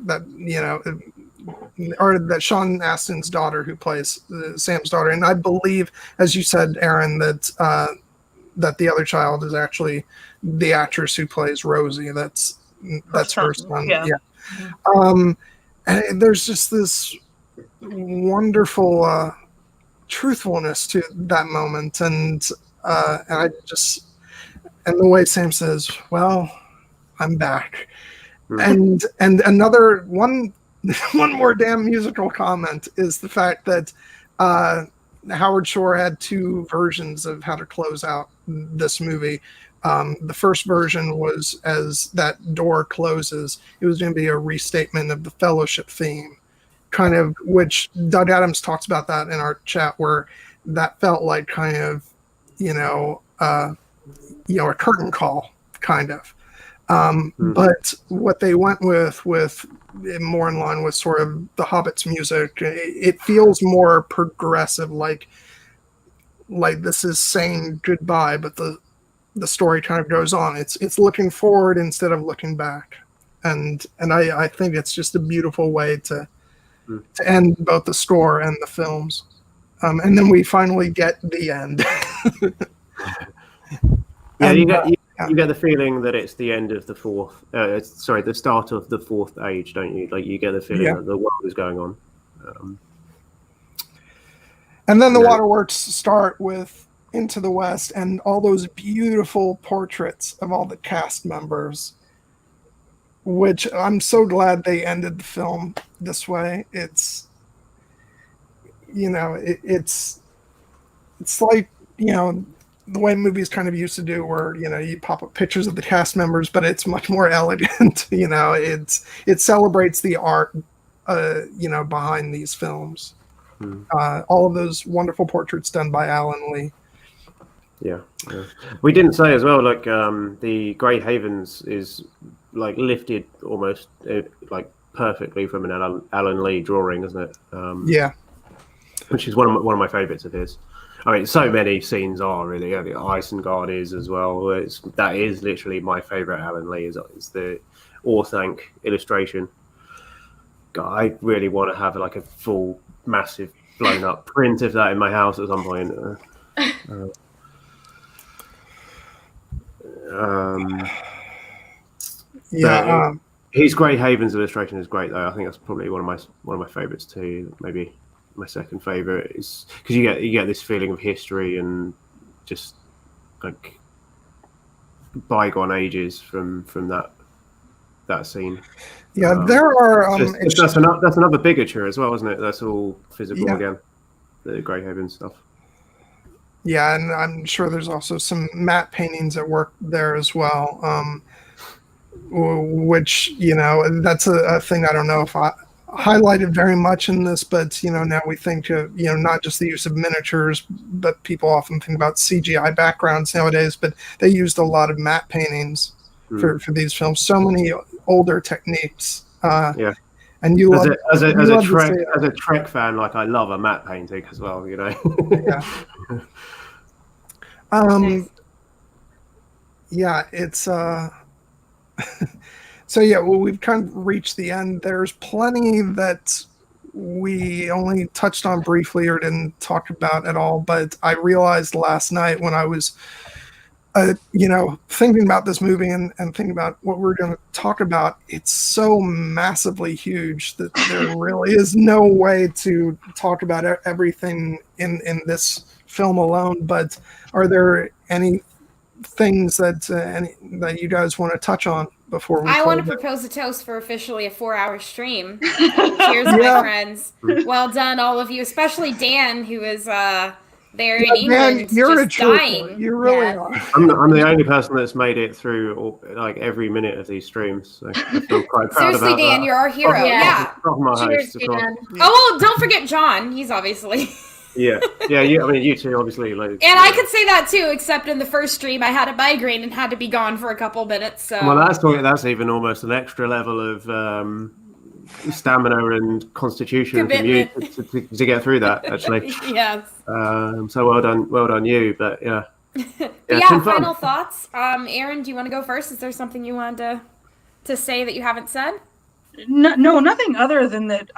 or that Sean Astin's daughter who plays Sam's daughter, and I believe, as you said, Erin, that the other child is actually the actress who plays Rosie. That's her son. Yeah. And there's just this wonderful truthfulness to that moment, and I just. And the way Sam says, "Well, I'm back," and another one more damn musical comment is the fact that Howard Shore had two versions of how to close out this movie. The first version was, as that door closes, it was going to be a restatement of the Fellowship theme, kind of, which Doug Adams talks about that in our chat, where that felt like kind of, a curtain call, kind of. But what they went with more in line with sort of the Hobbit's music, it feels more progressive, like this is saying goodbye, but the story kind of goes on. It's looking forward instead of looking back, and I think it's just a beautiful way to end both the score and the films, and then we finally get the end. Yeah, you get the feeling that it's the end of the the start of the fourth age, don't you? Like, you get the feeling that the world is going on. And then the waterworks start with Into the West and all those beautiful portraits of all the cast members, which I'm so glad they ended the film this way. It's, it's like, the way movies kind of used to do, where you pop up pictures of the cast members, but it's much more elegant. It celebrates the art behind these films. All of those wonderful portraits done by Alan Lee. Yeah. We didn't say as well, like, the Grey Havens is like lifted almost like perfectly from an Alan Lee drawing, isn't it? Which is one of my favorites of his. I mean, so many scenes are really. The Isengard is as well. That is literally my favorite Alan Lee. Is the Orthanc illustration. God, I really want to have like a full, massive, blown up print of that in my house at some point. His Grey Havens illustration is great, though. I think that's probably one of my favorites too. Maybe my second favorite is because you get this feeling of history and just like bygone ages from that scene. There are that's another bigature as well, isn't it? That's all physical again, the Grey Haven stuff. Yeah, and I'm sure there's also some matte paintings at work there as well, which that's a thing I don't know if I highlighted very much in this, but now we think of not just the use of miniatures, but people often think about CGI backgrounds nowadays, but they used a lot of matte paintings for these films. So many older techniques. And you love as a Trek fan, like, I love a matte painting as well. It's So we've kind of reached the end. There's plenty that we only touched on briefly or didn't talk about at all, but I realized last night when I was thinking about this movie and thinking about what we're going to talk about, it's so massively huge that there really is no way to talk about everything in this film alone. But are there any things that you guys want to touch on before we I want to close it. propose a toast for officially a 4-hour stream. Cheers, my friends. Well done, all of you, especially Dan, who is there in England, Man, you're just a trooper. dying. You really are. I'm the only person that's made it through like every minute of these streams. So I feel quite proud Seriously, about Dan, that. you're our hero. Yeah. From my Cheers, host, of course. Dan. Oh, well, don't forget John. He's obviously. Yeah. I mean, you two, obviously. Like, And I could say that too, except in the first stream, I had a migraine and had to be gone for a couple minutes. So. Well, that's even almost an extra level of stamina and constitution from you to get through that. Actually. Yes. So well done, you. But yeah. But yeah, final thoughts. Erin, do you want to go first? Is there something you wanted to say that you haven't said? No, nothing other than that.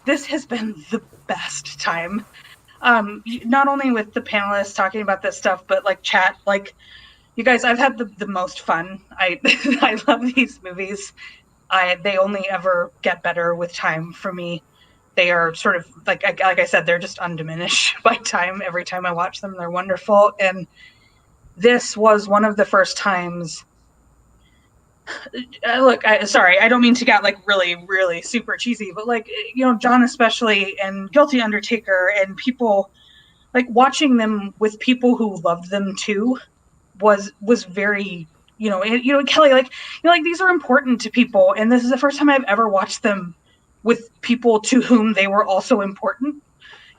This has been the best time. Not only with the panelists talking about this stuff, but like chat, like you guys, I've had the most fun. I love these movies. They only ever get better with time for me. They are sort of like I said, they're just undiminished by time. Every time I watch them, they're wonderful. And this was one of the first times. Look, sorry, I don't mean to get like really, really super cheesy, but like, you know, John especially and Guilty Undertaker and people like watching them with people who loved them too was very, Kelly, like, like these are important to people. And this is the first time I've ever watched them with people to whom they were also important.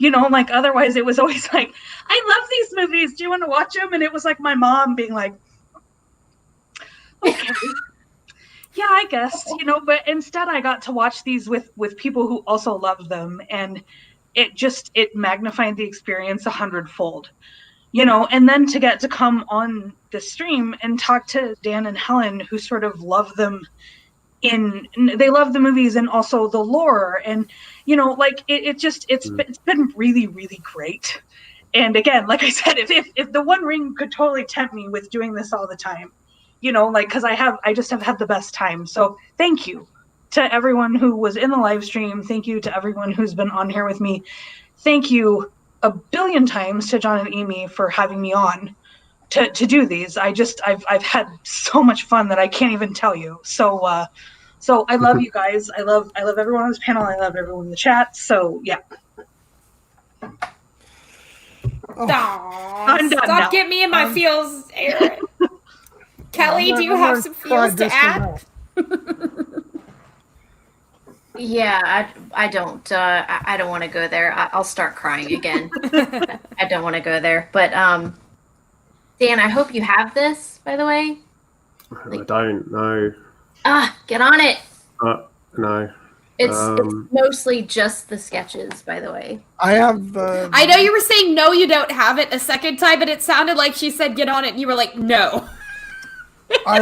Like otherwise it was always like, I love these movies. Do you want to watch them? And it was like my mom being like, okay. Yeah, I guess, but instead I got to watch these with people who also loved them, and it magnified the experience 100-fold, and then to get to come on the stream and talk to Dan and Helen, who sort of love them they love the movies and also the lore, and, like it's been really, really great. And again, like I said, if the One Ring could totally tempt me with doing this all the time, because I just have had the best time. So thank you to everyone who was in the live stream. Thank you to everyone who's been on here with me. Thank you a billion times to John and Amy for having me on to do these. I've had so much fun that I can't even tell you. So I love you guys. I love everyone on this panel. I love everyone in the chat. So yeah. I'm done. Stop getting me in my feels, Erin. Kelly, do you have some feels to add? Yeah, I don't. I don't want to go there. I'll start crying again. I don't want to go there. But Dan, I hope you have this. By the way, I don't know. Get on it. No. It's mostly just the sketches, by the way. I have. I know you were saying no, you don't have it a second time, but it sounded like she said get on it, and you were like no. I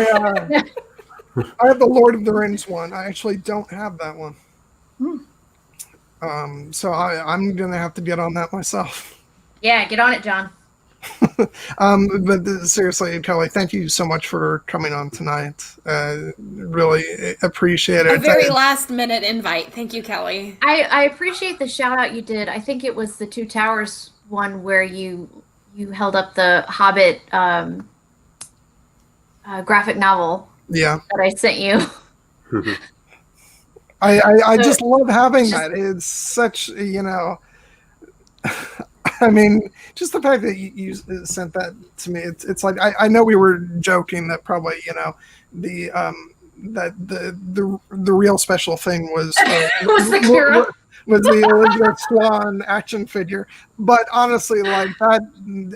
have the Lord of the Rings one. I actually don't have that one. So I'm gonna have to get on that myself. Yeah, get on it, John. But seriously, Kelly, thank you so much for coming on tonight. Really appreciate it. A very last minute invite. Thank you, Kelly. I appreciate the shout out you did. I think it was the Two Towers one where you held up the Hobbit graphic novel. Yeah. That I sent you. I just love having that. It's such, I mean, just the fact that you sent that to me, it's like, I know we were joking that probably, the real special thing was the Elizabeth Swan action figure. But honestly, like that,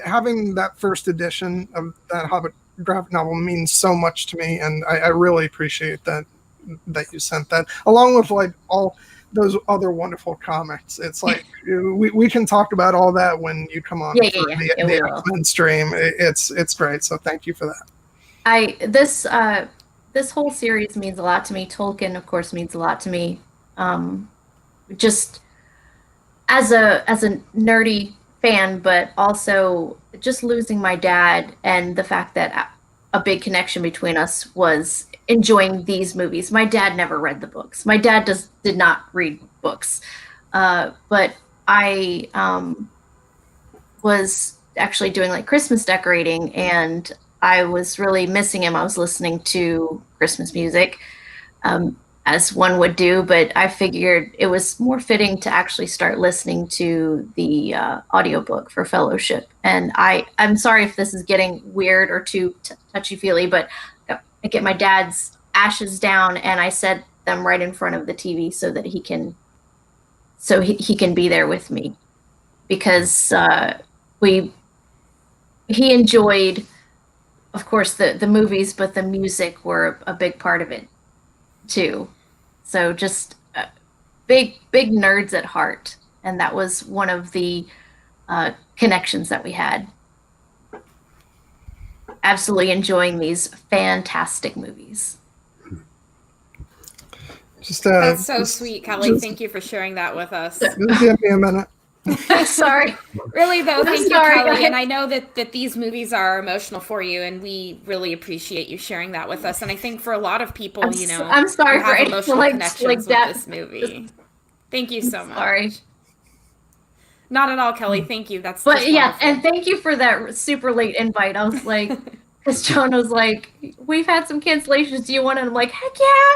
having that first edition of that Hobbit graphic novel means so much to me, and I really appreciate that you sent that, along with like all those other wonderful comics. It's like we can talk about all that when you come on the X-Men stream. It's great. So thank you for that. This whole series means a lot to me. Tolkien, of course, means a lot to me. Just as a nerdy fan, but also just losing my dad, and the fact that a big connection between us was enjoying these movies. My dad never read the books. My dad did not read books, but I was actually doing like Christmas decorating, and I was really missing him. I was listening to Christmas music, as one would do, but I figured it was more fitting to actually start listening to the audiobook for Fellowship. And I'm sorry if this is getting weird or too touchy-feely, but I get my dad's ashes down and I set them right in front of the TV so that he can be there with me, because he enjoyed, of course, the movies, but the music were a big part of it too. So just big nerds at heart, and that was one of the connections that we had. Absolutely enjoying these fantastic movies. That's so sweet, Kelly. Thank you for sharing that with us. Just give me a minute. Sorry. Really, though, I'm thank you, sorry, Kelly. guys. And I know that these movies are emotional for you, and we really appreciate you sharing that with us. And I think for a lot of people, I'm sorry who for have any emotional connections with that. this movie. Thank you so much. Sorry. Not at all, Kelly. Thank you. That's But just yeah, wonderful. and thank you for that super late invite. I was like, because John was like, we've had some cancellations. Do you want it? I'm like, heck yeah.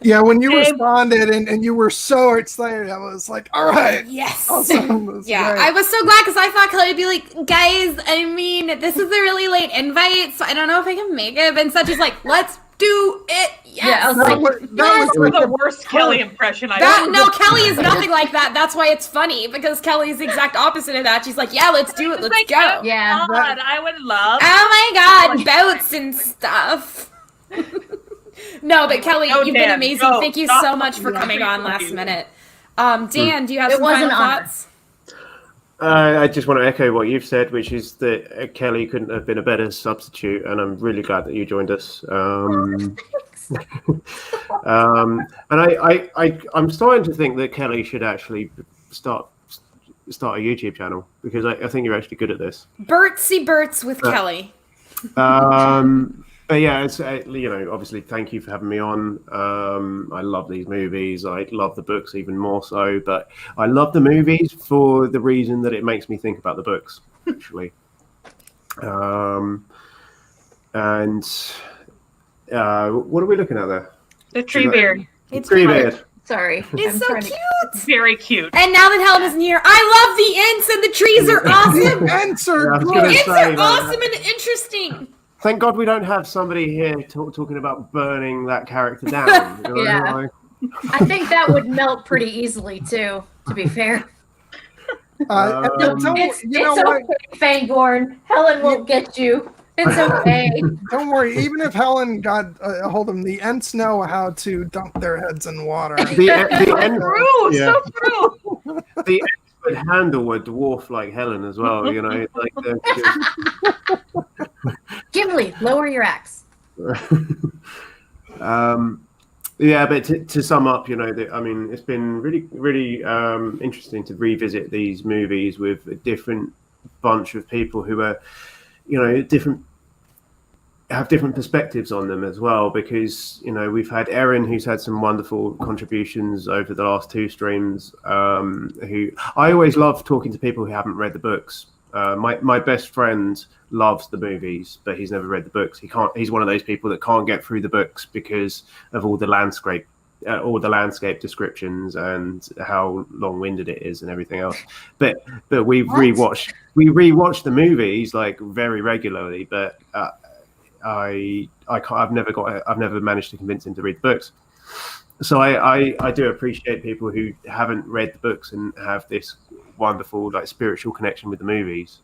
Yeah, when you responded and you were so excited, I was like, all right. Yes. Awesome. Yeah, Great. I was so glad because I thought Kelly would be like, guys, I mean, this is a really late invite, so I don't know if I can make it. But instead, she's like, let's do it. Yes. Yeah, I was That like, was That's like the worst Kelly impression I've ever No, Kelly is nothing like that. That's why it's funny, because Kelly's the exact opposite of that. She's like, yeah, let's do it. Let's like, go. oh, Yeah. God, I would love. Oh my God, boats and stuff. No, but Kelly, Go, you've been Dan, amazing. go. Thank you Stop. so much for Yeah. coming on last minute. Dan, do you have It some was final an honor. thoughts? I just want to echo what you've said, which is that Kelly couldn't have been a better substitute, and I'm really glad that you joined us. And I'm starting to think that Kelly should actually start a YouTube channel, because I think you're actually good at this. Bertsy Berts with Kelly. But yeah, it's obviously thank you for having me on. I love these movies. I love the books even more so, but I love the movies for the reason that it makes me think about the books, actually. And what are we looking at there? The tree beard. It's Treebeard. sorry. It's I'm so trying to- cute. Very cute. And now that Helen isn't here, I love the ents, and the trees are awesome. The answer. Yeah, I was good. gonna Ents say, are like, awesome and interesting. Thank God we don't have somebody here talking about burning that character down. You know, Yeah. like- I think that would melt pretty easily too, to be fair. It's you know what? okay, Fangorn. Helen won't get you. It's okay. Don't worry. Even if Helen got a hold of them, the ents know how to dunk their heads in water. the end, True, yeah. so true. the ends would handle a dwarf like Helen as well. You know, like Gimli, lower your axe. yeah, but to sum up, I mean, it's been really, really interesting to revisit these movies with a different bunch of people who are, have different perspectives on them as well, because we've had Erin, who's had some wonderful contributions over the last two streams. Who I always love talking to people who haven't read the books. My best friend loves the movies, but he's never read the books. He's one of those people that can't get through the books because of all the landscape descriptions and how long-winded it is and everything else. But we rewatch the movies like very regularly. But I've never managed to convince him to read the books. So I do appreciate people who haven't read the books and have this wonderful spiritual connection with the movies,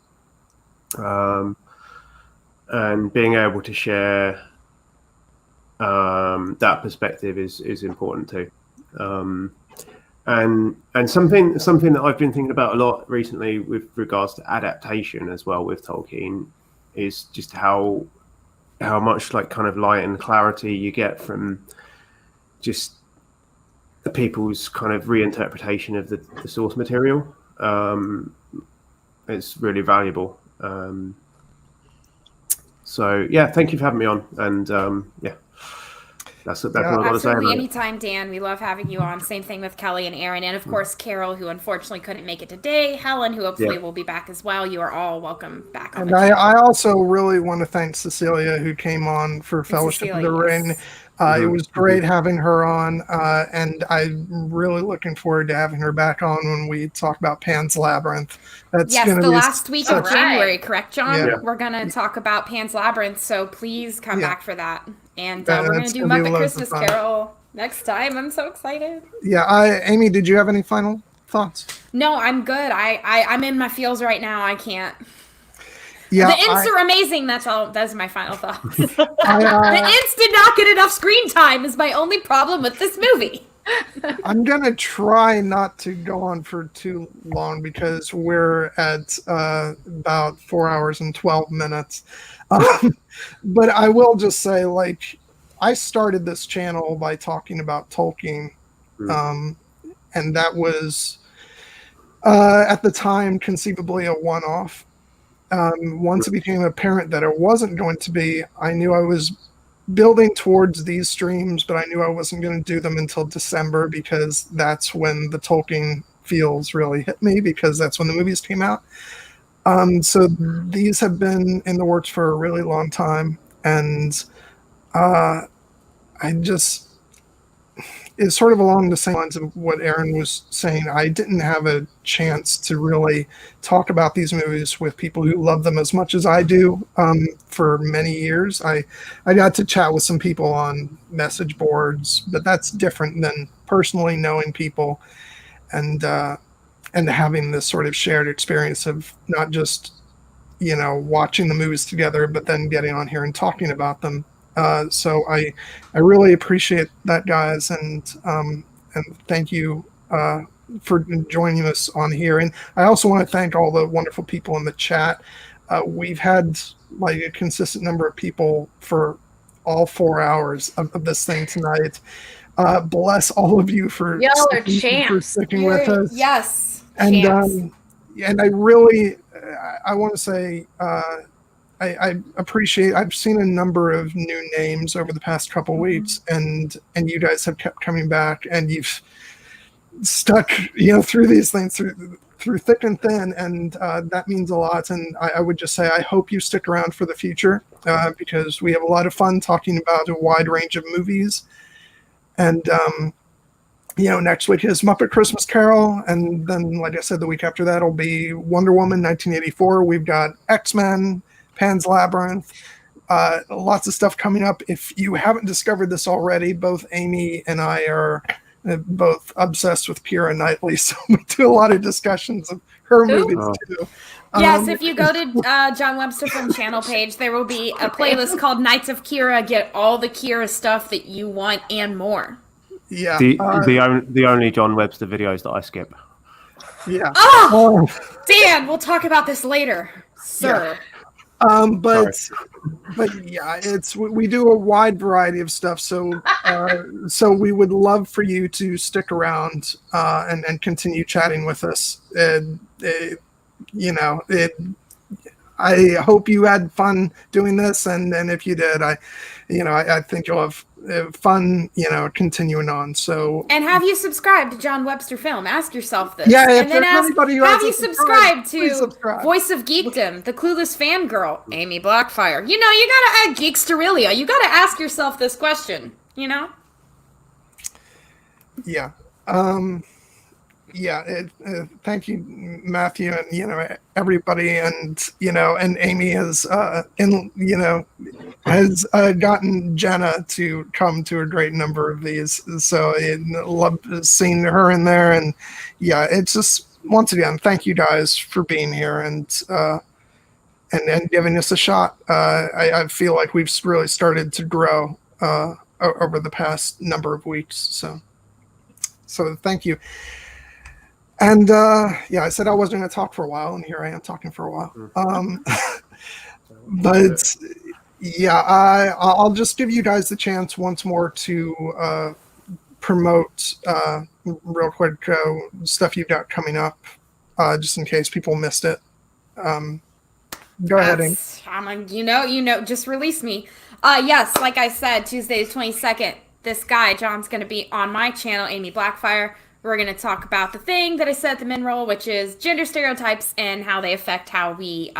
and being able to share that perspective is important too. And something that I've been thinking about a lot recently with regards to adaptation as well with Tolkien is just how much kind of light and clarity you get from just the people's kind of reinterpretation of the source material. It's really valuable. So yeah, thank you for having me on, and yeah, That's what I've got to say. Absolutely, anytime, Dan. We love having you on. Same thing with Kelly and Erin, and of course Carol, who unfortunately couldn't make it today. Helen, who hopefully will be back as well. You are all welcome back on. And I also really want to thank Cecilia, who came on for Fellowship of the Ring. It was great having her on, and I'm really looking forward to having her back on when we talk about Pan's Labyrinth. That's the last week of January, correct, John? Yeah. We're going to talk about Pan's Labyrinth, so please come back for that. And we're going to do Muppet Christmas Carol next time. I'm so excited. Yeah, Amy, did you have any final thoughts? No, I'm good. I'm in my feels right now. I can't. Yeah, the ents are amazing. That's my final thoughts. The ents did not get enough screen time is my only problem with this movie. I'm going to try not to go on for too long because we're at about 4 hours and 12 minutes. But I will just say, like, I started this channel by talking about Tolkien. And that was, at the time, conceivably a one-off. Once it became apparent that it wasn't going to be, I knew I was building towards these streams, but I knew I wasn't going to do them until December because that's when the Tolkien feels really hit me because that's when the movies came out. So these have been in the works for a really long time, and it's sort of along the same lines of what Erin was saying. I didn't have a chance to really talk about these movies with people who love them as much as I do for many years. I got to chat with some people on message boards, but that's different than personally knowing people and having this sort of shared experience of not just, watching the movies together, but then getting on here and talking about them. So I really appreciate that, guys, and thank you for joining us on here. And I also want to thank all the wonderful people in the chat. We've had like a consistent number of people for all 4 hours of this thing tonight. Bless all of you for sticking with us. Yes, and I really I want to say. I appreciate. I've seen a number of new names over the past couple weeks, and you guys have kept coming back, and you've stuck, through these things through thick and thin, and that means a lot. And I would just say I hope you stick around for the future because we have a lot of fun talking about a wide range of movies. And next week is Muppet Christmas Carol, and then, like I said, the week after that will be Wonder Woman 1984. We've got X-Men. Pan's Labyrinth, lots of stuff coming up. If you haven't discovered this already, both Amy and I are both obsessed with Keira Knightley, so we do a lot of discussions of her movies too. Yes, if you go to John Webster Film channel page, there will be a playlist called Nights of Keira. Get all the Keira stuff that you want and more. Yeah, the only John Webster videos that I skip. Yeah. Dan, we'll talk about this later, sir. Yeah. But yeah, we do a wide variety of stuff. So we would love for you to stick around and continue chatting with us. I hope you had fun doing this, and if you did, I think you'll have fun, continuing on. So, and have you subscribed to John Webster Film? Ask yourself this. Yeah, and then have you subscribed to Voice of Geekdom, the Clueless Fangirl, Amy Blackfire? You gotta add Geeks to Relia. You gotta ask yourself this question. Yeah. Thank you, Matthew, and everybody, and Amy has gotten Jenna to come to a great number of these. So I love seeing her in there, and it's just, once again, thank you guys for being here and giving us a shot. I feel like we've really started to grow over the past number of weeks. So thank you. And I said I wasn't going to talk for a while, and here I am talking for a while. But I'll just give you guys the chance once more to promote real quick stuff you've got coming up, just in case people missed it. Go ahead, Ing. Just release me. Yes, like I said, Tuesday the 22nd. this guy, John's going to be on my channel, Amy Blackfire. We're going to talk about the thing that I said at the min-roll, which is gender stereotypes and how they affect how we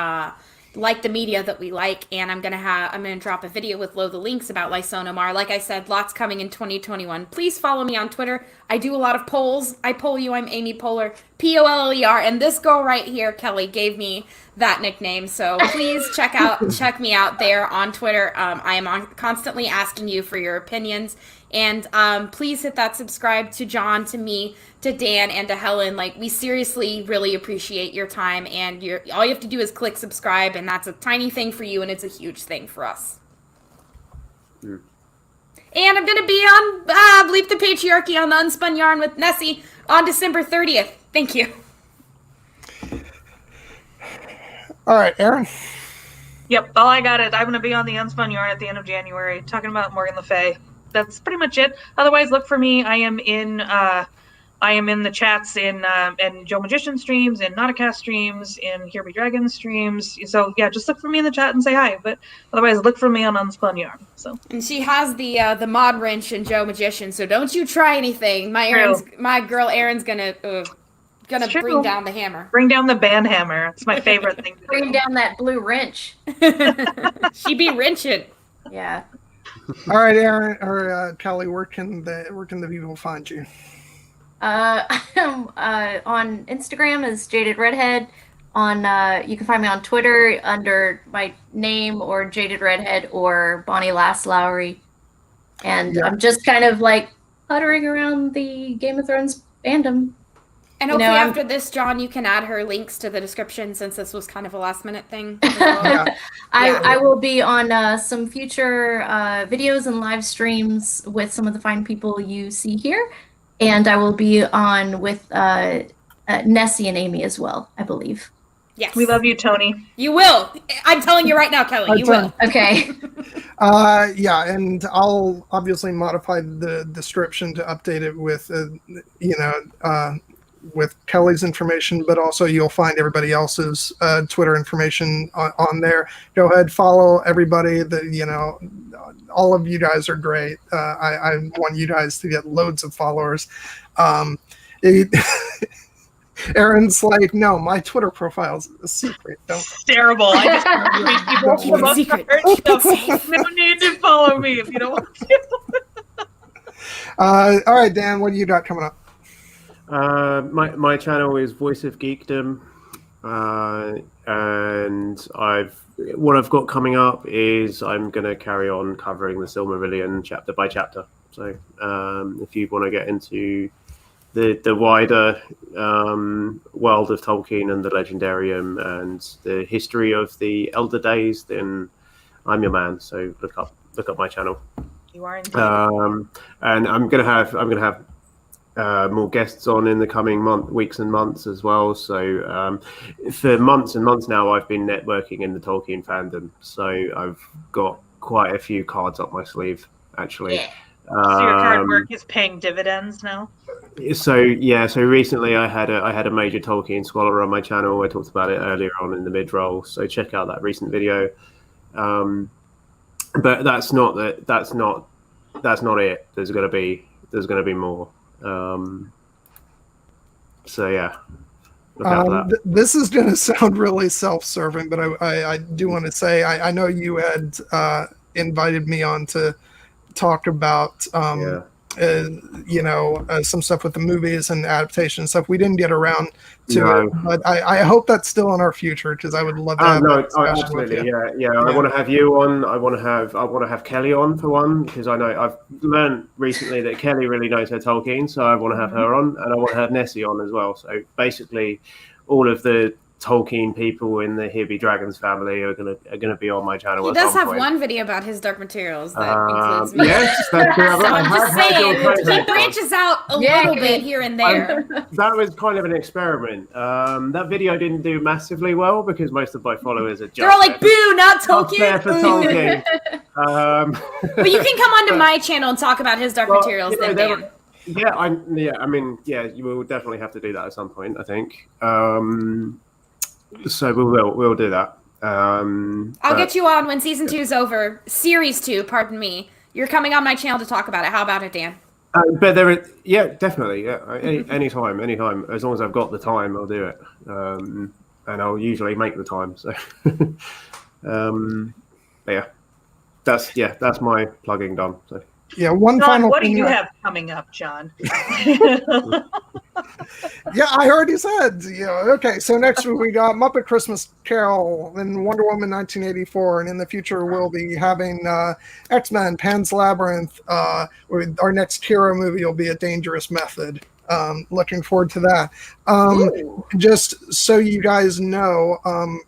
like the media that we like. And I'm gonna drop a video with loads of links about Lysonomar. Like I said, lots coming in 2021. Please follow me on Twitter. I do a lot of polls. I poll you. I'm Amy Poehler, Poller, and this girl right here, Kelly, gave me that nickname. So please check me out there on Twitter. I am constantly asking you for your opinions. And please hit that subscribe to John, to me, to Dan, and to Helen. Like, we seriously really appreciate your time, and all you have to do is click subscribe, and that's a tiny thing for you, and it's a huge thing for us. And I'm going to be on Bleep the Patriarchy on the Unspun Yarn with Nessie on December 30th. Thank you. All right, Erin. Yep, all I got it. I'm going to be on the Unspun Yarn at the end of January, talking about Morgan Le Fay. That's pretty much it. Otherwise, look for me. I am in the chats in Joe Magician streams, in Nauticast streams, in Here Be Dragons streams. So yeah, just look for me in the chat and say hi. But otherwise, look for me on Unspun Yarn. So. And she has the mod wrench in Joe Magician. So don't you try anything. My girl Erin's gonna bring down the hammer. Bring down the band hammer. It's my favorite thing to Bring do. down that blue wrench. She be wrenching. Yeah. All right, Erin or Kelly, where can the people find you? On Instagram is jdedredhed. You can find me on Twitter under my name or jdedredhed or Bonnie Lass Lowry. And I'm just kind of like puttering around the Game of Thrones fandom. And hopefully after this, John, you can add her links to the description since this was kind of a last-minute thing. I will be on some future videos and live streams with some of the fine people you see here. And I will be on with Nessie and Amy as well, I believe. Yes. We love you, Tony. You will. I'm telling you right now, Kelly, you will. Okay. And I'll obviously modify the description to update it with, with Kelly's information, but also you'll find everybody else's Twitter information on there. Go ahead, follow everybody. All of you guys are great. I want you guys to get loads of followers. Erin's like, no, my Twitter profile's a secret. It's terrible. I just keep it secret. No need to follow me if you don't want to. All right, Dan, what do you got coming up? My channel is Voice of Geekdom, and what I've got coming up is I'm going to carry on covering the Silmarillion chapter by chapter. So if you want to get into the wider world of Tolkien and the Legendarium and the history of the Elder Days, then I'm your man. So look up my channel. You are indeed. And I'm gonna have more guests on in the coming weeks and months as well. So for months and months now, I've been networking in the Tolkien fandom. So I've got quite a few cards up my sleeve, actually. Yeah. So your card work is paying dividends now? So recently I had a major Tolkien scholar on my channel. I talked about it earlier on in the mid-roll. So check out that recent video. But that's not it. There's gonna be more. So yeah. This is going to sound really self-serving, but I do want to say I know you had invited me on to talk about some stuff with the movies and adaptation stuff. We didn't get around to it, but I hope that's still in our future because I would love to have that discussion absolutely. with you. Yeah. I want to have you on. I want to have Kelly on for one because I know I've learned recently that Kelly really knows her Tolkien, so I want to have her on, and I want to have Nessie on as well. So basically, all of the Tolkien people in the Here Be Dragons family are gonna be on my channel. He does have one video about his Dark Materials that includes me. Yes, that's true. So I'm just saying, he branches out a little bit here and there. That was kind of an experiment. That video didn't do massively well because most of my followers are just they're all like, "Boo, not Tolkien." There for Tolkien. But you can come onto my channel and talk about his Dark Materials then, Dan. You will definitely have to do that at some point, I think. So we'll do that. I'll get you on when season 2 is over. Series 2, pardon me. you're coming on my channel to talk about it. How about it, Dan? But definitely, anytime. As long as I've got the time, I'll do it, and I'll usually make the time. So, that's my plugging done. So. Yeah, John, what do you have coming up, John? Yeah, I already said. Okay, so next week we got Muppet Christmas Carol and Wonder Woman 1984, and in the future we'll be having X-Men, Pan's Labyrinth. Our next hero movie will be A Dangerous Method. Looking forward to that. Just so you guys know,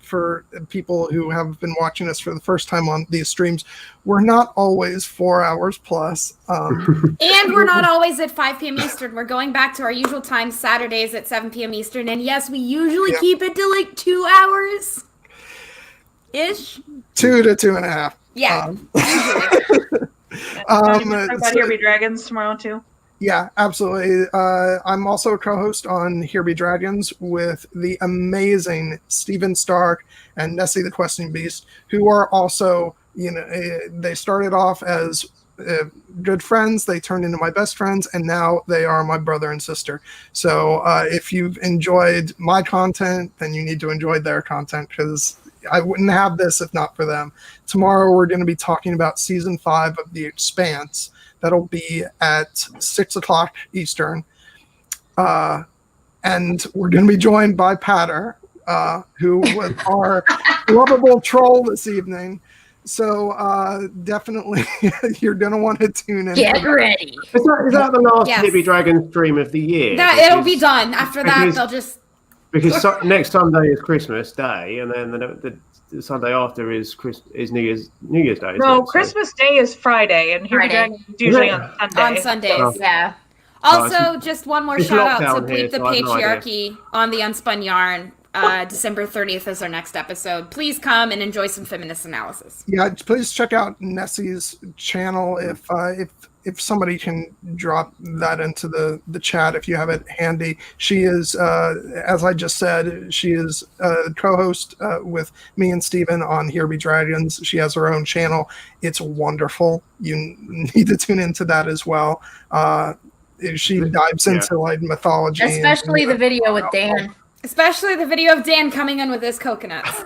for people who have been watching us for the first time on these streams, we're not always 4 hours plus. And we're not always at 5 p.m. Eastern. We're going back to our usual time, Saturdays at 7 p.m. Eastern. And yes, we usually keep it to like 2 hours ish. 2 to 2.5. Yeah. About Here Be Dragons tomorrow too. Yeah, absolutely. I'm also a co-host on Here Be Dragons with the amazing Steven Stark and Nessie the Questing Beast, who are also, they started off as good friends. They turned into my best friends, and now they are my brother and sister. So if you've enjoyed my content, then you need to enjoy their content, because I wouldn't have this if not for them. Tomorrow we're going to be talking about season 5 of The Expanse. That'll be at 6 o'clock Eastern. And we're going to be joined by Patter, who was our lovable troll this evening. So definitely you're going to want to tune in. Get ready. Is that the last Here Be Dragon stream of the year? It'll be done. After that, they'll just... Because next Sunday is Christmas Day, and then the Sunday after is New Year's Day. No, Christmas Day is Friday, and Here Be Dragons is usually on Sunday. On Sundays, yeah. Also, just one more shout out to Bleep the Patriarchy on the Unspun Yarn. December 30th is our next episode. Please come and enjoy some feminist analysis. Yeah, please check out Nessie's channel if somebody can drop that into the chat if you have it handy. She is, as I just said, she is a co-host with me and Steven on Here Be Dragons. She has her own channel. It's wonderful. You need to tune into that as well. She dives into like mythology. Especially the video with Dan. Especially the video of Dan coming in with his coconuts.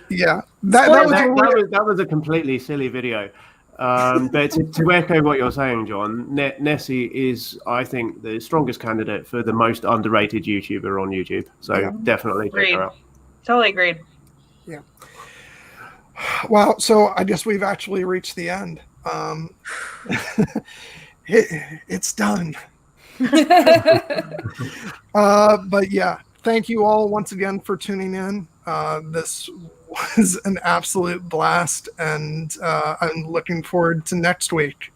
Yeah. That was a completely silly video. But to echo what you're saying, John, Nessie is, I think, the strongest candidate for the most underrated YouTuber on YouTube. So definitely check her out. Totally agreed. Yeah. Well, so I guess we've actually reached the end. It's done. But yeah, thank you all once again for tuning in. This was an absolute blast, and I'm looking forward to next week.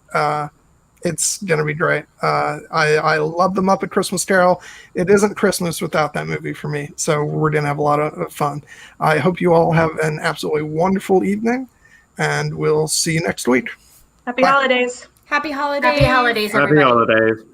It's going to be great. I love the Muppet Christmas Carol. It isn't Christmas without that movie for me, so we're going to have a lot of fun. I hope you all have an absolutely wonderful evening, and we'll see you next week. Happy holidays. Happy holidays. Happy holidays, Happy everybody. holidays.